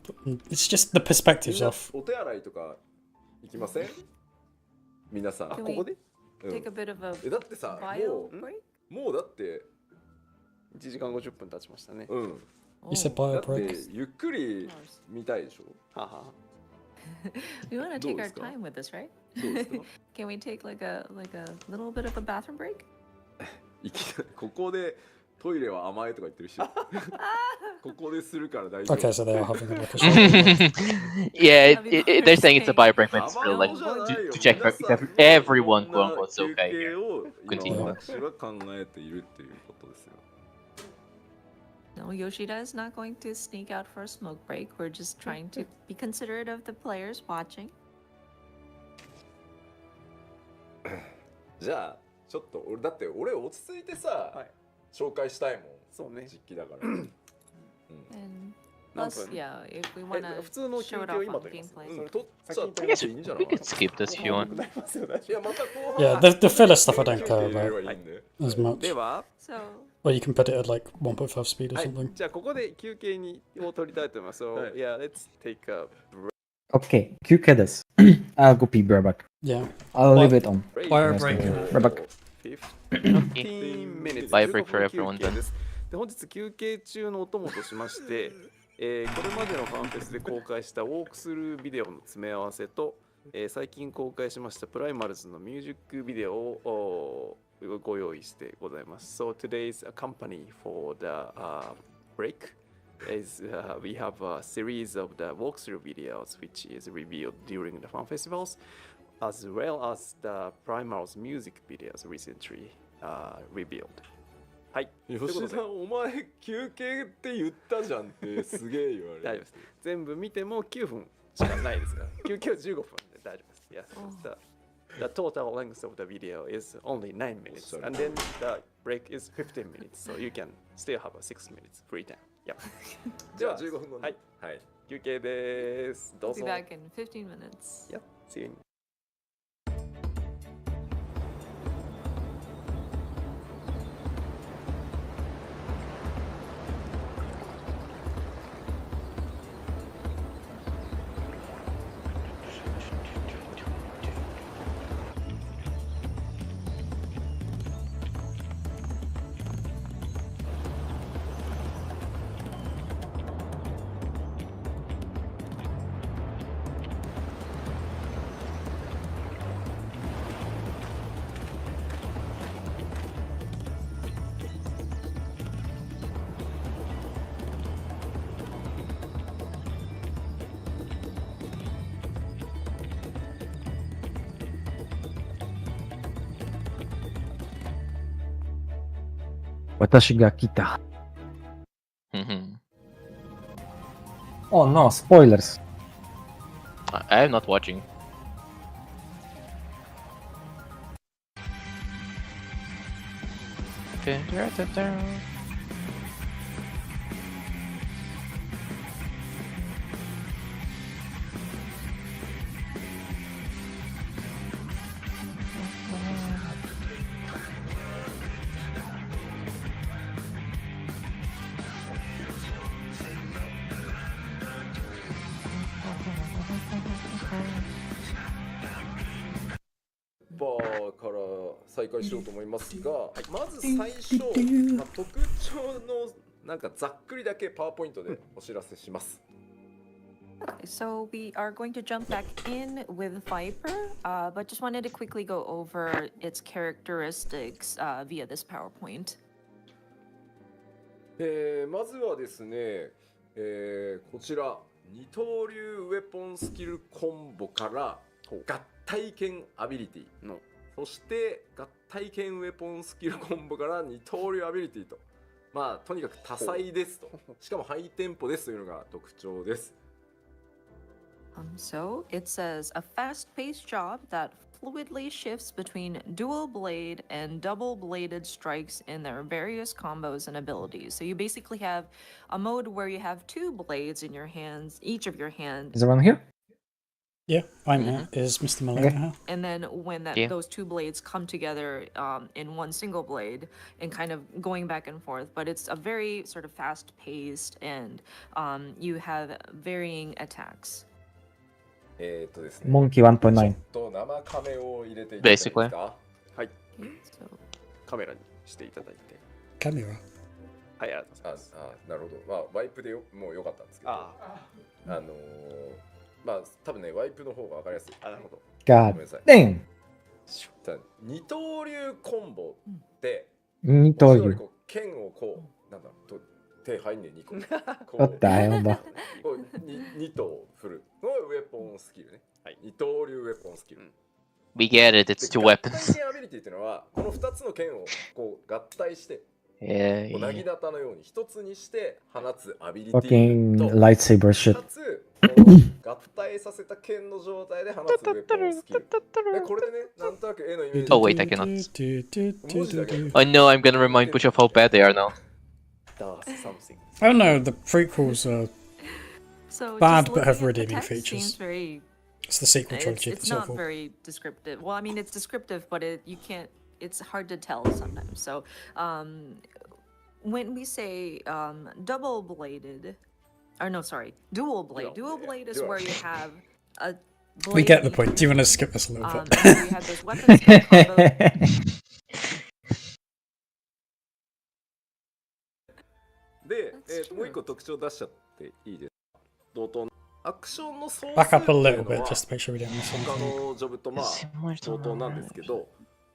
It's just the み perspective's んな off. お手洗いとか行きません皆さん Can ここでうん Take a bit of a だってさ bio も break? うもうだって1時間50分経ちましたね。うん You said Oh, bio だって break. ゆっくり見たいでしょはは。 we want to どう take で our すか time with this, right? どうですか Can we take like a little bit of a bathroom break? いきなりここでトイレは甘えとか言ってる人ここでするから大丈夫 Okay, so they are having a look at show. Yeah, That'd be they're saying it's a bio break, but 甘 it's え really like じゃないよ to check for 皆さん everyone, こん quote な unquote, is 休 okay 憩 here. を Continue. 今私は考えているっていうことですよ No, Yoshida is not going to sneak out for a smoke break. We're just trying to be considerate of the players watching. じゃあちょっと俺だって俺落ち着いてさ、はい紹介したいもんそうね。実機だから、うん、 And 何 plus, 分 yeah, if we want 普通の to 休 show it 憩を off 今 on 取ります。 gameplay. それ取っちゃっ I て guess いいんじゃな we い could skip this if you な want. くなりますよ、大いやまた後 Yeah, 半 the filler stuff I don't 休 care 憩入れれ about ばいいんで、 as much. では、 So, Or you can put it at like 1.5 speed or はい something.、じゃあここで休憩を取りたいと思います。So, はい yeah, let's take a Okay, QK です。I'll go pee, Burbak. Yeah. I'll Well, leave it on. break. Bio break. for 15 minutes. Bio break for 15 everyone 休憩です。で本日休憩中のお供としまして、これまでのファンフェスで公開したウォークスルービデオの詰め合わせと、最近公開しましたプライマルズのミュージックビデオをご用意してございます。So today's company for the break is we have a series of the walkthrough videos which is revealed during the fan festivals, as well as the Primal's music videos recently revealed. はい。ということで吉田お前休憩って言ったじゃんってすげえ言われる大丈夫です。全部見ても9分しかないですから。休憩は15分で大丈夫です。Yes. The total length of the video is only 9 minutes, and then the break is 15 minutes, so you can still have a 6 minutes free time. Yeah. じゃあ15分後にはい、はい、休憩です。ど we'll う be ぞ。 back in 15 minutes. Yeah. See you in 私が来た。 Mhm. Oh no, spoilers. I am not watching.バーから再開しようと思いますが、まず最初、特徴のなんかざっくりだけパワーポイントでお知らせします。 Okay, so we are going to jump back in with Viper, but just wanted to quickly go over its characteristics via this PowerPoint. まずはですね、こちら二刀流ウェポンスキルコンボから合体剣アビリティの、そして合体剣ウェポンスキルコンボから二刀流アビリティと、まあとにかく多彩ですと、しかもハイテンポですというのが特徴です。So it says a fast-paced job that fluidly shifts between dual blade and double bladed strikes in their various combos and abilities. So you basically have a mode where you have two blades in your hands, each of your hands. Is everyone here? Yeah, I'm Mhm. here. Is Mr. Malone here? And then when Yeah. those two blades come together in one single blade and kind of going back and forth, but it's a very sort of fast paced and you have varying attacks. ですね。 Monkey ちょっ 1.9. と生カメを入れていただいていいですか？はい、 So カメラにしていただいて。 Camera. はい、ありがとうございます。なるほど。まあワイプでもう良かったんですけど、あまあ多分ねワイプの方が分かりやすい。あ、なるほど。ご God めんなさい。 damn. さあ二刀流コンボって、二刀流。こう剣をこうなんだと手入んね2個。こ What the hell だ。こう2頭振るのがウェポンスキルね。はい二刀流ウェポンスキル。 We get it. It's で two 合 weapons. 体剣アビリティっていうのはこの2つの剣をこう合体して Yeah. こうな yeah. ぎ刀のように一つにして放つアビリティ Fucking と lightsaber shit. かつこの合体させた剣の状態で放つウェポンスキルでこれでねなんとなく絵のイメージ Oh, wait, I cannot. 文字だけ I know I'm gonna remind Butch of how bad they are now. Does something. Oh no, the prequels are. So Bad, just but have looking at the redeeming text features. seems very It's the sequel trilogy it's that's not awful. very descriptive. Well, I mean, it's descriptive, but you can't. It's hard to tell sometimes. So, when we say double-bladed, or no, sorry, dual blade. Dual blade is where you have a blade. We get the in each point. Do you want to skip this a little and bit? so you have those weapons that combo. で、 That's もう一個特徴出しちゃっていいですか？同等のアクションの総数 Back up a っていう little の bit は just to make sure we don't miss 他 anything. のジョブとまあ同等なんですけど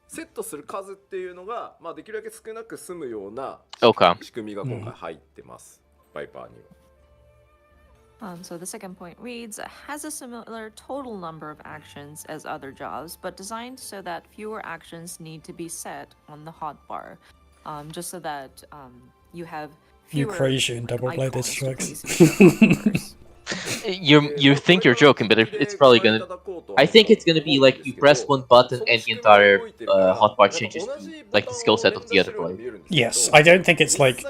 セットする数っていうのが、まあ、できるだけ少なく済むような Okay. 仕組みが今回入ってます、バイパーには。So the second point reads, has a similar total number of actions as other jobs, but designed so that fewer actions need to be set on the hotbar, just so that you have fewer Eucrasian double-bladed icons to strikes. place in your hotbars. You think you're joking, but it's probably gonna. I think it's gonna be like you press one button and the entire hotbar changes to like the skill set of the other blade. Yes, I don't think it's like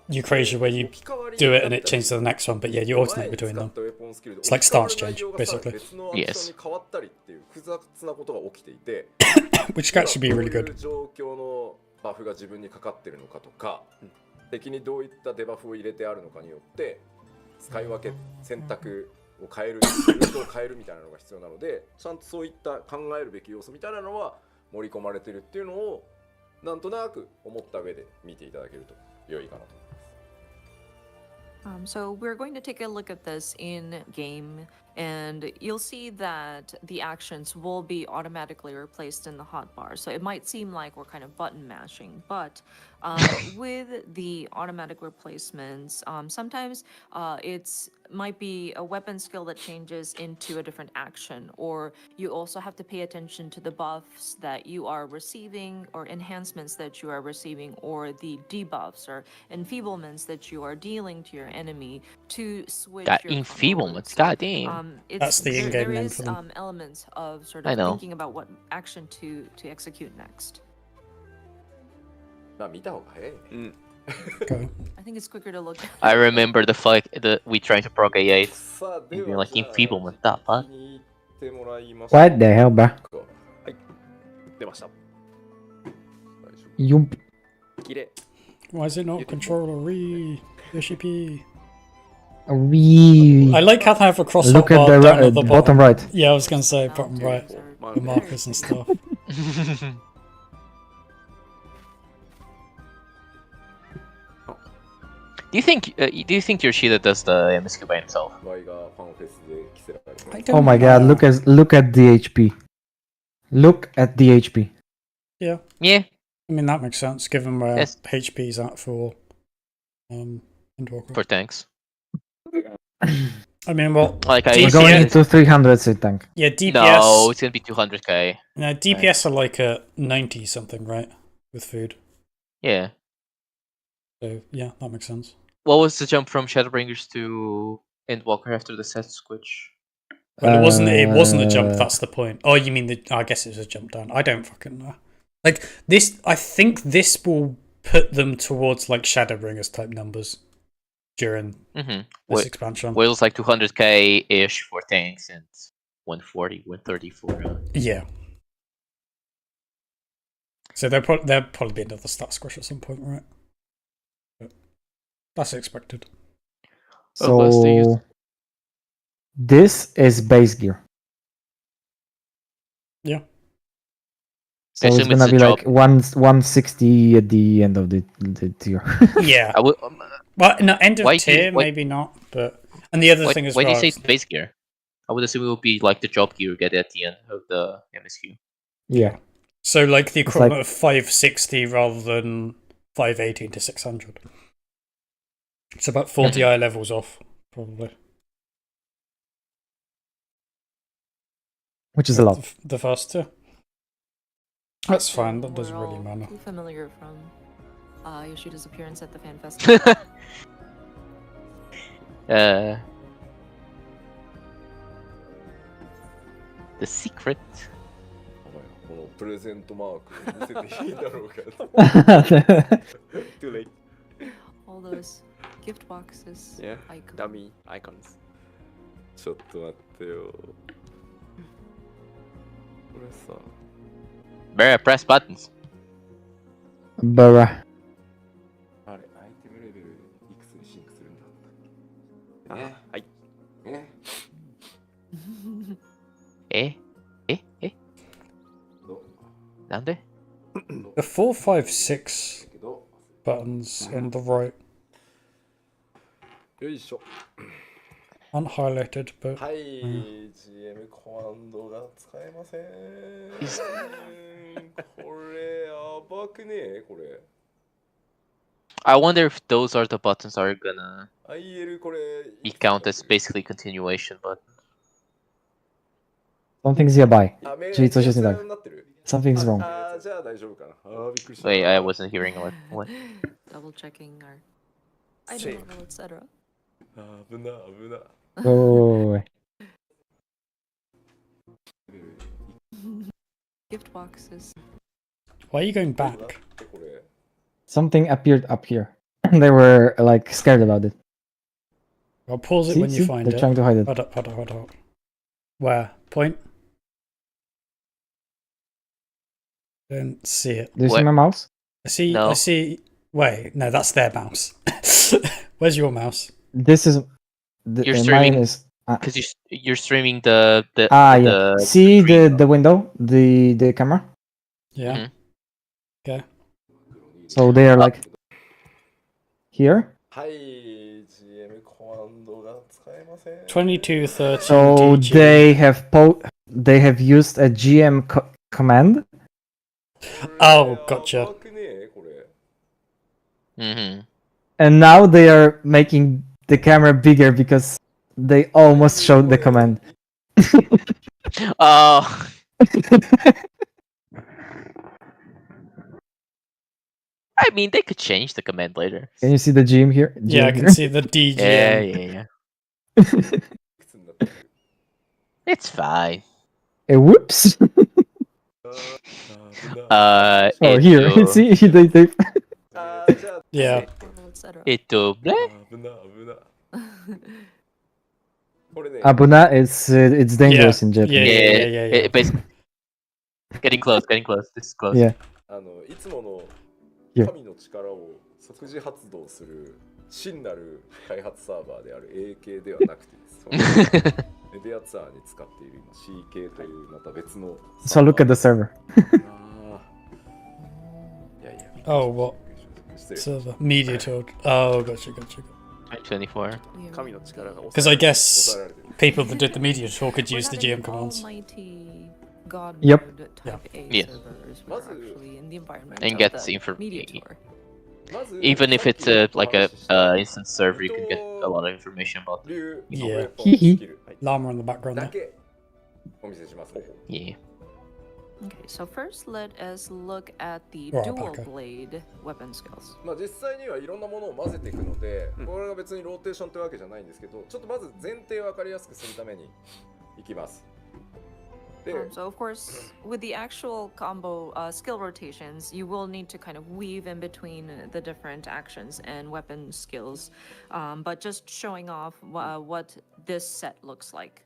Eucrasia where you do it and it changes to the next one, but yeah, you alternate between them. It's like stance change, basically. Yes. Which can actually be really good. 状況のバフが自分にかかってるのかとか、敵にどういったデバフを入れてあるのかによって使い分け選択を変える、ルートを変えるみたいなのが必要なので、ちゃんとそういった考えるべき要素みたいなのは盛り込まれてるっていうのをなんとなく思った上で見ていただけると良いかなと思います。 So we're going to take a look at this in game, and you'll see that the actions will be automatically replaced in the hotbar. So it might seem like we're kind of button mashing, but with the automatic replacements, sometimes it's might be a weapon skill that changes into a different action, or you also have to pay attention to the buffs that you are receiving or enhancements that you are receiving, or the debuffs or enfeeblements that you are dealing to your enemy to switch Got your enfeeblements, combo. goddamn. That's the in-game there name is for them. Elements of sort I of know. thinking about what action to execute next. まあ見た方が早いね。 Go. I think it's quicker to look at. I remember the fight that we tried to proc A8. さあで You'd be は like じゃあ enfeeblement, that fuck. 先に行ってもらいましょう。 What the hell, bro? 出ました。大丈夫 Yump. 綺麗。 Why is it not controller re Yoshi-P? We I like how they have a cross look at hotbar the down at the bottom right. Yeah, I was gonna say bottom right, Are the markers and stuff. Do you think Yoshida does the MSQ by himself? ワイがファンフェスで着せられる。 I don't Oh my know. god, look at the HP. Look at the HP. Yeah, Yeah. I mean that makes sense given where Yes. HP's at for Endwalker. For tanks. I mean, well, Like I We're DPS going into 300 sit tank. yeah, DPS. No, it's gonna be 200k. No, DPS are like at 90 something, right? With food. Yeah. So yeah, that makes sense. What was the jump from Shadowbringers to Endwalker after the set switch? Well, it wasn't a jump. Uh, That's the point. Oh, you mean I guess it was a jump down. I don't fucking know. Like this, I think this will put them towards like Shadowbringers type numbers during Mm-hmm. this expansion. Wales like 200k ish for tanks and 140, 130 for. Yeah. So there'll probably be another stat squish at some point, right? But that's expected. Unless they use- So this is base gear. Yeah. So it's assume it's gonna a be job. like 160 at the end of the tier. Yeah. I would, Well, no, end of Why do you- tier, why- maybe not. But and the other why thing as why well. do you say is- it's base gear? I would assume it would be like the job gear you get at the end of the MSQ. Yeah. So like the It's equivalent like- of 560 rather than 518 to 600. It's about 40 eye levels off, probably. Which is a lot. The first two. That's fine. That We're doesn't really all matter. too familiar from Yoshida's appearance at the fan festival. The secret. このプレゼントマーク見せていいだろうか。 Too late. All those gift boxes. Yeah. Icon. Dummy icons. ちょっと待ってよ。これさ、 Bear, press buttons. Bruh. あれ、アイテムレベルいくつにシンクするんだったっけ？ね。はい。ね。えどなんで The 4, 5, 6けど、 buttons on the right よいしょ。 aren't highlighted, but はい、GM コマンドが使えません。これやばくねこれ。 I wonder if those are the buttons are gonna IL これ。 be count as basically continuation buttons. Something's nearby. あ、メール Czyli coś jest nie tak. になってる。 Something's wrong. あ、じゃあ大丈夫かな。あ、びっくりした。 Wait, I wasn't hearing what. Double checking our Same. item level, etc. あ、危な危な。 Oh. Gift boxes. why are you going だ back? ってこれ。 Something appeared up here. They were like scared about it. I'll pause it See, when you see? find They're it. trying to hide it. Hold up. Where? Point? Don't see it. Do you see What? my mouse? I see. No. I see. Wait, no, that's their mouse. Where's your mouse? This is You're mine streaming- is Because you're streaming the yeah. See the window, the camera. Yeah. Mhm. Okay. So they are like here. はい、GM コマンドが使えません。 22, 30. So DG. they have used a GM command. Oh, gotcha. やばくねこれ。 Mm-hmm. And now they are making the camera bigger because they almost showed the command. Oh. I mean, they could change the command later. Can you see the GM here? Yeah, I GM can here? see the DG. Yeah. いくつになってる It's fine. Whoops! あ、危な Oh, here. See, they あ、じゃあ、 Yeah. Level, etc. bleh. 危な危な。これね、 Abuna is it's dangerous in Japan. Yeah. Basically. Getting close. This is close. Yeah. いつもの Yeah. 神の力を即時発動する真なる開発サーバーである AK ではなくてですねメディアツアーに使っている今 CK というまた別の So look at the server. あーいやいや Oh, what? 失礼 Server. Media tool. Oh, gotcha. 24. We are 神の力が Because I guess 抑えられてる people that did the media tool could We're use the not in GM commands. almighty God Yep. mode type A Yeah. servers. We're actually in the environment And of gets the info- media tour. まず Even if it's さっき like a お話しした instance server, you can get a lot of information about. 竜 Yeah. ウェポンスキル Llama in the background だ there. けお見せしますね Yeah. Okay, so first let us look at the Oh, dual okay. blade weapon skills. まあ実際にはいろんなものを混ぜていくので、うんこれが別にローテーションというわけじゃないんですけど、ちょっとまず前提を分かりやすくするためにいきます。で、 So of course, with the actual combo skill rotations, you will need to kind of weave in between the different actions and weapon skills. But just showing off what this set looks like.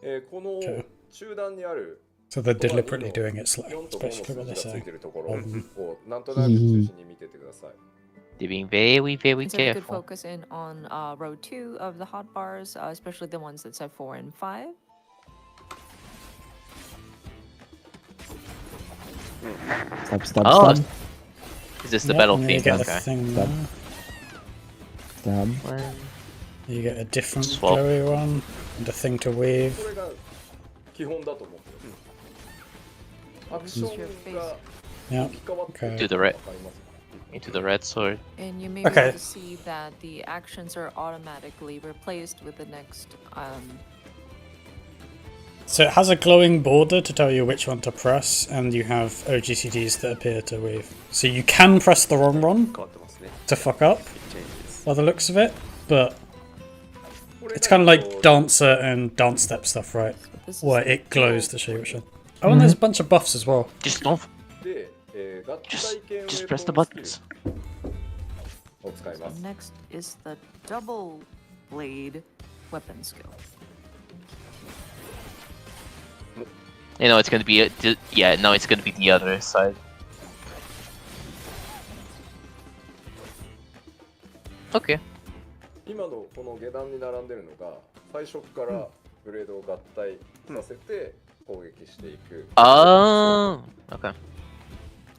この Okay. 中段にある So they're deliberately doing it slow. 4 That's と5の basically what 数 they're 字がつい saying. てるところ Um, をなんとなく中心に見ててください。 They're being very, very And so we could careful. focus in on row 2 of the hotbars, especially the ones that said 4 and 5. Stab, stab, Oh, stab, Is this the yep, battle and then you theme? get the Okay. thing Stab. there. stab. You get a different Swap. glowy one and a thing to weave. これが基本だと思ってます。アクションが Yeah. 置き換わって Okay. Do the red. わかりますか？ Into the red sword. And you may Okay. be able to see that the actions are automatically replaced with the next. So it has a glowing border to tell you which one to press, and you have OGCDs that appear to weave. So you can press the wrong one 変わってますね。 to fuck up, Changes. by the looks of it, but これ it's kind of like と dancer and dance step stuff, right? This is Where the it glows to double show you which blade. one. Oh, and there's a bunch of buffs as well. Just don't. で、合体系 Just ウェ press the ポンスキル buttons. を使いま So す。 next is the double blade weapon skill. You know, it's gonna be yeah. No, it's gonna be the other side. Okay. 今のこの下段に並んでるのが最初からブレードを合体させて攻撃していく。 Oh. Okay.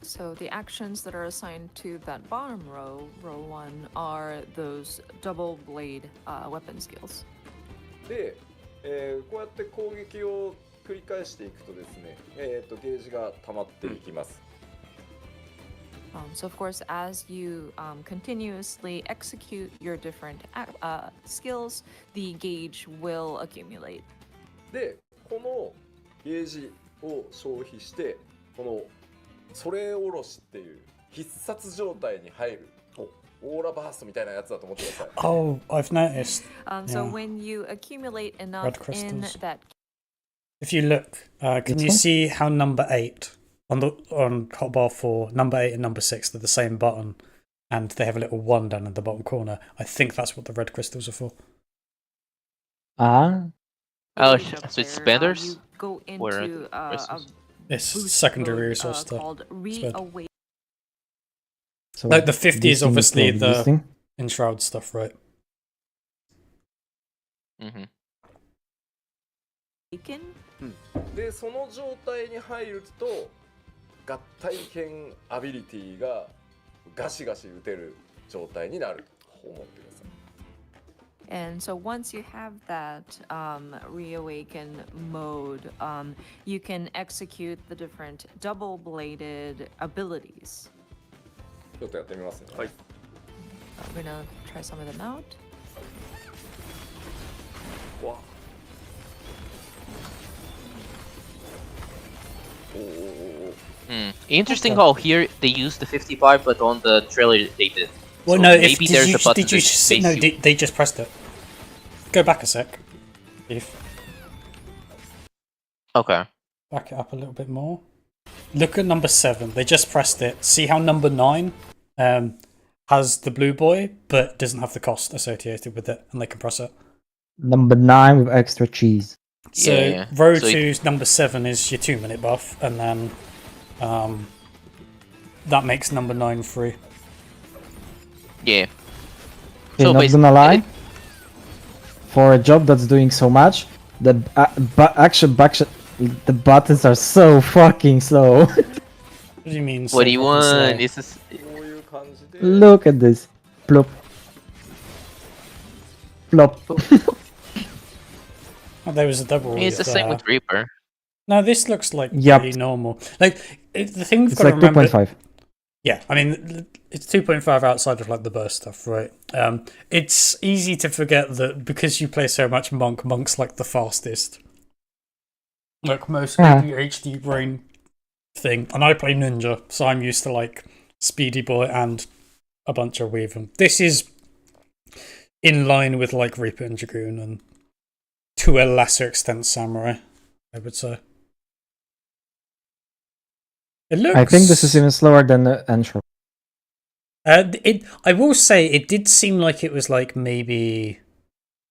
So the actions that are assigned to that bottom row, row 1, are those double blade weapon skills. で、こうやって攻撃を繰り返していくとですね、ゲージが溜まっていきます。 So of course, as you continuously execute your different skills, the gauge will accumulate. で、このゲージを消費してこのそれおろしっていう必殺状態に入るオーラバーストみたいなやつだと思ってください。 Oh, I've noticed. So Yeah. when you accumulate enough Red in crystals. that If you look, can you see how number 8 on hotbar 4, number 8 and number 6, they're the same button, and they have a little 1 down in the bottom corner. I think that's what the red crystals are for. Ah, Oh, gauge up so it's there, spenders? you go Where are into the a crystals? It's boost secondary mode, resource stuff. called Spend. Reawaken. so Like the 50 is this thing obviously called the this thing? enshroud stuff, right? Mm-hmm. で、その状態に入ると合体剣アビリティがガシガシ打てる状態になると思ってください。 And so once you have that reawaken mode, you can execute the different double-bladed abilities. ちょっとやってみますね。はい。 We're gonna try some of them out. わおおおお Interesting how here they use the 55, but on the trailer they did. Well, So no, if, maybe did there's you, a button did you that see, makes no, you- they just pressed it. Go back a sec. If Okay. back it up a little bit more. Look at number 7. They just pressed it. See how number 9 has the blue boy, but doesn't have the cost associated with it, and they can press it. Number 9 with extra cheese. So Yeah. row So it- 2's number 7 is your 2-minute buff, and then that makes number 9 free. Yeah. Okay, So not basi- gonna lie. For a job that's doing so much, the the buttons are so fucking slow. What do you mean? What do you so fucking slow? want? This is こういう感じで Look at this. Plop. Plop. Oh, there was a double. it's the with, same with Reaper. No, this looks like Yep. pretty normal. Like the thing you've It's got like to remember. 2.5. Yeah, I mean it's 2.5 outside of like the burst stuff, right? It's easy to forget that because you play so much monk, monk's like the fastest. Like most Yeah. ADHD brain thing, and I play ninja, so I'm used to like speedy boy and a bunch of weave. And this is in line with like Reaper and Dragoon, and to a lesser extent Samurai, I would say. It looks. I think this is even slower than the intro. I will say it did seem like it was like maybe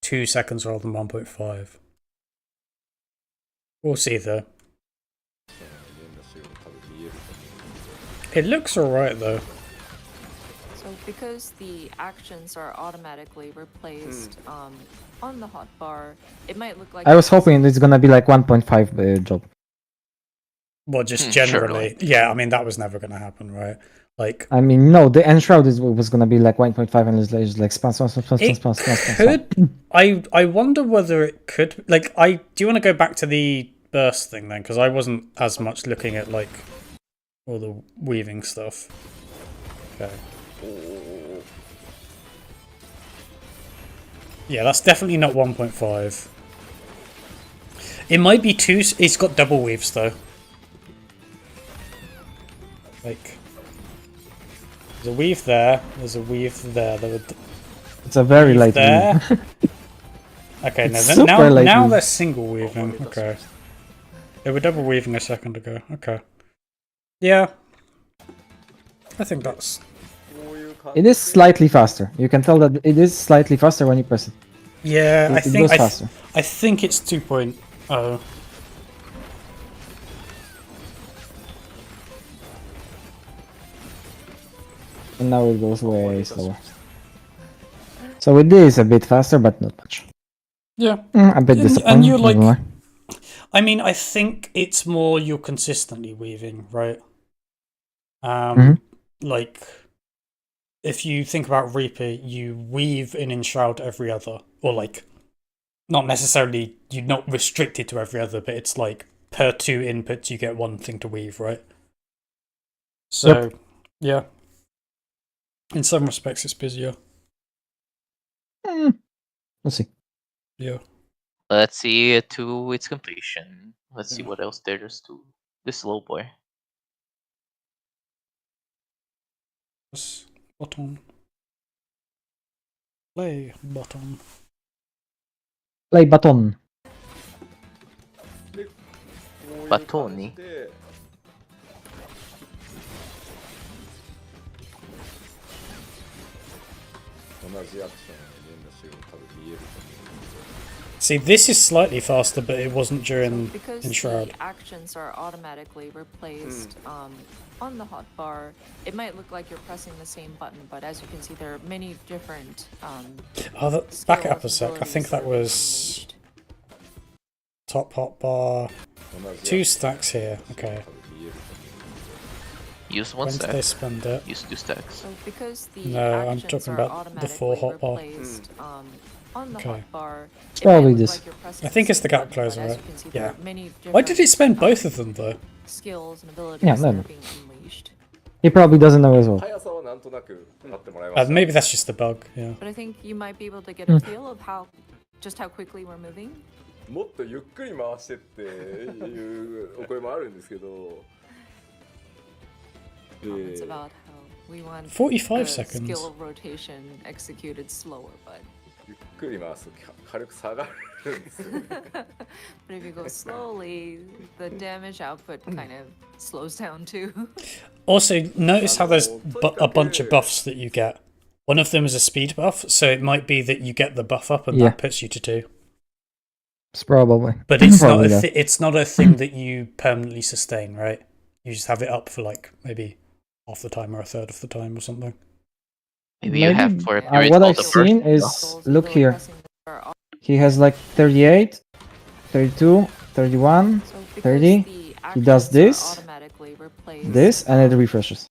2 seconds rather than 1.5. We'll see though. 連打しよう多分見えると思うんですよ。 It looks alright though. So because the actions are automatically replaced on the hotbar, it might look like I was hoping it's gonna be like 1.5 job. Well, just Surely. generally. Yeah, I mean, that was never going to happen, right? Like, I mean, no, the Enshroud was gonna be like 1.5 and it's like spam. it could. I wonder whether it could. Like, do you want to go back to the burst thing then? Because I wasn't as much looking at like all the weaving stuff. Okay. おーおーおー Yeah, that's definitely not 1.5. It might be 2. It's got double weaves though. Like, there's a weave there. There's a weave there. It's a very Weave light there. weave. Okay, It's no, super light now weave. they're single weaving. Okay, they were double weaving a second ago. Okay, yeah, I think that's. こういう感じ It is slightly faster. You can tell that it is slightly faster when you press it. Yeah, It goes faster. I think it's 2.0. And now it goes way slower. So it is a bit faster, but not much. Yeah, A bit And disappointing. you're like- not gonna lie. I mean, I think it's more you're consistently weaving, right? Mhm. Like, if you think about Reaper, you weave in Enshroud every other, or like, not necessarily, you're not restricted to every other, but it's like per 2 inputs you get one thing to weave, right? So, yeah. In some respects, it's busier. We'll see. Yeah. Let's see it to its completion. Let's see Yeah. what else there is to this little boy. Press button. Play button. Play button. でこういうバ感トンにじで同じアクションを連打しよう多分見えると思うんですよ。 See, this is slightly faster, but it wasn't during because Enshroud. the actions are automatically replaced on the hotbar, it might look like you're pressing the same button, but as you can see, there are many different Oh, back it skills up a sec. I abilities think that are being was unleashed. top hotbar. 同じ 2 stacks here. Okay. 多分見えると思うんですよ。 Use one When did stack. they spend it? Use 2 stacks. So because the No, I'm actions talking are about the 4 automatically hotbar. replaced on the Okay. hotbar, It's it might probably look this. like you're pressing I think the it's the same gap button, but closer, as right? you can see, Yeah. there are many Why did he different, spend both of them though? skills and abilities Yeah, that no. are being unleashed. He probably doesn't know as well. 速さはなんとなく分かってもらいました。 Maybe that's just a bug. Yeah. But I think you might be able to get a feel of just how quickly we're moving. もっとゆっくり回してっていうお声もあるんですけど、It's about how we want 45 the seconds. skill of rotation executed slower, but ゆっくり回すと軽く下がるんですよね。 but if you go slowly, the damage output kind of slows down too. Also, notice how there's a bunch of buffs that you get. One of them is a speed buff, so it might be that you get the buff up and Yeah. that puts you to 2. It's probably. But it's not Probably a that. it's not a thing that you permanently sustain, right? You just have it up for like maybe half the time or a third of the time or something. Maybe you have Maybe, for a Yeah. period what called I've the seen burst. is- Skills look below here. pressing are He has like 38, 32, 31, So because 30, the he does actions are this, automatically replaced, this, and it refreshes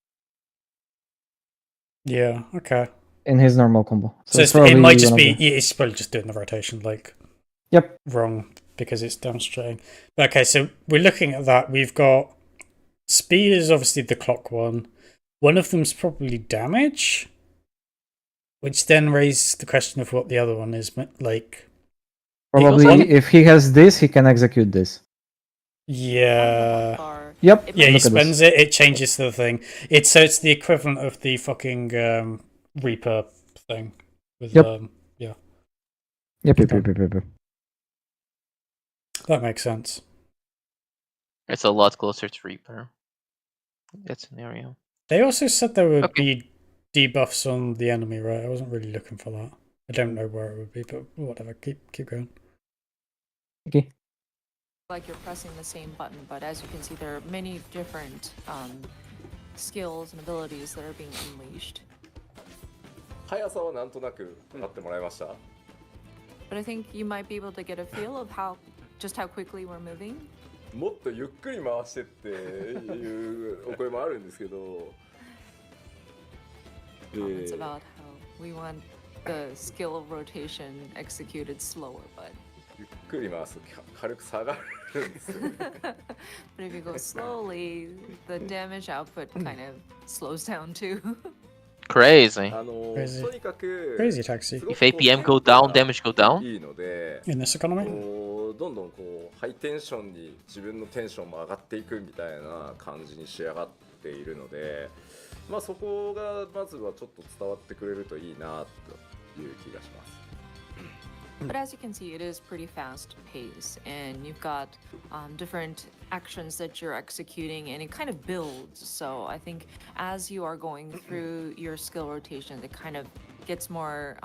Yeah, okay. in his normal combo. So it's it might probably just one be of the- yeah, it's probably just doing the rotation like Yep. wrong because it's demonstrating. But okay, so we're looking at that. We've got speed is obviously the clock one. One of them's probably damage, which then raises the question of what the other one is. Like, Probably one- if he has this, he can execute this. yeah, bar, Yep. it yeah, might he Look at this. spends it. It changes the thing. It's the equivalent of the fucking Reaper thing. With Yep. yeah, Yep. Yep. that makes sense. It's a lot closer to Reaper. That scenario. They also said there would Okay. be debuffs on the enemy, right? I wasn't really looking for that. I don't know where it would be, but whatever. Keep going. Okay. like you're pressing the same button, but as you can see, there are many different skills and abilities that are being unleashed. 速さはなんとなく分かってもらいました？ But I think you might be able to get a feel of just how quickly we're moving. もっとゆっくり回してっていうお声もあるんですけど、It's about how we want the skill of rotation executed slower, but ゆっくり回すと軽く下がるんですよね。 but if you go slowly, the damage output kind of slows down too. Crazy. Crazy. とにかく Crazy taxi. すごく If APM go down, damage go down. いいので、 In this economy? こうどんどんこうハイテンションに自分のテンションも上がっていくみたいな感じに仕上がっているので、まあそこがまずはちょっと伝わってくれるといいなという気がします。 But as you can see, it is pretty fast paced, and you've got different actions that you're executing, and it kind of builds. So I think as you are going through your skill rotations, it kind of gets more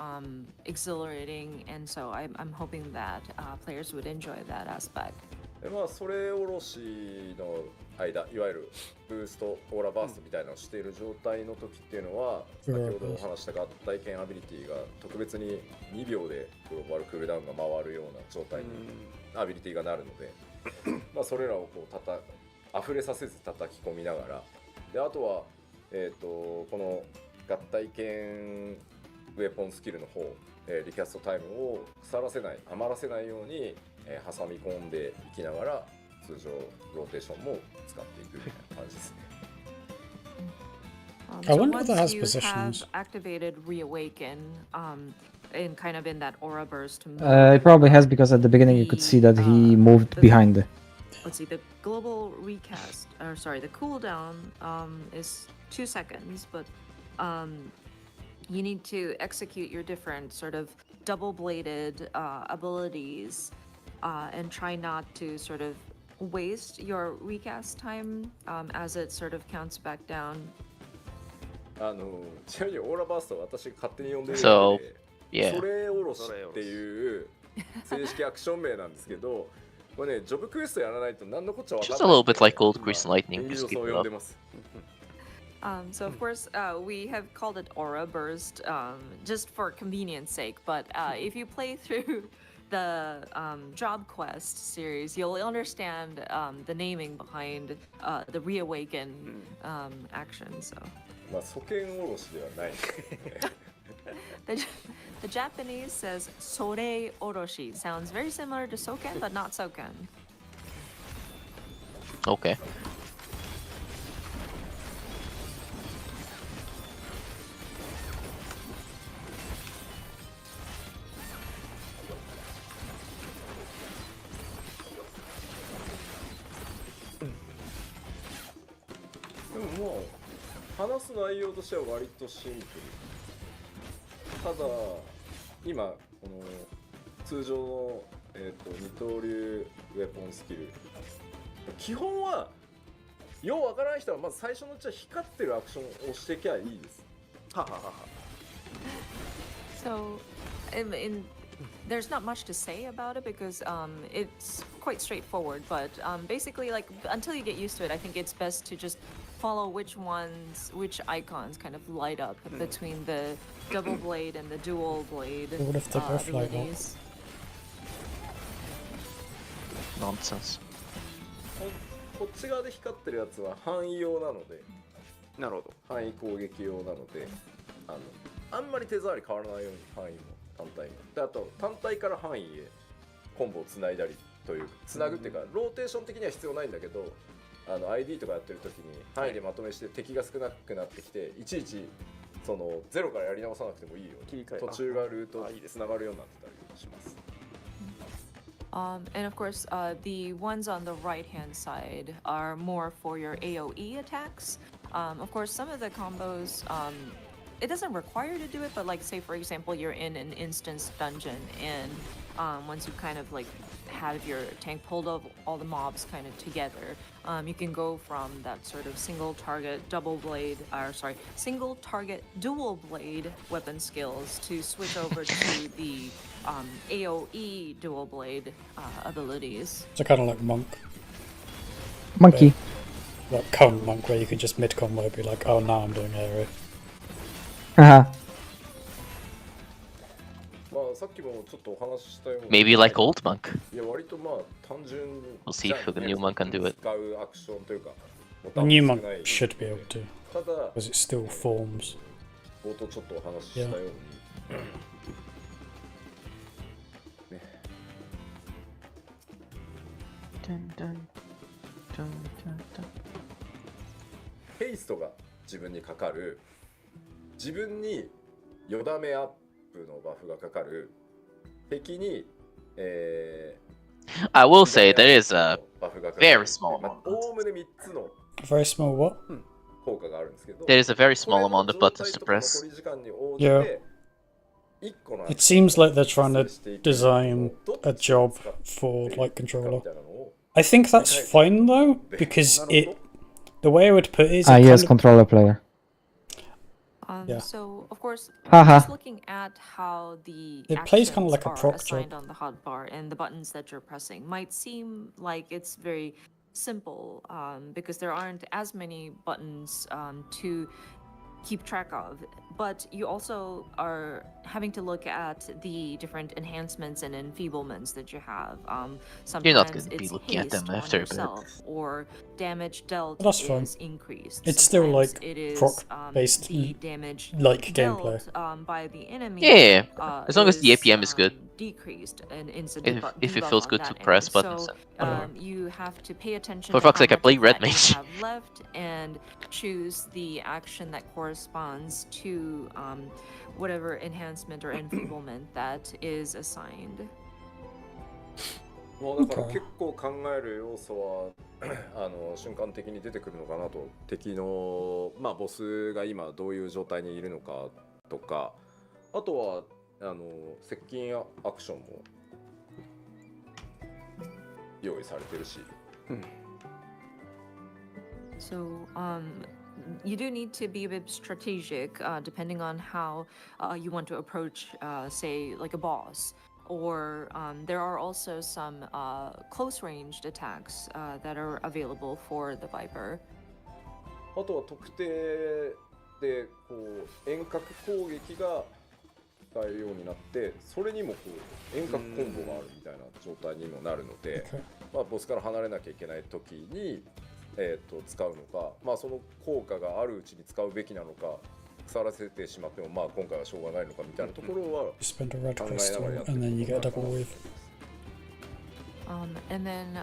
exhilarating, and so I'm hoping that players would enjoy that aspect. でまあそれおろしの間、いわゆるブーストオーラバーストみたいなのをしている状態の時っていうのは、先ほどお話した合体剣アビリティが特別に2秒でグローバルクールダウンが回るような状態にアビリティがなるので、まあそれらをこう溢れさせず叩き込みながら、であとはこの合体剣ウェポンスキルの方、リキャストタイムを腐らせない、余らせないように挟み込んでいきながら通常ローテーションも使っていくみたいな感じですね。I wonder if once that has you positions. have activated Reawaken, in kind of in that aura burst to move, It probably has because at the beginning you could see that he moved behind. let's see, the global recast, or sorry, the cooldown is 2 seconds, but you need to execute your different sort of double-bladed abilities and try not to sort of waste your recast time as it sort of counts back down. ちなみにオーラバーストは私が勝手に呼んでる So, ので、 yeah. それおろしっていう正式アクション名なんですけど、これね、ジョブクエストやらないと何のこっちゃわかん Just ない。 a little bit like Gold Crescent 演 Lightning. 技 Just 上 keep そう it 呼ん up. でます。 So of course we have called it Aura Burst just for convenience sake, but if you play through the Job Quest series, you'll understand the naming behind the Reawaken action. So まあ、素剣おろしではない。 the Japanese says Sore Oroshi. Sounds very similar to Soken, but not Soken. Okay.でももう話す内容としては割とシンプル。ただ今この通常の、二刀流ウェポンスキル、基本はようわからない人はまず最初のうちは光ってるアクションをしていけばいいです。はははは。 So, there's not much to say about it because it's quite straightforward. But basically, like until you get used to it, I think it's best to just follow which icons kind of light up between the double blade and the dual blade What if they both light up? abilities. Nonsense. こっち側で光ってるやつは範囲用なので、なるほど。範囲攻撃用なので、あんまり手触り変わらないように範囲も単体も。であと単体から範囲へコンボをつないだりというつなぐっていうか、ローテーション的には必要ないんだけど、ID とかやってる時に範囲でまとめして敵が少なくなってきて、いちいちそのゼロからやり直さなくてもいいように途中がルートにつながるようになってたりします。 And of course, the ones on the right-hand side are more for your AoE attacks. Of course, some of the combos it doesn't require you to do it, but like say for example you're in an instance dungeon and once you kind of like have your tank pulled all the mobs kind of together, you can go from that sort of single target dual blade weapon skills to switch over to the AoE dual blade abilities. So kind of like Monk, Monkey. like current Monk, where you can just mid combo be like, oh, now I'm doing AoE. Haha. まあさっきもちょっとお話ししたように Maybe like old monk. いや割とまあ単純 We'll see if the new monk can do it. 使うアクションというか The new Monk should be able to, ただ because it still forms. 冒頭ちょっとお話ししたように、ね、ヘイストが自分にかかる、自分によだめアップのバフがかかる、敵に、I will say there is a バフがかかる very small まあ amount. おおむね3つの A very small what? 効果があるんですけど、 There is a very small これの amount of buttons 状 to 態とか press. 残り時間に応じ Yeah. て1個の It seems like they're trying to design a job for like controller. I think that's fine though, because the way I would put it is it Yes, kind of- controller player. Yeah. So of course, Haha. just looking at how the It plays kinda actions like a are proc assigned job. on the hotbar and the buttons that you're pressing might seem like it's very simple because there aren't as many buttons to keep track of, but you also are having to look at the different enhancements and enfeeblements that you have. Sometimes You're not gonna be it's looking at them haste on after a bit. yourself, or damage dealt That's fine. is increased. It's still, Sometimes like, it is, proc-based, the damage like dealt, gameplay. by the enemy. Yeah, as long as the APM is good. Decreased and If it feels good to press buttons. So, you have to pay attention. For to fuck's how sake, I much play of Red that you Mage. have left and choose the action that corresponds to whatever enhancement or enfeeblement that is assigned. もうだから結構考える要素は瞬間的に出てくるのかなと、敵のまあボスが今どういう状態にいるのかとか、あとは接近アクションも用意されてるし、So, you do need to be a bit strategic, depending on how you want to approach, say, like a boss. Or there are also some close-ranged attacks that are available for the Viper. あとは特定でこう遠隔攻撃が使えるようになって、それにもこう遠隔コンボがあるみたいな状態にもなるので、まあ、ボスから離れなきゃいけない時に、使うのか、まあ、その効果があるうちに使うべきなのか、腐らせてしまってもまあ今回はしょうがないのかみたいなところは You spend a red 考えな crystal がらやってい and く then you こと get a かな double と思い wave. ます。 And then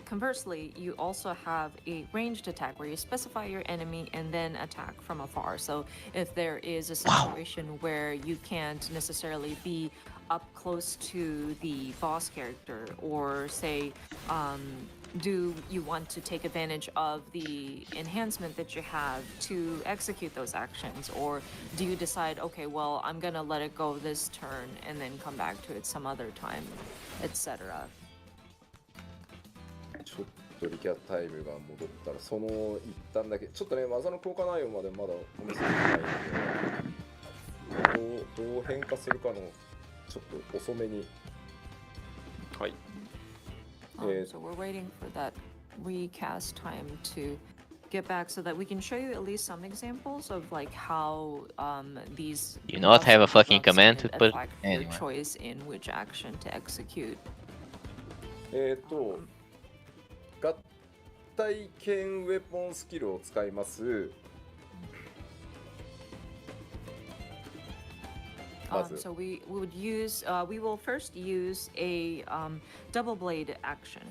conversely, you also have a ranged attack where you specify your enemy and then attack from afar. So if there is a situation where you can't necessarily be up close to the boss character, or say, do you want to take advantage of the enhancement that you have to execute those actions, or do you decide, okay, well, I'm gonna let it go this turn and then come back to it some other time, etc. ちょっとリキャタイムが戻ったら、その一旦だけ、ちょっとね、技の効果内容までまだお見せできないんで、どう変化するかのちょっと遅めに。はい。So we're waiting for that recast time to get back so that we can show you at least some examples of like how these Do you not have a buffs fucking and command to buffs put? affect Anyway. your choice in which action to execute. 合体剣ウェポンスキルを使います。So we will first use a double blade action.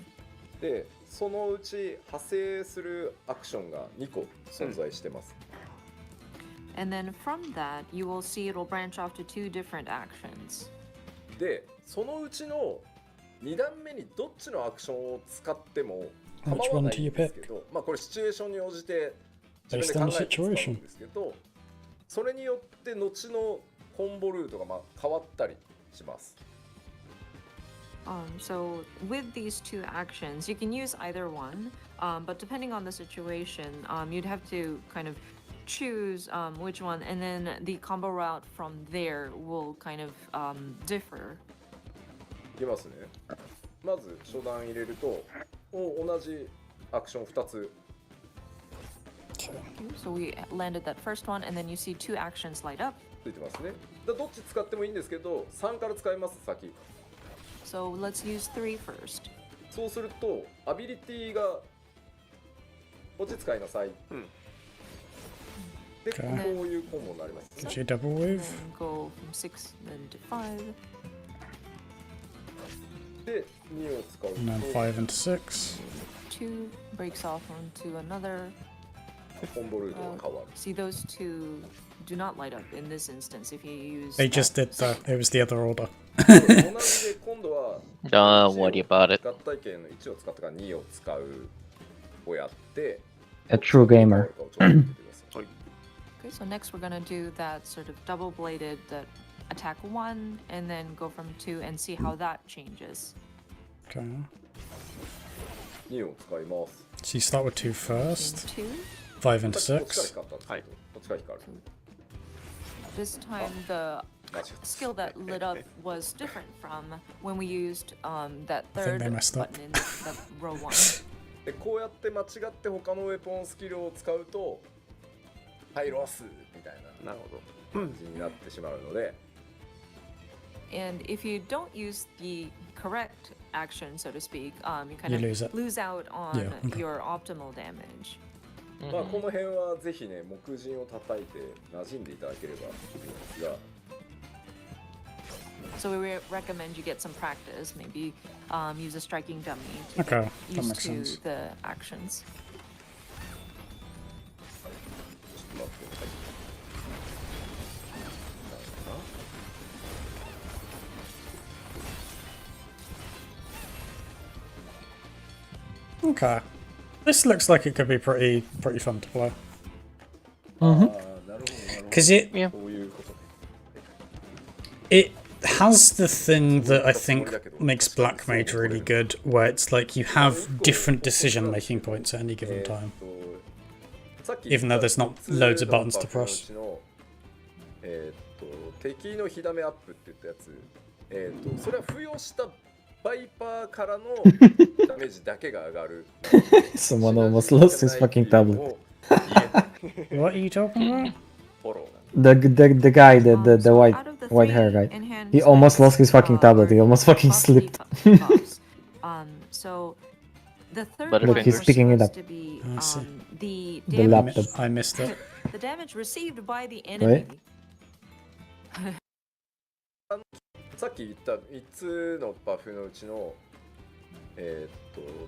で、そのうち派生するアクションが2個存在してます。And then from that, you will see it will branch off to two different actions. で、そのうちの2段目にどっちのアクションを使っても構 Which わ one ない do ん you です pick? けど、まあこれシチュエーションに応じて自分で Based on 考 the えて使うん situation. ですけど、それによって後のコンボルートがまあ変わったりします。So with these two actions, you can use either one, but depending on the situation, you'd have to kind of choose which one, and then the combo route from there will kind of differ. いきますね。まず初段入れると同じアクション2つ So we landed that first one, and then you see two actions light up. ついてますね。どっち使ってもいいんですけど3から使います先。 So let's use 3 first. そうするとアビリティがこっち使いなさい。で、こういうコンボになります。 Did you double And wave? then go from 6 then to 5. で、2を使う And then と 5 into 6. 2 breaks off onto another. コンボルートが変わる。 See, those two do not light up in this instance if you use. They just did that. It was the other order. 同じで今度は Don't worry about it. 合体系の1を使ったから2を使うをやって A true gamer. Okay, so next we're gonna do that sort of double-bladed that attack 1 and then go from 2 and see how that changes. Okay. 2を使います。 So you start with 2 In first. 2. 5 into こっちから 6. 光ったんですけど、こっちから光る。 This time the skill that lit up was different from when we used that third they messed up. button in that row 1. でこうやって間違って他のウェポンスキルを使うとはいロスみたいななるほ感じになってしまうので And if you don't use the correct action, so to speak, you kind You of lose it. lose out on Yeah, okay. your optimal damage. まあこの辺はぜひね木人を叩いて馴染んでいただければいいんですが So we recommend you get some practice. Maybe use a striking dummy to Okay, get that used makes to sense. the actions. ちょっと待ってください。 Okay. This looks like it could be pretty fun to play. ああなるほどなるほど Because it そういうことね it has the thing that I think makes Black Mage really good, where it's like you have different decision making points at any given time. さっき Even though there's not loads of buttons to press. 敵の火ダメアップって言ったやつそれは付与したバイパーからのダメージだけが上がる Someone almost lost his fucking tablet. What are you talking about? フォローなんで The guy, the So white out of the white three hair guy. enhancements, He almost lost his fucking tablet. He are almost fucking buff slipped. debuffs. So the third Look, one he's was picking it supposed up. to be I see. the The damage, laptop. I missed it. the damage received by the enemy. さっき言った3つのバフのうちの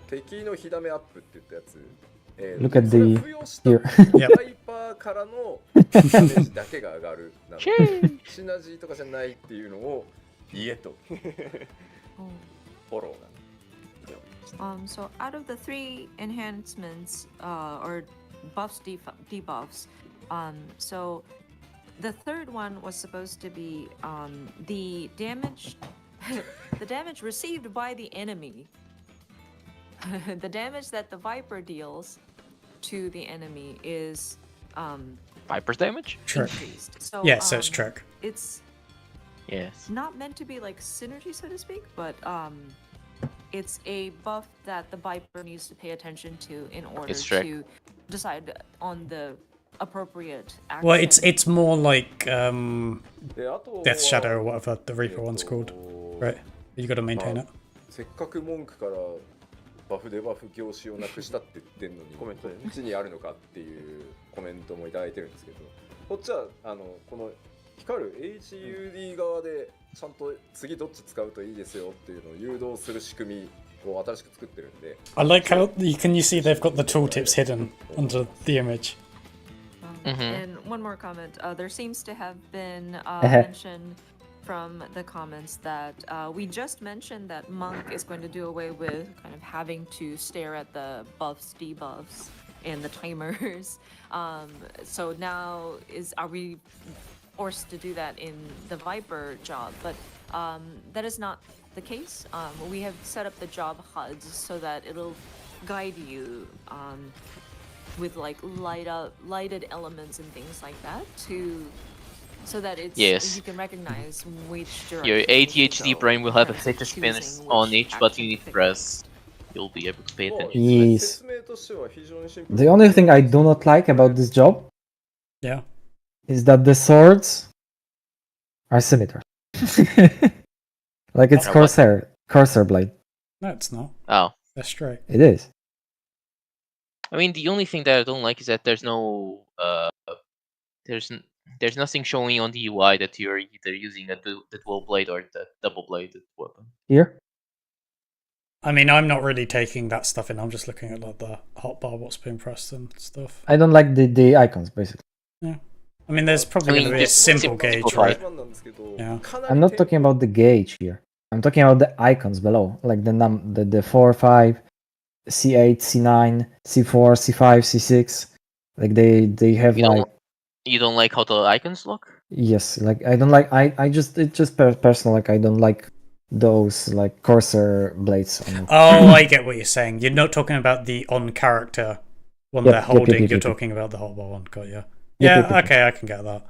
敵の火ダメアップって言ったやつ Look at それは the 付与した here. バイパーからのダメージだけが上がるなのでシナジーとかじゃないっていうのを言えと Oh. フォローが So out of the 3 enhancements or buffs debuffs, so the third one was supposed to be the damage the damage received by the enemy. The damage that the Viper deals to the enemy is Viper's damage? Trick. increased. So Yeah, so it's trick. It's Yes. not meant to be like synergy, so to speak, but it's a buff that the Viper needs to pay attention to in order It's trick. to decide on the appropriate action. Well, it's more like であとは Death Shadow or whatever the Reaper one's called, right? You got to maintain it. せっかく文句からバフデバフ業種をなくしたって言ってんのにコメントでねこっちにあるのかっていうコメントもいただいてるんですけどこっちはこの光る HUD 側でちゃんと次どっち使うといいですよっていうのを誘導する仕組みを新しく作ってるんで I like how you see they've got the tooltips hidden under the image. And one more comment. There seems to have been Uh-huh. mention from the comments that we just mentioned that Monk is going to do away with kind of having to stare at the buffs, debuffs and the timers. So now are we forced to do that in the Viper job? But that is not the case. We have set up the job HUDs so that it'll guide you with like lighted elements and things like that so that it's Yes. you can recognize which direction Your you should ADHD go brain will in have a terms of fetish finish choosing on which each button action you to need to pick press. You'll be able to pay もう attention. Yes. 説明としては非常にシンプル The only thing I do not like about this job Yeah. is that the swords are symmetrical. Like it's Are what? Corsair blade. No, it's not. Oh. They're straight. It is. I mean, the only thing that I don't like is that there's no there's nothing showing on the UI that you're either using the dual blade or the double bladed weapon. Here? I mean, I'm not really taking that stuff in. I'm just looking at like the hotbar, what's being pressed and stuff. I don't like the icons, basically. I mean, there's probably I mean, going to be a just simple simple gauge, fight. right? 一番なんですけど Yeah. かなり I'm not talking about the gauge here. I'm talking about the icons below, like the 4, 5, C8, C9, C4, C5, C6. Like they have like You don't like how the icons look? yes, like I don't like it's just personal. Like I don't like those like Corsair blades on it. Oh, I get what you're saying. You're not talking about the on character one Yep, they're yep, holding. yep, You're yep. talking about the hotbar one. Got you. Yep, Yeah. yep, yep. Okay, I can get that.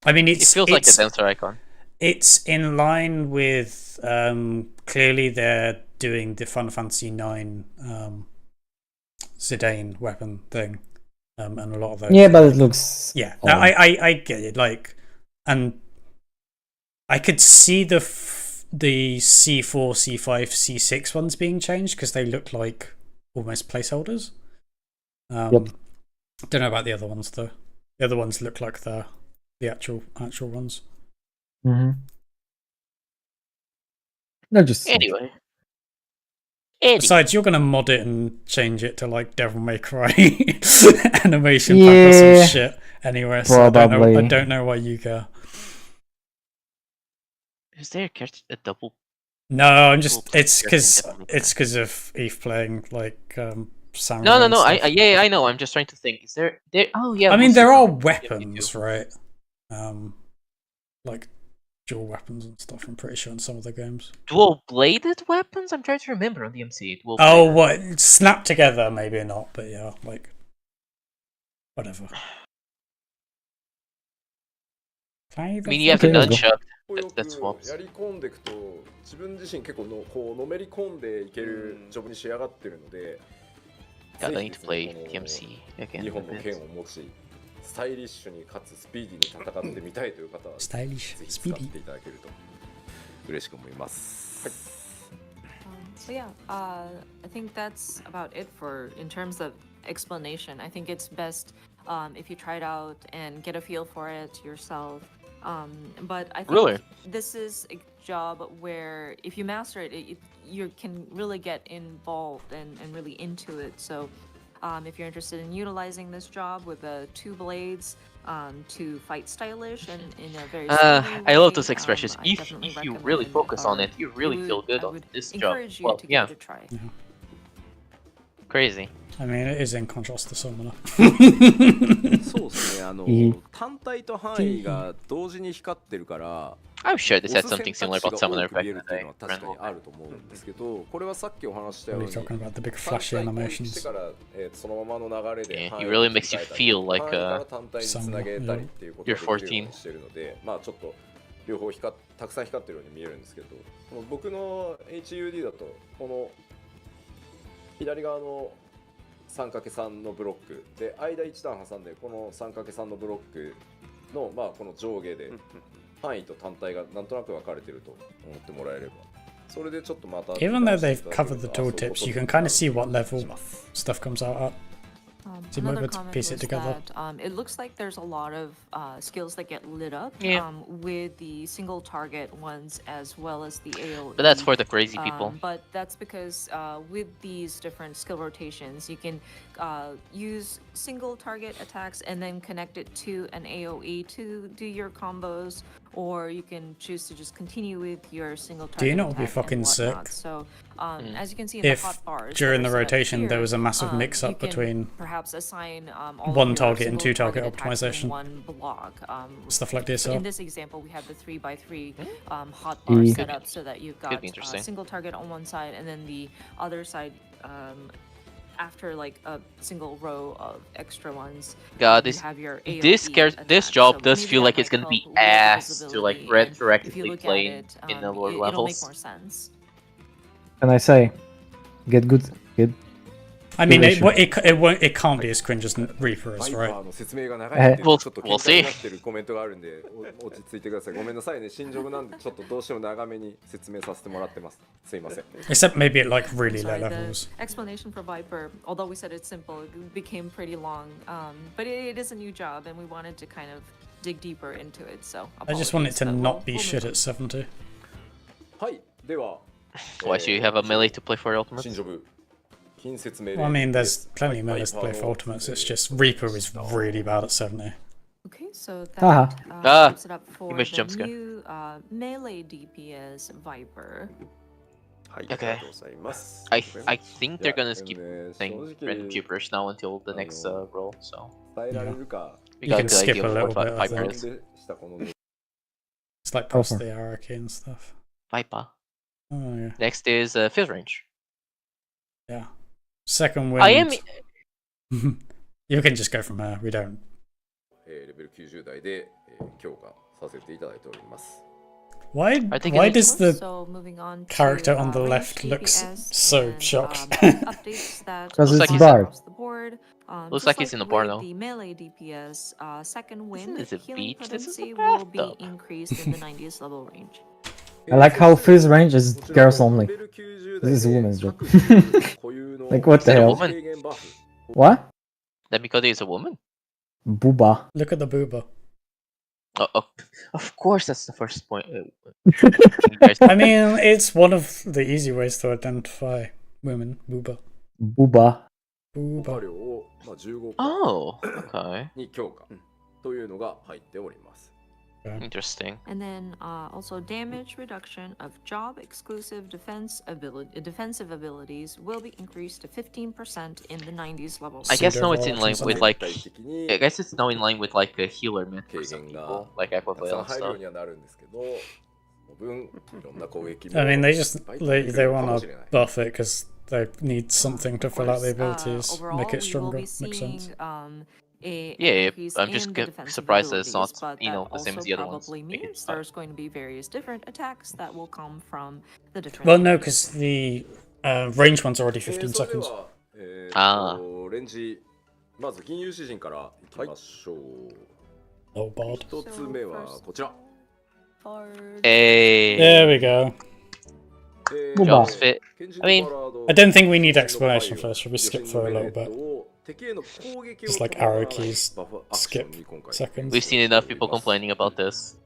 I mean, It feels like a dancer icon. It's in line with clearly they're doing the Final Fantasy IX Zidane weapon thing, and a lot of those. Yeah, but it looks Yeah, odd. no, I get it. Like, and I could see the C4, C5, C6 ones being changed because they look like almost placeholders. Yep. Don't know about the other ones though. The other ones look like the actual ones. Mm-hmm. They're just Anyway. Besides, you're gonna mod it and change it to like Devil May Cry animation pack or Yeah. some shit anyway. So I Probably. don't know why you care. Is there a double? No, I'm just Cool. it's because of Eve playing like samurai. No. and stuff. I know. I'm just trying to think. Is there? Oh yeah. I mean, we'll there see. are Yeah, me weapons, too. right? Like dual weapons and stuff. I'm pretty sure in some of the games. Dual bladed weapons? I'm trying to remember on the MC. Oh, what snap together? Maybe not, but yeah, like whatever. I mean, you have the Okay, let's go. nunchuck. よ That く swaps. やり込んでいくと自分自身結構のこうのめり込んでいけるジョブに仕上がってるので、 God, ぜ I ひ need で to す play ねこの TMC again. 日本の剣を持ちスタイリッシュにかつスピーディーに戦ってみたいという方はぜ Stylish, ひ使っ speedy. ていただけると嬉しく思います。 So yeah, I think that's about it for in terms of explanation. I think it's best if you try it out and get a feel for it yourself. But I think Really? this is a job where if you master it, you can really get involved and really into it. So if you're interested in utilizing this job with the 2 blades to fight stylish and in a very speedy I love way, those expressions. I If definitely you really recommend, focus on or it, you really feel good I on would this job. encourage you Well, to give yeah, it a try. crazy. I mean, it is in contrast to Summoner. そうですね。いい単体と範囲が同時に光ってるから、 I'm sure this 押 had す something 選 similar 択肢 about が Summoner 多く back 見え in る the っていう day. のは確かにあると思うんですけど、これはさっきお話したよ When う you're に talking about the big 単 flashy 体攻撃して animations. から、そのままの流れで Yeah, 範囲 it を really 切り makes you 替えたり feel like 範囲から単体につなげたりっていうことができるよう You're にしてるので、まあちょっと両方たくさん光ってるように見えるんですけど、この僕の HUD だとこの左側の 3×3 のブロックで間1段挟んでこの 3×3 のブロックのまあこの上下で範囲と単体がなんとなく分かれてると思ってもらえれば、それでちょっとまた Even though they've covered the tooltips, you can kind of see what level stuff comes out at. So you might be Another able to comment piece it was together. that it looks like there's a lot of skills that get lit up Yeah. with the single target ones as well as the AoE. But that's for the crazy people. But that's because with these different skill rotations, you can use single target attacks and then connect it to an AoE to do your combos, or you can choose to just continue with your single target. Do you know what would be attack and fucking sick? whatnot. So, as you can see in If the hotbars, during that the are set up rotation there here, was a massive you mix-up can between perhaps assign all one of your target and single two target attacks in optimization. one block. Stuff like this. So in So this example, we have the 3x3 hotbar Mm. set up so that you've Could got be a interesting. single target on one side, and then the other side, after like a single row of extra ones, God, you this have your this AoE this attack. job So does maybe feel that like it's might gonna be help with the ass to like visibility, and if you retroactively look play at it, in the lower it'll make levels. more sense. Can I say, get good. I mean, Duration. it can't be as cringe as Reaper バ is, イパ right? ーの説明が長いっていう Well, ちょっと we'll 喧嘩に see. なってるコメントがあるんで落ち着いてください。ごめんなさいね。新ジョブなんでちょっとどうしても長めに説明させてもらってます。すいません。 Except maybe at like really low Sorry, the levels. explanation for Viper, although we said it's simple, it became pretty long. But it is a new job, and we wanted to kind of dig deeper into it. So I just want it to apologies, but not be we'll shit move at 70. はい。では、 Why should you have a melee to play for 新 ultimates? ジョブ近接命令 Well, I mean, で there's plenty of melee to play for ultimates. It's just Reaper is really bad at 70. Okay, so that Ah, wraps it up for image the jump scare. new melee DPS Viper. はい、 Okay. ありがとうございます。 I think they're gonna い skip やでもね thing 正 random 直 Jeepers now until the next roll. So 伝えられるか we You got can the skip idea a of little what bit, I Viper think. is. でしたこの It's like past the hierarchy and stuff. Viper. Oh yeah, Next is Fizz Range. yeah. Second wind. I am. You can just go from there. We don't. レベル90台で強化させていただいております。 Why? Are they Why gonna- does the So moving on to, character on the range left looks DPS so and, shocked? updates that Because Looks it's like he's- Bard. across the board. Looks Just like he's in the bar with now. The melee DPS, second wind This is a healing beach, this is a potency will be bathtub. increased in the 90th level range. I like how Fizz range is girls only. This is a woman's job. Like, what the Is it a hell? woman? What? That because he's a woman? Booba. Look at the booba? Oh, of course, that's the first point. You guys- I mean, it's one of the easy ways to identify women. Booba. Booba. 効 Booba. 果量を15% oh, okay. に強化というのが入っております。 Interesting. And then also damage reduction of job exclusive defensive abilities will be increased to 15% in the 90s level. I guess now it's in line Pseudo-evolve with and like. 具体的に I guess it's now in line with like a healer myth for 経 some 験が people, like たく Aqua さ Veil ん and 入るよう stuff. にはなるんですけど、その分いろんな攻撃も I mean, they just いっぱい出てく they るかも want しれない to buff it because they need something to Of fill out the course, abilities, overall, make it we will stronger. be Makes seeing, sense. An Yeah, increase I'm in just the defensive surprised that it's not, abilities, but you know, that the same as also the other ones. probably Make it means fun. there's going to be various different attacks that will come from the different. Well, no, enemies. because the range one's already それ 15 で seconds. はあレンジまず金融詩人からいきましょう。 Oh, bad. 一つ目はこちら。 For Hey, There we go. Booba. jobs fit. ケンジ I mean, とバラード I don't think we need explanation first. Should we skip 予選 through a の little メネッ bit? トを敵への攻撃を Just like 伴わない arrow keys. バフアクション Skip に今回 seconds. We've seen enough people complaining about this.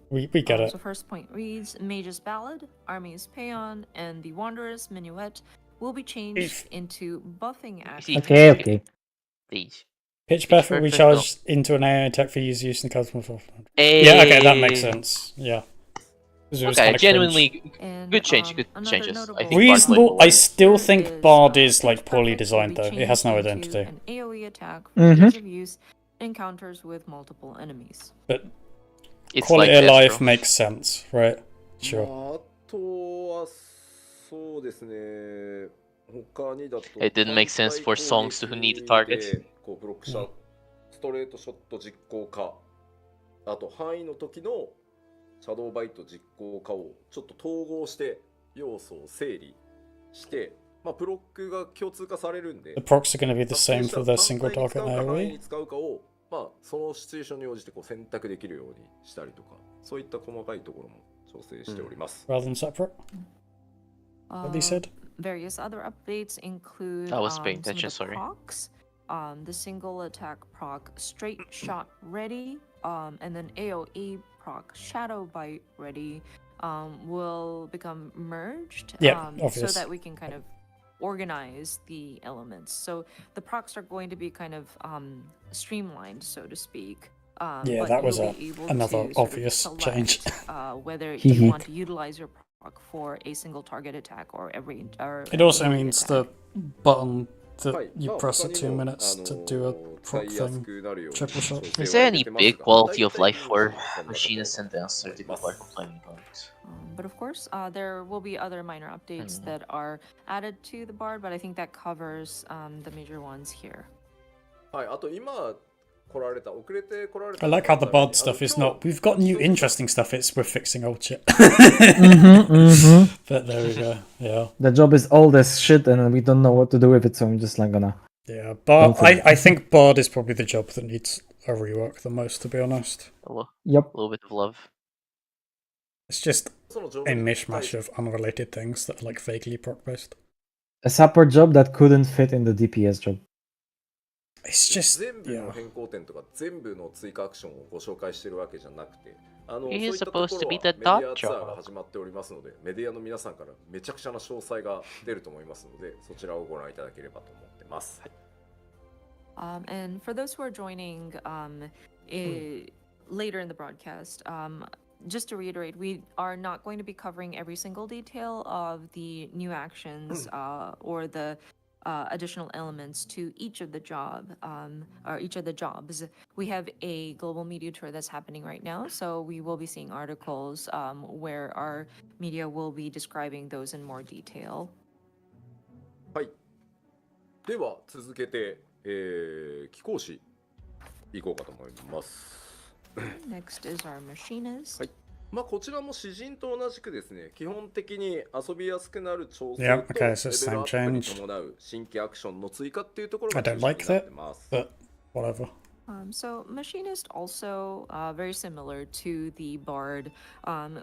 We get it. So first point reads Mage's Ballad, Army's Paeon, and the Wanderer's Minuet will be changed If- into buffing See, actions. Okay, okay. Please. Pitch Buff will be perfect, charged into an AI attack for use using the cards before. Hey. Yeah, okay, that makes sense. Yeah. 'Cause it was Okay, kinda cringe. genuinely And, good change, good another changes. I notable think Bard's Reasonable. playable. I still is, think Bard is Pitch like poorly Perfect will designed be though. It has no changed into identity. An AoE attack for Mhm. ease of use encounters with multiple enemies. But It's quality like of life Destro. makes sense, right? Sure. まあ、あとはそうですね他にだと It didn't make sense for songs who need a target. こうブロックショットストレートショット実行化あと範囲の時のシャドーバイト実行化をちょっと統合して要素を整理してまあブロックが共通化されるんで The procs are going to be the same for the 達成 single したら target 単体 AoE. に使うかをまあそのシチュエーションに応じてこう選択できるようにしたりとかそういった細かいところも調整しております。 rather than separate. What they said? Various other updates include I was paying some of attention, the sorry. procs, the single attack proc Straight Shot Ready, and then AoE proc Shadow Bite Ready will become merged. Yeah, so obvious. that we can kind of organize the elements. So the procs are going to be kind of streamlined, so to speak. Yeah, but that was you'll be able another to sort of obvious select, change. whether Hee you hee. want to utilize your proc for a single target attack or every. Or It also every means attack. the button は that い、 you まあ press 他 at に 2 も minutes to do a 使 proc いやす thing. くなるように triple shot. 調整 Is は there 入れ any てます big が、 quality 大 of 体 life 印 for 象はそんなところ machinists か and と dancers 思い that ま people are す。 complaining about? But of course, there will be other minor updates Mhm. that are added to the Bard, but I think that covers the major ones here. はい、あと今来られた、遅れて来られた I 方 like how the のために bard stuff is 今 not. 日 We've got new 一つ interesting stuff. It's we're fixing old shit. But there we go. Yeah, The job is old as shit, and we don't know what to do with it, so I'm just like gonna. yeah. Bard. Don't I think bard is probably the job that needs a rework the most, to be honest. Yep. Little bit of love. It's just そのジョ a ブに対し mishmash of unrelated things that are like vaguely proc based. A support job that couldn't fit in the DPS job. It's just 全部 yeah. の変更点とか全部の追加アクションをご紹介してるわけじゃなくて、そう It い is ったところは supposed to メ be デ the ィア dot ツアーが job. 始まっておりますので、メディアの皆さんからめちゃくちゃな詳細が出ると思いますので、そちらをご覧いただければと思ってます。はい And for those who are joining later in the broadcast, just to reiterate, we are not going to be covering every single detail of the new actions or the additional elements to each of the or each of the jobs. We have a global media tour that's happening right now, so we will be seeing articles where our media will be describing those in more detail. はい。では続けて、貴公子行こうかと思います。 Next is our machinist. はい。まあこちらも詩人と同じくですね、基本的に遊びやすくなる調整 Yeah, と okay, レ so ベルア same ップに change. 伴う新規アクションの追加っていうところ I が don't 中心 like になっ that, てます。 but whatever. So machinist also very similar to the bard.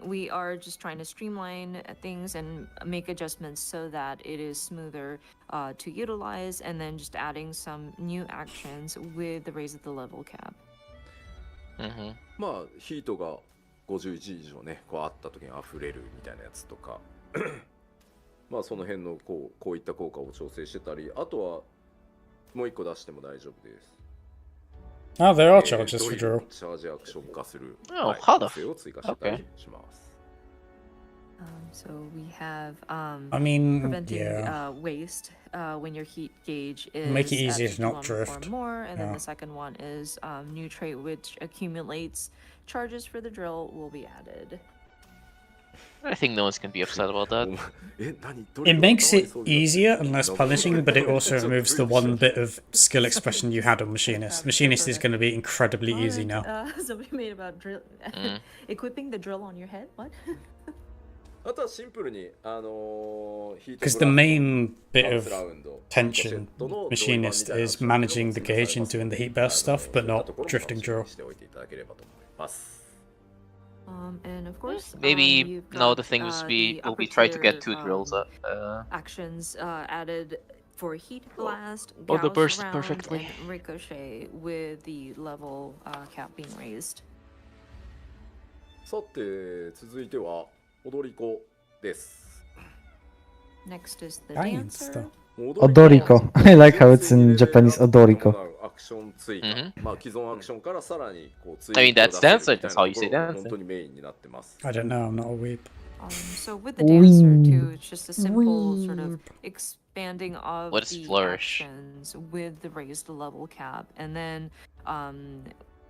We are just trying to streamline things and make adjustments so that it is smoother to utilize, and then just adding some new actions with the raise of the level cap. Mm-hmm. まあヒートが51以上ね、こうあった時に溢れるみたいなやつとかまあその辺のこういった効果を調整してたり、あとはもう一個出しても大丈夫です。 Oh, there are charges for ドリル drill. チャージアクション化する、 Oh, how the 調整を追加してたりします。 So we have I mean, preventing yeah. waste when your heat gauge is Make it easier at to not 51 or drift. more, and then Yeah. the second one is new trait which accumulates charges for the drill will be added. I think no one's gonna be upset about that. え、何 It makes it easier and less punishing, but it also removes the one bit of skill expression you had on Machinist. Machinist is going to be incredibly easy now. Somebody made about drill equipping the drill on your head. What? あとはシンプルにヒート Because the main bit ブラ of ストラウンド tension Machinist is managing the gauge and doing the heat burst stuff, but not drifting drill. しておいていただければと思います。 And of course, Maybe you've no. got, The thing is, the we'll be upper trying to get tier, 2 drills. actions added for heat blast, Oh, the gauge burst round, perfectly. and ricochet with the level cap being raised. さて続いては踊り子です。 Next is the Dance dancer. Odoriko. I like how it's in Japanese Odoriko. アクション追加、 Mhm. まあ既存アクションからさらにこう追 I mean, 加を that's 出せる dancer, that's how you say みたいなところが dancer. 本当にメインになってます。 I don't know, I'm not a weeb. So with the dancer too, it's just a simple sort of Weeb. expanding of What is the flourish? actions with the raised level cap, and then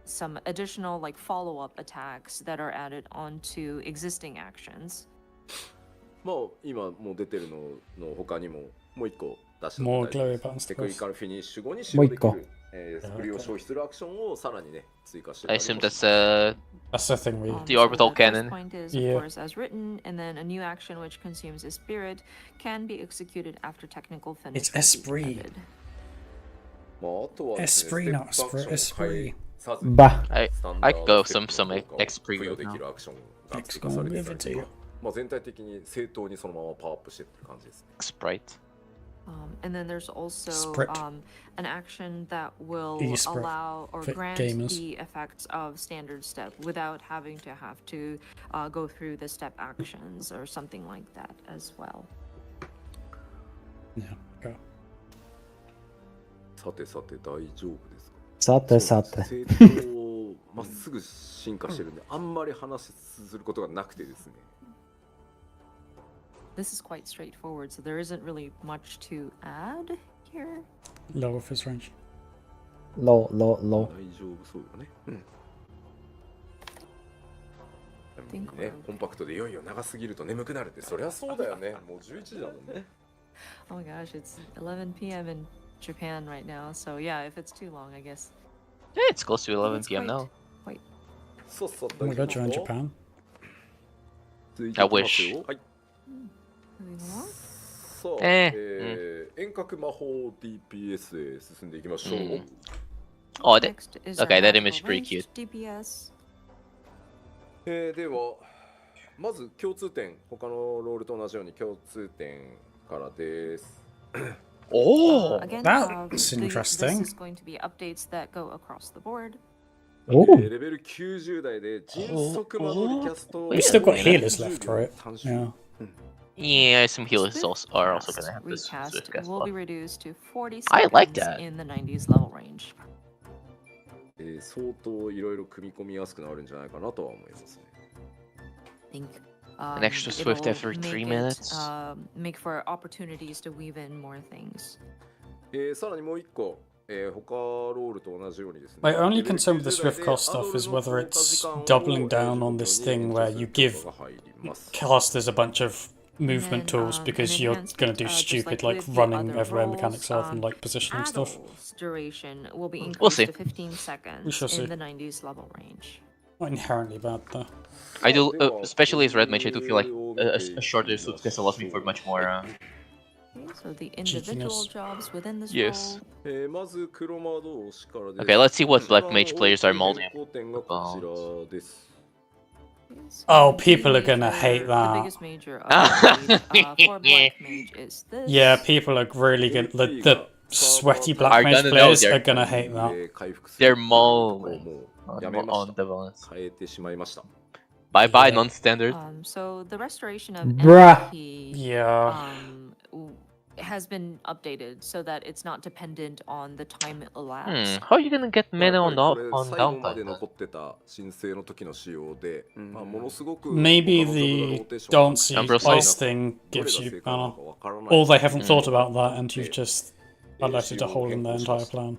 some additional like follow-up attacks that are added onto existing actions. まあ今もう出てるのの他にももう一個出しても More 大丈夫 glory です。 buttons, テ of クニ course. カルフィニッシュ後に使用できもうる、スクリューを消費するアクションをさらにね追加して I たりも assume し that's That's the thing we. The So orbital first cannon. point is, Yeah. of course, as written, and then a new action which consumes a spirit can be executed after technical finish. It's will be Esprit. added. まああとはですね Esprit, not ステップアクションを変えさずに Bah. I スタンダ I ー could ド go ステッ some プ some の効果を X 付 pre 与 right でき now. るアクションが追加されてたりとか、まあ全体的に正当にそのままパワーアップしてってる感じですね。 Sprite. And then there's also Sprit. an action that will E-Sprit allow or for grant gamers. the effects of standard step without having to go through the step actions or something like that as well. Yeah. Go. さてさて大丈夫ですか？さてさて。そう成長まっすぐ進化してるんで、あんまり話することがなくてですね。 This is quite straightforward, so there isn't really much to add here. Low of his range. Low. 大丈夫そうよね。うん。 Think ね、コンパクトでいよいよ長すぎると眠くなるって、そりゃそうだよね。もう11時だもんね。 Oh my gosh, it's 11 p.m. in Japan right now, so yeah, if it's too long, I guess. Yeah, it's close to 11 It's p.m. quite- now. そうそう。 Oh my god, you're in Japan? 続いていきますよ。 I wish. はい。 Moving along. さあ、遠隔魔法 DPS へ進んでいきましょう。 Mm. Oh, that, Next is okay, our that magical image is pretty ranged cute. DPS. ではまず共通点、他のロールと同じように共通点からです。 Oh, Again, that's this interesting. is going to be updates that go across the board. レベル90台で迅速魔乗りキャスト We've still got Yeah. healers left, right? Yeah. yeah, some healers Swift also are also cast gonna have this recast Swift cast will be buff. reduced to 40 I seconds like that. in the 90s level range. 相当いろいろ組み込みやすくなるんじゃないかなとは思いますね。 I think An extra Swift it'll every 3 make it, minutes. make for opportunities to weave in more things. さらにもう一個、他ロールと同じようにですね。 My only concern with the Swift cast stuff is whether it's doubling down on this thing where you give casters a bunch of movement then, tools because an you're enhancement, gonna do just stupid like like with the running other everywhere roles, mechanics are and like positioning stuff. Addle's duration will be We'll increased see. to 15 seconds shall see. in the 90s level range. Not inherently bad though. I do, especially as red mage, I do feel like a shorter Swift cast allows me for much more. Okay, so the individual Cheekiness. jobs within this Yes. role. まず黒魔導士からです。 Okay, let's see what black mage players are molding. 変更点がこちらです。 So Oh, people are gonna the- hate The that. biggest major upgrade for black mage is this. Yeah, people are really gonna the sweaty black Are mage gonna know players they're- are gonna hate that. 回復する They're molding もう on, やめまし on た。 the bonus. 変えてしまいました。 Bye bye, Yeah. non-standard. So the restoration of Bruh. MP Yeah. has been updated so that it's not dependent on the time elapsed. How are you gonna get まあ mana や on っぱりこれ on 最後ま downtime? で残ってた申請の時の仕様で、まあものすごく Maybe 他の the ジョブがローテーション Dancy Umbrella ice Soul. thing どれ gives が you 正解なの mana. かわからない Or they haven't thought Mm. about that and you've just highlighted a hole in their entire plan.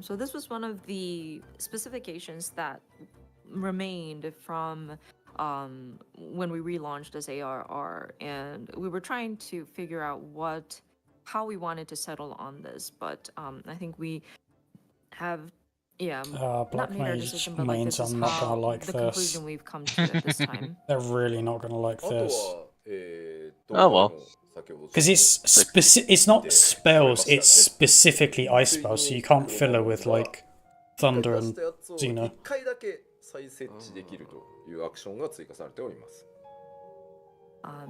So this was one of the specifications that remained from when we relaunched as ARR, and we were trying to figure out how we wanted to settle on this, but I think we have not Black made our mage decision, but like means this is I'm not how gonna like the this. conclusion we've come to at this time. They're really not gonna like あと this. は、あwell. 先ほど Because it's not spells, it's specifically ice spells, so you can't fill her with like thunder 出 and したやつを Xeno. 1回だけ再設置できるというアクションが追加されております。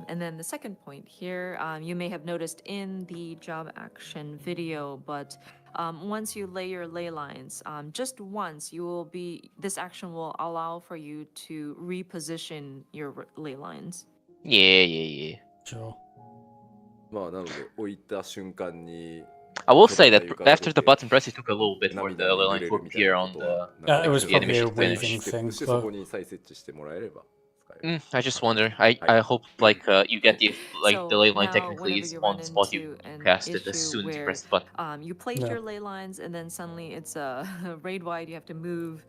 And then the second point here, you may have noticed in the job action video, but once you lay your ley lines, just once this action will allow for you to reposition your ley lines. Yeah. Sure. まあなので置いた瞬間に I will say that after the button press, it took a little bit for the 涙に line 濡れ to るみたい appear な on ことは the. Yeah, it was the probably a animation finish. weaving ステッ thing, プしてそこ but に再設置してもらえれば使える。 I just wonder. I hope like you get the the ley line technically is on the spot you cast it as soon as you press the button. You place Yeah. your ley lines, and then suddenly it's a raid wide. You have to move.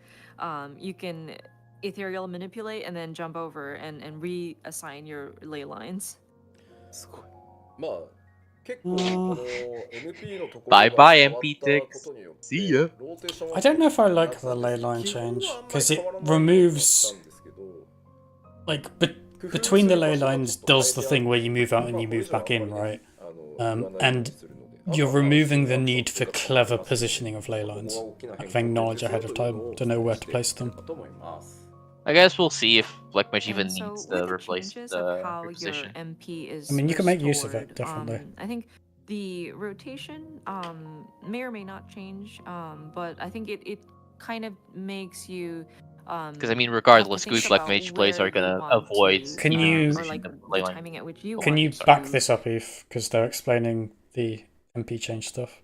You can ethereal manipulate and then jump over and reassign your ley lines. すごい。まあ結構この NP のところ Bye が bye, 変わった MP ticks. ことによって See ya. ローテーションは I don't know if I like the な ley ったん line です。基本 change はあんまり because it 変わらないと思ったん removes ですけど like 工夫 between the する ley 場所が lines ちょっと does 変 the えてあ thing る where you move out and まあ you これ以 move 上は back あんま in, り right? 言わないよう And にするので you're あとは removing the まあ need for 追加 clever として positioning of ley ここ lines. は大きな Like 変 having knowledge 化ですよ ahead と of いう time のを to know where to 説明 place してい them. ければと思います。 I guess we'll see if Black Mage even And so needs with to the replace changes the of how your reposition. MP is I mean, you can make use of it, restored, definitely. I think the rotation may or may not change, but I think it kind of makes you Because I mean, have to regardless, think good black about mage players where are gonna want avoid to, Can even you- or positioning like them for the ley line. timing at which you Can want you to back this up, Eve? Because they're explaining the MP change stuff.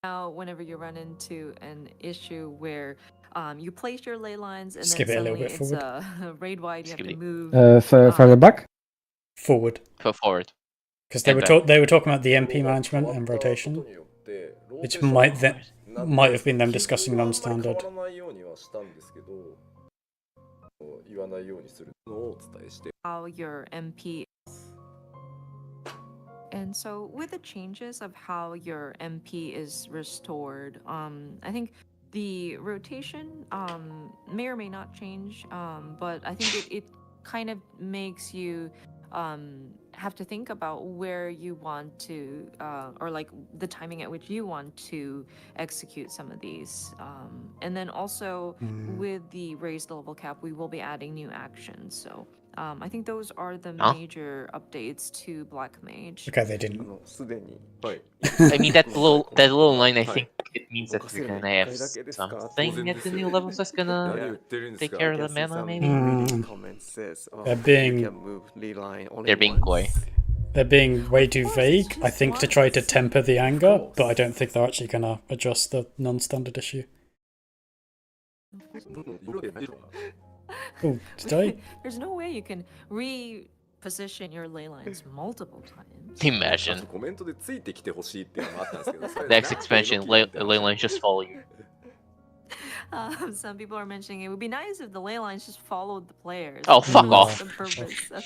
Now, whenever you run into an issue where you place your ley lines and Skip then it a little suddenly bit it's forward. raid wide, you have Skip to it. move. Further back. Forward. For forward. Because they And were back. they were talking about the ロ MP ーが management 変わ and ったこと rotation, によってローテー which ション might が then なんで might have been them 基 discussing 準はあんまり変 non-standard. わらないようにはしたんですけど言わないようにするのをお伝えして how your MP. And so, with the changes of how your MP is restored, I think the rotation may or may not change, but I think it kind of makes you have to think about where you want to, or like the timing at which you want to execute some of these. And then also with the raised level cap, we will be adding new actions. So I think those are the Huh? major updates to Black Mage. Okay, they あ didn't. のすでに はい I mean, that little line, I はい think it means that we're gonna 動 have かせるの一回だけですか？ something at the new levels that's 何 gonna 言ってるんです take か care of I the can see mana, some maybe? reading Mm. comment says, oh, They're being- you can move Lee line only They're being coy. once. They're being way too Of course, it's vague, I just think, to try to once. temper the anger, course. but I don't think they're actually gonna address the non-standard issue. Oh, did I? There's no way you can reposition your ley lines multiple times. あ Imagine とコメントでついてきてほしいっていうのもあったんですけどそれ next なんていう expansion, のみたいな ley lines just follow you. Some people are mentioning it would be nice if the ley lines just followed the players. Oh, fuck What's off. the purpose of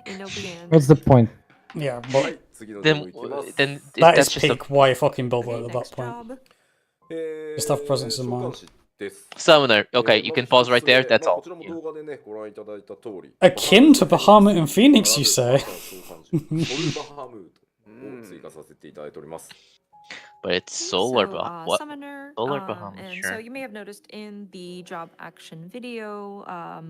Inopian? What's the point? Yeah, は but い次のジョ Then, ブいきます then that that's is just a peak. Why fucking bother Okay, at that next point? job. Just have presence of 召喚 mind. 師です summoner. Okay, you ま can ず pause right 一つ there. 目 That's まあ all. こちらも動画でねご覧いただいた通り Akin to Bahamut and Phoenix, you say? ソルバハムートを追加させていただいております But it's solar, So, what? Summoner. Solar Bahamut, and sure. so you may have noticed in the job action video,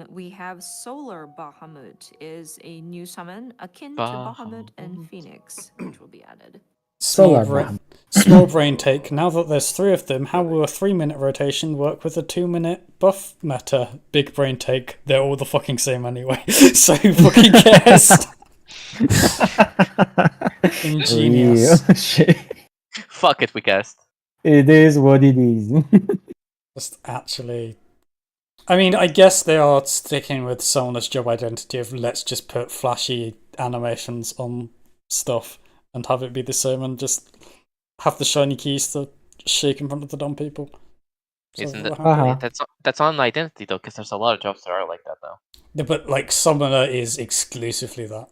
we have Solar Bahamut is a new summon akin to Bahamut and Phoenix, which will be added. Small, Solar small brain take. Now that there's 3 of them, how will a 3-minute rotation work with a 2-minute buff meta? Big brain take. They're all the fucking same anyway. So who fucking cares? Ingenious. Real shit. Fuck it, we cast. It is what it is. Just actually. I mean, I guess they are sticking with Summoner's job identity of let's just put flashy animations on stuff and have it be the same and just have the shiny keys to shake in front of the dumb people. So Isn't we're it? happy. Uh-huh. That's on identity though, because there's a lot of jobs that are like that though. Yeah, but like Summoner is exclusively that.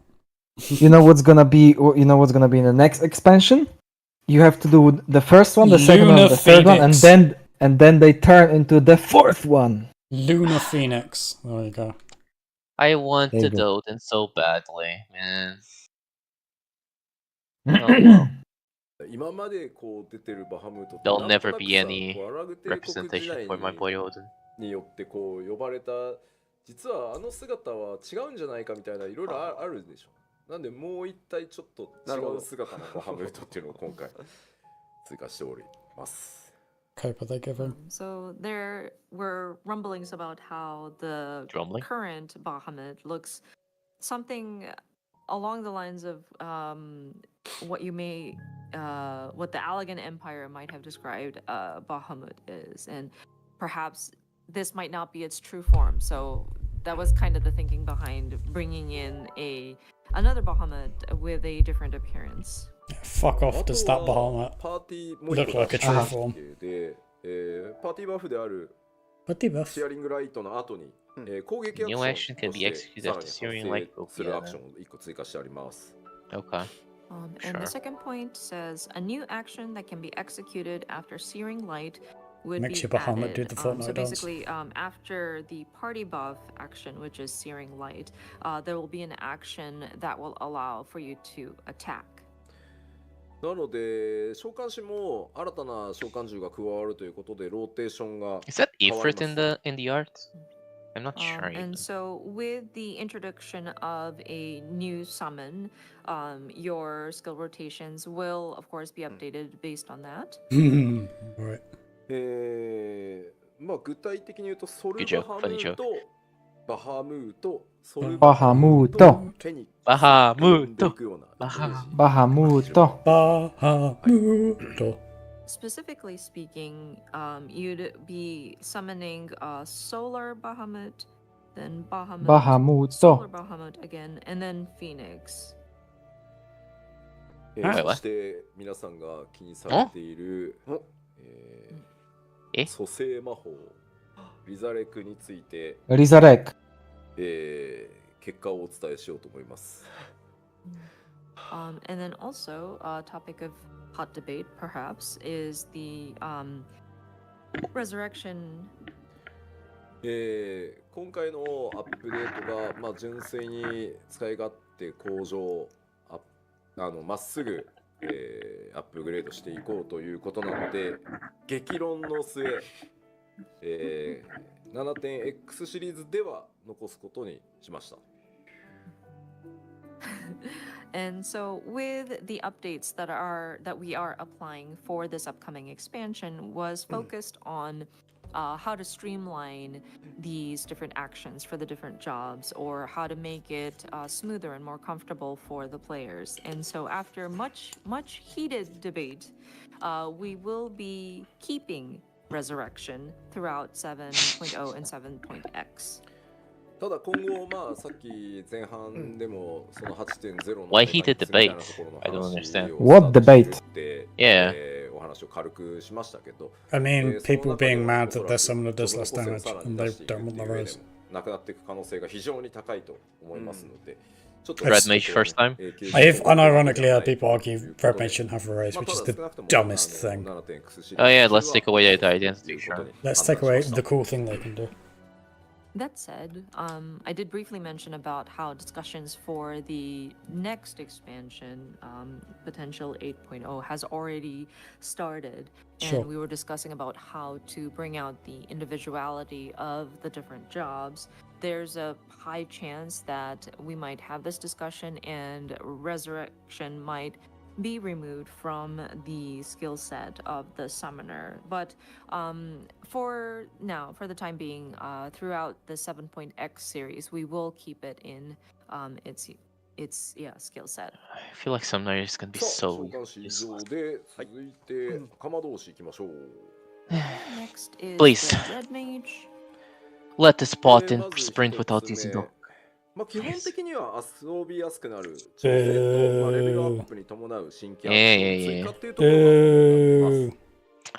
You know what's gonna be? You know what's gonna be in the next expansion? You have to do the first one, the second one, Lunar the third one, Phoenix. and then they turn into the fourth one. Lunar Phoenix. There you go. I want There to you go. Doden so badly, man. Oh, well. 今までこう出てるバハムートって There'll なんと never なく be さ any こうアラグ帝国時 representation 代 for my に boy Odin. によってこう呼ばれた実はあの姿は違うんじゃないかみたいないろいろあるでしょなんでもう一体ちょっと違う姿のバハムートっていうのを今回追加しております Copa they give him. So there were rumblings about how the Drumbling? current Bahamut looks something along the lines of what you may what the Allegan Empire might have described Bahamut is, and perhaps this might not be its true form. So that was kind of the thinking behind bringing in another Bahamut with a different appearance. Yeah, fuck あ off, と does that は Bahamut? パーティーもう Look 一個 like a 出して true ま form. で、パーティーバフである What the buff? シェアリングライトの後に、攻撃アク New シ action ョン can と be して executed さら after に Searing 発 Light 生 will す be るアクションを1個追加してあります Okay. And the Sure. second point says a new action that can be executed after Searing Light would Makes be your Bahamut added. do the So Fortnite dance. basically, after the party buff action, which is Searing Light, there will be an action that will allow for you to attack. なので召喚師も新たな召喚獣が加わるということでローテーションが Is that 変わり Ifrit ます in the art? I'm not sure. even. And so, with the introduction of a new summon, your skill rotations will, of course, be updated based on that. Right. まあ具体的に言うとソル Good バ joke, ハム funny ー joke. ト、バハムート、ソルバハムートフェニックスバハムート呼んでいくようなイメージバハムート。 Bahamut. Specifically speaking, you'd be summoning Solar Bahamut, then Bahamut, バハムー Solar ト。 Bahamut again, and then Phoenix. はいそして皆さんが気にされている、蘇生魔法リザレクについて、リザレク。結果をお伝えしようと思います。And then also, a topic of hot debate, perhaps, is the resurrection. 今回のアップデートが、まあ、純粋に使い勝手向上、まっすぐ、アップグレードしていこうということなので、激論の末、7.X シリーズでは残すことにしました。And so, with the updates that we are applying for this upcoming expansion, was focused on how to streamline these different actions for the different jobs, or how to make it smoother and more comfortable for the players. And so, after much heated debate, we will be keeping Resurrection throughout 7.0 and 7.x. ただ今後、まあさっき前半でもその 8.0 の Why heated debate? みたいなところの I don't 話 understand. を What debate? スタートしてるって Yeah. お話を軽くしましたけど、 I mean, その people 中で being は mad おそ that ら their く summoner does その less 個性を damage さらに and 出 they していく don't って want いう the 上で rose. もなくなっていく可能性が非常に高いと思いますので、ちょっと Red Mage first time? I've unironically heard people argue Red Mage shouldn't have a race, which is the dumbest thing. Oh yeah, let's take away the identity, sure. Let's take away the cool thing they can do. That said, I did briefly mention about how discussions for the next expansion, potential 8.0, has already started. Sure. And we were discussing about how to bring out the individuality of the different jobs. There's a high chance that we might have this discussion and Resurrection might be removed from the skill set of the summoner. But for now, for the time being, throughout the 7.x series, we will keep it in its skill set. I feel like Summoner is gonna be さあ、召 so 喚士以 useless. 上で続いて鎌同士いきましょう。 Next is Please. the Red Mage. Let the Spartan まず sprint 一 without つ using 目 the... まあ基本的には遊びやすくなる調整と、まあ、レベルアップに伴う新規アクション追加っていうところがあります。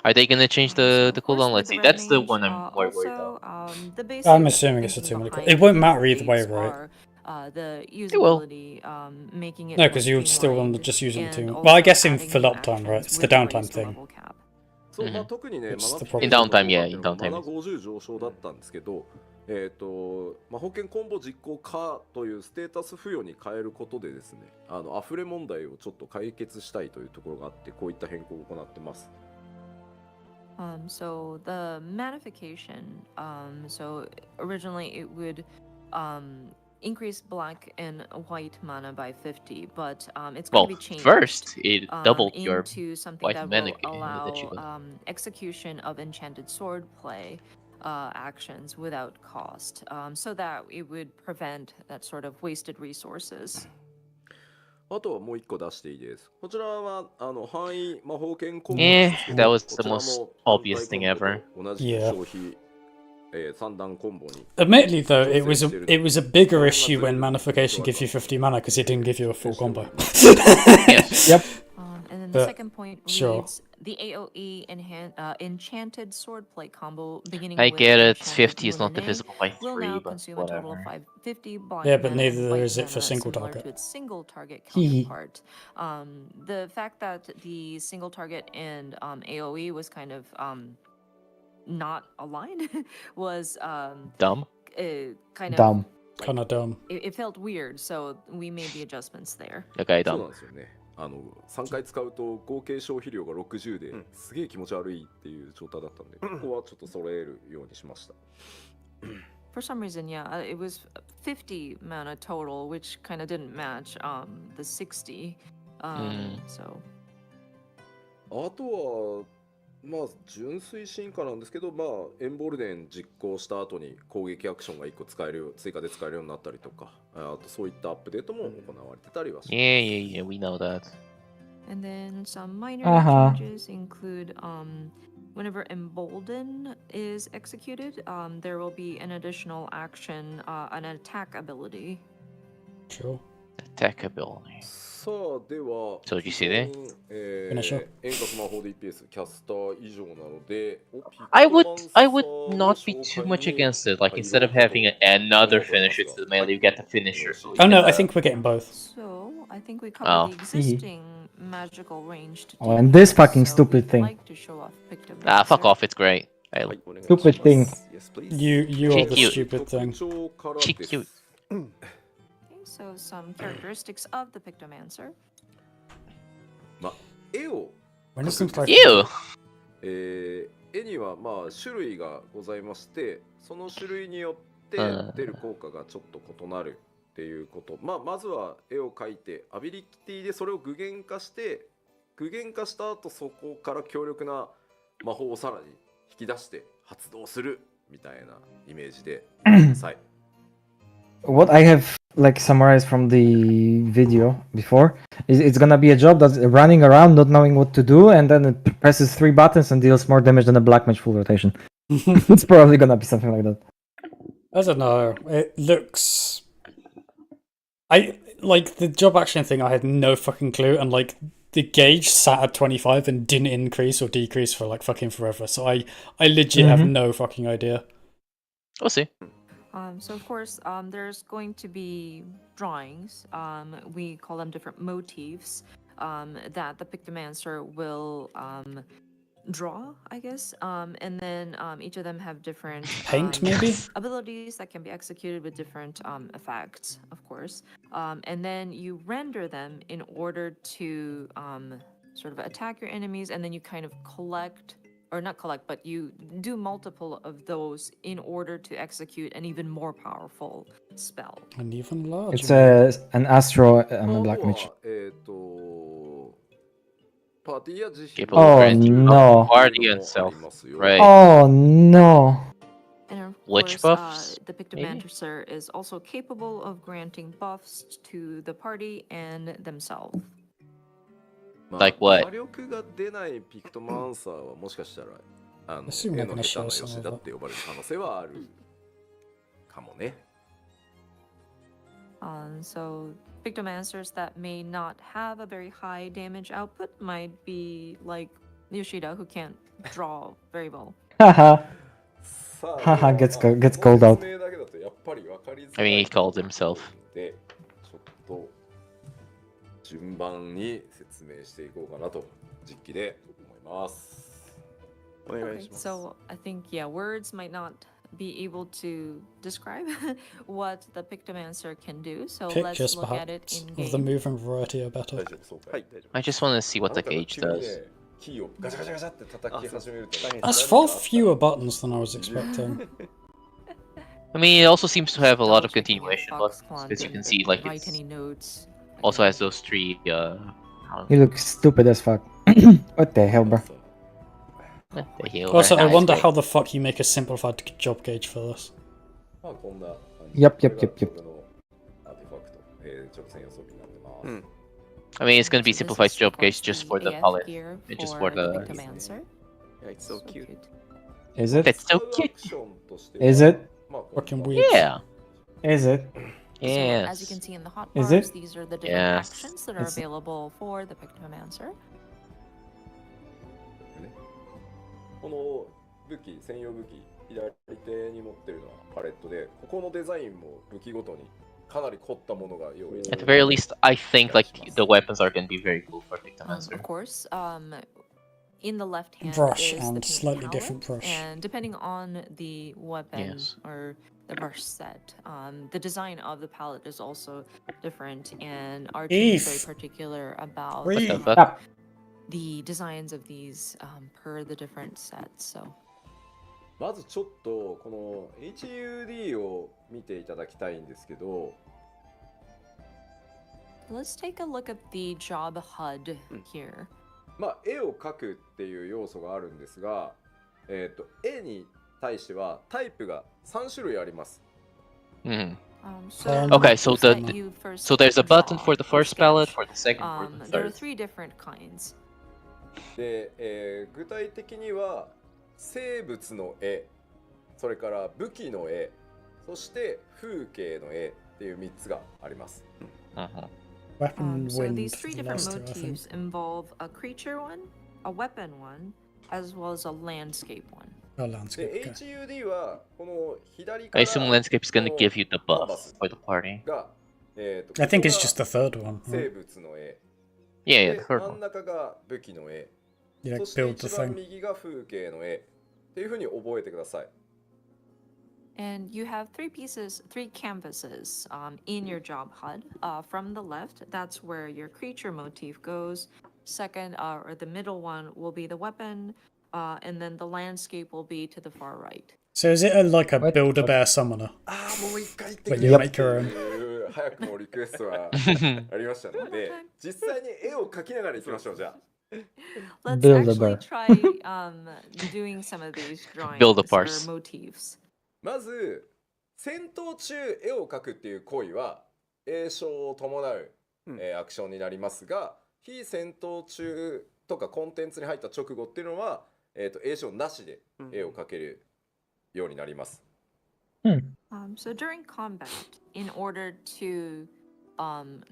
Are they gonna change So, the of course, cooldown? with Let's see. Red That's the Mage, one I'm more worried about. also, the basic I'm assuming it's a thinking 2-minute behind It won't matter the either way, updates right? are, the will. usability, making it No, more because you would still want to streamlined just use it and to. also Well, I guess in adding full new uptime, right? actions It's the with downtime raised thing. level cap. そう、まあ、特にね、 It's マナ the ピ problem. ケ In の downtime, yeah, 効 in 果っていう downtime. のはマナ50上昇だったんですけど、魔法剣コンボ実行可というステータス付与に変えることでですね、溢れ問題をちょっと解決したいというところがあって、こういった変更を行ってます。So the manification, so originally it would increase black and white mana by 50, but it's going Well, to be changed first, it doubled your into something white that mana will allow that you got. execution of enchanted sword play actions without cost, so that it would prevent that sort of wasted resources. あとはもう一個出していいです。こちらは範囲魔法剣コンボ Yeah, ですけど、 that was こ the ちら most も obvious 単 thing 体コン ever. ボと同じく Yeah. 消費、3段コンボに。 Admittedly, though, it was a bigger issue when Manification gives you 50 mana because it didn't give you a full combo. Yes. Yep. And then the But, second point sure. reads the AoE enchanted swordplay combo beginning I with get it. Enchanted 50 is not Luminae divisible by will 3, now but consume a total of whatever. 550 black Yeah, but mana and neither white is it for mana, single similar target. to its single target Hee. counterpart. The fact that the single target and AoE was kind of not aligned was Dumb. kind of Dumb. like, Kind of dumb. it felt weird, so we made the adjustments there. Okay, そうな dumb. んですよね。3回使うと合計消費量が60で、すげえ気持ち悪いっていう状態だったんで、ここはちょっと揃えるようにしました。 For some reason, yeah, it was 50 mana total, which kind of didn't match the 60. So あとはまあ純粋進化なんですけど、まあエンボルデン実行した後に攻撃アクションが1個使える追加で使えるようになったりとか、あとそういったアップデートも行われてたりはします。 Yeah, we know that. And then some minor Uh-huh. changes include whenever Embolden is executed, there will be an additional action, an attack ability. Sure. Attack ability. さあでは、そうですね。遠隔魔法で EPS キャスター以上なので、I would not be too much against it. Like instead of having another finisher to the melee, you get the finisher. So Oh no, I you think we're getting both. So I think we covered Oh. the existing magical ranged. Oh, and this defense, fucking so stupid we'd thing. like to show off Pictomancer. Ah, fuck off! It's great. I はい、お願いします。 Stupid thing. Yes, please. You are the Cute. stupid thing. 特徴からです。 Cute. Okay, so some characteristics of the Pictomancer. まあ絵を When does them play? Ew. 絵にはまあ種類がございまして、その種類によって出る効果がちょっと異なるっていうこと。まあまずは絵を描いてアビリティでそれを具現化した後、そこから強力な魔法をさらに引き出して発動するみたいなイメージでください。 What I have like summarized from the video before is it's gonna be a job that's running around not knowing what to do, and then it presses 3 buttons and deals more damage than a black mage full rotation. It's probably gonna be something like that. I don't know. It looks. I like the job action thing. I had no fucking clue, and like the gauge sat at 25 and didn't increase or decrease for like fucking forever. So I legit have no fucking idea. We'll see. So of course, there's going to be drawings. We call them different motifs that the Pictomancer will draw, I guess. And then each of them have different Paint, maybe? abilities that can be executed with different effects, of course. And then you render them in order to sort of attack your enemies, and then you kind of collect. Or not collect, but you do multiple of those in order to execute an even more powerful spell. And even larger. It's an astro black あとは mage. パーティーや自身 Capable Oh, of granting no. party and self. ありますよ。 Right. Oh no. And of Witch course, buffs, the maybe? Pictomancer is also capable of granting buffs to the party and themselves. まあ Like what? 魔力が出ないピクトマンサーはもしかしたらAssume 絵 they're の gonna 下手 show な some 吉 of 田 that. って呼ばれる可能性はあるかもね。So Pictomancers that may not have a very high damage output might be like Yoshida, who can't draw very well. Haha. さあ Haha, で gets は called- gets called out. この説明だけだとやっぱり分かりづらい I mean, he called himself. でちょっと順番に説明していこうかなと実機で思います。お願い Okay, します。 so I think words might not be able to describe what the Pictomancer can do. So let's Pictures, look at it perhaps, in of the game. moving variety are better. 大丈夫そうか。はい、大丈夫。 I just want to see what the あなたが gauge 急に does. ねキーをガチャガチャガチャって叩き始めるとね。 That's far fewer buttons than I was expecting. I mean, it also seems to have a lot of Double checking continuation Fox buttons, Quant because you didn't can see like write it's any notes. also has those 3 You look stupid as fuck. What the hell, bro? the heal. Also, I Nice, wonder great. how the fuck you make a simplified job gauge for this. まあこんな感じ。 Yep, yep, yep, yep. これが僕のアーティファクト、直線予測になってます。うん。 I mean, it's gonna be So this simplified is, job of course, gauge just the for the AF palette. gear and just for for the- Pictomancer. Yeah, it's so cute. Is it? That's so ア cute. クションとしては Is it? まあこんな Fucking weird. Yeah. Is it? So, as you can Yes. see in the hotbars, Is it? these are the different Yes. actions that are It's- available for the Pictomancer. この武器、専用武器、左手に持ってるのはパレットで、ここのデザインも武器ごとにかなり凝ったものが用意さ At れ the て very least, I think like the weapons are gonna be very cool for Pictomancer. Of course, in the left hand Brush is the and paint slightly palette, different brush. and depending on the weapon Yes. or the brush set, the design of the palette is also different. And our team is very Eve. particular about What the Eve. fuck? Ah. the designs of these per the different sets. So まずちょっとこの HUD を見ていただきたいんですけど、 let's take a look at the job HUD here. まあ絵を描くっていう要素があるんですが、絵に対してはタイプが3種類あります。Mhm. So Okay, so let's let the- you first So there's a button draw for the or first palette, sketch. for the second, for the There are third. 3 different kinds. で、具体的には生物の絵、それから武器の絵、そして風景の絵っていう3つがあります。Mhm. Weapon So wind these for 3 the different last two, I think. motifs involve a creature one, a weapon one, as well as a landscape one. Oh, landscape. で、 Okay. HUD はこの左か I ら assume landscape is gonna この give you the カン buff バス for the party. が、I think it's just the third one. 生 Right? 物の絵 Yeah, yeah, で the third 真ん one. 中が武器の絵 You そ like して build the 一番 thing. 右が風景の絵っていうふうに覚えてください。 And you have 3 pieces, 3 canvases in your job HUD. From the left, that's where your creature motif goes. Second, or the middle one, will be the weapon. And then the landscape will be to the far right. So is it like a What? Build-A-Bear summoner? ああもう一回言ってく When れ you よ make って your own. いう早くもリクエストがありましたので実際に絵を描きながらいきましょう。じゃあ Let's Build a actually bear. try doing some of these drawings Build a or parse. motifs. まず戦闘中絵を描くっていう行為は詠唱を伴う、アクションになりますが非戦闘中とかコンテンツに入った直後っていうのは、詠唱なしで絵を描けるようになります。So during combat, in order to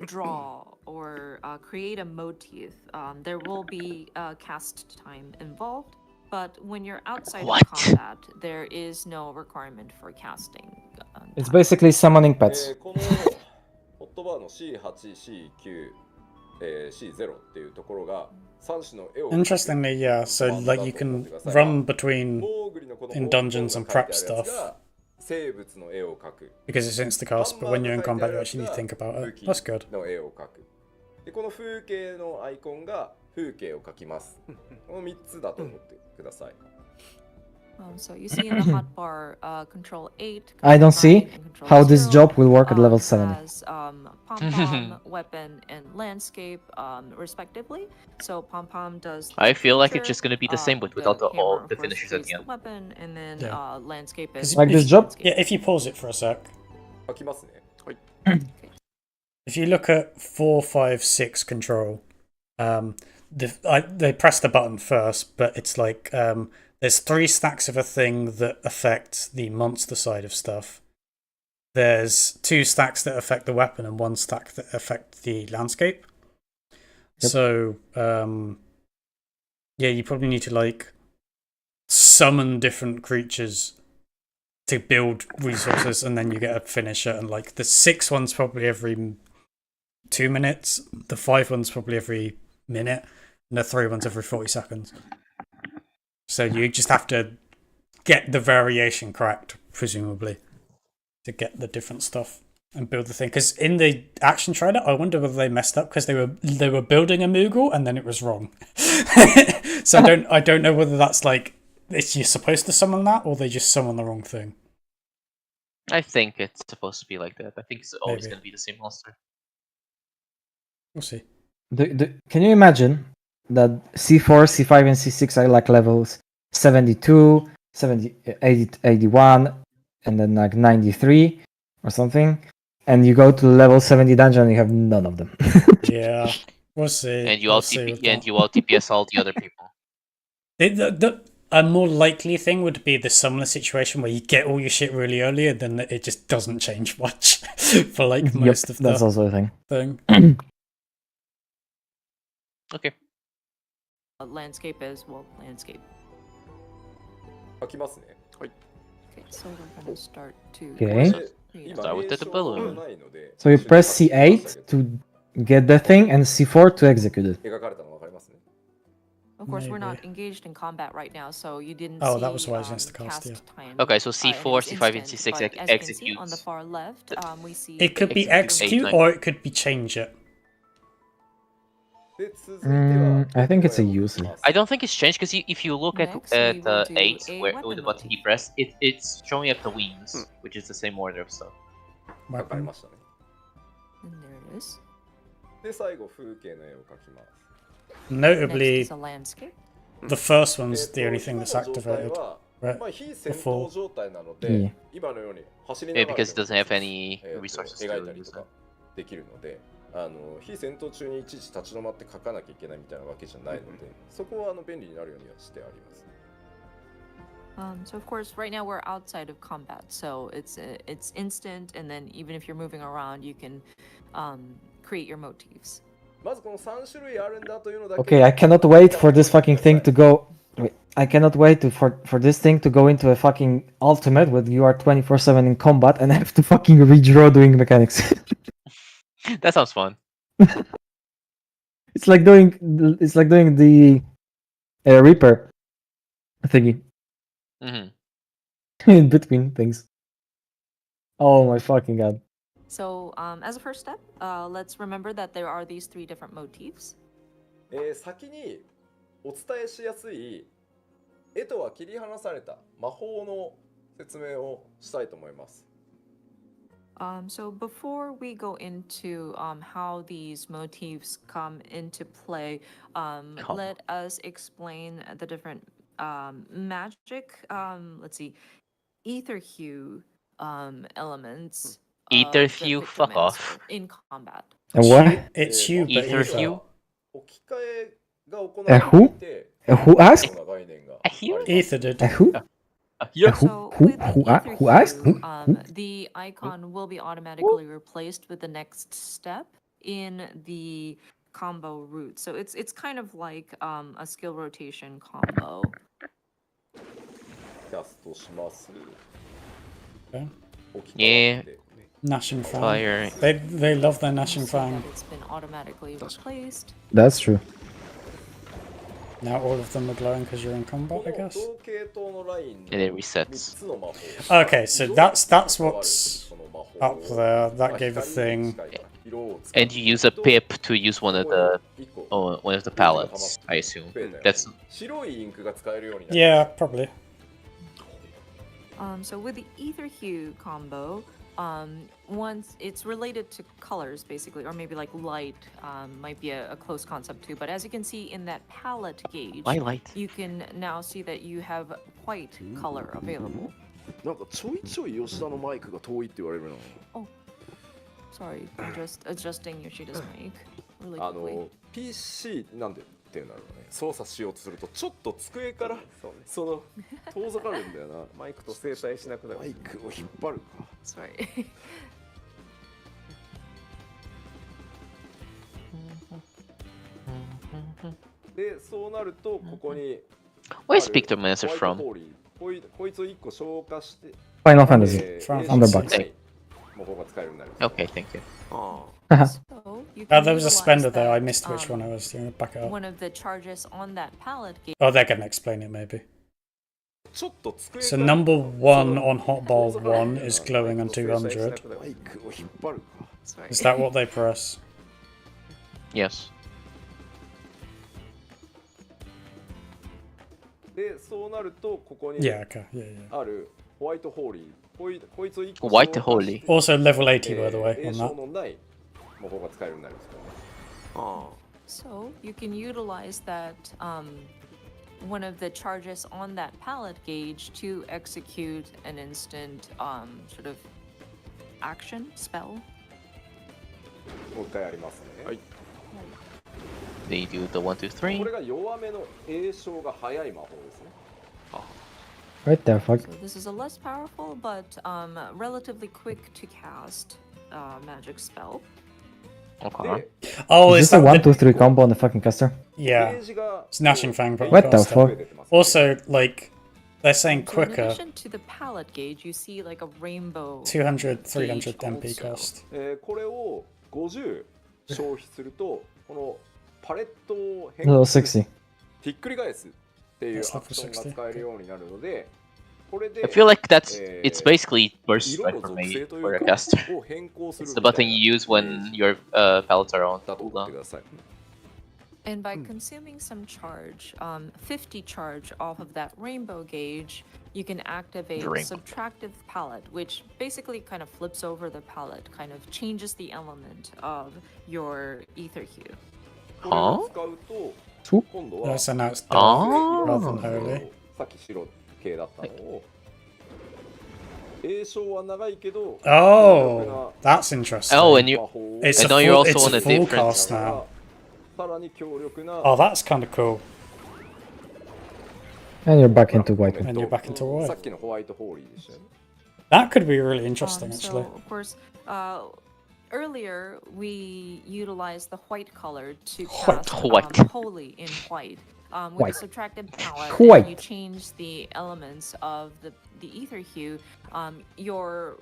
draw or create a motif, there will be a cast time involved. But when you're outside What? of combat, there is no requirement for casting. It's time. basically summoning pets. このホットバーの C8、C9、C0 っていうところが3種の絵を Interestingly, yeah. So like you can run between モーグリのこの in ホット dungeons が and 書いてあるや prep つが生物の絵を描く because it's instacast, but when you're in combat, you actually need to think about 武 it. 器 That's good. の絵を描くでこの風景のアイコンが風景を描きますこの3つだと思ってください So you see in the hotbar, Control 8. I don't see Control 9, and Control how this 0, job will work at level 70. Has pom-pom, weapon, and landscape, respectively. So pom-pom does. I feel like creature, it's just gonna be the same, but without the, hammer, all of the course, finishers at is the end. weapon, and then Yeah. Landscape 'Cause is Like this job? landscape. Yeah, if you pause it for a sec, 描きますね if you look at 4, 5, 6 control, they press the button first, but it's like there's 3 stacks of a thing that affect the monster side of stuff. There's 2 stacks that affect the weapon and 1 stack that affect the landscape. Yep. So yeah, you probably need to like summon different creatures to build resources, and then you get a finisher. And like the 6 ones probably every 2 minutes, the 5 ones probably every minute, and the 3 ones every 40 seconds. So you just have to get the variation correct, presumably, to get the different stuff and build the thing. Because in the action trailer, I wonder whether they messed up because they were building a Moogle and then it was wrong. So I don't know whether that's like you're supposed to summon that or they just summon the wrong thing. I think it's supposed to be like that. I think it's always Maybe. gonna be the same monster. We'll see. Can you imagine that C4, C5, and C6 are like levels 72, 70, 80, 81, and then like 93 or something? And you go to level 70 dungeon and you have none of them. Yeah, we'll see. And you We'll out see with TP and that. you out TPS all the other people. A more likely thing would be the summoner situation where you get all your shit really early and then it just doesn't change much for like most of That's the also a thing. thing. Okay. Landscape is, well, landscape. 描きますね Okay, so we're gonna start to. Okay. で create 今 Start with the 詠唱が balloon. ないので So you press C8 to get the thing and C4 to execute it. 描かれたの分かりますね Of course, we're not Maybe. engaged in combat right now, so you didn't Oh, see that was why it's instacast, cast yeah. time. Okay, so in C4, this C5, and instant, C6 but as you can see, on the executes. far left, we see. It could be Execute. execute or it could be change it. で続いては I think it's a use. I don't think it's changed because if you look Next, at we will do 8, a where weapon with the button motif. you press, it's showing up the wings, which is the same order of stuff. 分かり Weapon. ましたね And there it is. で最後風景の絵を描きます Next Notably, is a landscape. the first one's the only thing that's 今の状態 activated. は Right. まあ、非戦 Before. 闘状態なの Yeah. で、今のように走りな Yeah, がら because it doesn't have any えーと resources 描い to たり use と them. かできるので、非戦闘中にいちいち立ち止まって書かなきゃいけないみたいなわけじゃないので、そこは便利になるようにはしてあります。So of course, right now we're outside of combat, so it's instant, and then even if you're moving around, you can create your motifs. まずこの3種類あるんだというのだけ Okay, I cannot wait for this fucking thing to go. Wait, I cannot wait for this thing to go into a fucking ultimate when you are 24/7 in combat and have to fucking redraw doing mechanics. That sounds fun. It's like doing the Reaper thingy Hmm. in between things. Oh my fucking god. So as a first step, let's remember that there are these 3 different motifs. 先にお伝えしやすい絵とは切り離された魔法の説明をしたいと思います。So before we go into how these motifs come into play, let us explain the different magic, let's see, ether hue elements. Ether that hue? Victor Fuck off. mastered in combat. What? It's you, but Ether ether. hue? 置き換えが行われていて、 Who asked? ような概念があ A り hue? ます。 Ether did. Who? Yeah. So who- with who- ether who asked? hue, Who? the icon will be automatically replaced with the next step in the combo route. So it's kind of like a skill rotation combo. キャストします。 Okay. 置き換わって Gnashing Fang. Fire. They love their Gnashing So Fang. that it's been automatically replaced. That's true. Now all of them are glowing because you're in こ combat, の I guess. 同系統のライン And it 3 resets. つの魔法。 Okay, so that's 色が what's 変わるその魔法 up there. ま That あ gave a 光に thing. 近いから色を使う And you use a pip to use one of the 一個 one of the palettes, I assume. 増えたよ That's 白いインクが使えるようになる。 Yeah, probably. So with the ether hue combo, once it's related to colors basically, or maybe like light might be a close concept too. But as you can see in that palette gauge, my light. you can now see that you have white color available. なんかちょいちょい吉田のマイクが遠いって言われるな。 Sorry, I'm just adjusting Yoshida's mic really quickly. PC なんでっていうなるのね。操作しようとするとちょっと机からその遠ざかるんだよな。マイクと整体しなくなる。マイクを引っ張るか。 Sorry. で、そうなるとここに Where's Pictomancer ホワイト from? ホーリーこいつを1個消化して、 Final Fantasy. ファン Underbox. 魔法が使えるようになる。 Okay, thank you. So you can There was a utilize spender there. I that, missed which one I was doing. Back it up. one of the charges on that palette gauge. Oh, they're gonna explain it maybe. ちょっと机 So から number 1 on Hotball 1 is glowing on 200. マイクを引っ張るか。 Sorry. Is that what they press? Yes. で、そうなるとここに Yeah, okay. Yeah, yeah. あるホワイトホーリー。こいつを1個 White 消化して Holy. Also level 80 by the way 栄 on 翔 that. のない魔法が使えるようになるんですよね。あ So you can utilize that one of the charges on that palette gauge to execute an instant sort of action spell. もう一回やりますね。はい They do the 1, 2, こ 3. れが弱めの栄翔が速い魔法ですね。 Right there, fuck. So this is a less powerful but relatively quick to cast magic spell. Okay. で、 Oh, Is is this a that 1, 2, the... 3 combo on the fucking caster? Yeah. ゲージが It's Gnashing Fang, but What the faster. fuck? Also, like, they're saying So in quicker. addition to the palette gauge, you see like a rainbow. 200, 300 MP also. cost. これを50消費すると、このパレットを変 Level 更する60. ひっくり返すっていう That's アクションが level 60. 使えるようになるので、これで I feel like it's basically burst 色 strike の for 属 me 性とい for う a か caster. を変更する It's み the たい button な you use when your palettes are on だと思って cooldown. ください。 And by consuming some charge, 50 charge off of that rainbow gauge, you can activate Rainbow. subtractive palette, which basically kind of flips over the palette, kind of changes the element of your ether hue. これを使うと、Two? 今度は Yeah, so now it's あ dark ー rather than holy. さっき白系だったのを、栄唱は長いけど、 Oh, that's interesting. Oh, and you 魔法を It's And a now you're full, also it's on a a full different- cast now. さらに強力な Oh, that's kind of cool. And you're back into white one. And you're back into white. さっきのホワイトホーリーでしたよね。 That could be really interesting, So, actually. of course, earlier we utilized the white color to White. cast White. holy in white. With White. the subtracted palette, White. and you change the elements of the ether hue. Your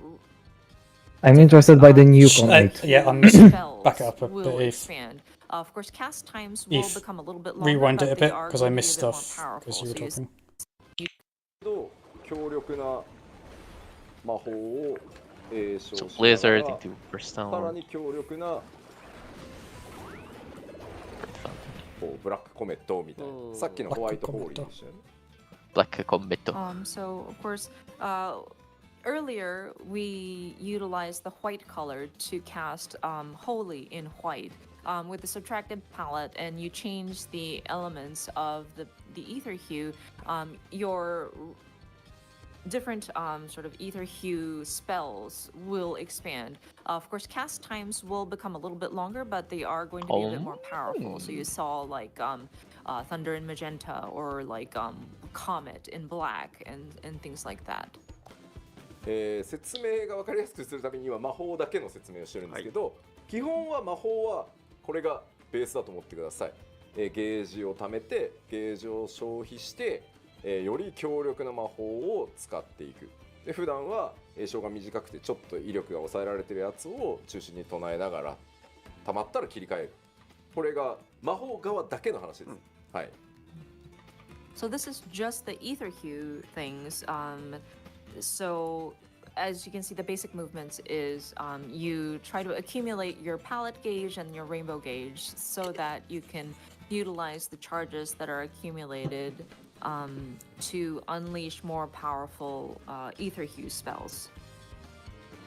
I'm interested by the nuke on Uh, 8. yeah, I'm spells back it up a will bit. expand. Of course, cast times will If become a little bit longer, rewind it but a they bit are because I going to be missed a bit more stuff powerful. because you were So you talking. けど強力な魔法を栄唱 So しなが Blizzard ら into さら Burstone. に強力なこうブラックコメットみたいなさっきのホワイトホーリーでしたよね。 Black Combat. So of course, earlier we utilized the white color to cast holy in white. With the subtracted palette, and you change the elements of the ether hue, your different sort of ether hue spells will expand. Of course, cast times will become a little bit longer, but they are going to be a bit more powerful. So you saw like Thunder in magenta, or like Comet in black, and things like that. 説明が分かりやすくするためには魔法だけの説明をしてるんですけど、基本は魔法はこれがベースだと思ってください。ゲージを貯めてゲージを消費して、より強力な魔法を使っていく。で普段は栄唱が短くてちょっと威力が抑えられてるやつを中心に唱えながら溜まったら切り替える。これが魔法側だけの話です。はい。 So this is just the ether hue things. So as you can see, the basic movements is you try to accumulate your palette gauge and your rainbow gauge so that you can utilize the charges that are accumulated to unleash more powerful ether hue spells.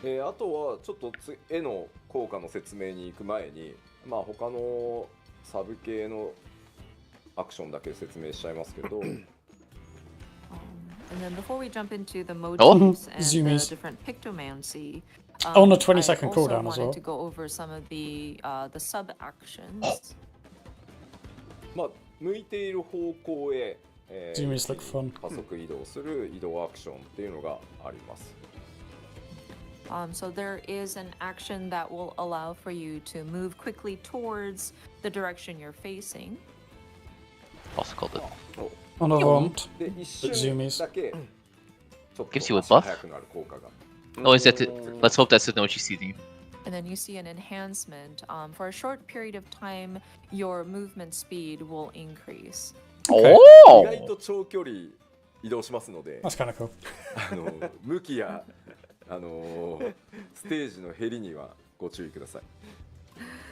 あとはちょっと絵の効果の説明に行く前に、まあ他のサブ系のアクションだけ説明しちゃいますけど。And then before we jump into the motifs and the Zoomies. different pictomancy, On a I 20-second also cooldown as wanted well. to go over some of the sub actions. まあ向いている方向へ、Zoomies look fun. 加速移動する移動アクションっていうのがあります。So there is an action that will allow for you to move quickly towards the direction you're facing. Also called it. On a wand. で一瞬 Zoomies. だけちょっ Gives you a と buff? 速くなる効果が。 Oh, is that it? Let's hope that's the Nochi CD. And then you see an enhancement. For a short period of time, your movement speed will increase. 意 Oh! 外と長距離移動しますので、 That's kind of cool. 向きやステージの減りにはご注意ください。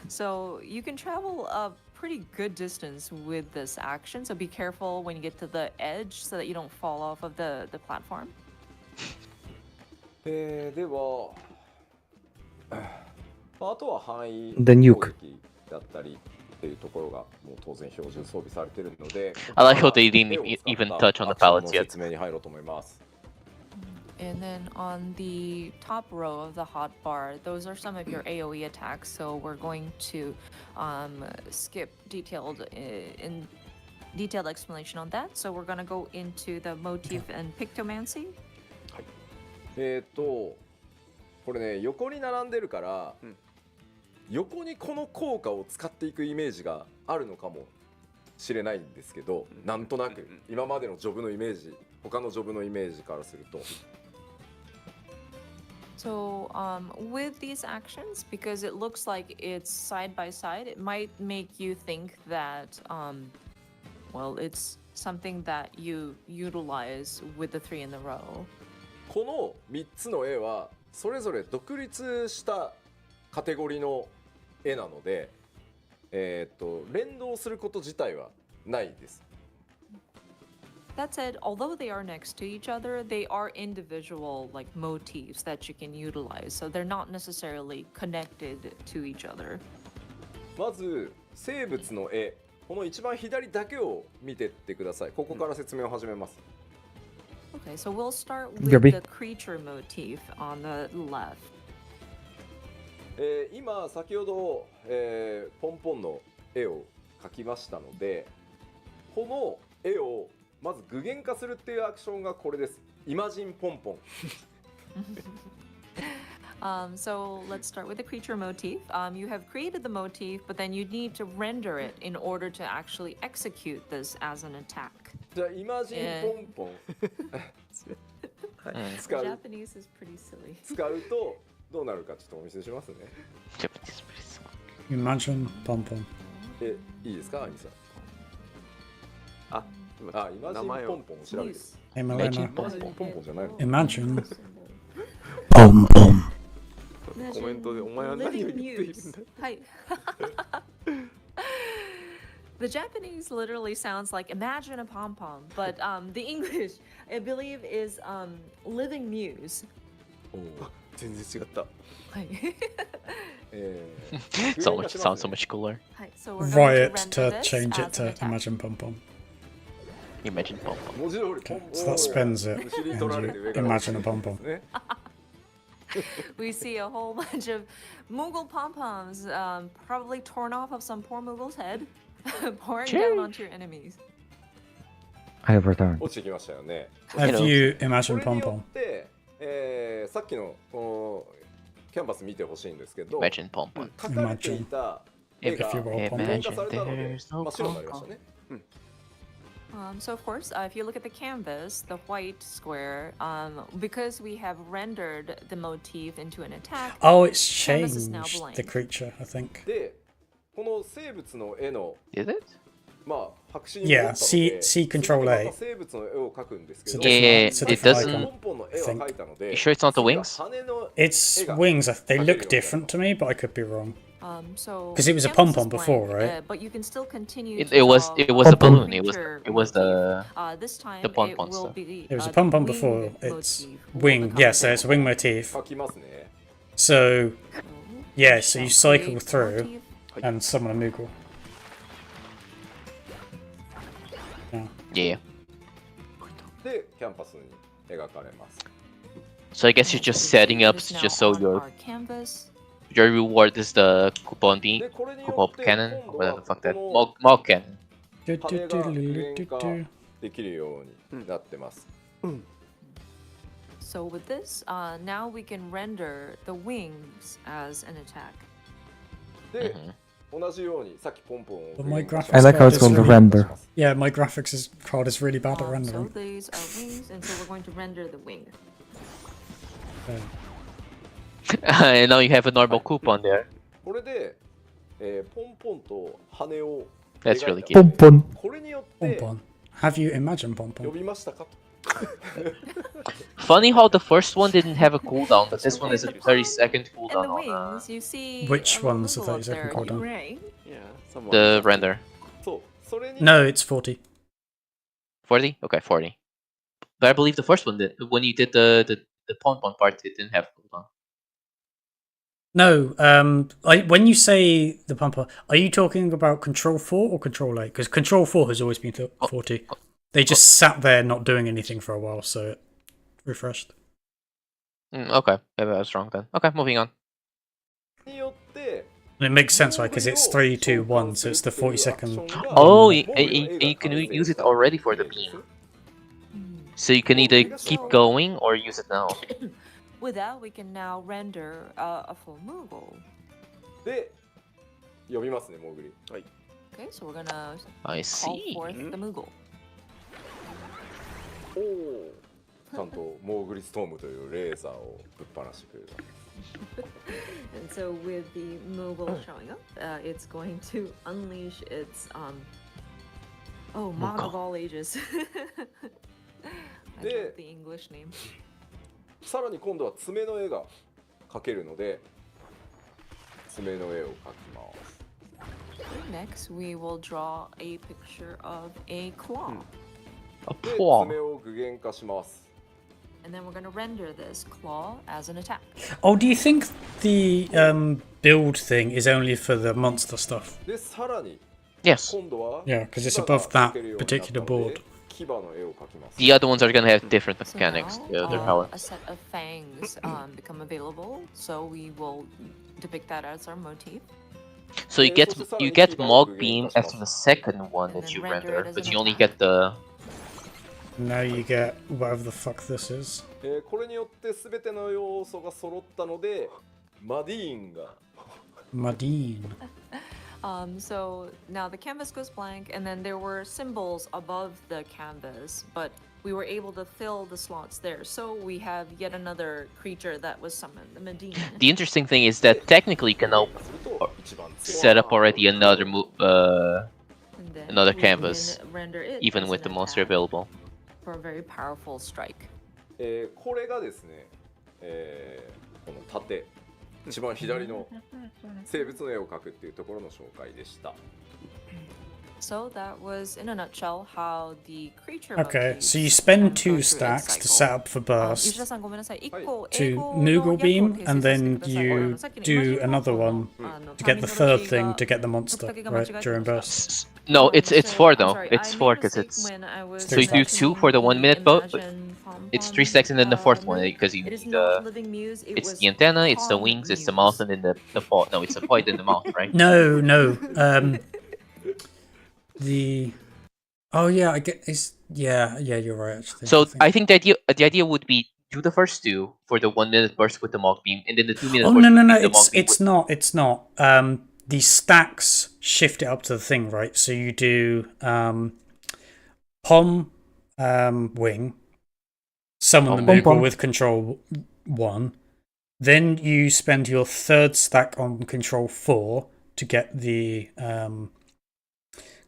So you can travel a pretty good distance with this action. So be careful when you get to the edge so that you don't fall off of the platform. では、あとは範囲 The nuke. 攻撃だったりっていうところがもう当然標準装備されているので、 I like how they didn't 手を使った even touch on the アクション pallets の yet. 説明に入ろうと思います。 And then on the top row of the hotbar, those are some of your AoE attacks. So we're going to skip detailed explanation on that. So we're going to go into the motif and pictomancy. これね横に並んでるから、横にこの効果を使っていくイメージがあるのかもしれないんですけど、なんとなく今までのジョブのイメージ、他のジョブのイメージからすると。 So with these actions, because it looks like it's side by side, it might make you think that, well, it's something that you utilize with the 3 in the row. この3つの絵はそれぞれ独立したカテゴリーの絵なので、連動すること自体はないです。 That said, although they are next to each other, they are individual like motifs that you can utilize. So they're not necessarily connected to each other. まず生物の絵この一番左だけを見てってください。ここから説明を始めます。 Okay, so we'll start Gabi. with the creature motif on the left. 今先ほど、ポンポンの絵を描きましたので、この絵をまず具現化するっていうアクションがこれです。イマジンポンポン。 So let's start with the creature motif. You have created the motif, but then you need to render it in order to actually execute this as an attack. じゃあイマジンポンポン使う Japanese is pretty silly. 使うとどうなるかちょっとお見せしますね。 Japanese pretty smart. Imagine pom pom. いいですか、アニさん。あ、今あ、イマジンポンポンを調べてる。 Hey イ Milena. マジンポンポンじゃないの？ Imagine pom pom. コメントでお前は何を言っているんだ。 Hi. The Japanese literally sounds like imagine a pom pom, but the English, I believe, is living muse. 全然違った。Hi. So much sounds so much cooler. Hi. So we're going Riot to render to this change it as an to attack. Imagine pom pom. Imagine pom pom. 文字通りポンポン。 So that spins it. 後ろに取られて上から Imagine a pom pom. ね。 We see a whole bunch of Moogle pom poms, probably torn off of some poor Moogle's head, pouring down onto your enemies. I have returned. 落ちてきましたよね。 Have you こ Imagine れ pom によ pom? って、さっきのこのキャンバス見てほしいんですけど、 Imagine pom pom. 書かれていた絵が If you were a pom 具現 pom. 化されたので There's no 真っ白になりましたね。 So of course, if you look at the canvas, the white square, because we have rendered the motif into an attack, Oh, it's Canvas is now changed blank. the creature, I think. で、この生物の絵の Is it? まあ白紙に戻ったの Yeah, で、 C Control A. 次また生物の絵を描くんですけど、 Yeah, It's a it different doesn't. ポンポンの絵は描いたので、 You sure it's not the 次は wings? 羽の It's wings. They look different to me, but I could be wrong. so 'Cause it was a canvas is pom-pom before, blank, right? But you can still continue. It to was draw it was a Pom-pom. balloon. It was the this time the pom it pom will stuff. be. It was a the pom pom wing before. It's motif will wing. become Yeah, so it's a wing available. motif. 描きますね。 So So yeah, we so you shall cycle create the through motif. and summon a Moogle. yeah. で、キャンパスに描かれます。 So I guess you're just setting up It is now just so on your our canvas. reward is the coupon D, で、これによ coupon って cannon, 今度 whatever は the fuck that こ mog cannon. Do, の do, 羽 do, が do, 具 do, 現 do, 化 do. できるようになってます。 So with this, now we can render the wings as an attack. で、同じようにさっきポンポンを But my 具現化し graphics I like how it's card is called really, render. yeah, my graphics card is really bad at So rendering. these are wings, and so we're going to render the wing. And now you have a normal coupon there. これで、ポンポンと羽を That's 描 really いた cute. Pom pom. これによっ Pom て pom. Have you imagined pom 呼 pom? びましたかと。 Funny how the first one didn't have a cooldown, but this one is a And 30-second the cooldown on wings, you see. Which a little one's the Moogle up 30-second there, cooldown? gray. Yeah, someone. the render. そう、それに No, it's 40. 40? Okay, 40. But I believe the first one did. When you did the pom pom part, it didn't have cooldown. No, when you say the pumper, are you talking about Control 4 or Control 8? Because Control 4 has always been 40. They just sat there not doing anything for a while, so it refreshed. Okay, maybe I was wrong then. Okay, moving on. によって And it makes sense, right? Because it's 3, 2, 1, so it's the 40-second. Oh, and you can use it already for the beam. So you can either keep going or use it now. With that, we can now render a full Moogle. で呼びますね、モーグリ。 Okay, so we're gonna I call see. forth the Moogle. おお、ちゃんとモーグリストームというレーザーをぶっ放してくれる。 And so with the Moogle showing up, it's going to unleash its Mog of all ages. I De- love the English name. さらに今度は爪の絵が描けるので、爪の絵を描きます。 Next, we will draw a picture of a claw. A で、 paw. 爪を具現化します。 And then we're going to render this claw as an attack. Oh, do you think the build thing is only for the monster stuff? で、さらに Yes. 今度は Yeah, because it's 牙が above that 描けるようになった particular の board. で牙の絵を描きます。 The other ones are gonna have different So mechanics. now, The other Yeah. power. a set of fangs become available, so we will depict that as our motif. So you get Mog Beam as the second one And that then you render render, it as but an you only attack. get the. Now you get whatever the fuck this is. これによって全ての要素が揃ったので、マディーンが Madine. So now the canvas goes blank, and then there were symbols above the canvas, but we were able to fill the slots there. So we have yet another creature that was summoned, the Medina. The interesting thing is that technically you can now すると一番強い set up already another And then another we canvas, can render it even as with the an monster attack available. for a very powerful strike. これがですね、この縦一番左の生物の絵を描くっていうところの紹介でした。 So that was, in a nutshell, how the creature Okay, motif so you can spend go 2 through its stacks to cycle. set up for burst 吉田さんごめんなさい。1個 to 英語の Moogle 訳を Beam, 訂正 and させて then ください。 you さっきの do イマジン another の one あの to get the タ third ーミノロジー thing が to get the monster, 書きが間違 right? えて During ました。 burst. No, it's So, four I'm though. sorry, It's I four made a because mistake it's when I was so you do 2 for the 1 minute boat, Imagine Pom it's Pom, 3 stacks and then the fourth one move. because you It is need not Living Muse, it it's was the antenna, it's the Pom wings, it's the Muse. mouth, and then the paw. No, it's the paw and the mouth, right? No, no. The. Oh yeah, I get. It's yeah, you're right. Actually, So I think the idea would be do the first 2 for the 1 minute burst with the Mog Beam, and then the 2 minute Oh burst no, no, would no! be the It's Mog Beam. it's not. It's not. The stacks shift it up to the thing, right? So you do Pom wing, summon the Pom Moogle Pom. with control 1. Then you spend your 3rd stack on control 4 to get the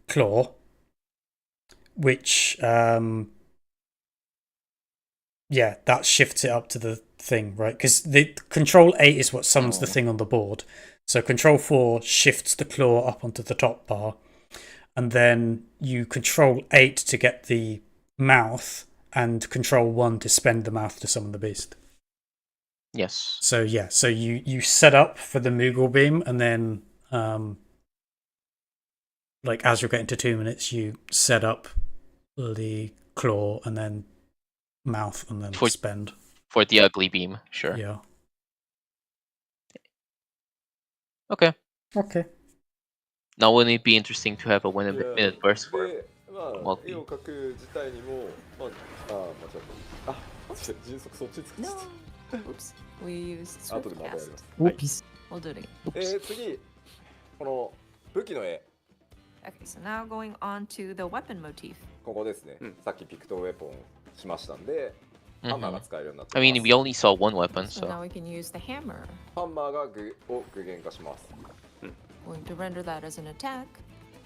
claw, which yeah, that shifts it up to the thing, right? Because the control 8 is what summons the thing on the board. So control 4 shifts the claw up onto the top bar, and then you control 8 to get the mouth, and control 1 to spend the mouth to summon the beast. Yes. So yeah, so you set up for the Moogle Beam, and then like as you're getting to 2 minutes, you set up the claw, and then mouth, and then For- spend. For the ugly beam, sure. Yeah. Okay. Okay. Now wouldn't it be interesting to have a 1 いや minute burst for で、まあ、 Multi 絵を描く自体にも、まあ、間違った。あ、迅速そっち使って No. Oops. We used 後でまたやり Swiftcast. ます。はい Oops. We'll do it again. 次、この武器の絵、 Okay, so now going on to the weapon motif. ここですね。さっきピクトウェポンしましたんで、ハンマーが Mhm. 使えるようになって I ます mean, we only saw one weapon, So so now we can use the hammer. ハンマーが具現化します。 Going to render that as an attack.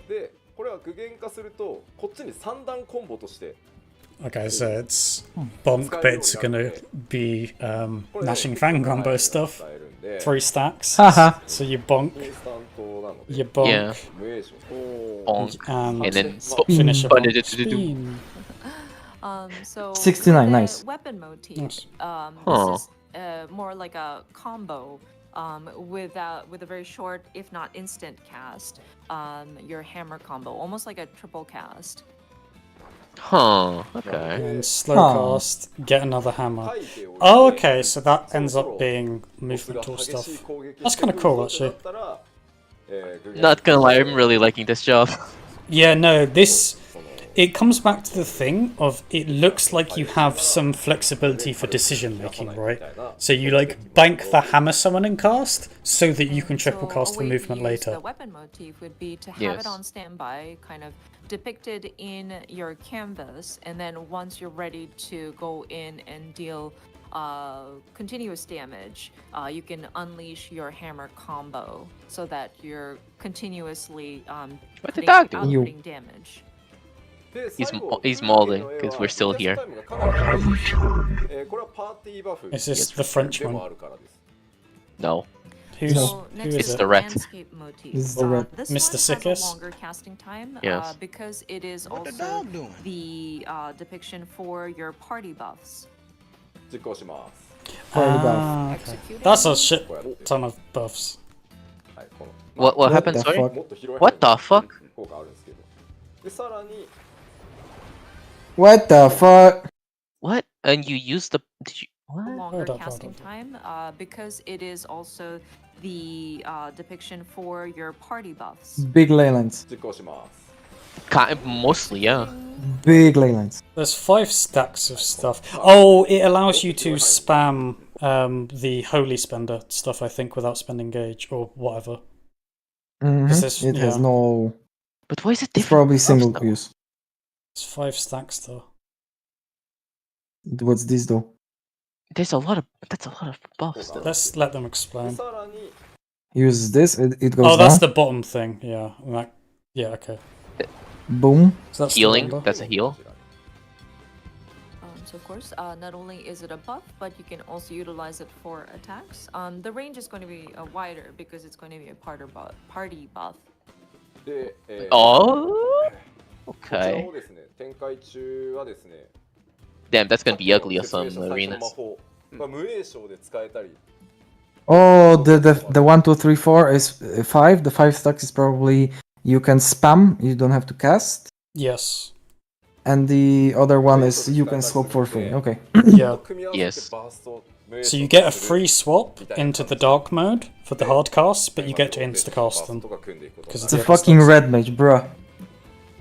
で、これは具現化すると、こっちに3段コンボとして、 Okay, so it's bonk bits are gonna be gnashing fang combo stuff. 使えるんで、 3 stacks. Haha. So you bonk, インスタントなので、 you bonk, Yeah. 無影響。 bonk, and, and then finish up on Ba-da-da-da-da-do. spin. So 69, the nice. weapon motif. Nice. Huh. This is more like a combo. With a very short, if not instant cast, your hammer combo, almost like a triple cast. Huh. Okay. And slow Huh. cast, get another hammer. 書いておいて Oh, okay, so that ends そろそろ up being ボス movement が tool 激しい stuff. 攻撃 That's kinda cool, してくるぞってなったら具現 Not gonna lie, I'm really liking this job. Yeah, no, this その it comes back to the thing of it looks like you have some flexibility for decision making, right? So you like bank the hammer summoning cast so that you can triple So cast a the way to movement use later. The weapon motif would be to have Yes. it on standby, kind of depicted in your canvas, and then once you're ready to go in and deal continuous damage, you can unleash your hammer combo so that you're continuously What the putting, dog do? outputting damage. で He's 最後 he's 風景 molding の絵は because we're still イン here. デスタイムがかなり長いですこれはパーティーバフ Is this the French でも one? あるからです No. Who's So who next is is it? the the rat. landscape motif. This is the rat. This Mr. one has Sickest? a longer casting time Yes. because it is also the depiction for your party buffs. 実行します Party buff. Ah, okay. Executing That's a shit こうやって ton of buffs. はいこの What What happened? the Sorry. fuck? もっと広い What the fuck? 効果あるんですけど。で、さらに、 What the fuck? What? And you use the did you what? Longer Hold up, casting hold time, because it is also the depiction for your party buffs. Big ley lines. 実行します。Mostly, yeah. Big ley lines. There's 5 stacks of stuff. Oh, it allows you to spam the holy spender stuff, I think, without spending gauge or whatever. Mhm. this- It has yeah. no. But why is it It's different? probably buffs, single though? use. It's 5 stacks though. What's this though? That's a lot of buffs though. Let's let them で、 explain. さらに、 Use this. It goes Oh, that's down. the bottom thing. Yeah. Yeah. Okay. Boom. So that's the Healing. number. That's a heal. So of course, not only is it a buff, but you can also utilize it for attacks. The range is going to be wider because it's going to be a party buff. で、Oh, こちら okay. をですね、展開中はですね、 Damn, that's さ gonna っき be の ugly on 説明 some した最初の魔 arenas. 法が無栄称で使えたり、 Oh, the 1, 2, 3, 4 is 5. The 5 stacks is probably you can spam. You don't have to cast. Yes. And the other one is you can swap for free. Okay. Yeah. 組み合わせ Yes. てバースト無栄 So 称 you と get a する free swap into the dark mode for the hard casts, but you get to insta cast them. It's Yeah, a fucking that's- red mage, bruh.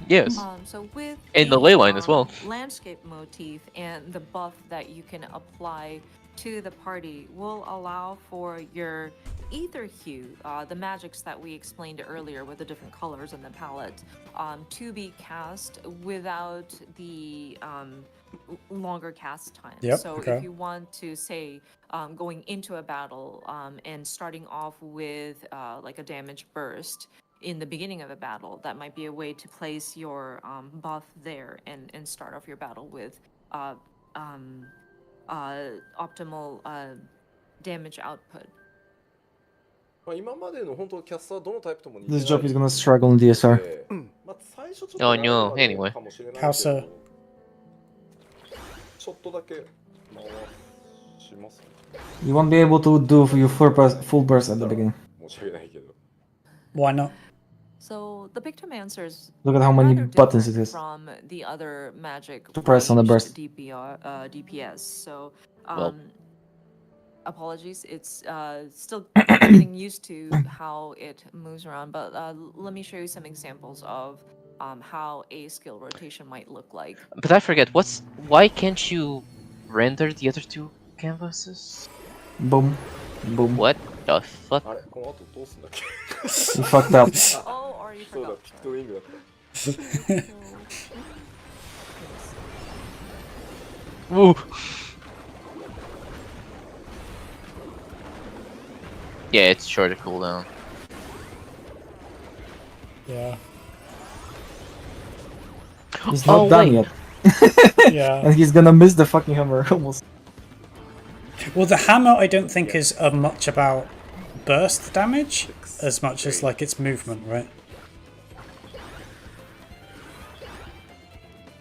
Yes. So with And the ley line as well. Landscape motif and the buff that you can apply to the party will allow for your ether hue, the magics that we explained earlier with the different colors in the palette, to be cast without the longer cast time. Yep, So okay. if you want to say going into a battle and starting off with like a damage burst in the beginning of a battle, that might be a way to place your buff there and start off your battle with optimal damage output. まあ今までの本当キャスターどのタイプとも似てない This job is gonna struggle in DSR. でまあ最初ちょっと Oh, 難易度 no. が出る Anyway. かもしれないけ How ど so? ちょっとだけ回しますね You won't be able to do your full burst at the beginning. 申し訳ないけど Why not? So the Pictomancer is Look at how many rather buttons it different is. from the other magic To press on the ranged burst. DPS. So Well- apologies, it's still getting used to how it moves around. But let me show you some examples of how a skill rotation might look like. But I forget why can't you render the other 2 canvases? Boom. Boom. What the fuck? あれこの後どうすんだっけ You fucked up. Oh, or you そうだ forgot. ピクトウィングだった Ooh. Yeah, it's shorter cooldown. Yeah. He's not Oh, done wait. yet. Yeah. And he's gonna miss the fucking hammer almost. Well, the hammer I don't think is much about burst damage as much as like its movement, right?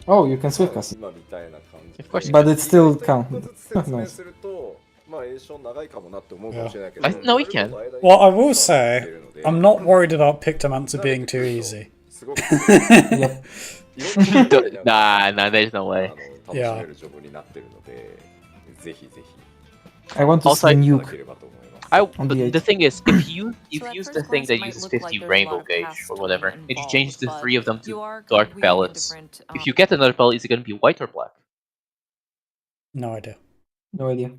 Oh, you can swift cast it. 今みたいな感じ Of course you But it still 一 count. 個ずつ説明するとまあ栄唱長いかもなって思うかもしれないけど I- no, we can. Well, I will say, I'm not worried about Pictomancer being too easy. すごく Yep. いろんな Nah, there's no way. 楽しめるジョブになってるのでぜひぜひ I want to Also, see いただ nuke. ければと思います I, On but the the thing is, if you So at use first the thing glance, that it might uses look 50 like there's a rainbow lot of gauge cast or time whatever, and you involved, change the but 3 of them you to are dark completely palettes, different, if you get another palette, is it gonna be white or black? No idea. No idea.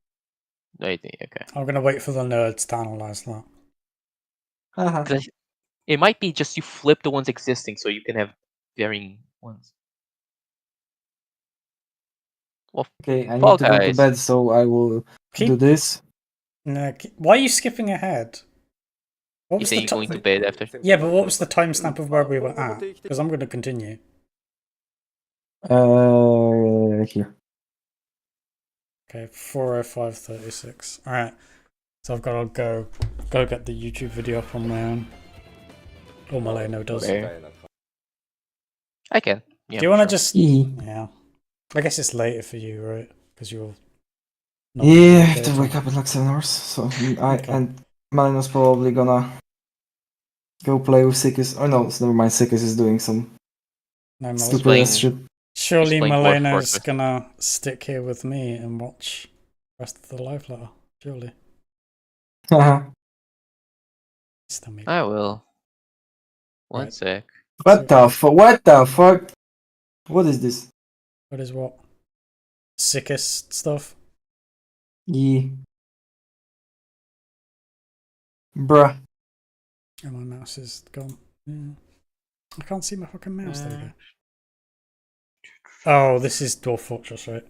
No idea. Okay. I'm gonna wait for the nerds to analyze that. Haha. 'Cause it might be just you flip the ones existing so you can have varying ones. Okay, I need Fall to go to Guys. bed, so I will do Keep. this. No, why are you skipping ahead? What You was say the you're ti- going to bed after? Yeah, but what was the timestamp of where we were at? Because I'm gonna continue. Here. Okay, 4:05:36. All right. So I've got to go get the YouTube video up on my own. Or Maleno does. Okay. みたいな感じ I can. Yeah. Do you want to sure. just? Hee. Yeah. I guess it's later for you, right? Because you're. not Yeah, I have to daytime. wake up in like 7 hours. So Okay. and Malino's probably gonna Go play with Sickis. Oh no, never mind. Sickis is doing some No, stupid playing- ass shit. surely playing Dwarf Melena's Fortress. gonna stick here with me and watch the rest of the live letter. Surely. Still me. I will. One Right. sec. What the fuck? What the fuck? What is this? What is what? Sickest stuff? Yeah. Bruh. And my mouse is gone. Yeah. I can't see my fucking mouse. There we go. Oh, this is Dwarf Fortress, right?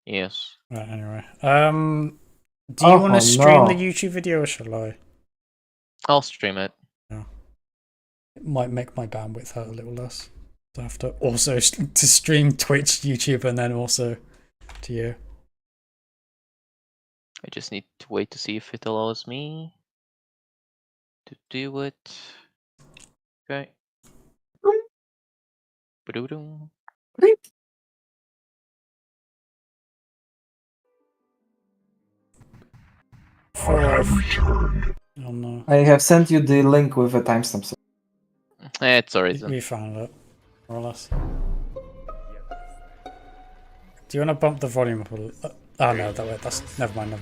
Yes. Right, anyway. Do you want Oh, to stream the no. YouTube video or shall I? I'll stream it. It might make my bandwidth hurt a little less. So I have to also to stream Twitch, YouTube, and then also to you. I just need to wait to see if it allows me to do it. Okay. Ba-doo-doo. Oh no. I have sent you the link with a timestamp. So It's alright then. We found it, more or less. Do you want to bump the volume up a little? Oh no, that's never mind.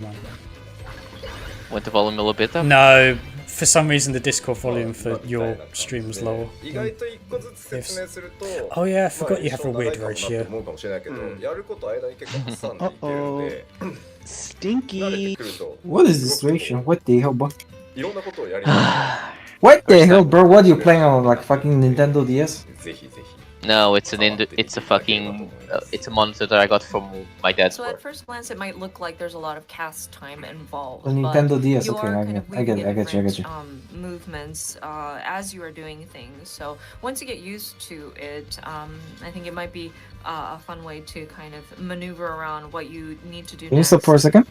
Went the volume a little bit up. No, for some reason the Discord volume for your stream was lower. 意外と一個ずつ説明すると Oh yeah, I まあ forgot you have a 一生 weird 長いかもなと ratio. 思うかもしれないけど、やること間に結構挟んでいけるんで、慣れて Stinky. くると what is this ratio? What the hell, bro? いろんなことをやりながら What the hell, bro? What are you playing on like fucking Nintendo DS? ぜひぜひ No, it's it's a fucking it's a monitor that I got from my dad's So work. at first glance, it might look like there's a lot of cast time involved. On but Nintendo DS, you okay, are I kind get- of I get it, moving I get you, I get different, movements as you are doing things. So once you get used to it, I think it might be a fun way to kind of maneuver around what you need to do Can you next. stop for a second?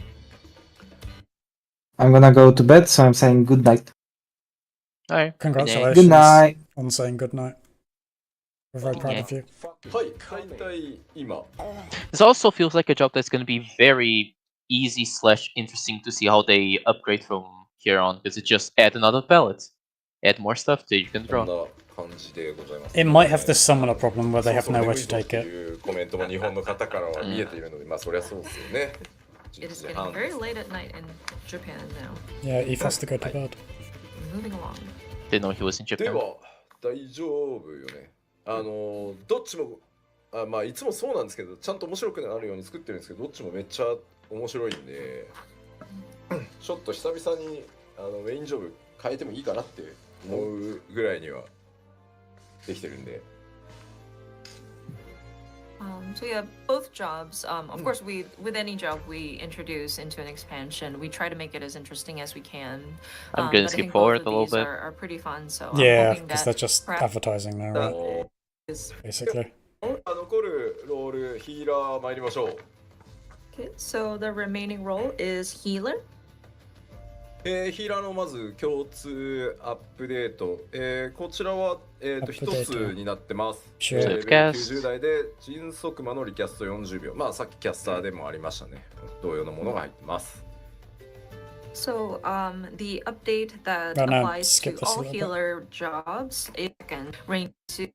I'm gonna go to bed, so I'm saying good night. Alright. Congratulations Good night. on saying good night. We're very proud of you. はい大体今 This also feels like a job that's going to be very easy / interesting to see how they upgrade from here on, because it just add another palette, add more stuff that you can こん draw. な感じでございます It might have the summoner problem where they have そろそろ nowhere 眠 to いぞっ take て it. いうコメントも日本の方からは見えているので、まあそりゃそうですよね。 It is 11時 getting 半 very late at night in Japan now. Yeah, Eve has to go to bed. Moving along. Didn't know he was in で Japan. は大丈夫よね。どっちもまあいつもそうなんですけど、ちゃんと面白くなるように作ってるんですけど、どっちもめっちゃ面白いんで、ちょっと久々にメインジョブ変えてもいいかなって思うぐらいにはできてるんで。 So yeah, both jobs. Of course, with any job we introduce into an expansion, we try to make it as interesting as we can. I'm But gonna I skip think both forward of a little these bit. Are pretty fun. So Yeah, I'm hoping because that they're just perhaps advertising now, right? is Basically. 残るロールヒーラー参りましょう。 okay. So the remaining role is healer. ヒーラーのまず共通アップデート、こちらは一つになってます。 Sure. レベル90代で迅速魔のリキャスト40秒。まあさっきキャスターでもありましたね。同様のものが入ってます。 So the update that Oh, no, applies skip to this a all little bit. healer jobs is again range to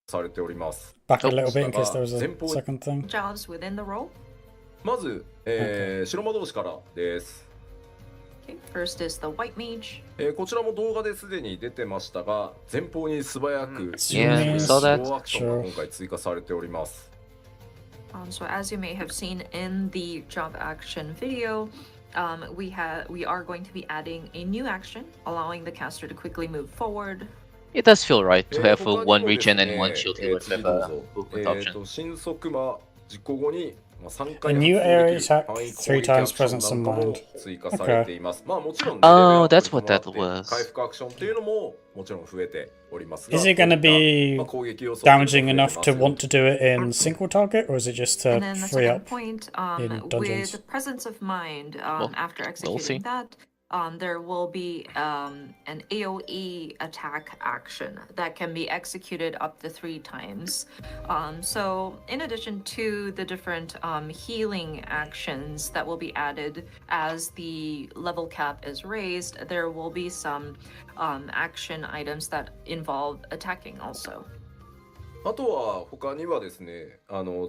されております。 Back a little bit in case there was a 前方 second thing. jobs within the role. まず、白魔導士からです。 Okay, first is the white mage. こちらも動画ですでに出てましたが、前方に素早く Yeah, saw that. スローアクションが今回追加されております。 So as you may have seen in the job action video, we are going to be adding a new action, allowing the caster to quickly move forward. It does feel right to have 他にも one です regen ね and one shield healer to 次 have どう a ぞ movement option. 新速魔実行後に3 A 回 new 発 area 動できる attack, 範囲 3 times 攻撃アクション presence なんか and も mind. 追加されています。まあもちろん Oh, レベルアッ that's プ what に that 伴って was. 回復アクションっていうのももちろん増えておりますが、 Is it gonna こういった be まあ攻撃要素 damaging enough to っていうのも want to do it in single target, or is it just to And then the free second up? point, in dungeons. with presence of mind, Well, after we'll see. executing that, there will be an AoE attack action that can be executed up to 3 times. So in addition to the different healing actions that will be added as the level cap is raised, there will be some action items that involve attacking also. あとは他にはですね、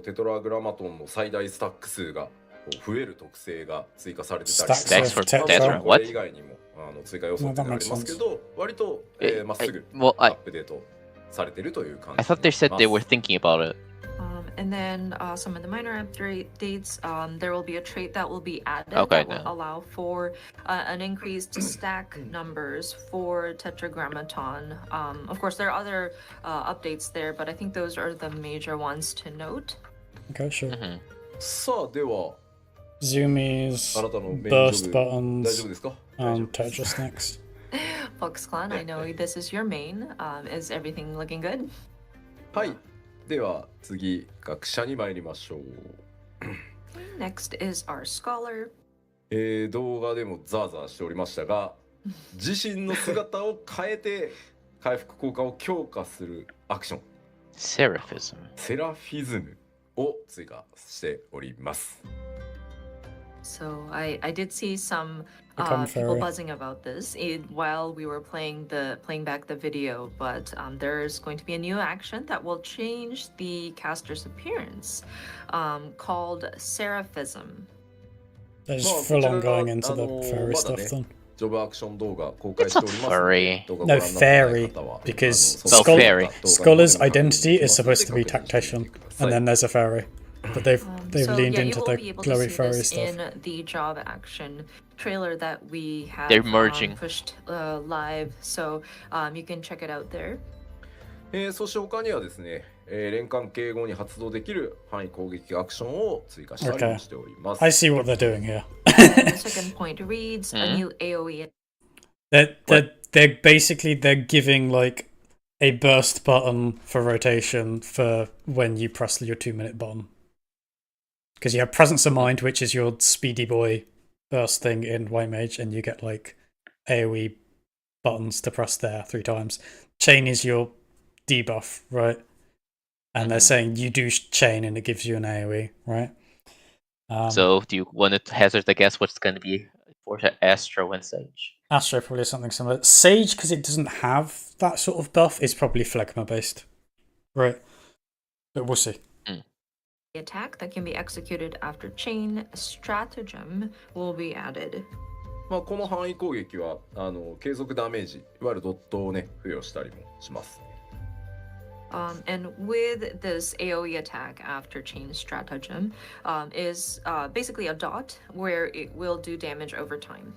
テトラグラマトンの最大スタック数がこう増える特性が追加されてたり Stacks for まあ Tetra? これ以外にも追加要素っていうのがありますけど、割とまっすぐ Well, アップデートされてるという感じ I thought they said they were thinking about it. And then some of the minor updates, there will be a trait that will be added Okay, that will then. allow for an increased stack numbers for Tetragrammaton. Of course, there are other updates there, but I think those are the major ones to note. Okay, sure. さあでは Zoomies, あなたのメインジ burst ョブ大丈 buttons, 夫ですか？大丈 and 夫です Tetris next. FoxClan, I know this is your main. Is everything looking good? はい。では次学者に参りましょう。 Next is our scholar. 動画でもザーザーしておりましたが、自身の姿を変えて回復効果を強化するアクション Seraphism. セラフィズムを追加しております。 So I did see some Become people fairy. buzzing about this while we were playing back the video, but there's going to be a new action that will change the caster's appearance, called Seraphism. They're Well, just full on but, going into the well, fairy well, stuff then. then. ジョブアクション動画公開しておりますの It's で a furry. 動画ご No, 覧になってない方は fairy, because その Well, fairy. Scholar's identity is supposed to be 確認してみ tactician, てください and then there's a fairy. But they've So leaned yeah, you into will the be able to glowy see fairy this stuff. in the job action trailer that we have They're merging. pushed live, so you can check it out there. そして他にはですね、連関敬語に発動できる範囲攻撃アクションを追加したりもしております。 I see what they're doing here. And the second point reads a new AoE. They're basically giving like a burst button for rotation for when you press your 2-minute button. Because you have Presence of Mind, which is your speedy boy burst thing in White Mage, and you get like AoE buttons to press there 3 times. Chain is your debuff, right? And they're saying you do chain and it gives you an AoE, right? So do you want to hazard a guess what's going to be for Astro and Sage? Astro probably is something similar. Sage, because it doesn't have that sort of buff, is probably Phlegma based. Right. But we'll see. Attack that can be executed after chain stratagem will be added. まあこの範囲攻撃は継続ダメージ、いわゆるドットをね付与したりもします。And with this AoE attack after chain stratagem is basically a dot where it will do damage over time.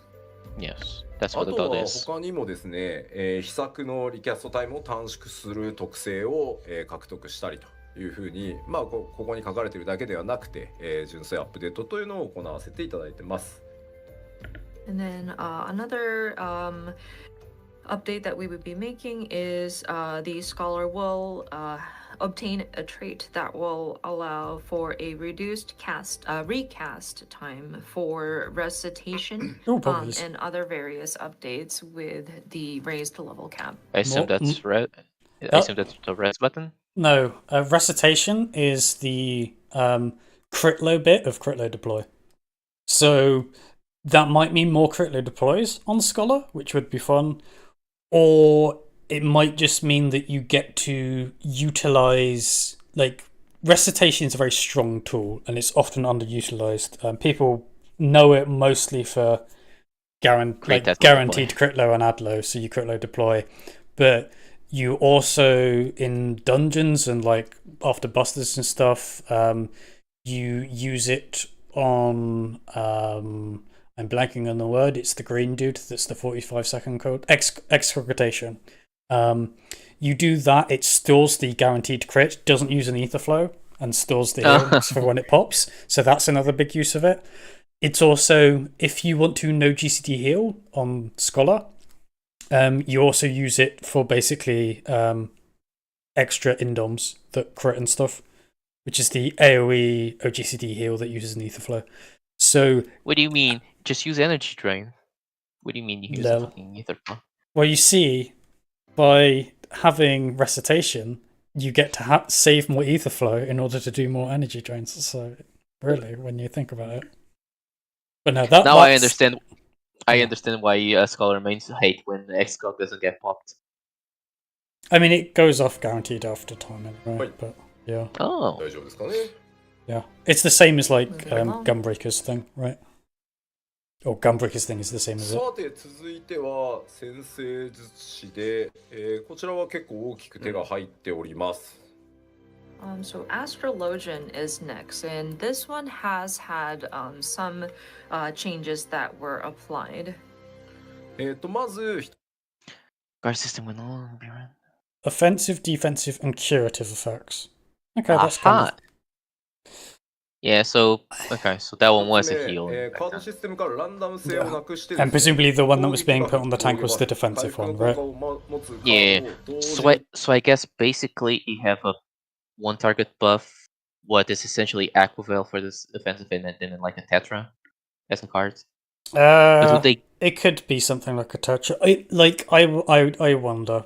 Yes, that's あ what the と dot は is. 他にもですね、秘策のリキャストタイムを短縮する特性を、獲得したりというふうに、まあここに書かれているだけではなくて、純粋アップデートというのを行わせていただいてます。And then another update that we would be making is the scholar will obtain a trait that will allow for a reduced recast time for recitation Oh, apologies. and other various updates with the raised level cap. I assume Well, that's red. I assume that's the red button. No, recitation is the crit low bit of crit low deploy. So that might mean more crit low deploys on Scholar, which would be fun. Or it might just mean that you get to utilize, like, recitation is a very strong tool and it's often underutilized. People know it mostly for guaranteed crit low and add low, so you crit low deploy. But you also, in dungeons and like after busters and stuff, you use it on I'm blanking on the word. It's the green dude. That's the 45-second code. Excoritation. You do that. It stores the guaranteed crit. Doesn't use an ether flow and stores the heals for when it pops. So that's another big use of it. It's also, if you want to no GCT heal on Scholar, you also use it for basically extra indoms that crit and stuff, which is the AoE OGCT heal that uses an ether flow. So What do you mean? Just use energy drain. What do you mean you use Lol. a fucking ether flow? Well, you see, by having recitation, you get to save more ether flow in order to do more energy drains. So, really, when you think about it. But no, Now I that's- understand. I understand why Scholar mains hate when Xcog doesn't get popped. I mean, it goes off guaranteed after time anyway, Wait. but yeah. Oh. 大丈夫ですかね Yeah. It's the same as like Moving along. Gunbreaker's thing, right? Or Gunbreaker's thing is the same as it. さて続いては先生術師で、こちらは結構大きく手が入っております。So Astrologian is next, and this one has had some changes that were applied. まず Guard system went on. Offensive, defensive, and curative effects. Okay, that's kind Aha. Yeah, so okay, so that one was a heal. カードシステムからランダム性をなくしてです And ね presumably the one that was being put on the tank was the defensive 回 one, 復の right? 効果を持つカードを Yeah. 同時 So I guess basically you have a one target buff, what is essentially Aquavel for this offensive, and then like a Tetra as a card. But would they? It could be something like a touch. I wonder.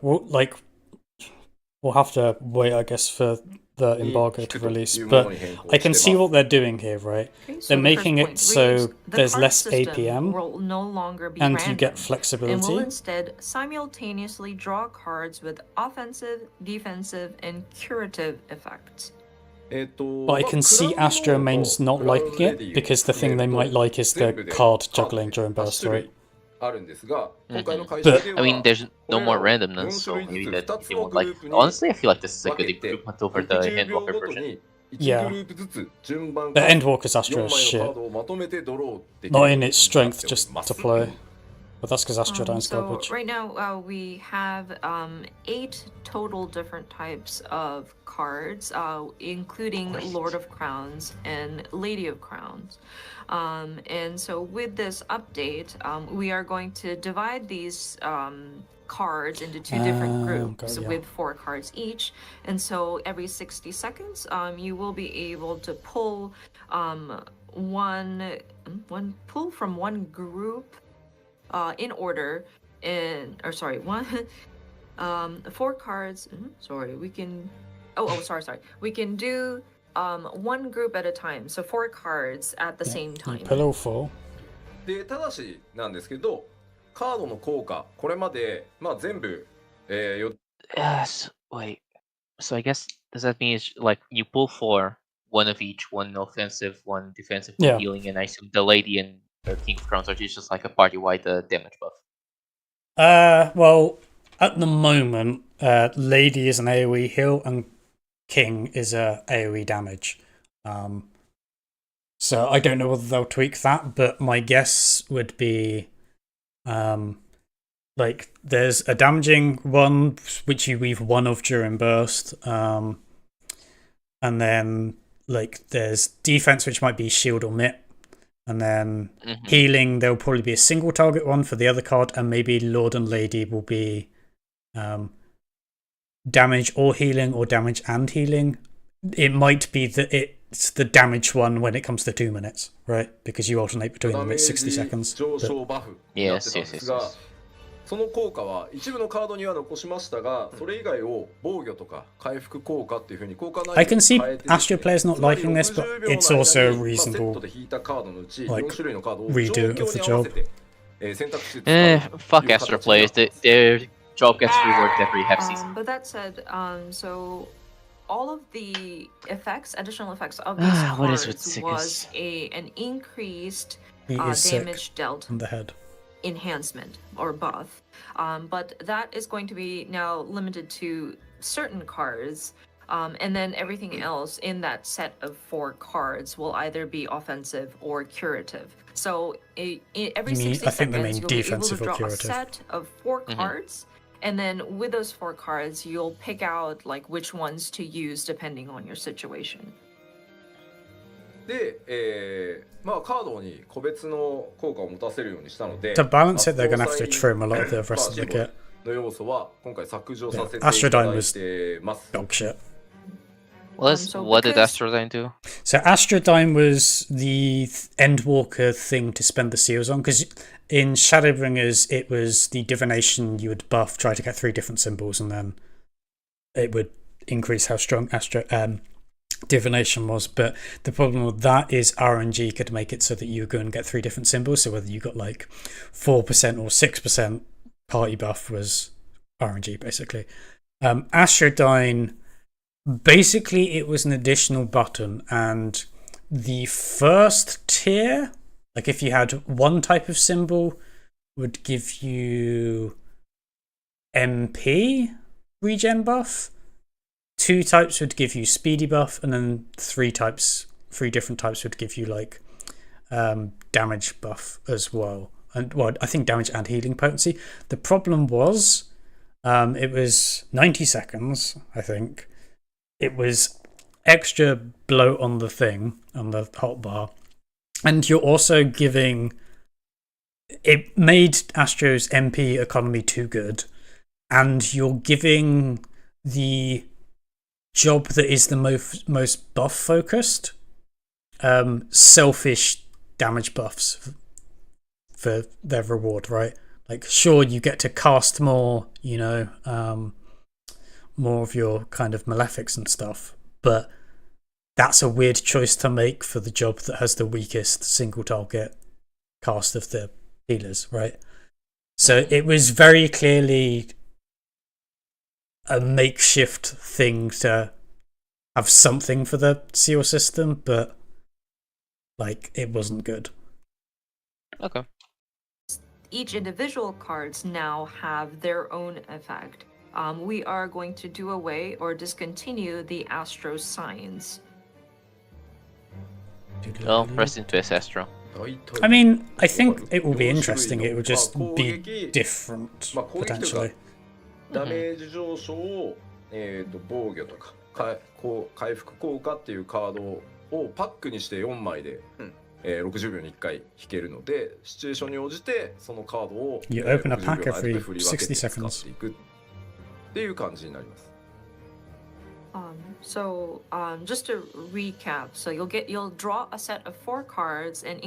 We'll have to wait, I guess, for the embargo to release. But I can see what they're doing here, right? Okay, so They're the making first it point, so readers, the there's card less system APM, will no longer be and random, you get and will flexibility. instead simultaneously draw cards with offensive, defensive, and curative effects. But I can see Astro mains not liking it because the thing they might like is the card juggling during burst, right? あるんですが、今回の Mhm. 改正では I mean, there's no more これらを randomness, so 4種 maybe 類ずつ that 2つ they の won't グル like. ープに Honestly, I feel like this is a 分 good けて improvement over the 60秒 Handwalker ごと version. に Yeah. 1グループずつ順番 The か Endwalker's 4 Astro 枚 is のカ shit. ードをまとめてドローできる Not よう in に its なって strength おり just ます to play. But that's because Astrodyne's So garbage. right now we have 8 total different types of cards, including Lord of Crowns and Lady of Crowns. And so with this update, we are going to divide these cards into 2 different groups yeah. with 4 cards each. And so every 60 seconds, you will be able to pull one pull from one group in order, one 4 cards. Sorry, we can. Sorry. We can do one group at a time. So 4 cards at the same You time. pull all 4. でただしなんですけどカードの効果これまで全部、Wait. So I guess does that mean it's like you pull 4, one of each, one offensive, one defensive, one Yeah. healing, and I assume the Lady and the King of Crowns are just like a party-wide damage buff. Well, at the moment, Lady is an AoE heal and King is a AoE damage. So I don't know whether they'll tweak that, but my guess would be like there's a damaging one which you weave one of during burst, and then like there's defense which might be shield or mitt, and then healing there'll probably be a single target one for the other card, and maybe Lord and Lady will be damage or healing or damage and healing. It might be that it's the damage one when it comes to 2 minutes, right? Because you alternate between ダ them メー at 60 ジ seconds. 上 But- 昇バフになってたんですが Yes. その効果は一部のカードには残しましたがそれ以外を防御とか回復効果っていう風に効果内容を I can see 変えてですね Astro players not つまり liking this, but 60秒の it's also a 間にセッ reasonable トで引いたカードのうち like, 4種類のカードを redo 状 of the 況に合わせ job. て選択肢で使うという Fuck 形 Astro に players. なってます Their job gets rewarded every half season. But that said, so all of the additional effects of these What is with cards Sickers? was an increased He is sick damage dealt on the head. enhancement or buff. But that is going to be now limited to certain cards. And then everything else in that set of 4 cards will either be offensive or curative. So every You mean- 60 I think they seconds, mean you'll be able to defensive or draw a curative. set of 4 Mhm. cards. And then with those 4 cards, you'll pick out like which ones to use depending on your situation. で、カードに個別の効果を持たせるようにしたので To balance it, they're going to have to trim a lot of the rest of the kit. の要素は今回削除させてい Astro た Dyne だい was てます。 dog shit. So what did because- Astrodyne do? So Astrodyne was the Endwalker thing to spend the seals on, because in Shadowbringers it was the divination you would buff, try to get 3 different symbols, and then it would increase how strong divination was. But the problem with that is RNG could make it so that you go and get 3 different symbols. So whether you got like 4% or 6% party buff was RNG basically. Astrodyne, basically it was an additional button, and the first tier, like if you had 1 type of symbol, would give you MP regen buff, 2 types would give you speedy buff, and then 3 different types would give you like damage buff as well. And well, I think damage and healing potency. The problem was it was 90 seconds, I think. It was extra bloat on the thing, on the hotbar. And you're also giving... It made Astro's MP economy too good. And you're giving the job that is the most buff focused selfish damage buffs for their reward, right? Like, sure, you get to cast more, you know, more of your kind of malefics and stuff, but that's a weird choice to make for the job that has the weakest single target cast of the healers, right? So it was very clearly a makeshift thing to have something for the seal system, but like it wasn't good. Okay. Each individual cards now have their own effect. We are going to do away or discontinue the Astro signs. Well, rest in peace, Astro. I mean, I think it will be interesting. It will just be different, potentially. ダメージ上昇、防御とか回復効果っていうカードをパックにして4枚で、60秒に1回引けるので、シチュエーションに応じてそのカードをYou open a 60 pack 秒間で every 振り分けて 60使 seconds. っていくっていう感じになります。So just to recap, so you'll draw a set of 4 cards, and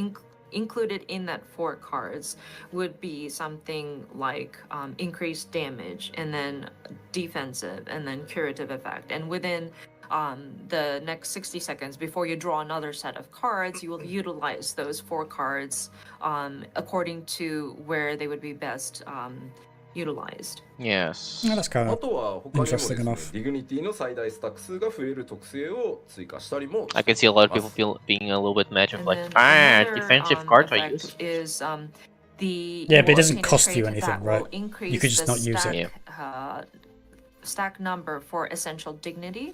included in that 4 cards would be something like increased damage, and then defensive, and then curative effect. And within the next 60 seconds before you draw another set of cards, you will utilize those 4 cards according to where they would be best utilized. Yes. Yeah, that's kind あ of とは他にもです interesting ね、 enough. ディグニティの最大スタック数が増える特性を追加したりも I can see a lot of people being a little bit mad of And like, then another, defensive cards are effect useful. is the Yeah, but it more doesn't obtained cost you trait anything, that will right? increase You could just the not use it. stack, stack number for essential dignity.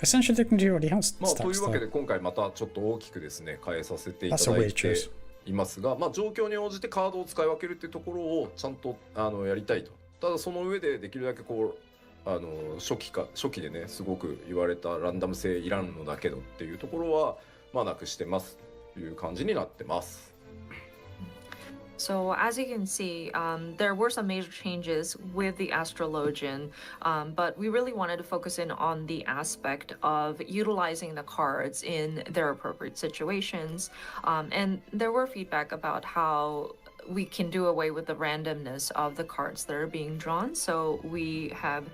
Essential Dignity already has まあ、とい stats うわけで though. 今回またちょっと大きくですね変えさせていた That's a だい weird て choice. いますが、まあ、状況に応じてカードを使い分けるっていうところをちゃんとやりたいと。ただその上でできるだけこう初期でねすごく言われたランダム性いらんのだけどっていうところはまあなくしてますという感じになってます。So as you can see, there were some major changes with the Astrologian, but we really wanted to focus in on the aspect of utilizing the cards in their appropriate situations. And there were feedback about how we can do away with the randomness of the cards that are being drawn. So we have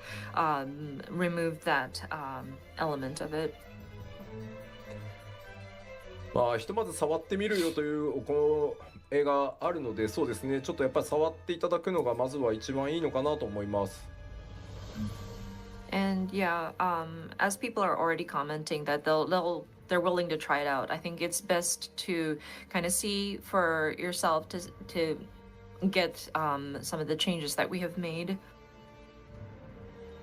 removed that element of it. まあひとまず触ってみるよというこの絵があるので、そうですねちょっとやっぱり触っていただくのがまずは一番いいのかなと思います。 And yeah, as people are already commenting that they're willing to try it out, I think it's best to kind of see for yourself to get some of the changes that we have made.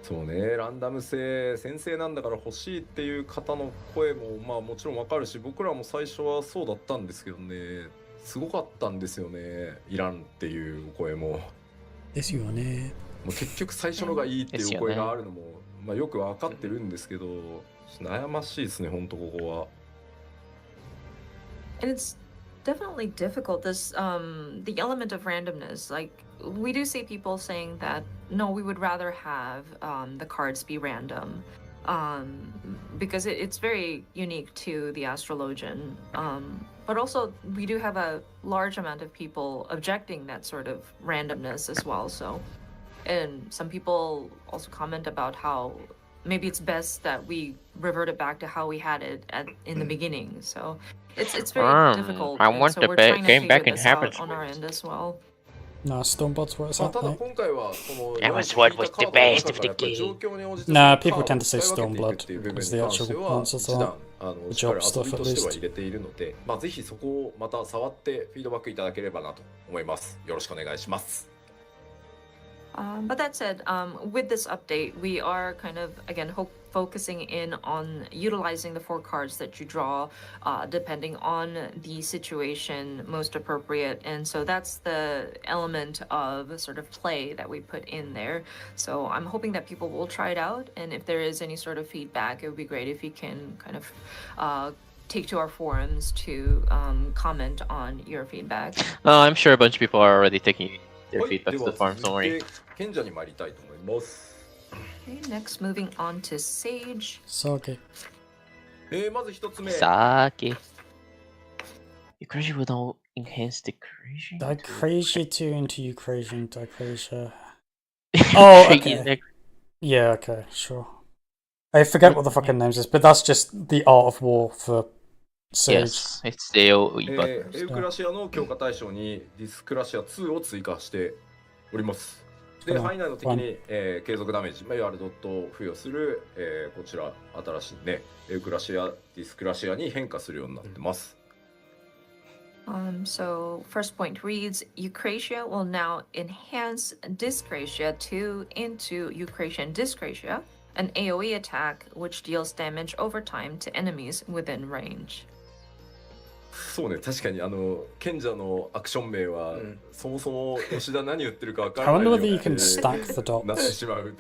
そうね、ランダム性先生なんだから欲しいっていう方の声もまあもちろんわかるし、僕らも最初はそうだったんですけどね、すごかったんですよね、いらんっていう声も。ですよね。もう結局最初のがいいっていう声があるのも、まあよくわかってるんですけど、悩ましいですね、本当ここは。And it's definitely difficult, this the element of randomness. Like, we do see people saying that no, we would rather have the cards be random. because it's very unique to the Astrologian. But also, we do have a large amount of people objecting that sort of randomness as well. So, and some people also comment about how maybe it's best that we revert it back to how we had it in the beginning. So, it's very difficult. I and want so the we're trying to game figure back in this out habits. on our end as well. No, Stormblood's where it's まあ、 at, ただ mate. 今回はその That was 4 what 引い was たカ the ードの best 中 of から the やっぱり状 game. 況に応じて Nah, その people カー tend ド to say を使い分けていくっていう部分 Stormblood に because the 関し actual ては points are 一段 the しっか job り遊 stuff び at としては least. 入れているので、まあ、ぜひそこをまた触ってフィードバックいただければなと思います。よろしくお願いします。But that said, with this update, we are kind of again focusing in on utilizing the 4 cards that you draw, depending on the situation most appropriate, and so that's the element of sort of play that we put in there. So I'm hoping that people will try it out, and if there is any sort of feedback, it would be great if you can kind of take to our forums to comment on your feedback. I'm sure a bunch of people are already taking their はい、 feedback で to は the farm, 続 don't い worry. て賢者に参りたいと思います。 Okay, next moving on to Sage. Sage. まず一つ目。 Sake. Eucrasia will now enhance Decrasia. Dicrasia 2 into Eucrasian Dicrasia. Oh, okay. Yeah, okay, sure. I forget what the fucking names is, but that's just the art of war for Sage. Yes, it's the AoE button. エウクラシアの強化対象にディスクラシア2を追加しております。で、範囲内の敵に、継続ダメージ、いわゆるドットを付与する、こちら新しいね、エウクラシア、ディスクラシアに変化するようになってます。So first point reads, Eucrasia will now enhance Dyscrasia 2 into Eucrasian Dyscrasia, an AoE attack which deals damage over time to enemies within range. そうね、確かに賢者のアクション名は、そもそも吉田何言ってるか分か I らない wonder よ whether you う can に stack the なって dots. しまう。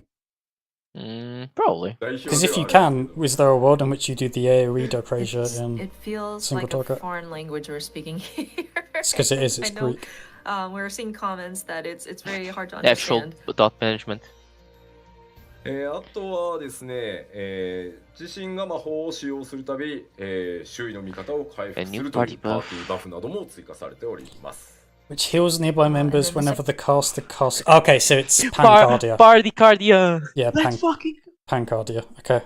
Probably. Because if you can, is there a world in which you do the AoE Dicrasia in It feels single like a target? foreign language we're speaking here. It's because it is, it's I know. Greek. We're seeing comments that it's very hard to Actual understand. dot management. あとはですね、自身が魔法を使用するたび、周囲の味方を回復するというパーティーバフなども追加されております。Which heals nearby members whenever the caster costs. Okay, so it's Pancardia. Bardicardia! Yeah, Let's fucking... Pancardia. Okay.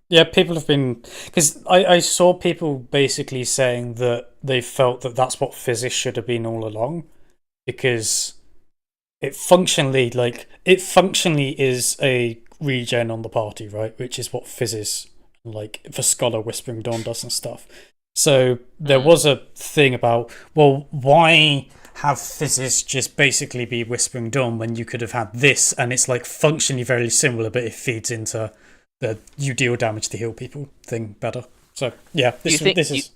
Yeah, people have been... Because I saw people basically saying that they felt that that's what Physis should have been all along. Because it functionally is a regen on the party, right? Which is what Physis, like, for Scholar Whispering Dawn does and stuff. So there was a thing about, well, why have Physis just basically be Whispering Dawn when you could have had this, and it's like functionally very similar, but it feeds into the you deal damage to heal people thing better. So yeah, this is.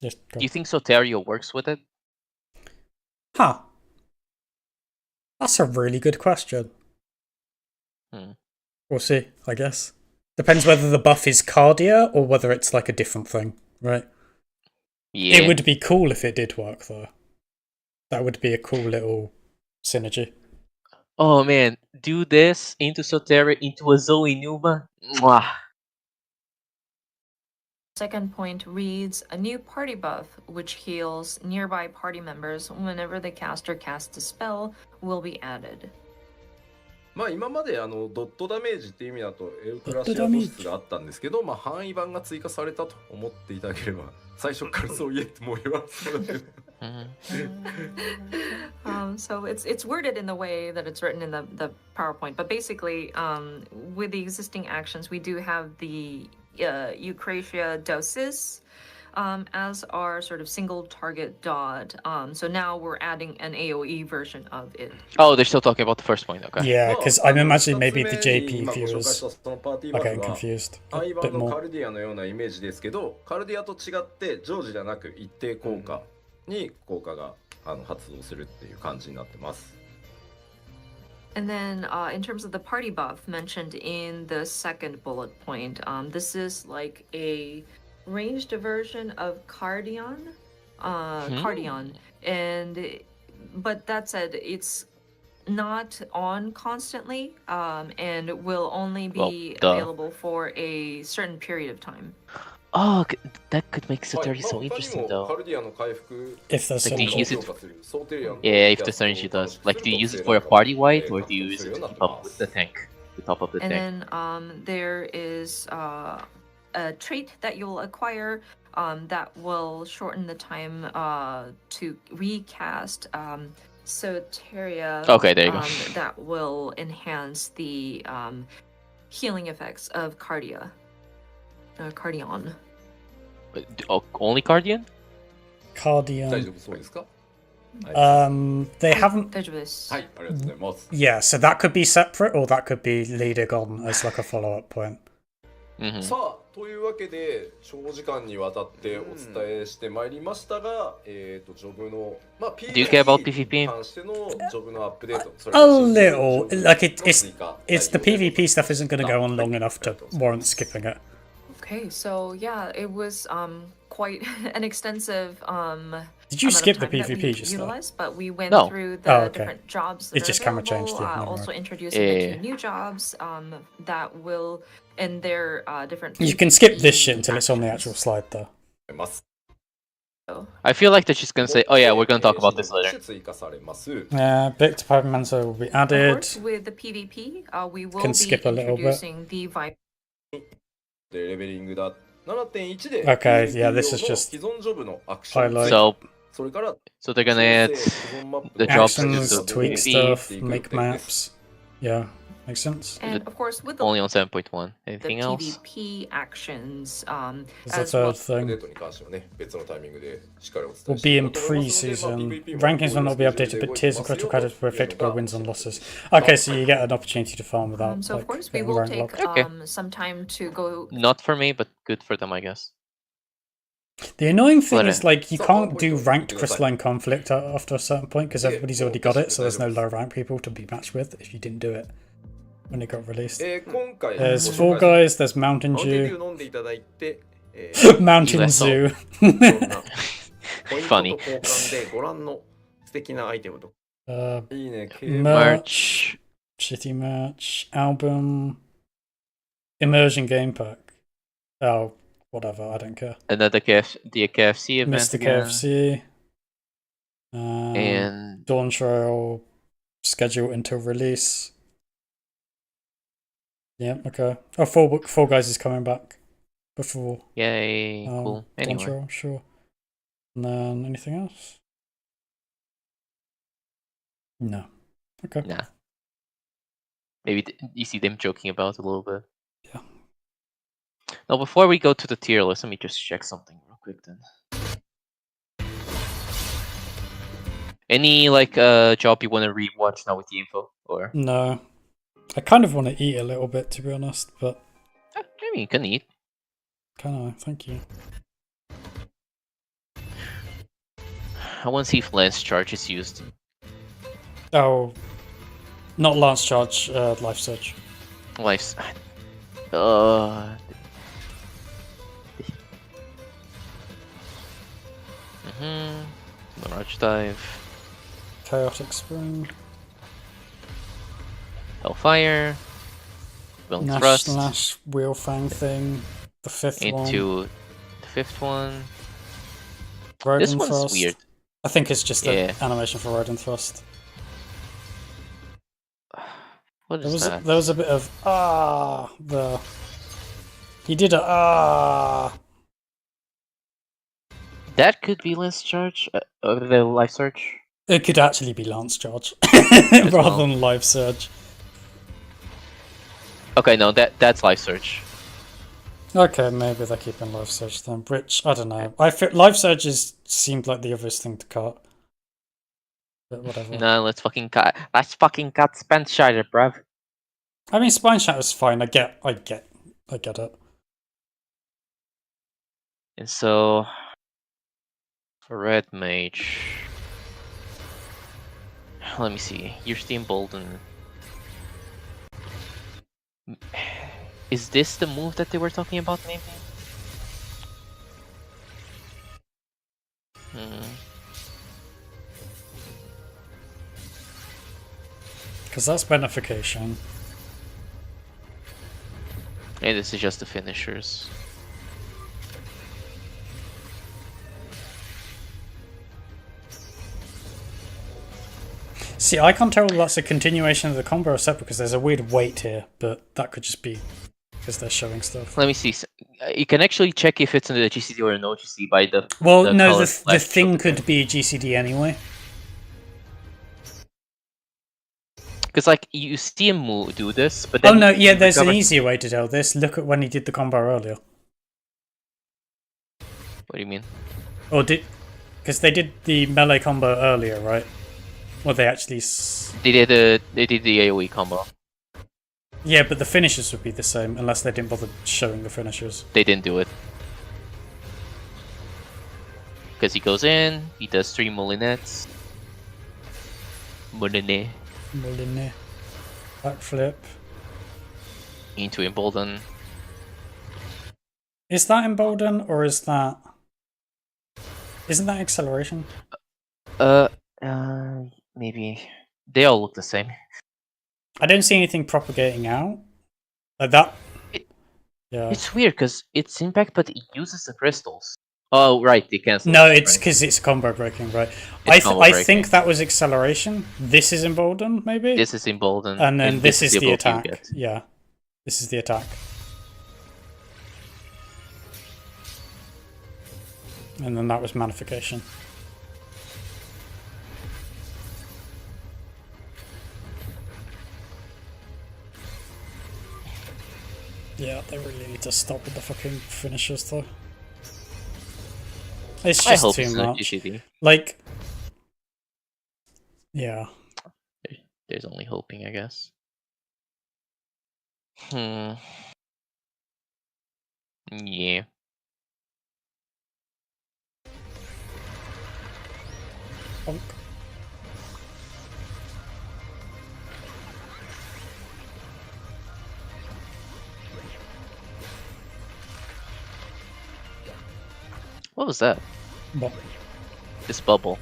Do you think Soteria works with it? Huh. That's a really good question. We'll see, I guess. Depends whether the buff is Cardia or whether it's like a different thing, right? Yeah. It would be cool if it did work, though. That would be a cool little synergy. Oh man, do this into Soteria, into a Zoe Numa. Mwah. Second point reads, a new party buff which heals nearby party members whenever the caster casts a spell will be added. まあ今までドットダメージっていう意味だとエウクラシア物質があったんですけど、まあ範囲版が追加されたと思っていただければ、最初からそう言えってもう言われそうだけど。So it's worded in the way that it's written in the PowerPoint, but basically, with the existing actions, we do have the Eucrasia Dosis as our sort of single target dot. So now we're adding an AoE version of it. Oh, they're still talking about the first point, okay. Yeah, because I'm imagining maybe the 二つ JP 目に今ご紹介 viewers したそのパーティー are バ getting フは confused 範 a 囲 bit 版のカ more. ルディアのようなイメージですけど、カルディアと違って常時ではなく一定効果に効果が発動するっていう感じになってます。And then in terms of the party buff mentioned in the second bullet point, this is like a ranged version of Cardion. Cardion. But that said, it's not on constantly, and will only Well, be duh. available for a certain period of time. Oh, that could make はい Satori まあ so 他に interesting も though. カルディアの回復 If there's Like, do you some use it? 強化するソーテリアンの Yeah, if キャ the ストを synergy 楽 does. しくす Like, る do you 特 use 性 it for a なんかも party wipe, or 獲 do you 得 use す it るよう to になって keep up ま with す the tank? To top up the And tank. then there is a trait that you'll acquire that will shorten the time to recast Soteria. Okay, there you go. That will enhance the healing effects of Cardion. Only Guardian? 大 Cardian. 丈夫そうですかはい They haven't. 大丈夫です。はいありがとうございます Yeah, so that could be separate, or that could be leading on as like a follow-up point. Mm-hmm. さあというわけで長時間にわたってお伝えしてまいりましたが、ジョブの、まあ、Do you care about PvP? に関してのジョブのアップデート、それ A から新規 little. ジョブ Like の追加 it's the 内容で PvP stuff isn't going to go on long enough to warrant skipping it. Okay, so yeah, it was quite an extensive Did you amount of skip the time that we PvP just now? utilized, but we went No. through the Oh, okay. different jobs that It are just camera available, changed, yeah, never also mind. introducing the Yeah. two new jobs that will in their different. You can skip this shit PvP until it's on the actual actions. slide, though. ます So, I feel like they're just gonna say, oh yeah, we're gonna talk about this 新規 later. 追加されます Yeah, Big to Pavimento will be of added. course, with the PvP, we will Can be skip a little bit. introducing the Viper. でレベリングだ 7.1 で Okay, PvP yeah, this is 用の just 既存ジョブのアクション highlight. 追加 So, それから so they're gonna add 既存マップ the の jobs to actions, the tweak PvP. stuff, make maps. Yeah, makes sense. And of course, with the Only on 7.1. the Anything else? PvP actions, There's the as well. third thing. デートに関してはね、別のタイミングでしっかりお伝 Will えして be い in こうと思いますので、まあ pre-season. PvP も Rankings will こういう not be スケジュー updated, ルで but 動いて tiers ま and すよ critical と credits were いうの affected by が wins and losses. Okay, so you get an opportunity to farm without So of like course, we getting will rank take locked. Okay. some time to go. Not for me, but good for them, I guess. The annoying thing But, is like you so can't what do point do ranked you crystalline conflict after a certain point because Yeah, everybody's well, already got it, so there's no that's- low rank people to be matched with if you didn't do it when it got released. 今回 There's ご紹 Fall 介する Guys, there's Mountain マウンテンデュ Dew, ー飲んでいただいて、Mountain USO. Zoo. いろんなポイントと Funny. 交換でご覧の素敵なアイテムと いいね、 Merch. Shitty merch, album, immersion game pack. Oh, whatever, I don't care. Another the KFC event Mr. again. KFC. And Dawn Trail schedule until release. Yep, okay. Oh, Fall Guys is coming back before yay, cool. Dawn Anyway, Trail, sure. And then anything else? No. Okay. nah. Maybe you see them joking about it a little bit. Yeah. Now, before we go to the tier list, let me just check something real quick then. Any like job you want to rewatch now with the info, or No. I kind of want to eat a little bit, to be honest, but I mean you can eat. can I? Thank you. I want to see if Lance Charge is used. Oh, not Lance Charge, Life Surge. Life's. Mirage Dive. Chaotic Spring. Hellfire. Will Nash Thrust. Slash Wheel Fang thing. The fifth one. Into the fifth one. Rodent This one's Thrust. weird. I think it's just Yeah. the animation for Rodent Thrust. What There is was that? there was a bit of the. He did a That could be Lance Charge. The Life Search. It could actually be Lance Charge rather well. than Life Surge. Okay, no, that's Life Search. Okay, maybe they're keeping Life Surge then. Which I don't know. I feel Life Surge seemed like the obvious thing to cut. But whatever. No, let's fucking cut. Let's fucking cut Spence Shatter, bruv. I mean, Spine Shatter's fine. I get it. And so, for Red Mage, let me see. You're Steam Bolden. Is this the move that they were talking about, maybe? Because that's benefication. And this is just the finishers. See, I can't tell whether that's a continuation of the combo or separate because there's a weird wait here, but that could just be because they're showing stuff. Let me see. You can actually check if it's in the GCD or no GCD by the. Well, the no, color the flash thing of the could be GCD anyway. Because like you see him do this, but Oh then no, he yeah, there's an recovers- easier way to tell this. Look at when he did the combo earlier. What do you mean? Or did... Because they did the melee combo earlier, right? Well, they actually... They did the AOE combo. Yeah, but the finishes would be the same, unless they didn't bother showing the finishers. They didn't do it. Because he goes in, he does 3 moulinettes. Moulinet. Moulinet. Backflip. Into embolden. Is that embolden, or is that... Isn't that acceleration? Maybe. They all look the same. I don't see anything propagating out. Like that... Yeah. It's weird, because it's impact, but it uses the crystals. Oh, right, they cancel. No, it's right. because it's combo breaking, right? It's combo I breaking. think that was acceleration. This is embolden, maybe? This is embolden. And then this is the ability you attack. get. Yeah. This is the attack. And then that was manification. Yeah, they really need to stop with the fucking finishers though. It's I just hope too it's not much. GCD. Like, yeah. There's only hoping, I guess. Yeah. Bonk. What was that? Bonk. This bubble.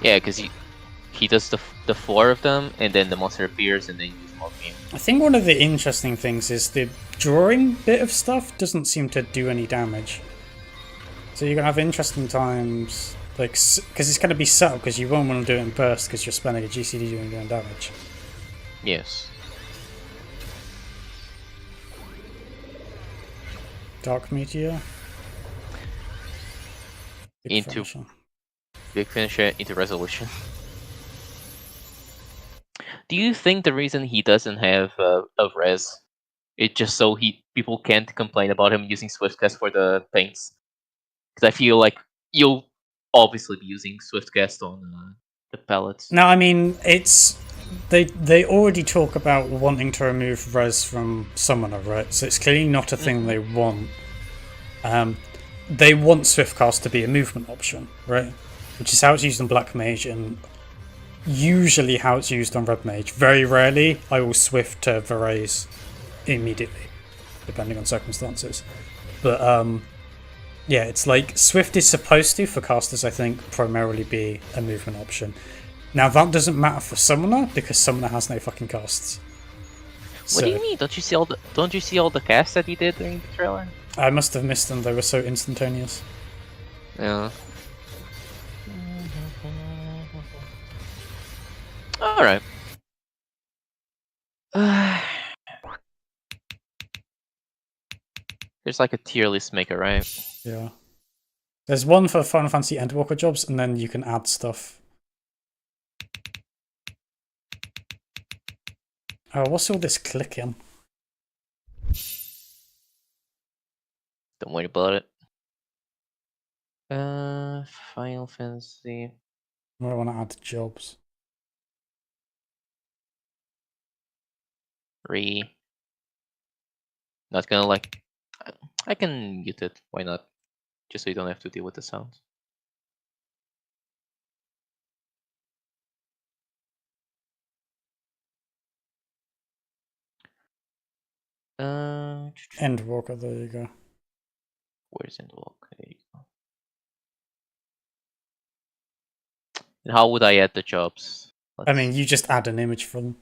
Yeah, because he does the 4 of them, and then the monster appears, and then you use more beam. I think one of the interesting things is the drawing bit of stuff doesn't seem to do any damage. So you're going to have interesting times, like, because it's going to be subtle, because you won't want to do it in burst, because you're spending a GCD doing damage. Yes. Dark Meteor. Big Into- finisher. Big finisher into resolution. Do you think the reason he doesn't have a res, it's just so people can't complain about him using Swiftcast for the paints? Because I feel like you'll obviously be using Swiftcast on the pellets. No, I mean, it's... They already talk about wanting to remove res from Summoner, right? So it's clearly not a thing they want. They want Swiftcast to be a movement option, right? Which is how it's used on Black Mage and usually how it's used on Red Mage. Very rarely I will Swift to Varese immediately, depending on circumstances. But yeah, it's like Swift is supposed to, for casters, I think, primarily be a movement option. Now that doesn't matter for Summoner because Summoner has no fucking casts. What do you mean? Don't you see all the casts that he did during the trailer? I must have missed them. They were so instantaneous. Yeah. All right. There's like a tier list maker, right? Yeah. There's one for Final Fantasy Endwalker jobs, and then you can add stuff. Oh, what's all this clicking? Don't worry about it. Final Fantasy. I want to add jobs. Not gonna like. I can mute it. Why not? Just so you don't have to deal with the sounds. Endwalker, there you go. Where's Endwalker? There you go. And how would I add the jobs? I mean, you just add an image for them.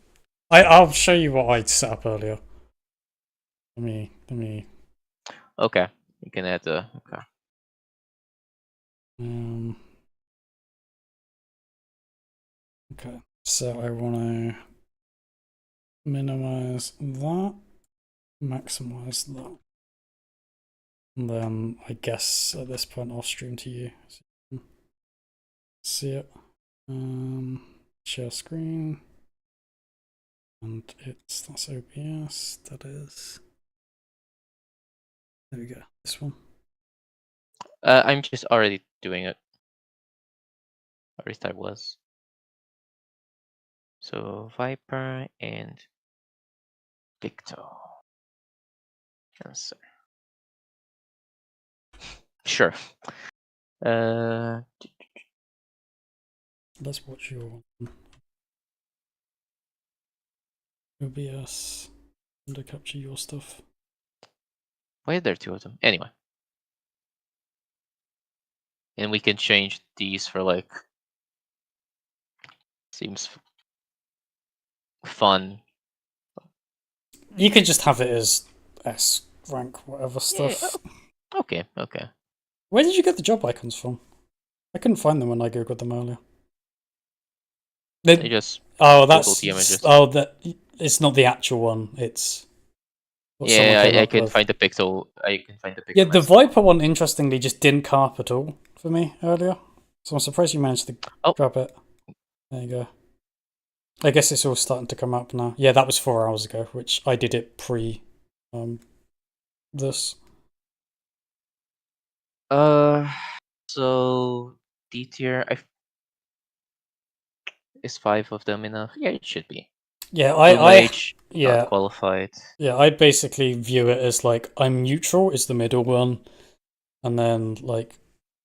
I'll show you what I'd set up earlier. Let me. Okay, you can add the. Okay. Okay, so I want to minimize that, maximize that, and then I guess at this point I'll stream to you so you can see it. Share screen, and that's OBS. That is. There we go. This one. I'm just already doing it. At least I was. So Viper and Picto. Answer. Sure. Let's watch your OBS and to capture your stuff. Why are there two of them? Anyway. And we can change these for like. Seems fun. You could just have it as S rank, whatever stuff. Yeah. Okay, okay. Where did you get the job icons from? I couldn't find them when I googled them earlier. I just that's the images. that it's not the actual one. It's yeah. I can find the pixel. I can find the pixel. Yeah, the Viper one interestingly just didn't come up at all for me earlier, so I'm surprised you managed to grab it. There you go. I guess it's all starting to come up now. Yeah, that was 4 hours ago, which I did it pre this. So D tier, is 5 of them enough? Yeah, it should be. Yeah, not qualified. Yeah, I basically view it as like I'm neutral is the middle one, and then like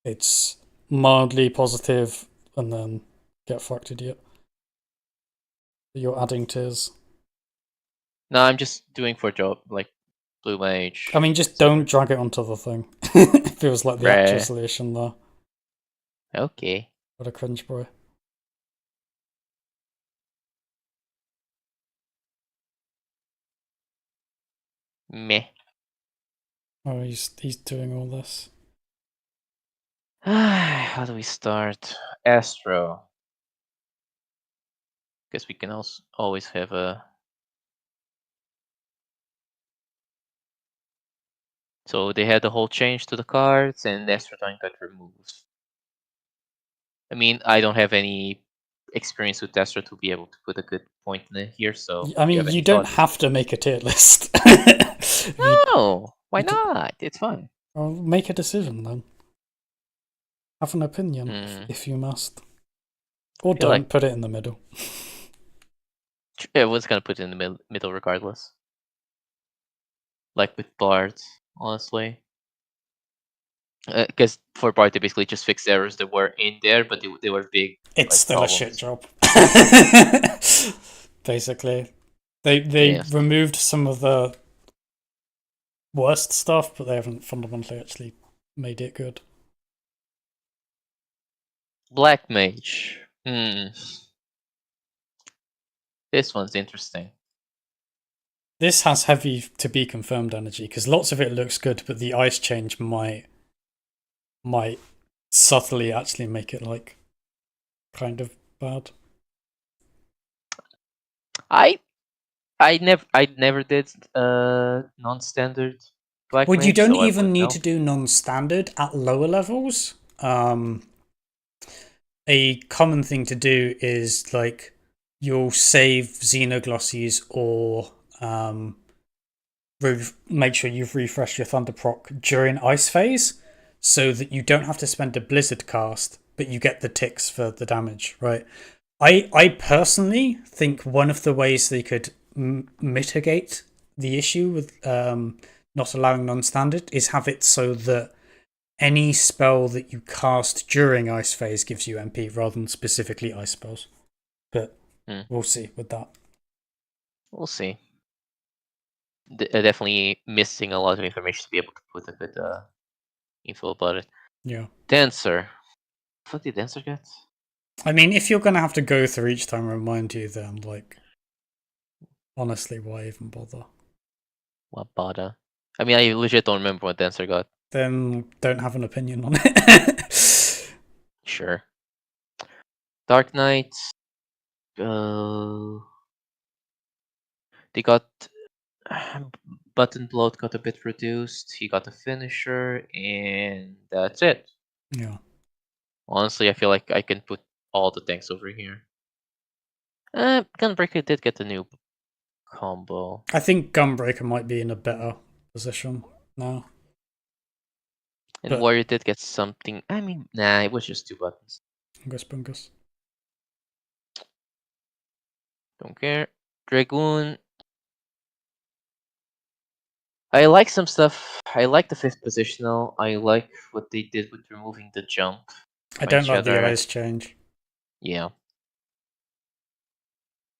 it's mildly positive, and then get fucked, idiot. You're adding tiers. No, I'm just doing for job like Blue Mage. I mean, just don't drag it onto the thing. It feels like the actual solution there. Okay. What a cringe boy. Meh. Oh, he's doing all this. How do we start? Astro. Guess we can also always have a. So they had the whole change to the cards, and Astrodyne got removed. I mean, I don't have any experience with Astro to be able to put a good point in here, so. I mean, you don't have to make a tier list. No, why not? It's fun. Well, make a decision then. Have an opinion if you must. Or don't put it in the middle. I was gonna put it in the middle regardless. Like with Bard, honestly. Because for Bard, they basically just fixed errors that were in there, but they were big. It's still problems. a shit job. Basically, they removed some of the worst stuff, but they haven't fundamentally actually made it good. Black Mage. This one's interesting. This has heavy to be confirmed energy because lots of it looks good, but the ice change might subtly actually make it like kind of bad. I never did non-standard Black Mage. Well, you don't even need to do non-standard at lower levels. A common thing to do is like you'll save Xenoglossies or make sure you've refreshed your Thunder proc during Ice Phase, so that you don't have to spend a Blizzard cast, but you get the ticks for the damage, right? I personally think one of the ways they could mitigate the issue with not allowing non-standard is have it so that any spell that you cast during Ice Phase gives you MP rather than specifically ice spells. But we'll see with that. We'll see. definitely missing a lot of information to be able to put a good info about it. Yeah. Dancer. What did Dancer get? I mean, if you're gonna have to go through each time and remind you, then like, honestly, why even bother? What bother? I mean, I legit don't remember what Dancer got. Then don't have an opinion on it. Sure. Dark Knight. They got Button Bloat got a bit reduced. He got a finisher, and that's it. Yeah. Honestly, I feel like I can put all the tanks over here. Gunbreaker did get a new combo. I think Gunbreaker might be in a better position now. And But- Warrior did get something. I mean, nah, it was just 2 buttons. Bungus Bungus. Don't care. Dragoon. I like some stuff. I like the 5th positional. I like what they did with removing the jump. I by don't like the Cheddar. eyes change. Yeah.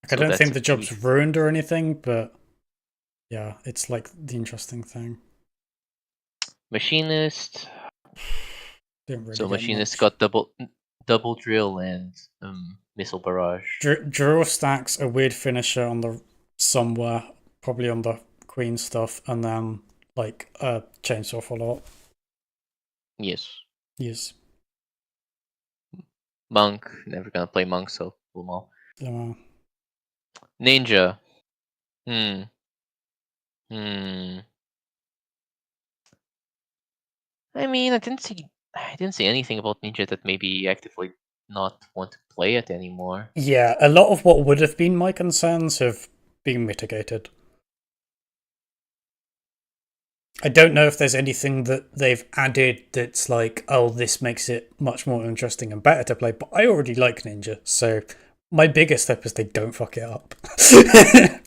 Like, So I don't that's think a the job's brief- ruined or anything, but yeah, it's like the interesting thing. Machinist. Didn't really So get Machinist much. got double drill and missile barrage. Drill stacks a weird finisher on the somewhere, probably on the queen stuff, and then like a chainsaw follow up. Yes. Yes. Monk. Never gonna play Monk, so pull 'em all. Yeah. Ninja. I mean, I didn't see anything about Ninja that maybe actively not want to play it anymore. Yeah, a lot of what would have been my concerns have been mitigated. I don't know if there's anything that they've added that's like, oh, this makes it much more interesting and better to play, but I already like Ninja, so my biggest step is they don't fuck it up.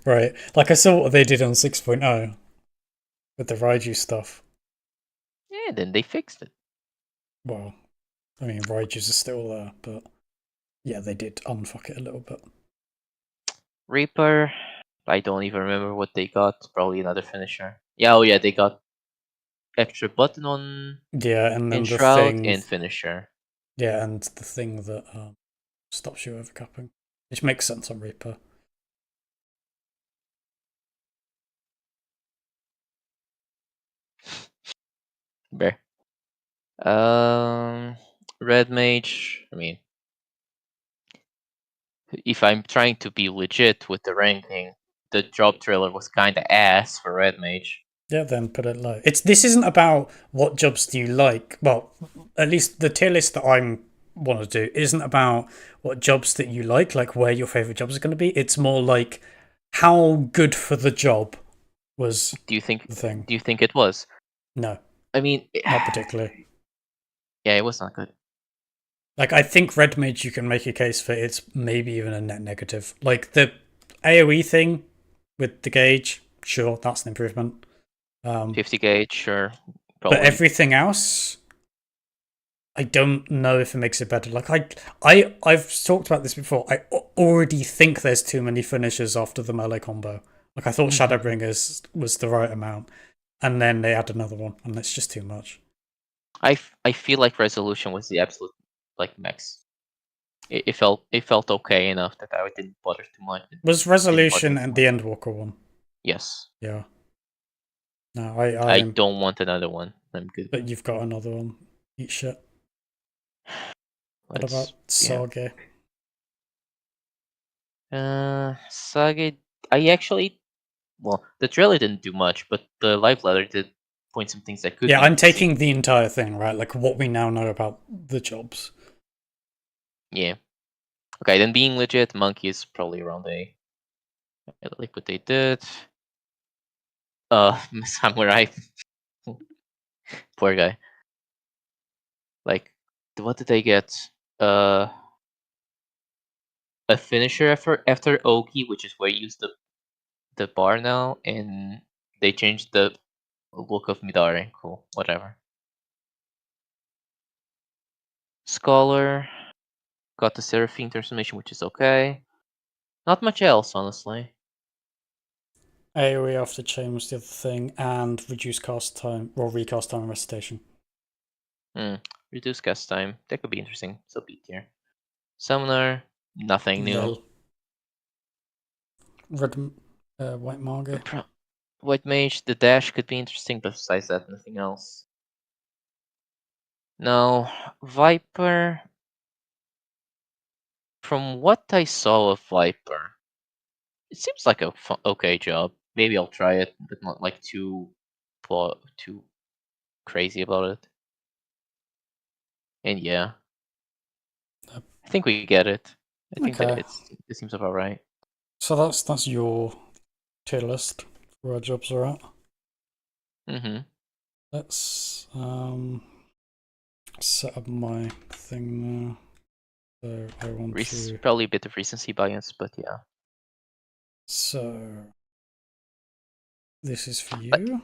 Right? Like, I saw what they did on 6.0 with the Raiju stuff. Yeah, then they fixed it. Well, I mean, Raiju's are still there, but yeah, they did unfuck it a little bit. Reaper. I don't even remember what they got. Probably another finisher. Yeah, oh yeah, they got extra button on Yeah, and then the Enshroud thing. and finisher. Yeah, and the thing that stops you overcapping, which makes sense on Reaper. Bear. Red Mage. I mean, if I'm trying to be legit with the ranking, the job trailer was kind of ass for Red Mage. Yeah, then put it low. This isn't about what jobs do you like. Well, at least the tier list that I'm want to do isn't about what jobs that you like where your favorite jobs are going to be. It's more like how good for the job was Do you think? the thing. Do you think it was? No, I mean, not particularly. Yeah, it was not good. Like, I think Red Mage, you can make a case for it's maybe even a net negative. Like, the AoE thing with the gauge, sure, that's an improvement. 50 gauge, sure. Probably. But everything else, I don't know if it makes it better. Like, I've talked about this before. I already think there's too many finishers after the melee combo. Like, I thought Shadowbringers was the right amount, and then they add another one, and it's just too much. I feel like Resolution was the absolute max. It felt okay enough that I didn't bother too much. Was Resolution and the Endwalker one? Yes. Yeah. No, I don't want another one. I'm good. But you've got another one. Eat shit. What about Sage? Sage, I actually, the trailer didn't do much, but the live letter did point some things that could. Yeah, be I'm taking the entire thing, right? Like what we now know about the jobs. Yeah. Okay, then being legit, Monkey is probably around A. I like what they did. Samurai. Poor guy. Like, what did they get? A finisher after Oki, which is where you use the bar now, and they changed the look of Midari. Cool, whatever. Scholar got the Seraphine transformation, which is okay. Not much else, honestly. AoE after chain was the other thing, and reduce cast time, or recast time and recitation. Reduce cast time. That could be interesting. Still B tier. Summoner, nothing new. Lol. Red, White Margot. White Mage, the dash could be interesting, but besides that, nothing else. No, Viper. From what I saw of Viper, it seems like a okay job. Maybe I'll try it, but not like too crazy about it. And yeah, I think we get it. I think that Okay. it seems about right. So that's your tier list for where jobs are at. Mm-hmm. Let's set up my thing now. So I want to. Probably a bit of recency bias, but yeah. So this is for you.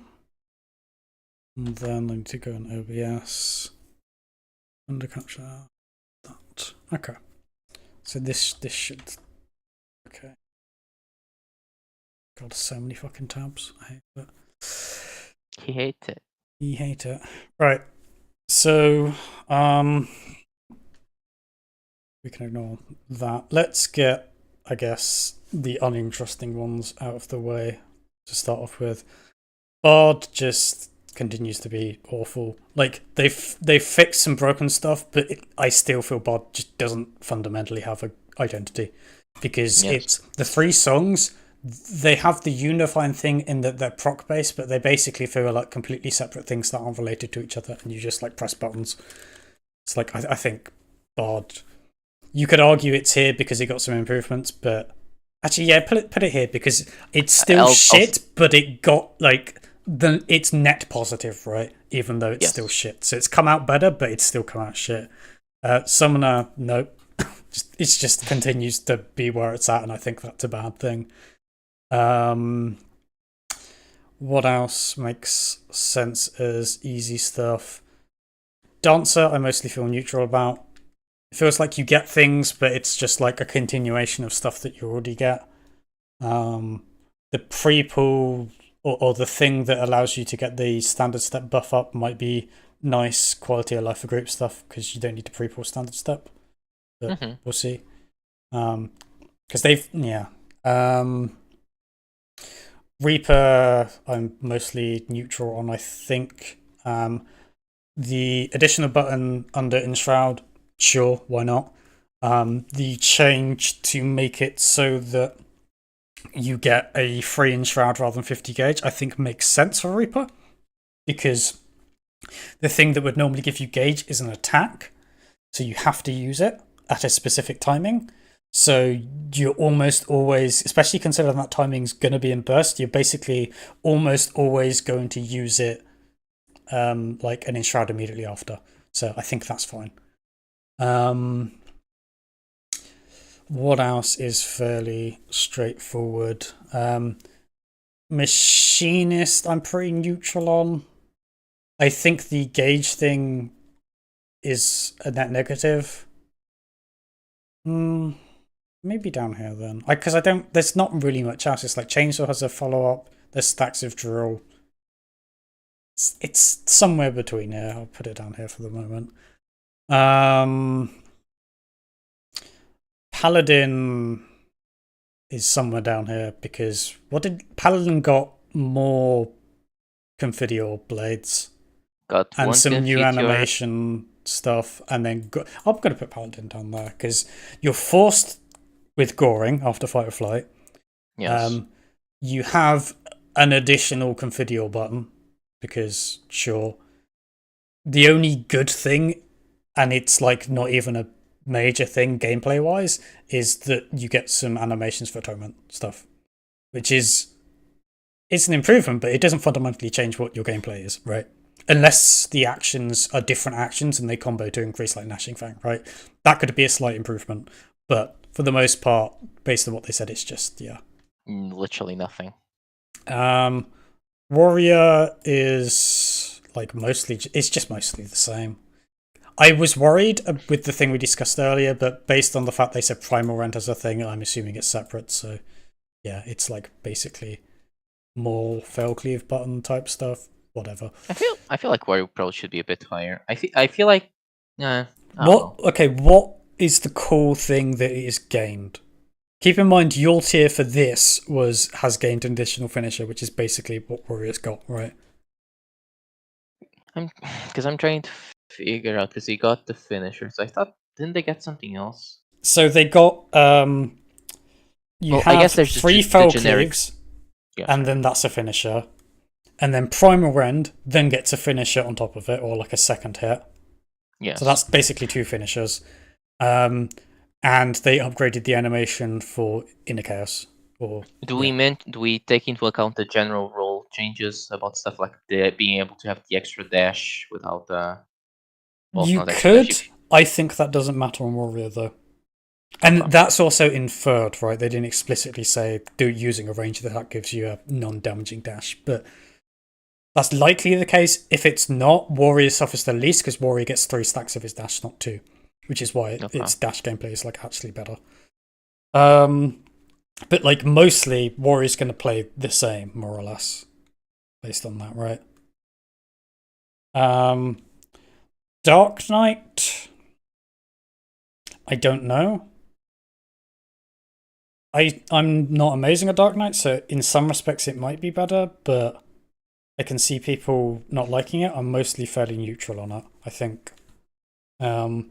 And then I need to go in OBS. Under capture that. Okay. So this should. Okay. God, so many fucking tabs. I hate it. He hates it. You hate it. Right. So, we can ignore that. Let's get, I guess, the uninteresting ones out of the way to start off with. Bard just continues to be awful. Like, they've fixed some broken stuff, but I still feel Bard just doesn't fundamentally have an identity. Because it's the 3 songs, they have the unifying thing in that they're proc based, but they basically feel like completely separate things that aren't related to each other, and you just like press buttons. It's like I think Bard. You could argue it's here because it got some improvements, but actually, yeah, put it here because it's still shit, but it got like it's net positive, right? Even though it's still shit, so it's come out better, but it's still come out shit. Summoner, nope. It just continues to be where it's at, and I think that's a bad thing. What else makes sense as easy stuff? Dancer, I mostly feel neutral about. It feels like you get things, but it's just like a continuation of stuff that you already get. The pre-pull or the thing that allows you to get the standard step buff up might be nice quality of life for group stuff because you don't need to pre-pull standard step. But we'll see. Because they've Reaper, I'm mostly neutral on, I think. The additional button under Enshroud, sure, why not? The change to make it so that you get a free Enshroud rather than 50 gauge, I think makes sense for Reaper. Because the thing that would normally give you gauge is an attack, so you have to use it at a specific timing. So you're almost always, especially considering that timing's going to be in burst, you're basically almost always going to use it like an Enshroud immediately after. So I think that's fine. What else is fairly straightforward? Machinist, I'm pretty neutral on. I think the gauge thing is a net negative. Maybe down here then. Because there's not really much else. It's like Chainsaw has a follow-up. There's Stacks of Drill. It's somewhere between here. I'll put it down here for the moment. Paladin is somewhere down here because Paladin got more Confidior blades. And some new animation stuff, and then I'm going to put Paladin down there because you're forced with Goring after Fight or Flight. Yes. You have an additional Confidior button because sure. The only good thing, and it's like not even a major thing gameplay wise, is that you get some animations for atonement stuff, which it's an improvement, but it doesn't fundamentally change what your gameplay is, right? Unless the actions are different actions and they combo to increase like Gnashing Fang, right? That could be a slight improvement. But for the most part, based on what they said, it's just, literally nothing. Warrior is like it's just mostly the same. I was worried with the thing we discussed earlier, but based on the fact they said Primal Rent as a thing, I'm assuming it's separate. So yeah, it's like basically more fail cleave button type stuff. Whatever. I feel like Wario Pro should be a bit higher. I feel like I don't know. What is the cool thing that it is gained? Keep in mind your tier for this has gained an additional finisher, which is basically what Warrior's got, right? I'm trying to figure out because he got the finishers. I thought didn't they get something else? So they got I guess there's 3 fail cleaves, and then that's a finisher. And then Primal Rend then gets a finisher on top of it, or like a second hit. Yeah. So that's basically 2 finishers. And they upgraded the animation for Inner Chaos. Do we take into account the general role changes about stuff like being able to have the extra dash without you could. I think that doesn't matter on Warrior though. And that's also inferred, right? They didn't explicitly say using a range that gives you a non-damaging dash, but that's likely the case. If it's not, Warrior suffers the least because Warrior gets 3 stacks of his dash, not 2, which is why its dash gameplay is like actually better. But like mostly, Warrior's going to play the same, more or less, based on that, right? Dark Knight, I don't know. I'm not amazing at Dark Knight, so in some respects it might be better, but I can see people not liking it. I'm mostly fairly neutral on it, I think. Gunbreaker,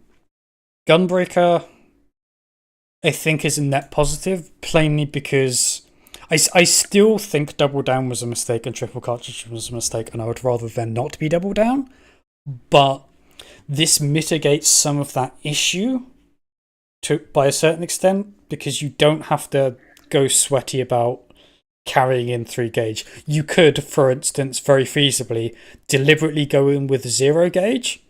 I think, is a net positive, plainly because I still think Double Down was a mistake and Triple Cartridge was a mistake, and I would rather there not be Double Down. But this mitigates some of that issue by a certain extent, because you don't have to go sweaty about carrying in 3 gauge. You could, for instance, very feasibly, deliberately go in with 0 gauge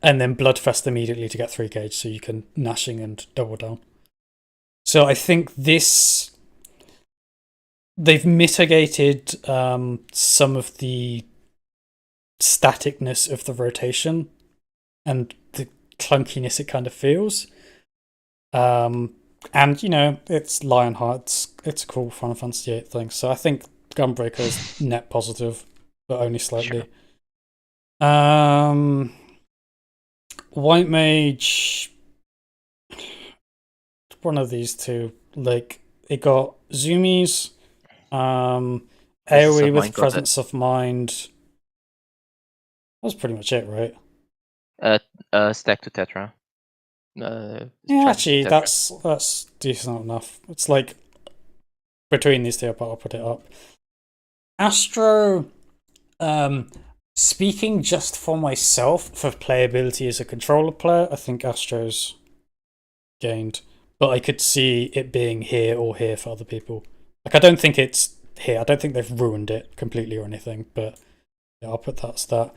and then Bloodfest immediately to get 3 gauge, so you can Gnashing and Double Down. So I think they've mitigated some of the staticness of the rotation and the clunkiness it kind of feels. And, you know, it's Lionheart. It's a cool Final Fantasy VIII thing. So I think Gunbreaker is net positive, but only slightly. Sure. White Mage, one of these two. Like, it got Zoomies, AoE with Presence of Mind. That's pretty much it, right? Stack to Tetra. Yeah, actually, that's decent enough. It's like between these two, but I'll put it up. Astro, speaking just for myself, for playability as a controller player, I think Astro's gained, but I could see it being here or here for other people. Like, I don't think it's here. I don't think they've ruined it completely or anything, but yeah, I'll put that as that.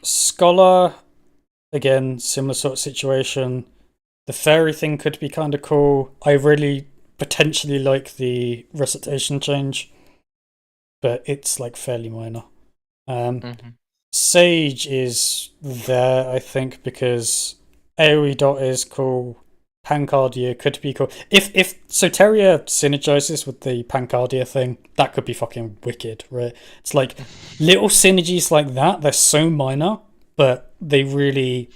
Scholar, again, similar sort of situation. The fairy thing could be kind of cool. I really potentially like the recitation change, but it's like fairly minor. Sage is there, I think, because AoE dot is cool. Pancardia could be cool. If Soteria synergizes with the Pancardia thing, that could be fucking wicked, right? It's like little synergies like that, they're so minor, but they really,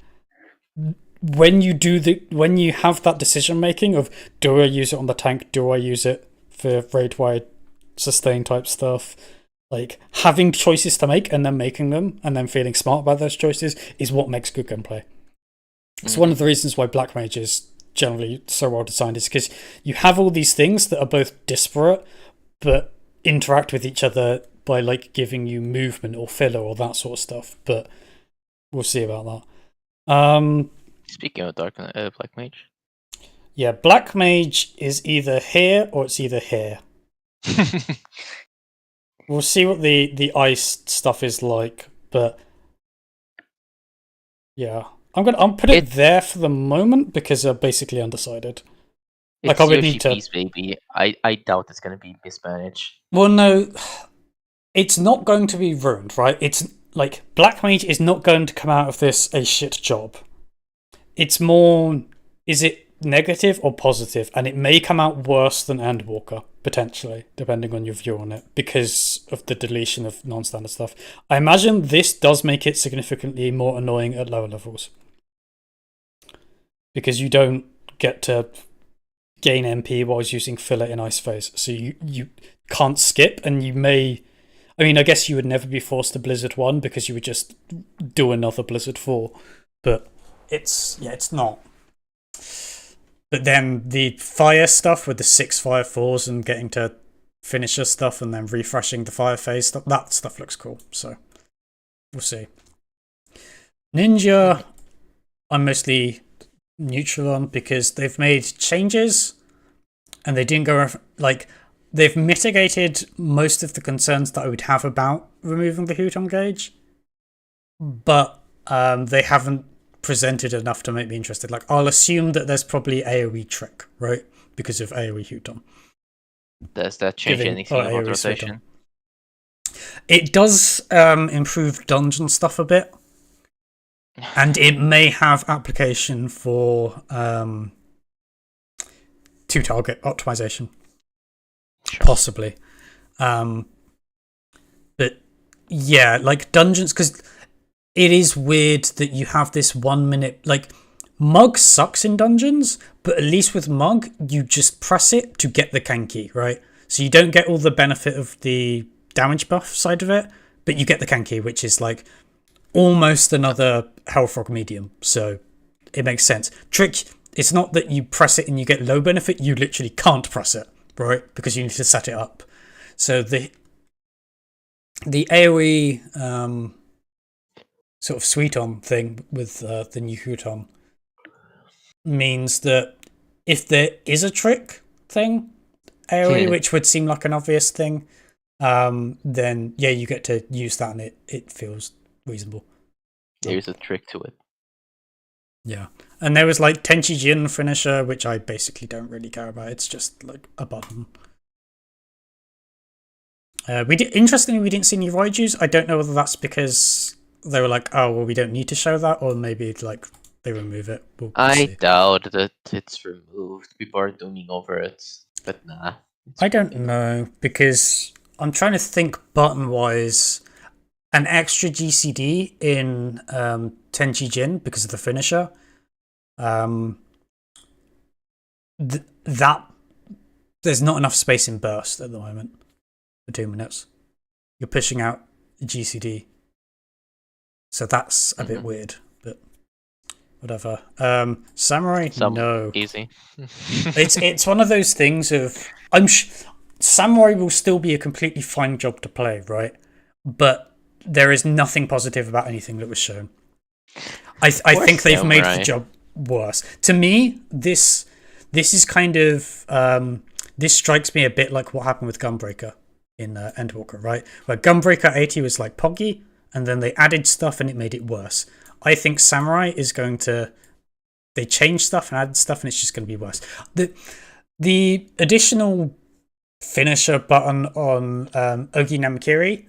when you have that decision making of, do I use it on the tank, do I use it for raid wide sustain type stuff, like having choices to make and then making them and then feeling smart about those choices is what makes good gunplay. It's one of the reasons why Black Mage is generally so well designed, is because you have all these things that are both disparate but interact with each other by like giving you movement or filler or that sort of stuff, but we'll see about that. Speaking of Black Mage, yeah, Black Mage is either here or it's either here. We'll see what the ice stuff is like, but yeah, I'll put it there for the moment because they're basically undecided. Like, I would need to. Baby. I doubt it's going to be mismanaged. Well, no, it's not going to be ruined, right? It's like Black Mage is not going to come out of this a shit job. It's more, is it negative or positive, and it may come out worse than Endwalker, potentially, depending on your view on it, because of the deletion of non-standard stuff. I imagine this does make it significantly more annoying at lower levels. Because you don't get to gain MP while using filler in Ice Phase. So you can't skip, and you may... I mean, I guess you would never be forced to Blizzard 1 because you would just do another Blizzard 4. But it's not. But then the fire stuff with the 6 fire 4s and getting to finisher stuff and then refreshing the fire phase stuff, that stuff looks cool. So we'll see. Ninja, I'm mostly neutral on because they've made changes and they didn't go like they've mitigated most of the concerns that I would have about removing the Hooton gauge, but they haven't presented enough to make me interested. Like, I'll assume that there's probably AoE trick, right? Because of AoE Hooton. Does that change anything about rotation? It does improve dungeon stuff a bit. And it may have application for two-target optimization. Sure. Possibly. But yeah, like dungeons, because it is weird that you have this 1 minute, like, Mug sucks in dungeons, but at least with Mug, you just press it to get the Kanki, right? So you don't get all the benefit of the damage buff side of it, but you get the Kanki, which is like almost another Hellfrog medium, so it makes sense. Trick, it's not that you press it and you get low benefit, you literally can't press it, right? Because you need to set it up. So the AoE sort of sweet-on thing with the new Hooton means that if there is a trick thing, AoE, which would seem like an obvious thing, then yeah, you get to use that and it feels reasonable. There's a trick to it. Yeah. And there was like Tenchi Jin finisher, which I basically don't really care about. It's just like a button. Interestingly, we didn't see any Raijus. I don't know whether that's because they were like, oh, well, we don't need to show that, or maybe like they remove it. We'll I see. doubt that it's removed. People are dooming over it, but nah. I don't know, because I'm trying to think button-wise. An extra GCD in Tenchi Jin because of the finisher. That there's not enough space in burst at the moment for 2 minutes. You're pushing out GCD, so that's a bit weird. But whatever. Samurai, no, easy. it's one of those things of Samurai will still be a completely fine job to play, right? But there is nothing positive about anything that was shown. I think they've made the job worse. To me, this is kind of this strikes me a bit like what happened with Gunbreaker in Endwalker, right? Where Gunbreaker 80 was like Poggy, and then they added stuff and it made it worse. I think Samurai is going to... They changed stuff and added stuff and it's just going to be worse. The additional finisher button on Ogi Namakiri,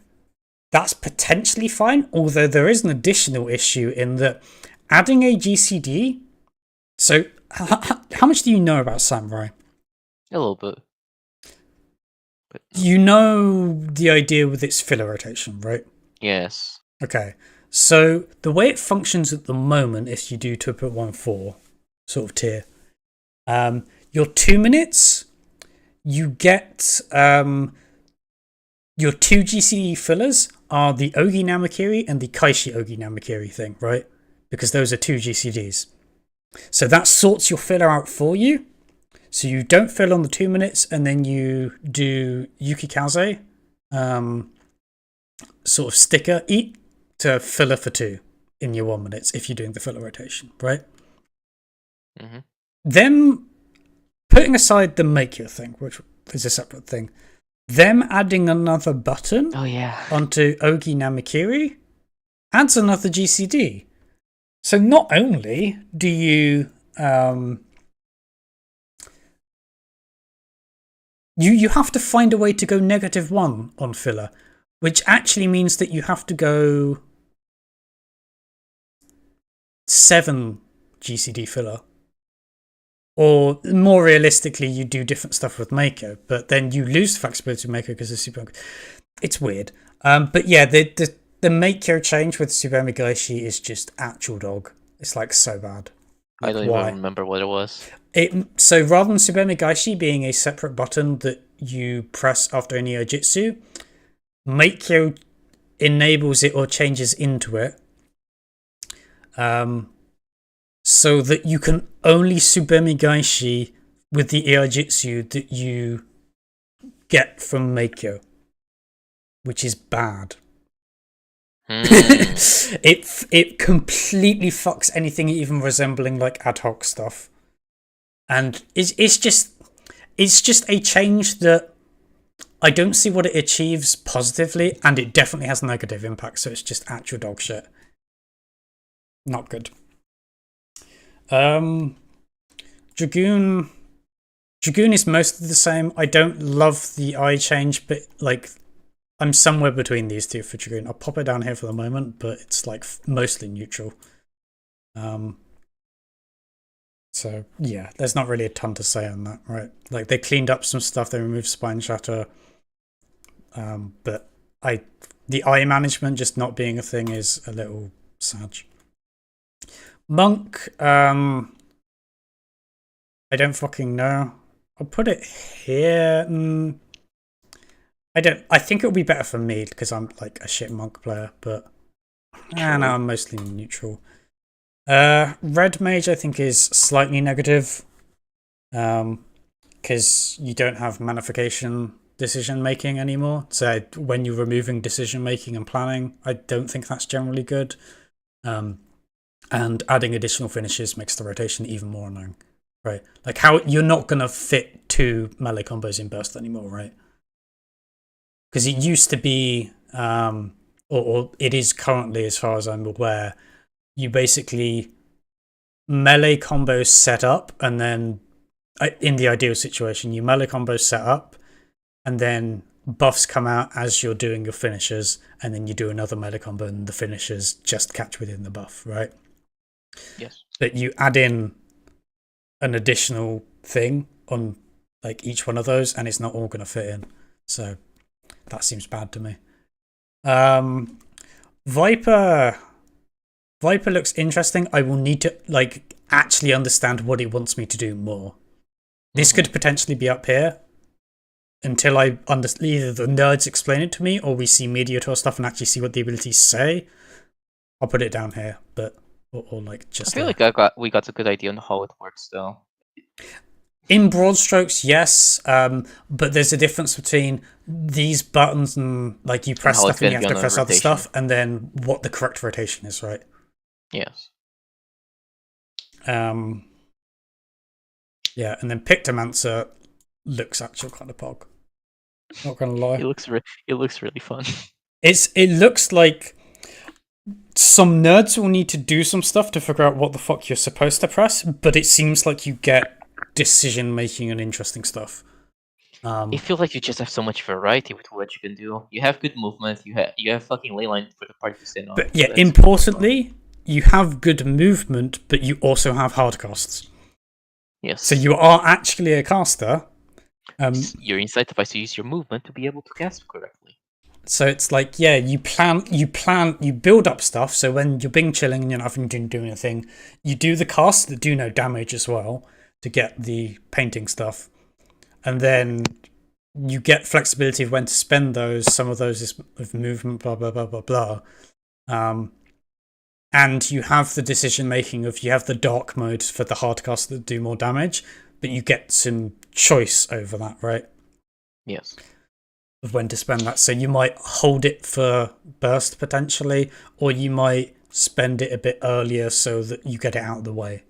that's potentially fine, although there is an additional issue in that adding a GCD... So, how much do you know about Samurai? A little bit. But You know the idea with its filler rotation, right? yes. Okay. So, the way it functions at the moment, if you do 2.14 sort of tier, your 2 minutes, you get... your two GCD fillers are the Ogi Namakiri and the Kaishi Ogi Namakiri thing, right? Because those are two GCDs. So that sorts your filler out for you. So you don't fill on the 2 minutes, and then you do Yukikaze, sort of sticker eat to filler for 2 in your 1 minutes if you're doing the filler rotation, right? Mhm. Them putting aside the make your thing, which is a separate thing. Them adding another button Oh yeah. onto Ogi Namakiri adds another GCD. So not only do you you have to find a way to go -1 on filler, which actually means that you have to go 7 GCD filler Or more realistically, you do different stuff with Mako, but then you lose flexibility with Mako because of Super. It's weird. But yeah, the Mako change with Super Megaishi is just actual dog. It's like so bad. I don't why? even remember what it was. So rather than Super Megaishi being a separate button that you press after any Ojitsu, Mako enables it or changes into it. So that you can only Subemi Gaishi with the Iaijitsu that you get from Mako, which is bad. It completely fucks anything even resembling like ad hoc stuff, and it's just a change that I don't see what it achieves positively, and it definitely has negative impact. So it's just actual dog shit. Not good. Dragoon is mostly the same. I don't love the eye change, but like I'm somewhere between these two for Dragoon. I'll pop it down here for the moment, but it's like mostly neutral. So yeah, there's not really a ton to say on that, right? Like they cleaned up some stuff, they removed spine shatter, but the eye management just not being a thing is a little sad. Monk, I don't fucking know. I'll put it here. I think it'll be better for me because I'm like a shit monk player, but no, I'm mostly neutral. Red mage I think is slightly negative, because you don't have manification decision making anymore. So when you're removing decision making and planning, I don't think that's generally good. And adding additional finishes makes the rotation even more annoying, right? Like how you're not gonna fit 2 melee combos in burst anymore, right? Because it used to be, or it is currently, as far as I'm aware, you basically melee combos set up, and then in the ideal situation, you melee combos set up, and then buffs come out as you're doing your finishers, and then you do another melee combo, and the finishers just catch within the buff, right? Yes. But you add in an additional thing on like each one of those, and it's not all going to fit in. So that seems bad to me. Viper looks interesting. I will need to like actually understand what it wants me to do more. This could potentially be up here until I understand. Either the nerds explain it to me, or we see Mediator stuff and actually see what the abilities say. I'll put it down here, but or like just. I feel like we got a good idea on how it works, though. In broad strokes, yes, but there's a difference between these buttons and like you press stuff and you have to press other stuff, and then what the correct rotation is, right? Yes. Yeah, and then Pictomancer looks actual kind of pog. Not gonna lie, it looks really fun. It looks like some nerds will need to do some stuff to figure out what the fuck you're supposed to press, but it seems like you get decision making and interesting stuff. It feels like you just have so much variety with what you can do. You have good movement. You have fucking ley line for the party to stand on. But yeah, importantly, you have good movement, but you also have hard casts. Yes. So you are actually a caster. You're incentivized to use your movement to be able to cast correctly. So it's like, yeah, you build up stuff. So when you're being chilling and you're not having to do anything, you do the casts that do no damage as well to get the painting stuff. And then you get flexibility of when to spend those. Some of those is with movement, blah, blah, blah, blah, blah. And you have the decision making of, you have the dark mode for the hard casts that do more damage, but you get some choice over that, right? Yes. Of when to spend that. So you might hold it for burst potentially, or you might spend it a bit earlier so that you get it out of the way.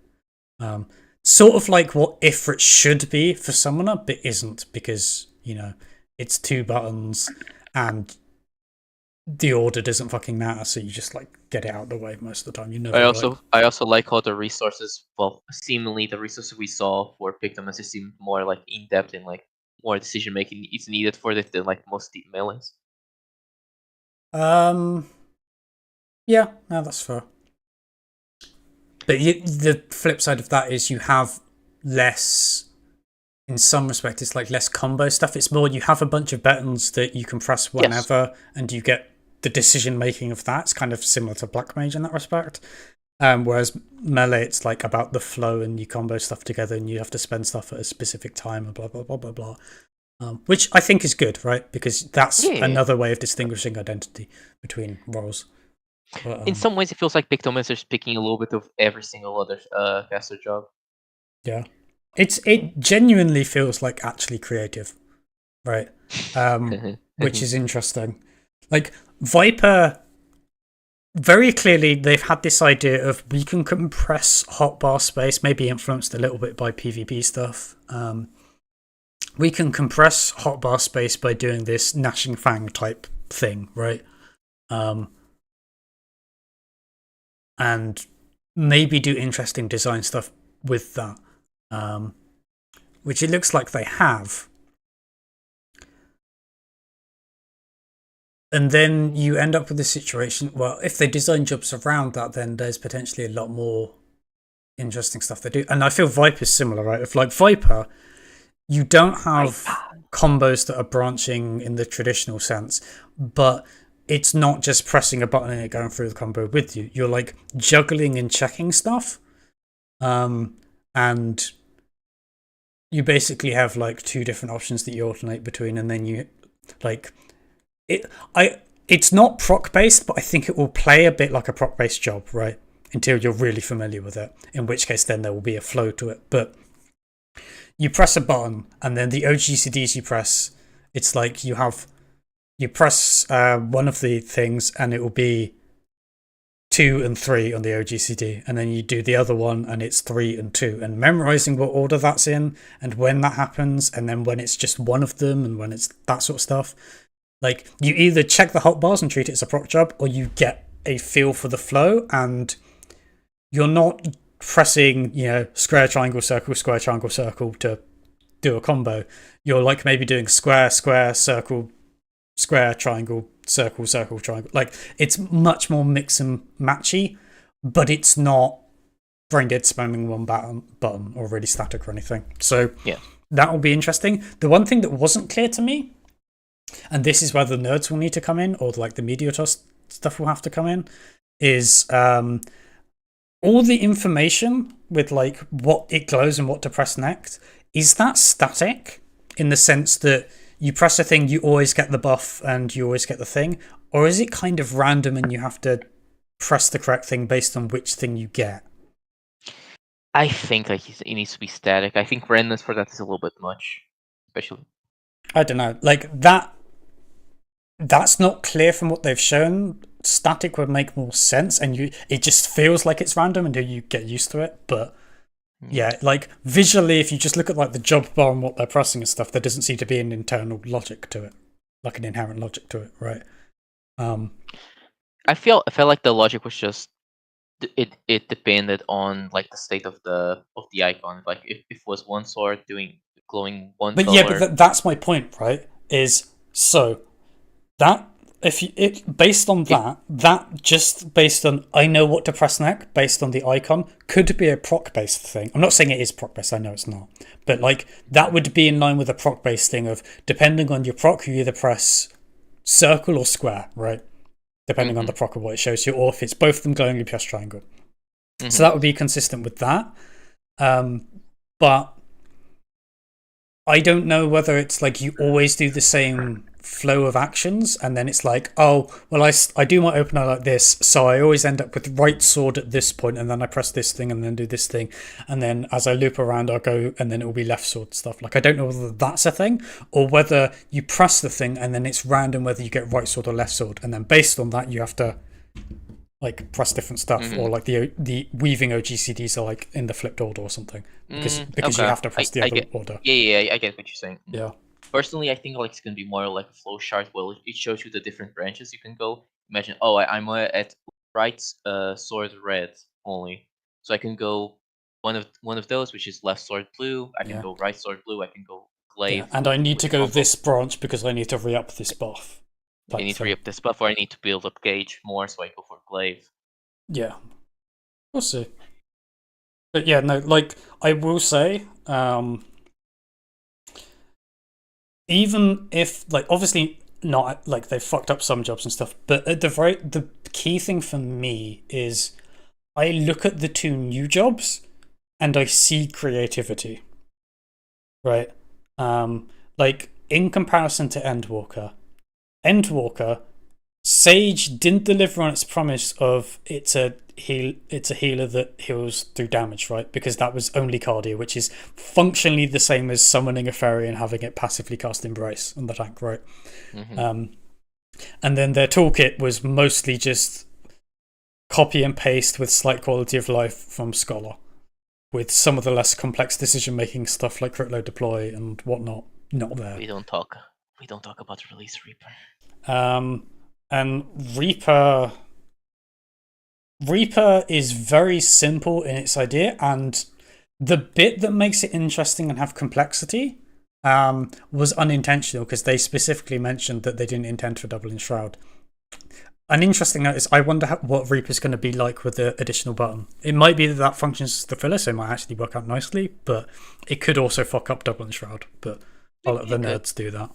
Sort of like what Ifrit should be for Summoner, but isn't, because, you know, it's 2 buttons and the order doesn't fucking matter, so you just like get it out of the way most of the time. You know. I also like how the resources, well, seemingly the resources we saw for Pictomancer seem more like in depth and like more decision making is needed for it than like most deep melees. Yeah, no, that's fair. But the flip side of that is you have less. In some respect, it's like less combo stuff. It's more you have a bunch of buttons that you can press whenever, and you get the decision making of that. It's kind of similar to Black Mage in that respect. Whereas Melee, it's like about the flow and you combo stuff together, and you have to spend stuff at a specific time and blah blah blah blah blah. Which I think is good, right? Because that's another way of distinguishing identity between roles. But, In some ways, it feels like Pictomus is picking a little bit of every single other caster job. Yeah. It genuinely feels like actually creative, right? Which is interesting. Like Viper, very clearly they've had this idea of we can compress hotbar space, maybe influenced a little bit by PvP stuff. We can compress hotbar space by doing this Gnashing Fang type thing, right? And maybe do interesting design stuff with that. Which it looks like they have. And then you end up with a situation, well, if they design jobs around that, then there's potentially a lot more interesting stuff they do. And I feel Viper's similar, right? If like Viper, you don't have combos that are branching in the traditional sense, but it's not just pressing a button and it going through the combo with you. You're like juggling and checking stuff. And you basically have like two different options that you alternate between, and then you like it's not proc based, but I think it will play a bit like a proc based job, right? Until you're really familiar with it, in which case then there will be a flow to it. But you press a button, and then the OGCDs you press, it's like you press one of the things, and it will be 2 and 3 on the OGCD, and then you do the other one and it's 3 and 2, and memorizing what order that's in and when that happens, and then when it's just one of them and when it's that sort of stuff. Like you either check the hotbars and treat it as a proc job, or you get a feel for the flow, and you're not pressing, square, triangle, circle to do a combo. You're like maybe doing square, square, circle, square, triangle, circle, circle, triangle. Like it's much more mix and matchy, but it's not brain dead spamming one button or really static or anything. So that will be interesting. The one thing that wasn't clear to me, and this is where the nerds will need to come in, or like the Mediator stuff will have to come in, is all the information with like what it glows and what to press next. Is that static in the sense that you press a thing, you always get the buff and you always get the thing? Or is it kind of random and you have to press the correct thing based on which thing you get? I think like it needs to be static. I think randomness for that is a little bit much, especially. I don't know. Like that's not clear from what they've shown. Static would make more sense, and it just feels like it's random until you get used to it. But yeah, like visually, if you just look at like the job bar and what they're pressing and stuff, there doesn't seem to be an internal logic to it, like an inherent logic to it, right? I felt like the logic was just it depended on like the state of the icon. Like if it was one sword doing glowing one color. Yeah, but that's my point, right? Is so that based on that just based on I know what to press next based on the icon could be a proc based thing. I'm not saying it is proc based, I know it's not, but like that would be in line with a proc based thing of depending on your proc, you either press circle or square, right? Depending on the proc of what it shows you, or if it's both of them glowingly press triangle. So that would be consistent with that. But I don't know whether it's like you always do the same flow of actions, and then it's like, oh, well, I do my opener like this, so I always end up with right sword at this point, and then I press this thing and then do this thing, and then as I loop around I'll go, and then it will be left sword stuff. Like I don't know whether that's a thing, or whether you press the thing and then it's random whether you get right sword or left sword, and then based on that you have to like press different stuff, or like the weaving OGCDs are like in the flipped order or something, because you have to press the other order. Yeah, I get what you're saying. Yeah. Personally, I think like it's gonna be more like a flow chart where it shows you the different branches you can go. Imagine, oh, I'm at right sword red only, so I can go one of those, which is left sword blue. I can go right sword blue. I can go glaive. Yeah. And I need to go this branch because I need to re-up this buff. I need to re-up this buff, or I need to build up gauge more, so I go for glaive. Yeah, we'll see. But yeah, no, like I will say, even if like obviously not like they fucked up some jobs and stuff, but at the key thing for me is I look at the two new jobs and I see creativity. Right? Like in comparison to Endwalker, Sage didn't deliver on its promise of it's a healer that heals through damage, right? Because that was only cardio, which is functionally the same as summoning a fairy and having it passively cast Embrace on the tank, right? Mhm. And then their toolkit was mostly just copy and paste with slight quality of life from Scholar, with some of the less complex decision making stuff like crit load deploy and whatnot not there. We don't talk about the release Reaper. And Reaper is very simple in its idea, and the bit that makes it interesting and have complexity was unintentional because they specifically mentioned that they didn't intend for double enshroud. An interesting note is I wonder what Reaper's going to be like with the additional button. It might be that functions as the filler, so it might actually work out nicely, but it could also fuck up double enshroud. But I'll let the nerds do that.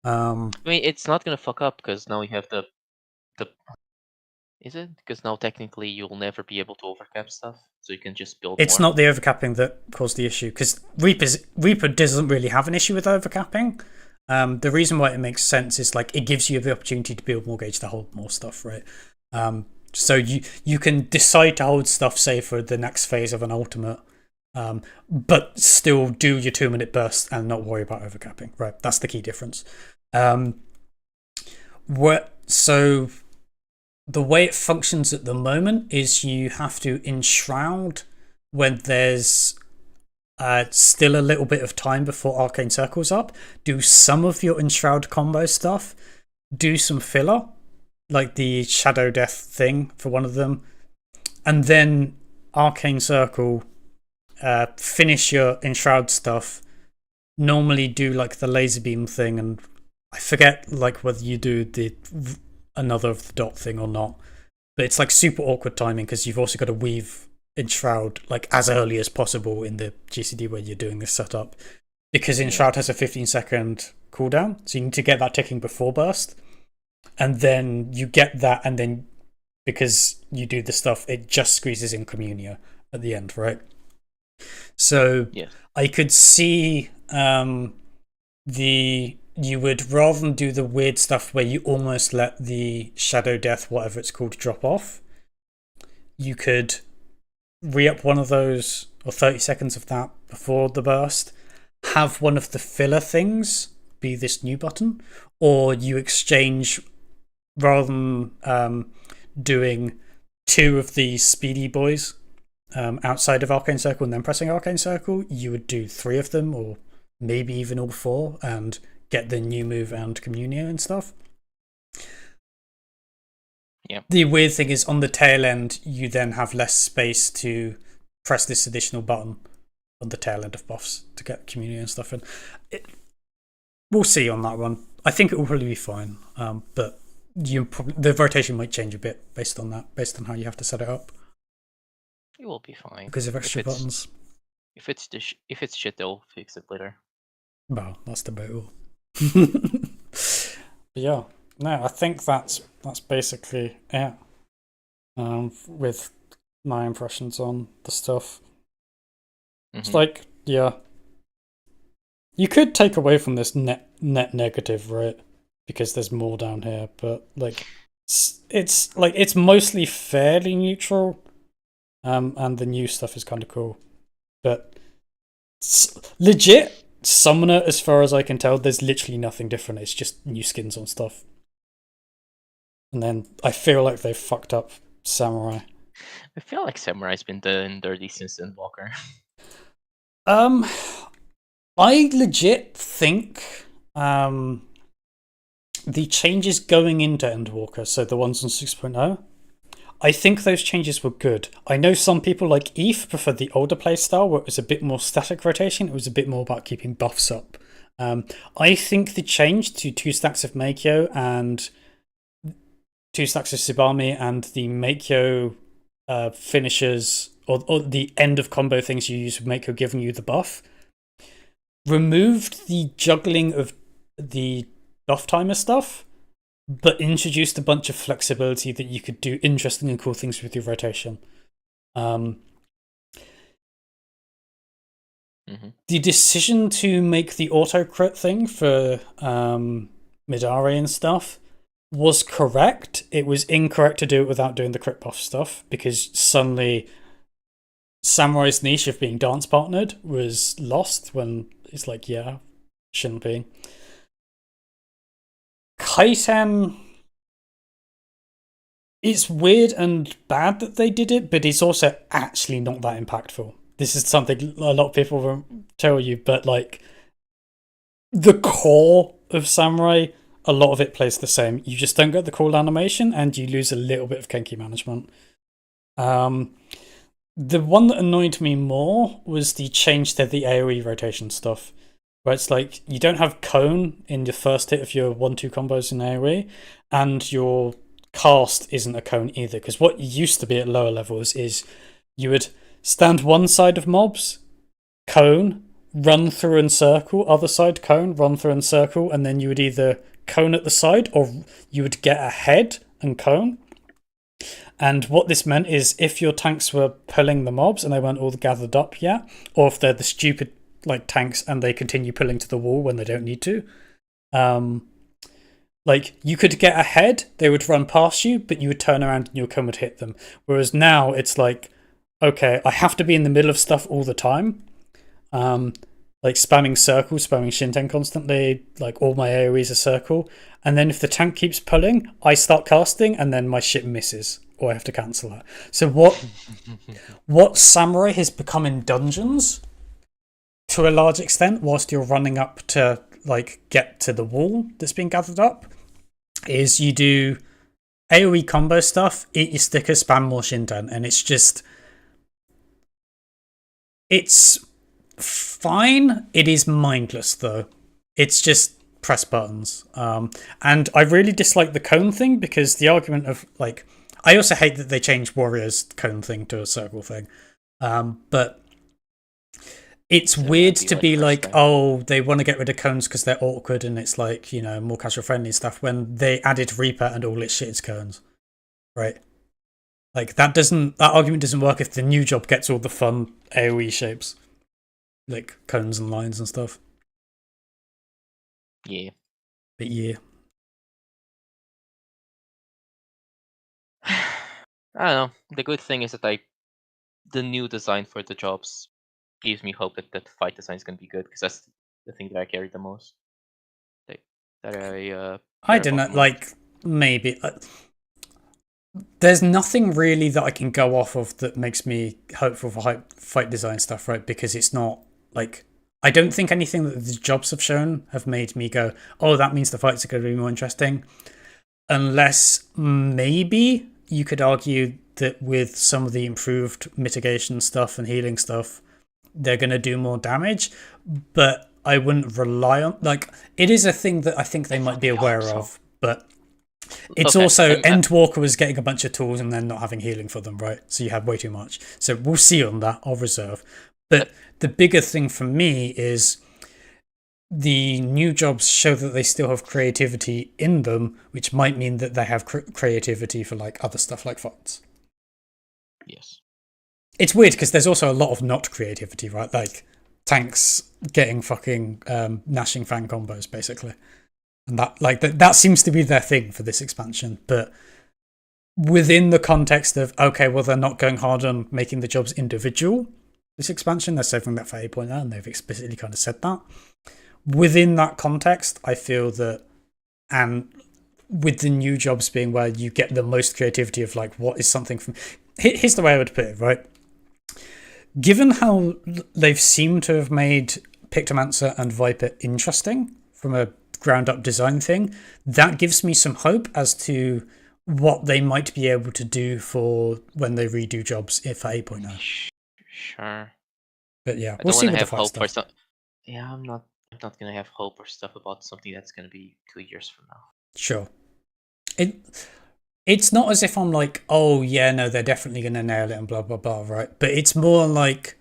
I mean, it's not gonna fuck up because now we have the. Is it? Because now technically you'll never be able to overcap stuff, so you can just build. It's more. not the overcapping that caused the issue because Reaper doesn't really have an issue with overcapping. The reason why it makes sense is like it gives you the opportunity to build more gauge to hold more stuff, right? So you can decide to hold stuff, say, for the next phase of an ultimate, but still do your 2-minute burst and not worry about overcapping, right? That's the key difference. So the way it functions at the moment is you have to enshroud when there's still a little bit of time before Arcane Circle's up. Do some of your enshroud combo stuff. Do some filler, like the Shadow Death thing for one of them. And then Arcane Circle, finish your enshroud stuff. Normally do like the laser beam thing, and I forget like whether you do the another of the dot thing or not. But it's like super awkward timing because you've also got to weave enshroud like as early as possible in the GCD where you're doing this setup, because enshroud has a 15-second cooldown, so you need to get that ticking before burst, and then you get that, and then because you do the stuff, it just squeezes in Communia at the end, right? So yes. I could see you would rather than do the weird stuff where you almost let the Shadow Death, whatever it's called, drop off. You could re-up one of those or 30 seconds of that before the burst, have one of the filler things be this new button, or you exchange rather than doing 2 of the speedy boys outside of Arcane Circle and then pressing Arcane Circle, you would do 3 of them, or maybe even all 4, and get the new move and Communia and stuff. Yeah. The weird thing is on the tail end, you then have less space to press this additional button on the tail end of buffs to get Communia and stuff in. We'll see on that one. I think it will probably be fine, but the rotation might change a bit based on that, based on how you have to set it up. It will be fine because of extra buttons. If it's shit, they'll fix it later. Well, that's debatable. But yeah, no, I think that's basically it. With my impressions on the stuff, it's like, yeah, you could take away from this net negative, right? Because there's more down here, but like it's mostly fairly neutral, and the new stuff is kind of cool, but legit. Summoner, as far as I can tell, there's literally nothing different. It's just new skins on stuff. And then I feel like they fucked up Samurai. I feel like Samurai's been done dirty since Endwalker. I legit think the changes going into Endwalker, so the ones on 6.0, I think those changes were good. I know some people like Eve preferred the older playstyle where it was a bit more static rotation. It was a bit more about keeping buffs up. I think the change to 2 stacks of Meikyo and 2 stacks of Tsubame and the Meikyo finishers or the end of combo things you use with Mako giving you the buff, removed the juggling of the buff timer stuff, but introduced a bunch of flexibility that you could do interesting and cool things with your rotation. The decision to make the auto crit thing for Midare and stuff was correct. It was incorrect to do it without doing the crit buff stuff, because suddenly Samurai's niche of being dance partnered was lost when it's like, yeah, shouldn't be. Kaiten, it's weird and bad that they did it, but it's also actually not that impactful. This is something a lot of people won't tell you, but like the core of Samurai, a lot of it plays the same. You just don't get the cool animation and you lose a little bit of Kenki management. The one that annoyed me more was the change to the AoE rotation stuff, where it's like you don't have cone in your first hit of your 1-2 combos in AoE, and your cast isn't a cone either, because what used to be at lower levels is you would stand one side of mobs, cone, run through and circle, other side cone, run through and circle, and then you would either cone at the side or you would get ahead and cone. And what this meant is if your tanks were pulling the mobs and they weren't all gathered up yet, or if they're the stupid like tanks and they continue pulling to the wall when they don't need to, like you could get ahead, they would run past you, but you would turn around and your cone would hit them. Whereas now it's like, okay, I have to be in the middle of stuff all the time. Like spamming circle, spamming Shinten constantly, like all my AoEs are circle. And then if the tank keeps pulling, I start casting and then my shit misses, or I have to cancel that. So what Samurai has become in dungeons, to a large extent, whilst you're running up to like get to the wall that's being gathered up, is you do AoE combo stuff, eat your sticker, spam more Shinten, and it's just... It's fine. It is mindless, though. It's just press buttons. And I really dislike the cone thing, because the argument of, like... I also hate that they changed Warrior's cone thing to a circle thing. But it's weird to be like, oh, they want to get rid of cones because they're awkward and it's like, you know, more casual friendly stuff, when they added Reaper and all its shit is cones. Right? Like, that argument doesn't work if the new job gets all the fun AoE shapes. Like cones and lines and stuff. Yeah. But yeah. I don't know. The good thing is that the new design for the jobs gives me hope that fight design is going to be good, because that's the thing that I carry the most. I don't know, like, maybe... there's nothing really that I can go off of that makes me hopeful for fight design stuff, right? Because it's not, like... I don't think anything that the jobs have shown have made me go, oh, that means the fights are going to be more interesting. Unless maybe you could argue that with some of the improved mitigation stuff and healing stuff, they're going to do more damage. But I wouldn't rely on... Like, it is a thing that I think they might be aware of, but... It's also Endwalker was getting a bunch of tools and then not having healing for them, right? So you had way too much. So we'll see on that. I'll reserve. But the bigger thing for me is the new jobs show that they still have creativity in them, which might mean that they have creativity for like other stuff like fights. Yes. It's weird because there's also a lot of not creativity, right? Like tanks getting fucking gnashing fang combos, basically. And that seems to be their thing for this expansion. But within the context of, okay, well, they're not going hard on making the jobs individual, this expansion, they're saving that for 8.0, and they've explicitly kind of said that. Within that context, I feel that, and with the new jobs being where you get the most creativity of like, what is something from... Here's the way I would put it, right? Given how they've seemed to have made Pictomancer and Viper interesting from a ground up design thing, that gives me some hope as to what they might be able to do for when they redo jobs for 8.0. Sure. But yeah, we'll see with the fight stuff. Yeah, I'm not gonna have hope or stuff about something that's gonna be 2 years from now. Sure. it's not as if I'm like, oh yeah, no, they're definitely gonna nail it and blah blah blah, right? But it's more like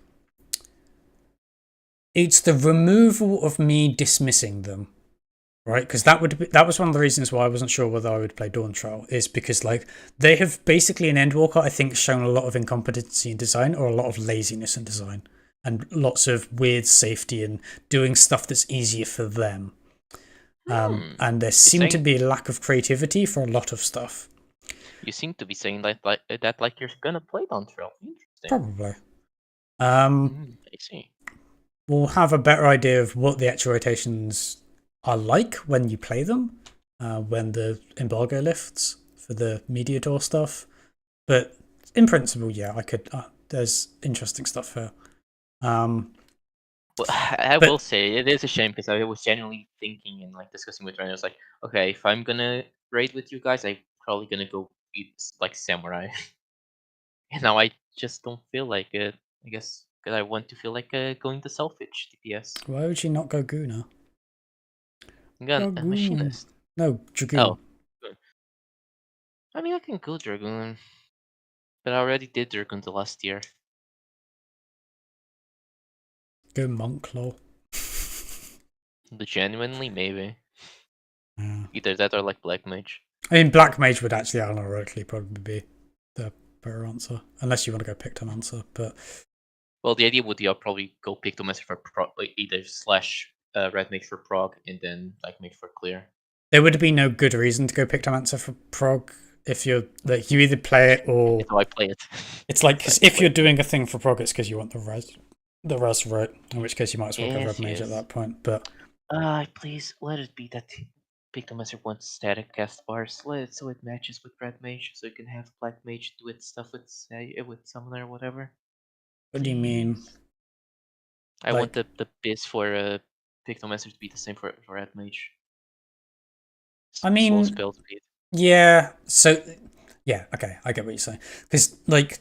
it's the removal of me dismissing them, right? Because that was one of the reasons why I wasn't sure whether I would play Dawntrail, is because like they have basically in Endwalker, I think, shown a lot of incompetency in design or a lot of laziness in design and lots of weird safety and doing stuff that's easier for them. And there seemed to be a lack of creativity for a lot of stuff. You seem to be saying that you're gonna play Dawntrail. Interesting. Probably. I see. We'll have a better idea of what the actual rotations are like when you play them, when the embargo lifts for the Media Tour stuff. But in principle, yeah, I could. There's interesting stuff here. Well, I will say it is a shame because I was genuinely thinking and like discussing with Ryan. I was like, okay, if I'm gonna raid with you guys, I'm probably gonna go be like Samurai. And now I just don't feel like it. I guess because I want to feel like going to Selfish DPS. Why would you not go Guna? I'm gonna Dragoon. Machinist. No, Dragoon. Oh, good. I mean, I can go Dragoon, but I already did Dragoon the last year. Go Monklaw. Genuinely, maybe. Yeah. Either that or like Black Mage. I mean, Black Mage would actually unironically probably be the better answer, unless you want to go Pictomancer. But well, the idea would be I'll probably go Pictomancer for either slash Red Mage for prog and then Black Mage for clear. There would be no good reason to go Pictomancer for prog if you're like you either play it or so I play it. It's like if you're doing a thing for prog, it's because you want the res right. In which case you might as well go Red Mage at that point. But please let it be that Pictomancer wants static cast bars. Let it so it matches with Red Mage, so you can have Black Mage do its stuff with Summoner or whatever. What do you mean? I want the biz for Pictomancer to be the same for Red Mage. I mean, spell speed. Yeah. So, yeah. Okay, I get what you're saying. Because like,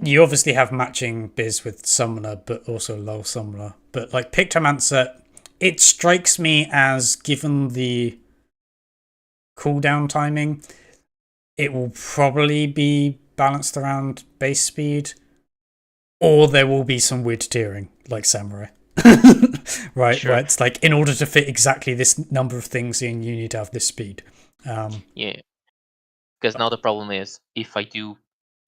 you obviously have matching biz with Summoner, but also low Summoner. But like Pictomancer, it strikes me as given the cooldown timing, it will probably be balanced around base speed, or there will be some weird tiering like Samurai. Right, sure. Where it's like in order to fit exactly this number of things in, you need to have this speed. Yeah, because now the problem is if I do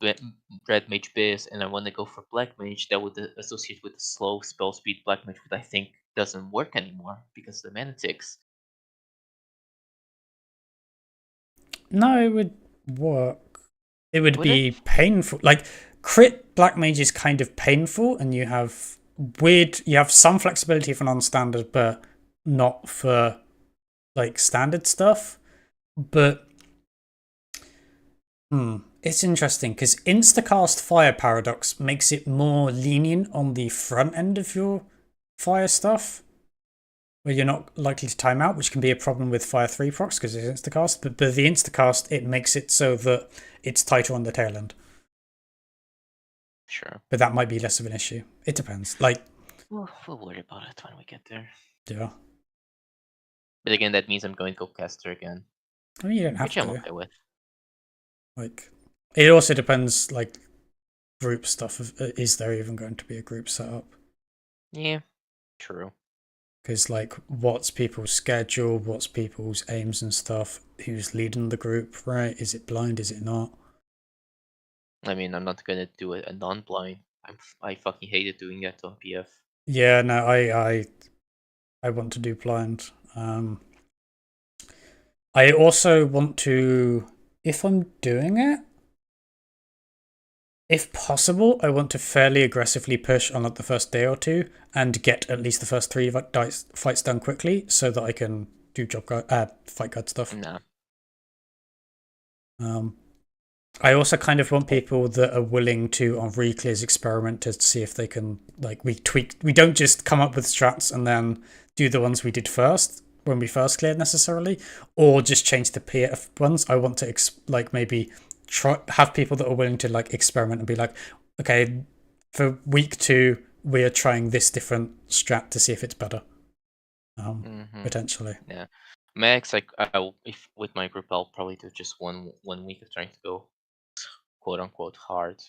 Red Mage base and I want to go for Black Mage, that would associate with the slow spell speed Black Mage, which I think doesn't work anymore because the mana ticks. No, it would work. It would be painful. Like crit Black Mage is kind of painful, and you have some flexibility for non-standard, but not for like standard stuff. But it's interesting because Instacast Fire Paradox makes it more lenient on the front end of your fire stuff, where you're not likely to time out, which can be a problem with Fire 3 procs because it's Instacast. But the Instacast, it makes it so that it's tighter on the tail end. Sure. But that might be less of an issue. It depends. Like, we'll worry about it when we get there. Yeah. But again, that means I'm going to go caster again. I mean, you don't have which to. I'm okay with. Like, it also depends, like, group stuff. Is there even going to be a group setup? Yeah, true. Because, like, what's people's schedule? What's people's aims and stuff? Who's leading the group, right? Is it blind? Is it not? I mean, I'm not gonna do it a non-blind. I fucking hated doing that on PF. Yeah, no, I want to do blind. I also want to, if I'm doing it, if possible, I want to fairly aggressively push on like the first day or two and get at least the first 3 fights done quickly so that I can do fight guard stuff. No. I also kind of want people that are willing to, on reclears, experiment to see if they can, like, we don't just come up with strats and then do the ones we did first when we first cleared necessarily, or just change the PF ones. I want to maybe have people that are willing to like experiment and be like, okay, for week 2 we are trying this different strat to see if it's better. Potentially. Yeah. Max, if with my group, I'll probably do just one week of trying to go quote unquote hard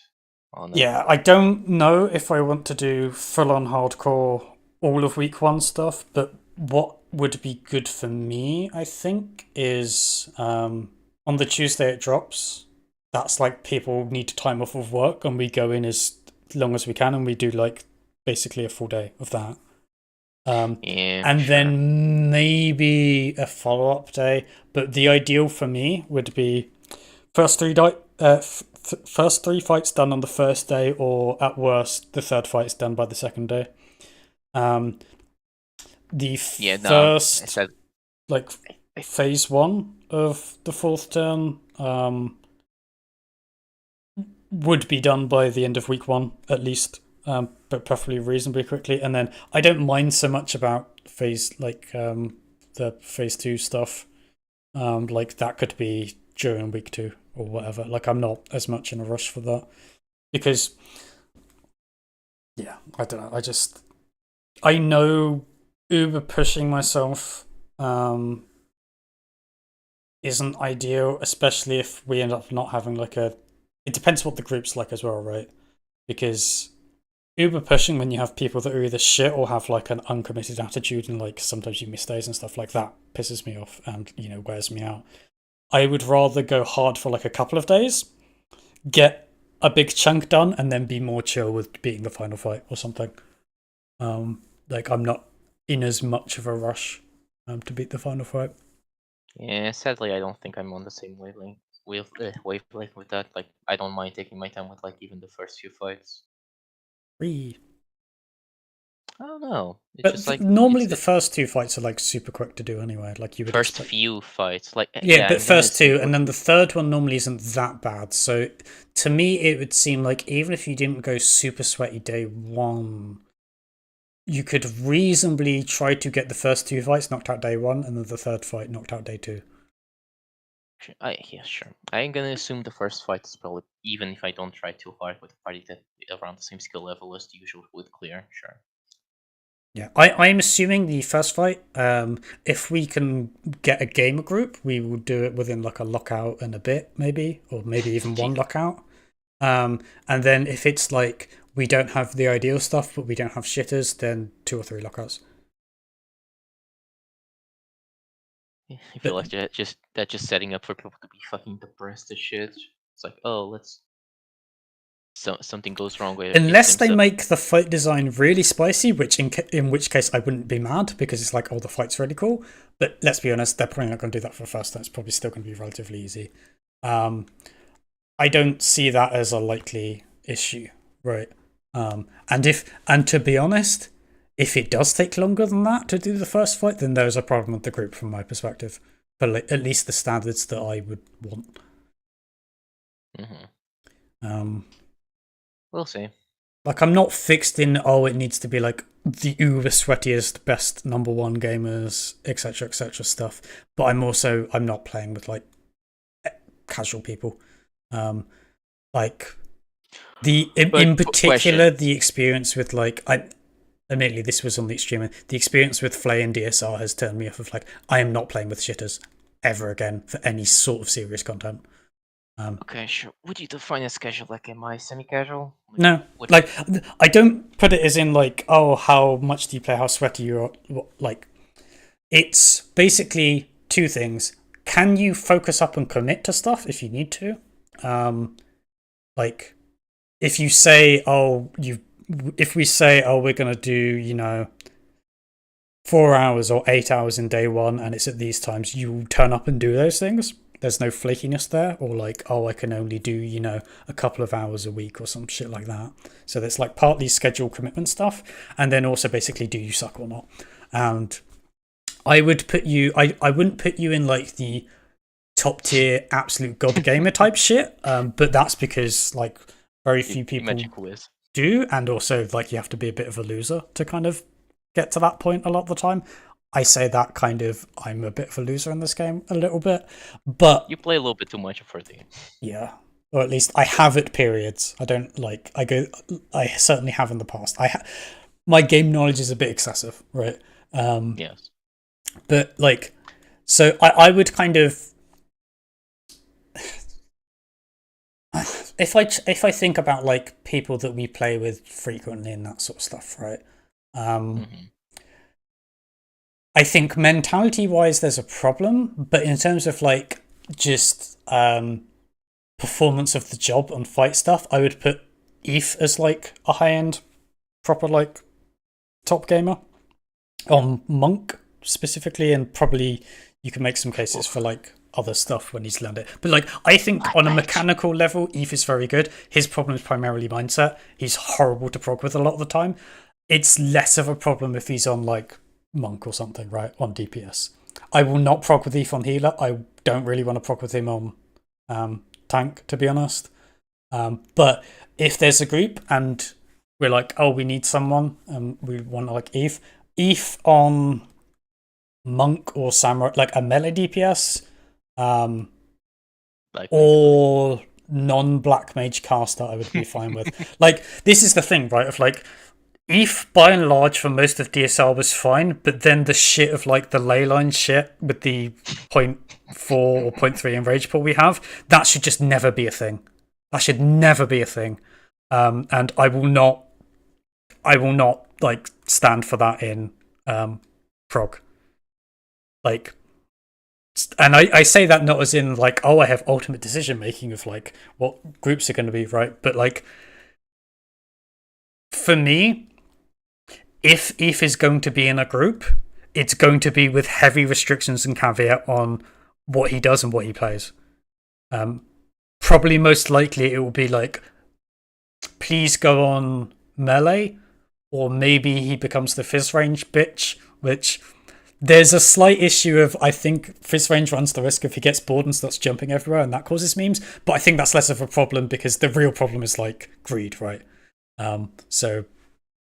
on it. Yeah, I don't know if I want to do full on hardcore all of week one stuff, but what would be good for me, I think, is on the Tuesday it drops. That's like people need time off of work, and we go in as long as we can, and we do like basically a full day of that. Yeah, And sure. then maybe a follow up day. But the ideal for me would be first three fights done on the first day, or at worst, the third fight's done by the second day. The Yeah, no, I first said like phase one of the fourth turn would be done by the end of week one at least, but preferably reasonably quickly. And then I don't mind so much about phase the phase two stuff. Like that could be during week two or whatever. Like I'm not as much in a rush for that because, yeah, I don't know. I know Uber pushing myself isn't ideal, especially if we end up not having like a. It depends what the group's like as well, right? Because Uber pushing when you have people that are either shit or have like an uncommitted attitude, and like sometimes you miss days and stuff like that pisses me off and wears me out. I would rather go hard for like a couple of days, get a big chunk done, and then be more chill with beating the final fight or something. Like I'm not in as much of a rush to beat the final fight. Yeah, sadly, I don't think I'm on the same wavelength with that. Like, I don't mind taking my time with like even the first few fights. I don't know. It's but just like normally the first two fights are like super quick to do anyway. Like you would first expect. few fights, like Yeah, but first two, and then the third one normally isn't that bad. So to me, it would seem like even if you didn't go super sweaty day one, you could reasonably try to get the first two fights knocked out day one, and then the third fight knocked out day two. Yeah, sure. I'm gonna assume the first fight is probably, even if I don't try too hard with a party that around the same skill level as the usual, would clear. Sure. Yeah, I'm assuming the first fight, if we can get a gamer group, we will do it within like a lockout and a bit, maybe, or maybe even one lockout. And then if it's like we don't have the ideal stuff, but we don't have shitters, then 2 or 3 lockouts. I feel like that's just setting up for people to be fucking depressed as shit. It's like, oh, something goes wrong with it. Unless they make the fight design really spicy, which in which case I wouldn't be mad because it's like, oh, the fight's really cool. But let's be honest, they're probably not going to do that for first time. It's probably still going to be relatively easy. I don't see that as a likely issue, right? And to be honest, if it does take longer than that to do the first fight, then there's a problem with the group from my perspective. For like, at least the standards that I would want. We'll see. Like, I'm not fixed in, oh, it needs to be like the uber sweatiest, best number one gamers, etc., stuff. But I'm not playing with like casual people. Like in particular, the experience with like admittedly this was on the extreme end. The experience with Flay and DSR has turned me off of like I am not playing with shitters ever again for any sort of serious content. Okay, sure. Would you define as casual? Like, am I semi-casual? No, like I don't put it as in like, oh, how much do you play? How sweaty you are? Like, it's basically 2 things. Can you focus up and commit to stuff if you need to? Like, if you say, if we say, oh, we're gonna do 4 hours or 8 hours in day one, and it's at these times, you turn up and do those things. There's no flakiness there, or like, oh, I can only do, a couple of hours a week or some shit like that. So there's like partly schedule commitment stuff, and then also basically, do you suck or not? And I would put you, I wouldn't put you in like the top tier absolute god gamer type shit, but that's because like very few people do, and also like you have to be a bit of a loser to kind of get to that point a lot of the time. I say that kind of, I'm a bit of a loser in this game a little bit, but you play a little bit too much for the game. Yeah, or at least I have at periods. I don't like. I certainly have in the past. My game knowledge is a bit excessive, right? Yes, but like So I would kind of, if I think about like people that we play with frequently and that sort of stuff, right? Mhm. I think mentality wise there's a problem, but in terms of like just performance of the job on fight stuff, I would put Eve as like a high end, proper like top gamer. On Monk specifically, and probably you can make some cases for like other stuff when he's learned it. But like I think on a mechanical level, Eve is very good. His problem is primarily mindset. He's horrible to prog with a lot of the time. It's less of a problem if he's on like Monk or something, right? On DPS. I will not prog with Eve on healer. I don't really want to prog with him on tank, to be honest. But if there's a group and we're like, oh, we need someone, and we want like Eve on Monk or Samurai, like a melee DPS, or non-black mage caster, I would be fine with. Like, this is the thing, right? Of like, Eve, by and large, for most of DSL was fine, but then the shit of like the leyline shit with the 0.4 or 0.3 in rage pool we have, that should just never be a thing. That should never be a thing. And I will not like stand for that in prog. Like, and I say that not as in like, oh, I have ultimate decision making of like what groups are going to be, right? But like, for me, if Eve is going to be in a group, it's going to be with heavy restrictions and caveat on what he does and what he plays. Probably most likely it will be like, please go on melee, or maybe he becomes the fizz range bitch, which there's a slight issue of, I think fizz range runs the risk if he gets bored and starts jumping everywhere, and that causes memes. But I think that's less of a problem because the real problem is like greed, right? So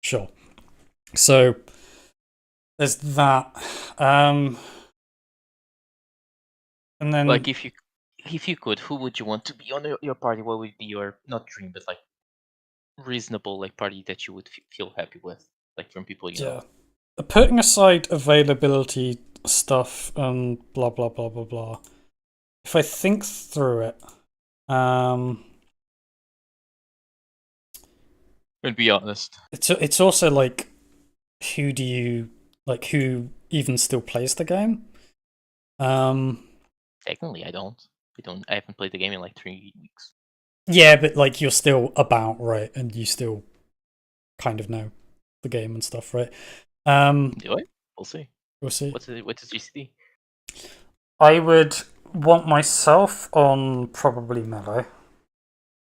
sure. So there's that. And then Like if you could, who would you want to be on your party? What would be your, not dream, but like reasonable like party that you would feel happy with, like from people you know? Putting aside availability stuff and blah blah blah blah blah, if I think through it, And be honest, it's also like, who even still plays the game? technically I don't. I haven't played the game in like 3 weeks. Yeah, but like you're still about, right? And you still kind of know the game and stuff, right? Do I? We'll see. We'll see. What's the GCD? I would want myself on probably melee,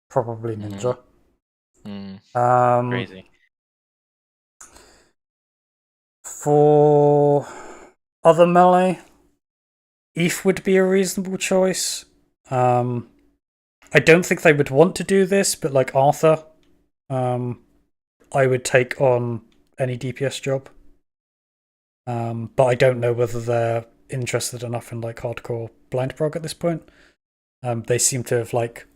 probably ninja. Crazy. For other melee, Eve would be a reasonable choice. I don't think they would want to do this, but like Arthur, I would take on any DPS job. But I don't know whether they're interested enough in like hardcore blind prog at this point. They seem to have like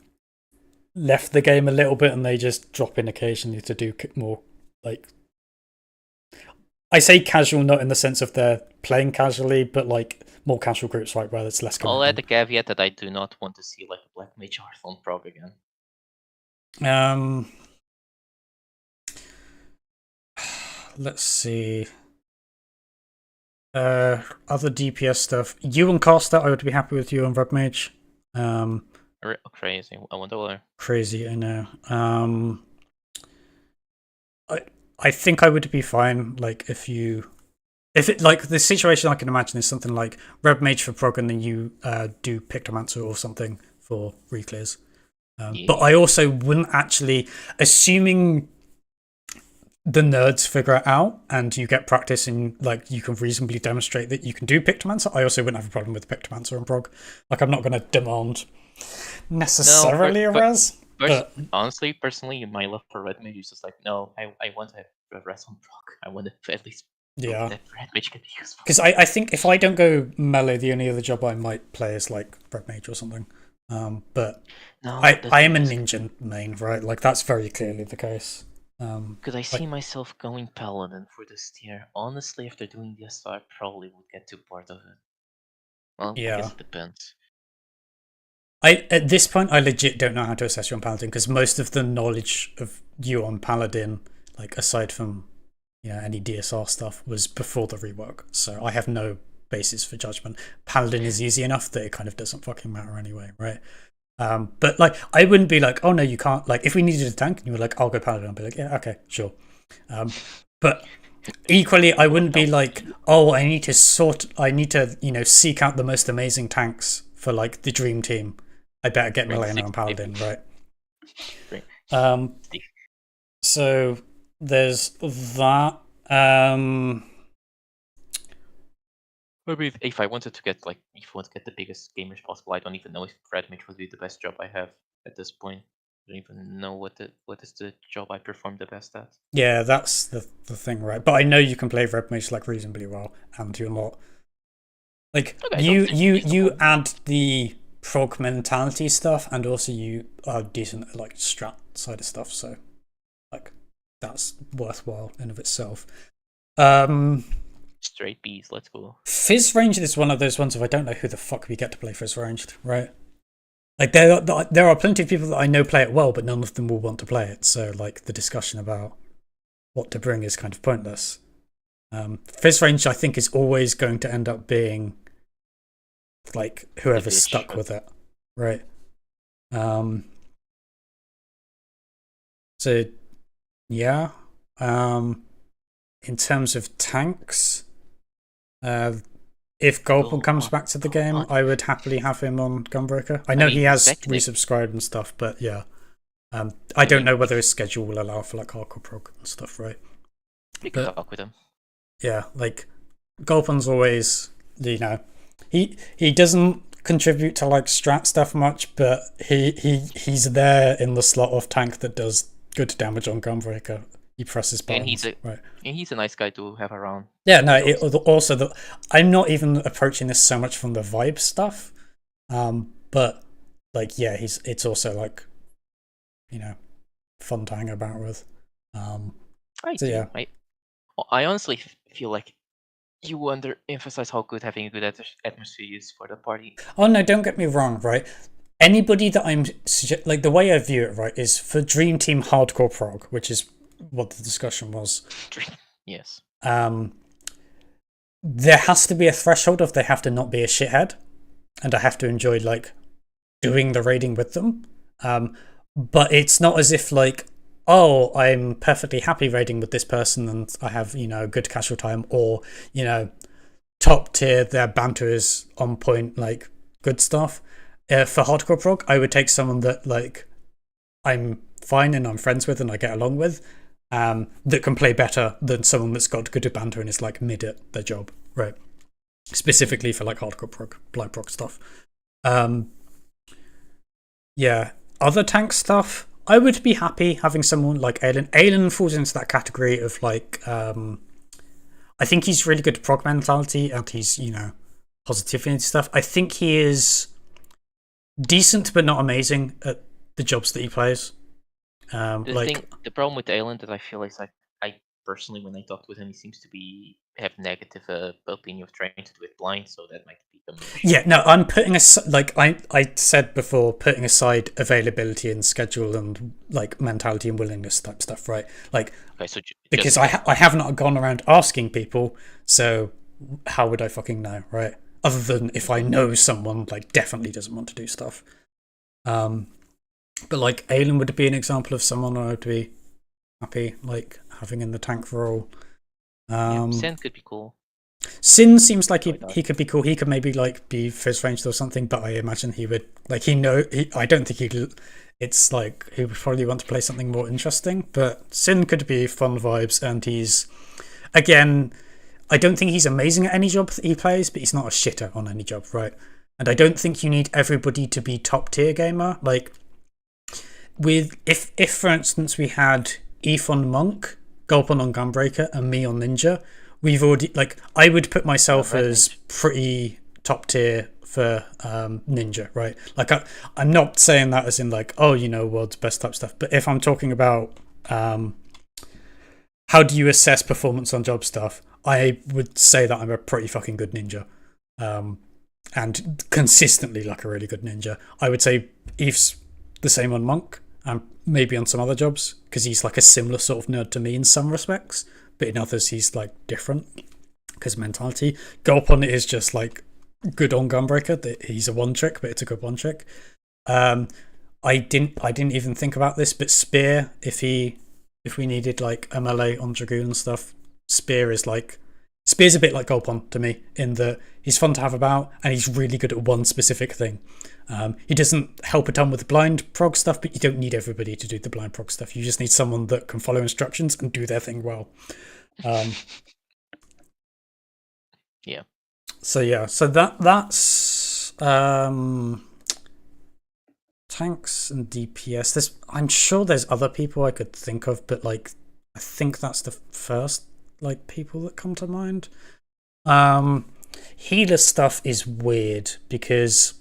left the game a little bit, and they just drop in occasionally to do more like, I say casual, not in the sense of they're playing casually, but like more casual groups, right, where it's less commitment. I'll add the caveat that I do not want to see like a Black Mage Hearthstone prog again. Let's see. Other DPS stuff. You and Caster, I would be happy with you on Red Mage. Crazy. I wonder why. Crazy, I know. I think I would be fine. Like if it like the situation I can imagine is something like Red Mage for prog, and then you do Pictomancer or something for reclears. But I also wouldn't actually, assuming the nerds figure it out and you get practice and like you can reasonably demonstrate that you can do Pictomancer, I also wouldn't have a problem with Pictomancer and prog. Like I'm not going to demand necessarily a res. Honestly, personally, my love for Red Mage is just like, no, I want to have res on prog. I want to at least that Red Mage can be useful. Because I think if I don't go melee, the only other job I might play is like Red Mage or something. But no, I am a ninja main, right? Like that's very clearly the case. Because I see myself going Paladin for this tier. Honestly, after doing this, I probably would get too bored of it. Well, I Yeah. guess it depends. At this point, I legit don't know how to assess you on Paladin because most of the knowledge of you on Paladin, like aside from any DSR stuff, was before the rework. So I have no basis for judgment. Paladin is easy enough that it kind of doesn't fucking matter anyway, right? But like, I wouldn't be like, oh no, you can't. Like, if we needed a tank, and you were like, I'll go Paladin, I'd be like, yeah, okay, sure. But equally, I wouldn't be like, oh, I need to seek out the most amazing tanks for like the dream team. I better get Milena and Paladin, right? So there's that. Maybe if I wanted to get the biggest gamers possible, I don't even know if Red Mage would be the best job I have at this point. I don't even know what is the job I perform the best at. Yeah, that's the thing, right? But I know you can play Red Mage like reasonably well, and you're not like you add the prog mentality stuff, and also you are decent at like strat side of stuff, so like that's worthwhile in of itself. Straight B's, let's go. Fizz Ranged is one of those ones. If I don't know who the fuck we get to play Fizz Ranged, right? Like there are plenty of people that I know play it well, but none of them will want to play it. So like the discussion about what to bring is kind of pointless. Fizz Ranged, I think, is always going to end up being like whoever's stuck with it, right? So yeah. In terms of tanks, if Gulpin comes back to the game, I would happily have him on Gunbreaker. I know he has resubscribed and stuff, but yeah. I don't know whether his schedule will allow for like hardcore prog and stuff, right? You can talk with him. Yeah, like Gulpin's always, he doesn't contribute to like strat stuff much, but he's there in the slot of tank that does good damage on Gunbreaker. He presses buttons, and he's a nice guy to have around. Yeah, no. I'm not even approaching this so much from the vibe stuff, but like, yeah, it's also like, fun to hang about with. I honestly feel like you underemphasize how good having a good atmosphere is for the party. Oh no, don't get me wrong, right? Anybody that I'm like, the way I view it, right, is for Dream Team hardcore prog, which is what the discussion was. Yes. There has to be a threshold of they have to not be a shithead, and I have to enjoy like doing the raiding with them. But it's not as if like, oh, I'm perfectly happy raiding with this person and I have a good casual time, or top tier, their banter is on point, like good stuff. For hardcore prog, I would take someone that like I'm fine and I'm friends with and I get along with. That can play better than someone that's got good banter and is like mid at their job, right? Specifically for like hardcore prog, blind prog stuff. Yeah, other tank stuff, I would be happy having someone like Aelin. Aelin falls into that category of like, I think he's really good at prog mentality and he's, positivity and stuff. I think he is decent but not amazing at the jobs that he plays. The problem with Aelin that I feel is I personally, when I talked with him, he seems to have negative opinion of trying to do it blind, so that might become. Yeah, no, I'm putting like I said before, putting aside availability and schedule and like mentality and willingness type stuff, right? Like, okay, so because I have not gone around asking people, so how would I fucking know, right? Other than if I know someone like definitely doesn't want to do stuff. But like Aelin would be an example of someone I would be happy like having in the tank role. Sin could be cool. Sin seems like he could be cool. He could maybe like be Fizz Ranged or something, but I imagine he would like I don't think he'd. It's like he would probably want to play something more interesting. But Sin could be fun vibes, and he's again. I don't think he's amazing at any job that he plays, but he's not a shitter on any job, right? And I don't think you need everybody to be top tier gamer. Like with if for instance we had Eve on Monk, Gulpin on Gunbreaker, and me on Ninja, we've already like I would put myself as pretty top tier for Ninja, right? Like I'm not saying that as in like, oh, world's best type stuff, but if I'm talking about how do you assess performance on job stuff, I would say that I'm a pretty fucking good Ninja. and consistently like a really good ninja. I would say Eve's the same on Monk, and maybe on some other jobs, because he's like a similar sort of nerd to me in some respects, but in others he's like different because mentality. Gulpon is just like good on Gunbreaker. He's a one trick, but it's a good one trick. I didn't even think about this, but Spear, if we needed like a melee on Dragoon and stuff, Spear's a bit like Gulpon to me, in that he's fun to have about and he's really good at one specific thing. He doesn't help a ton with the blind prog stuff, but you don't need everybody to do the blind prog stuff. You just need someone that can follow instructions and do their thing well. Yeah. So that's tanks and DPS. I'm sure there's other people I could think of, but like I think that's the first like people that come to mind. Healer stuff is weird because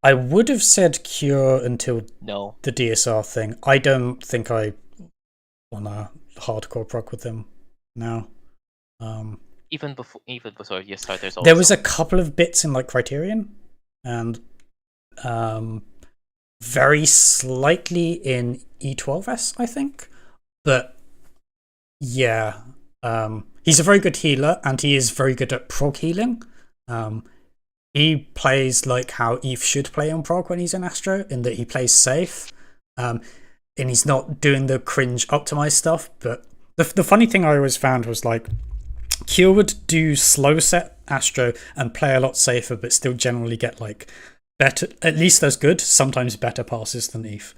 I would have said Cure until the DSR thing. I don't think I want a hardcore prog with them now. Even before DSR, there's also... There was a couple of bits in like Criterion, and very slightly in E12S, I think. But yeah, he's a very good healer, and he is very good at prog healing. He plays like how Eve should play on prog when he's in Astro, in that he plays safe, and he's not doing the cringe optimized stuff. But the funny thing I always found was like Cure would do slow set Astro and play a lot safer, but still generally get like better, at least as good, sometimes better passes than Eve.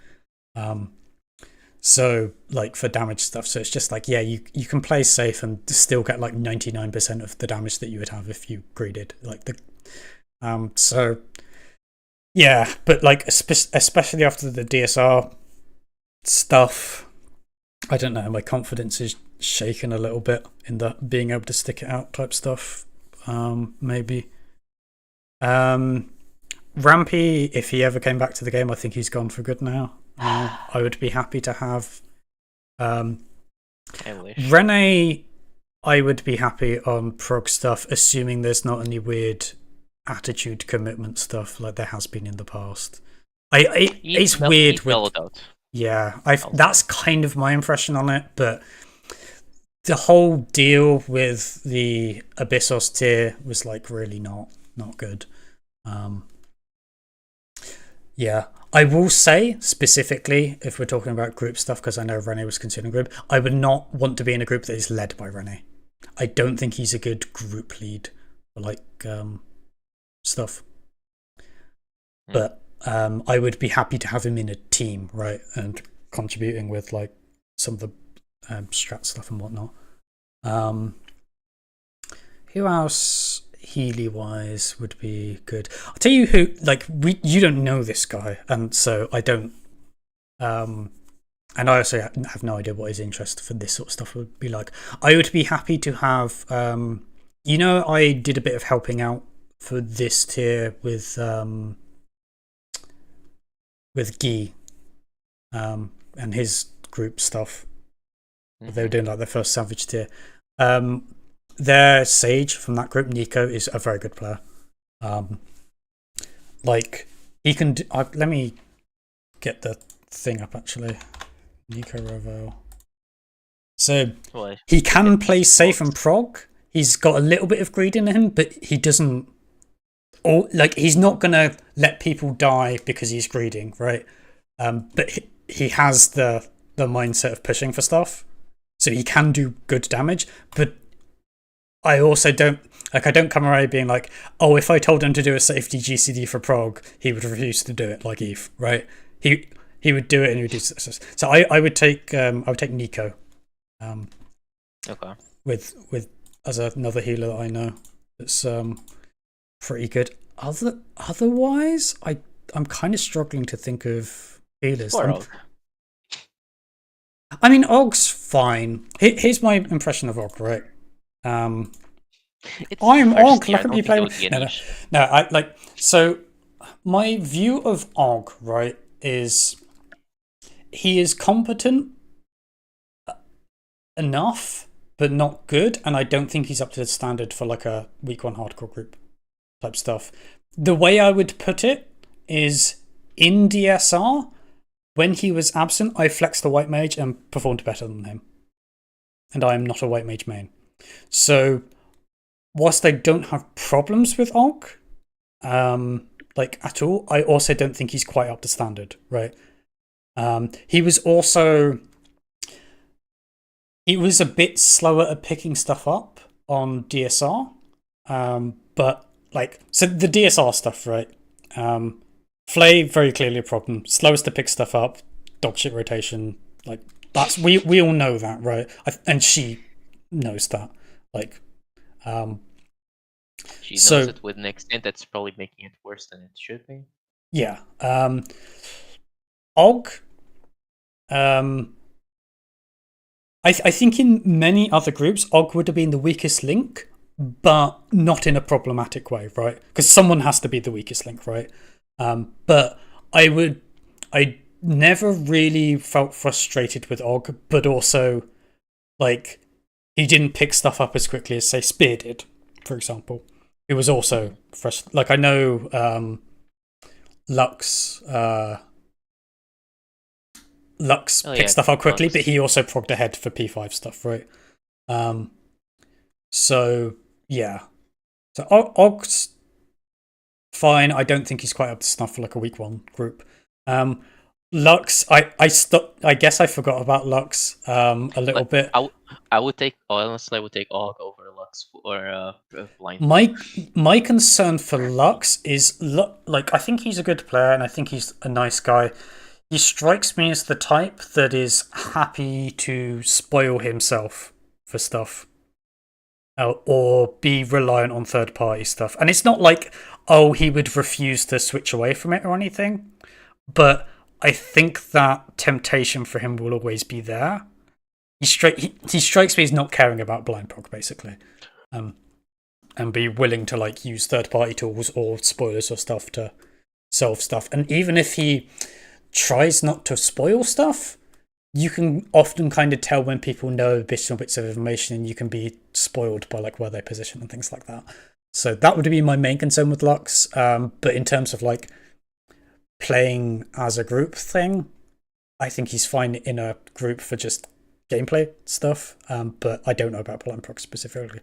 So like for damage stuff, so it's just like, yeah, you can play safe and still get like 99% of the damage that you would have if you greeded like the so yeah, but like especially after the DSR stuff, I don't know, my confidence is shaken a little bit in the being able to stick it out type stuff. Maybe Rampy, if he ever came back to the game, I think he's gone for good now. I would be happy to have I wish. Rene. I would be happy on prog stuff, assuming there's not any weird attitude commitment stuff like there has been in the past. It's weird with that's kind of my impression on it, but the whole deal with the Abyssos tier was like really not good. Yeah, I will say specifically, if we're talking about group stuff, because I know Rene was considering group, I would not want to be in a group that is led by Rene. I don't think he's a good group lead for like stuff. But I would be happy to have him in a team, right, and contributing with like some of the strat stuff and whatnot. Who else Healy wise would be good? I'll tell you who, like, you don't know this guy, and so I don't and I also have no idea what his interest for this sort of stuff would be like. I would be happy to have I did a bit of helping out for this tier with Guy and his group stuff. They were doing like their first Savage tier. Their Sage from that group, Nico, is a very good player. Like he can do, let me get the thing up actually. Nico Revel. So he can play safe and prog. He's got a little bit of greed in him, but he doesn't. He's not gonna let people die because he's greeding, right? But he has the mindset of pushing for stuff, so he can do good damage. But I also don't come around being like, oh, if I told him to do a safety GCD for prog, he would refuse to do it like Eve, right? He would do it and he would do so. I would take Nico. Okay. With as another healer that I know that's pretty good. Otherwise, I'm kind of struggling to think of healers. I mean, Og's fine. Here's my impression of Og, right? I'm Og. Look at me play. So my view of Og, right, is he is competent enough, but not good, and I don't think he's up to the standard for like a week one hardcore group. type stuff. The way I would put it is in DSR, when he was absent, I flexed the white mage and performed better than him. And I am not a white mage main. So, whilst I don't have problems with Og, like at all, I also don't think he's quite up to standard, right? He was a bit slower at picking stuff up on DSR. But like, so the DSR stuff, right? Flay, very clearly a problem. Slowest to pick stuff up, dogshit rotation. Like, that's, we all know that, right? And she knows that. Like, she knows it with an extent that's probably making it worse than it should be. Yeah. Og, I think in many other groups, Og would have been the weakest link, but not in a problematic way, right? Because someone has to be the weakest link, right? But I never really felt frustrated with Og, but also, like, he didn't pick stuff up as quickly as, say, Spear did, for example. It was also frustrating. Like, I know Lux picked stuff up quickly, but he also progged ahead for P5 stuff, right? So, yeah. So, Og's fine. I don't think he's quite up to snuff for like a week 1 group. Lux, I guess I forgot about Lux a little bit. I would take Og over Lux or Blind. My concern for Lux is, like, I think he's a good player and I think he's a nice guy. He strikes me as the type that is happy to spoil himself for stuff. Or be reliant on third-party stuff. And it's not like, oh, he would refuse to switch away from it or anything. But I think that temptation for him will always be there. He strikes me as not caring about blind proc, basically. And be willing to, like, use third-party tools or spoilers or stuff to solve stuff. And even if he tries not to spoil stuff, you can often kind of tell when people know additional bits of information, and you can be spoiled by like where they position and things like that. So that would be my main concern with Lux. But in terms of like playing as a group thing, I think he's fine in a group for just gameplay stuff. But I don't know about blind proc specifically.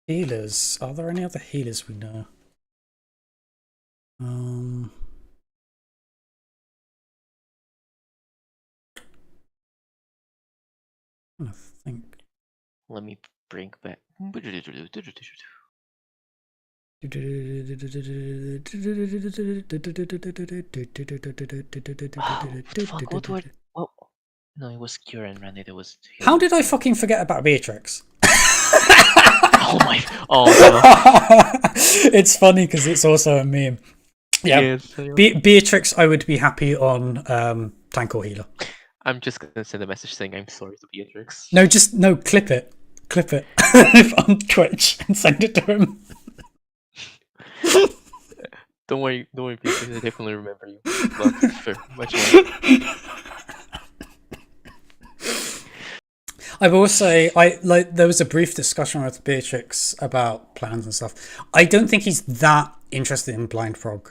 Healers. Are there any other healers we know? I think. Let me bring back. Fuck, no, it was Kieran Randy. That was. How did I fucking forget about Beatrix? Oh my! Oh no! It's funny because it's also a meme. Yeah, yes, Beatrix. I would be happy on tank or healer. I'm just gonna send a message saying I'm sorry to Beatrix. No, clip it on Twitch and send it to him. Don't worry, Beatrix. I definitely remember you. Love you very much more. I will say, there was a brief discussion with Beatrix about plans and stuff. I don't think he's that interested in blind prog,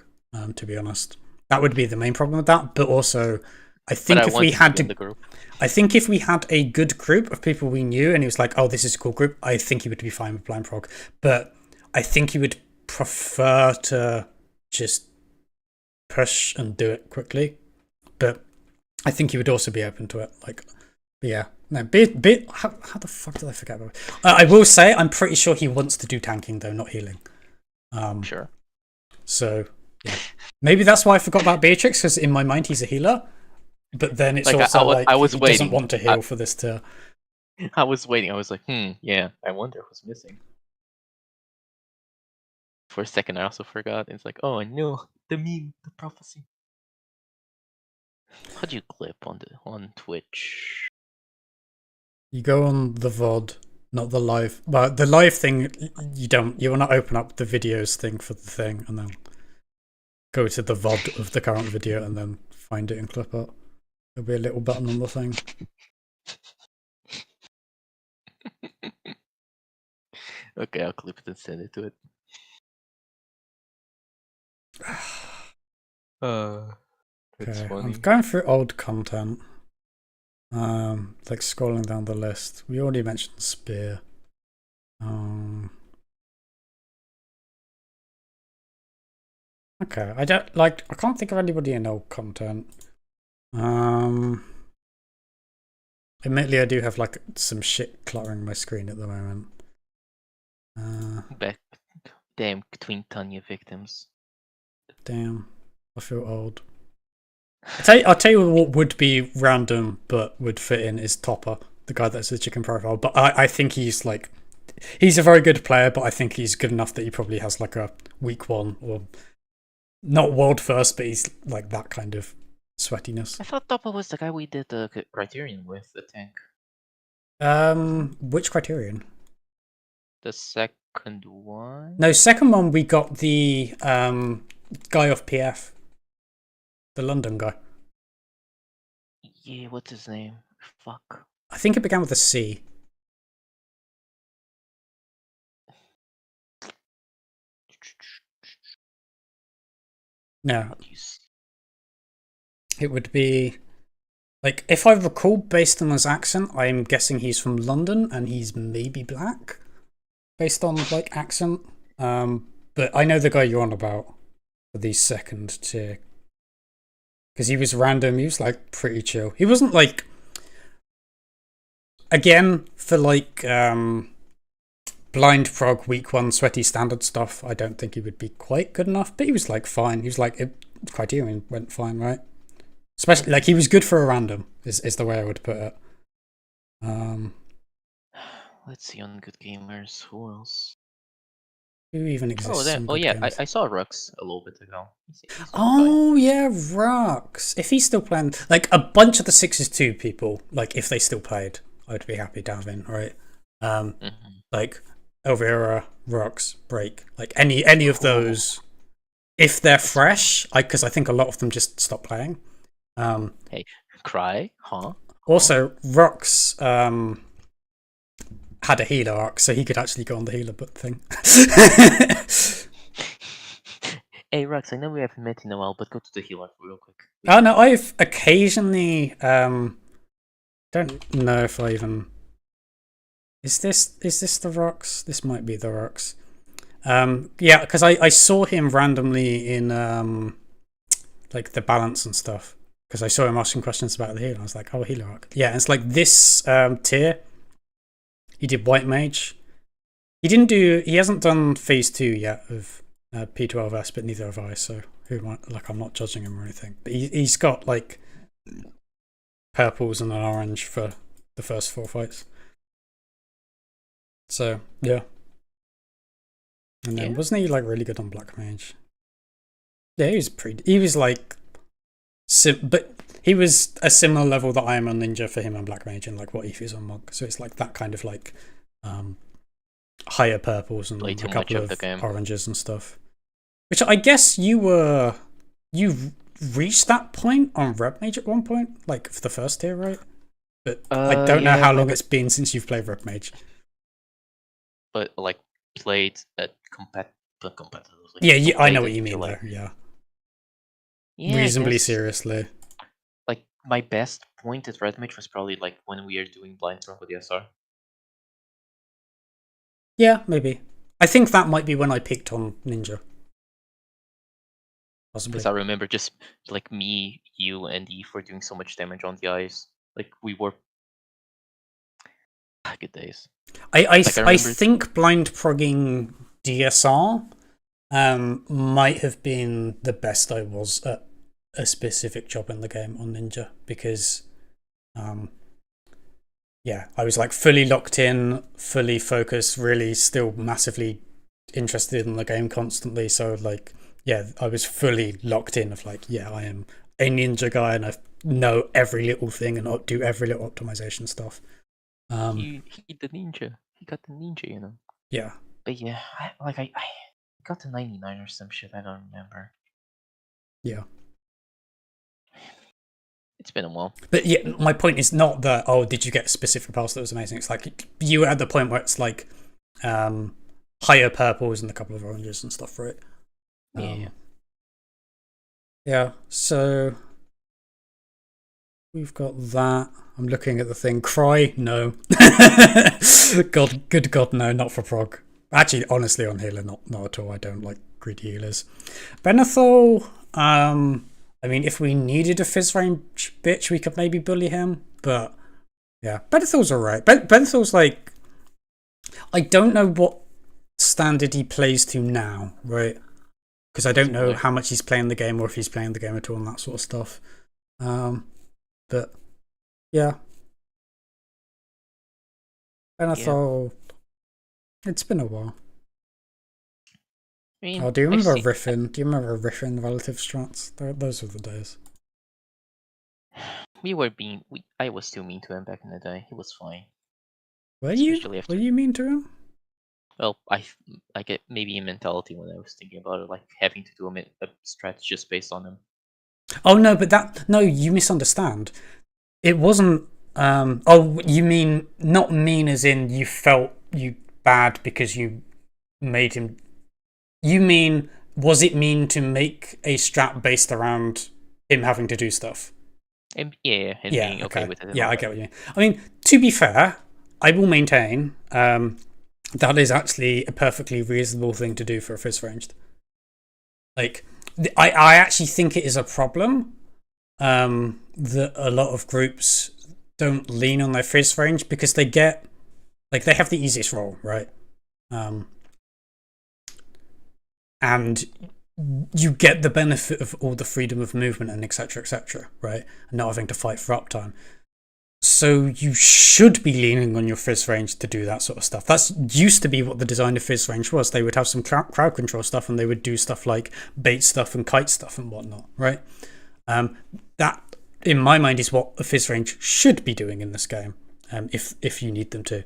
to be honest. That would be the main problem with that. But also, I think if we had a good group of people we knew, and he was like, "Oh, this is a cool group," I think he would be fine with blind prog. But I think he would prefer to just push and do it quickly. But I think he would also be open to it. Like, yeah. No, how the fuck did I forget about it? I will say, I'm pretty sure he wants to do tanking, though, not healing. Sure. So, yeah. Maybe that's why I forgot about Beatrix, because in my mind, he's a healer. But then it's also he doesn't want to heal for this to... I was waiting. I was like, yeah, I wonder who's missing. For a second, I also forgot. It's like, oh, I know. The meme, the prophecy. How do you clip on Twitch? You go on the VOD, not the live. But the live thing, you want to open up the videos thing for the thing, and then go to the VOD of the current video, and then find it and clip it. There'll be a little button on the thing. Okay, I'll clip it and send it to it. That's Okay, funny. I'm going through old content. Like scrolling down the list. We already mentioned Spear. Okay, I can't think of anybody in old content. Admittedly, I do have like some shit cluttering my screen at the moment. Back, damn, between Tanya victims. Damn, I feel old. I'll tell you what would be random but would fit in is Topper, the guy that's the chicken profile. But I think he's a very good player, but I think he's good enough that he probably has like a week 1 or not world first, but he's like that kind of sweatiness. I thought Toppa was the guy we did the Criterion with, the tank. Which Criterion? The second one? No, second one we got the guy off PF. The London guy. Yeah, what's his name? Fuck. I think it began with a C. No. It would be like, if I recall, based on his accent, I'm guessing he's from London and he's maybe black, based on like accent. But I know the guy you're on about for the second tier, because he was random. He was like pretty chill. He wasn't like, again, for like blind prog week 1 sweaty standard stuff, I don't think he would be quite good enough, but he was like fine. He was like, Criterion went fine, right? Especially like he was good for a random is the way I would put it. Let's see on Good Gamers. Who else? Who even exists? Oh yeah, I saw Rux a little bit ago. He's oh yeah, Rux. If he's still playing, like a bunch of the 6-2 people, like if they still played, I'd be happy to have in, right? Like Elvira, Rux, Break, like any of those, if they're fresh, because I think a lot of them just stop playing. Hey, Cry, huh? Also, Rux had a healer arc, so he could actually go on the healer thing. Hey, Rux, I know we haven't met in a while, but go to the healer real quick. Oh no, I've occasionally don't know if I even. Is this the Rux? This might be the Rux. Yeah, because I saw him randomly in like the balance and stuff. Because I saw him asking questions about the healer. I was like, oh, healer arc. Yeah, it's like this tier. He did White Mage. He hasn't done phase 2 yet of P12S, but neither have I, so I'm not judging him or anything. But he's got like purples and an orange for the first 4 fights. So yeah. And then wasn't he like really good on Black Mage? Yeah, he was like but he was a similar level that I am on Ninja for him on Black Mage and like what Aoife's on Monk. So it's like that kind of like higher purples and a couple of oranges and stuff. Which I guess you reached that point on Red Mage at one point, like for the first tier, right? But I don't know how long it's been since you've played Red Mage. But like played at competitively. Yeah, I know what you mean there. Yeah. Reasonably seriously. Like my best point at Red Mage was probably like when we are doing blind throw with the SR. Yeah, maybe. I think that might be when I picked on Ninja. Possibly. Because I remember just like me, you, and Eve were doing so much damage on the eyes. Like we were good days. I think blind progging DSR might have been the best I was at a specific job in the game on Ninja, because yeah, I was like fully locked in, fully focused, really still massively interested in the game constantly. So like, yeah, I was fully locked in of like, yeah, I am a Ninja guy and I know every little thing and do every little optimization stuff. He the ninja. He got the ninja, you know. Yeah. But yeah, I got the 99 or some shit. I don't remember. Yeah. It's been a while. But yeah, my point is not that, oh, did you get a specific pass that was amazing? It's like you were at the point where it's like, higher purples and a couple of oranges and stuff, right? Yeah. Yeah, so we've got that. I'm looking at the thing. Cry? No. God, good God, no, not for prog. Actually, honestly, on healer, not at all. I don't like greedy healers. Benethol, I mean, if we needed a fizz range bitch, we could maybe bully him. But yeah, Benethol's alright. Benethol's like, I don't know what standard he plays to now, right? Because I don't know how much he's playing the game or if he's playing the game at all and that sort of stuff. But yeah, Benethol, it's been a while. I mean, Oh, do you remember Riffin? Do you remember Riffin relative strats? Those were the days. I was too mean to him back in the day. He was fine. Were you? Especially after- Were you mean to him? Well, I get maybe a mentality when I was thinking about it, like having to do a strat just based on him. Oh no, but no, you misunderstand. It wasn't. Oh, you mean not mean as in you felt you bad because you made him. You mean, was it mean to make a strat based around him having to do stuff? And being okay with it. Yeah, I get what you mean. I mean, to be fair, I will maintain that is actually a perfectly reasonable thing to do for a fizz ranged. Like, I actually think it is a problem that a lot of groups don't lean on their fizz range because they get, like, they have the easiest role, right? And you get the benefit of all the freedom of movement and etc, right? And not having to fight for uptime. So you should be leaning on your fizz range to do that sort of stuff. That's used to be what the design of fizz range was. They would have some crowd control stuff and they would do stuff like bait stuff and kite stuff and whatnot, right? That, in my mind, is what a fizz range should be doing in this game, if you need them to.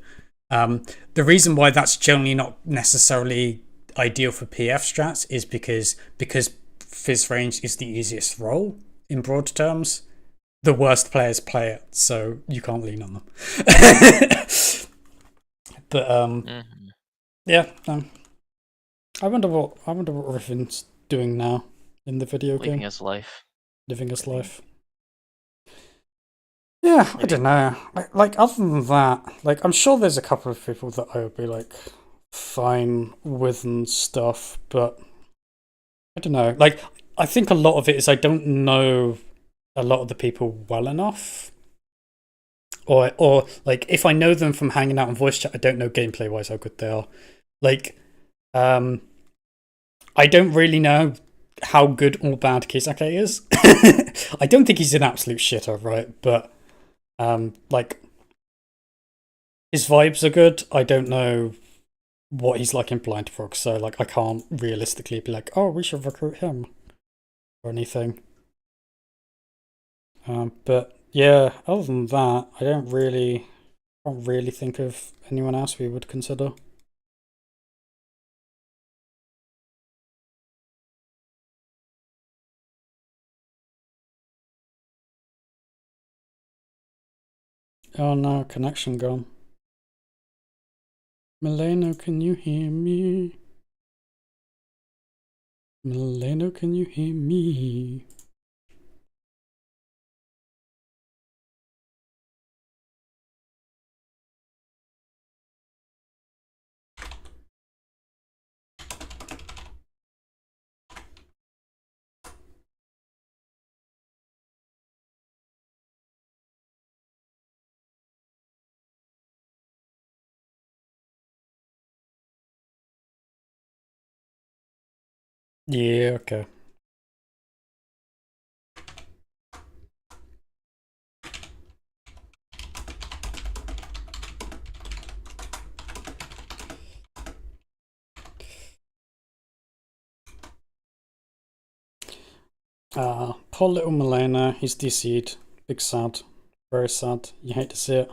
The reason why that's generally not necessarily ideal for PF strats is because fizz range is the easiest role in broad terms. The worst players play it, so you can't lean on them. But yeah, I wonder what Riffin's doing now in the video game. Living his life. Living his life. Yeah, I don't know. Like other than that, like I'm sure there's a couple of people that I would be like fine with and stuff, but I don't know. Like I think a lot of it is I don't know a lot of the people well enough, or like if I know them from hanging out on voice chat, I don't know gameplay wise how good they are. Like I don't really know how good or bad Kisake is. I don't think he's an absolute shitter, right? But like his vibes are good. I don't know what he's like in Blind Frog, so like I can't realistically be like, oh, we should recruit him or anything. But yeah, other than that, I can't really think of anyone else we would consider. Oh no, connection gone. Mileno, can you hear me? Mileno, can you hear me? Yeah, okay. Poor little Milena, he's DC'd. Big sad. Very sad. You hate to see it.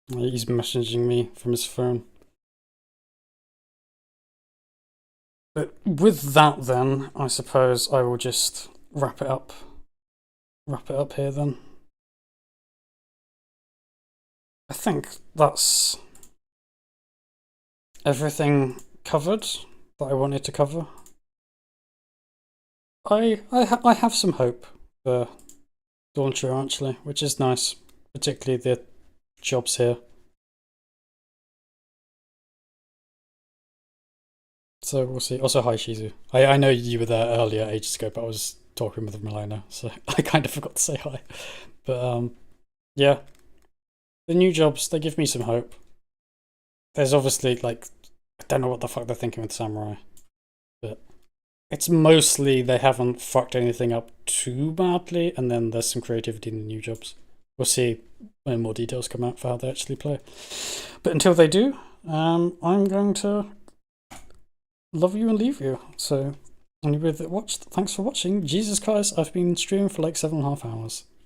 He's messaging me from his phone. But with that then, I suppose I will just wrap it up. Wrap it up here then. I think that's everything covered that I wanted to cover. I have some hope for Dawntrue actually, which is nice, particularly the jobs here. So we'll see. Also, hi Shizu. I know you were there earlier ages ago, but I was talking with Milena, so I kind of forgot to say hi. But yeah, the new jobs, they give me some hope. There's obviously, like, I don't know what the fuck they're thinking with Samurai, but it's mostly they haven't fucked anything up too badly, and then there's some creativity in the new jobs. We'll see when more details come out for how they actually play. But until they do, I'm going to love you and leave you. So anybody that watched, thanks for watching. Jesus Christ, I've been streaming for like 7.5 hours.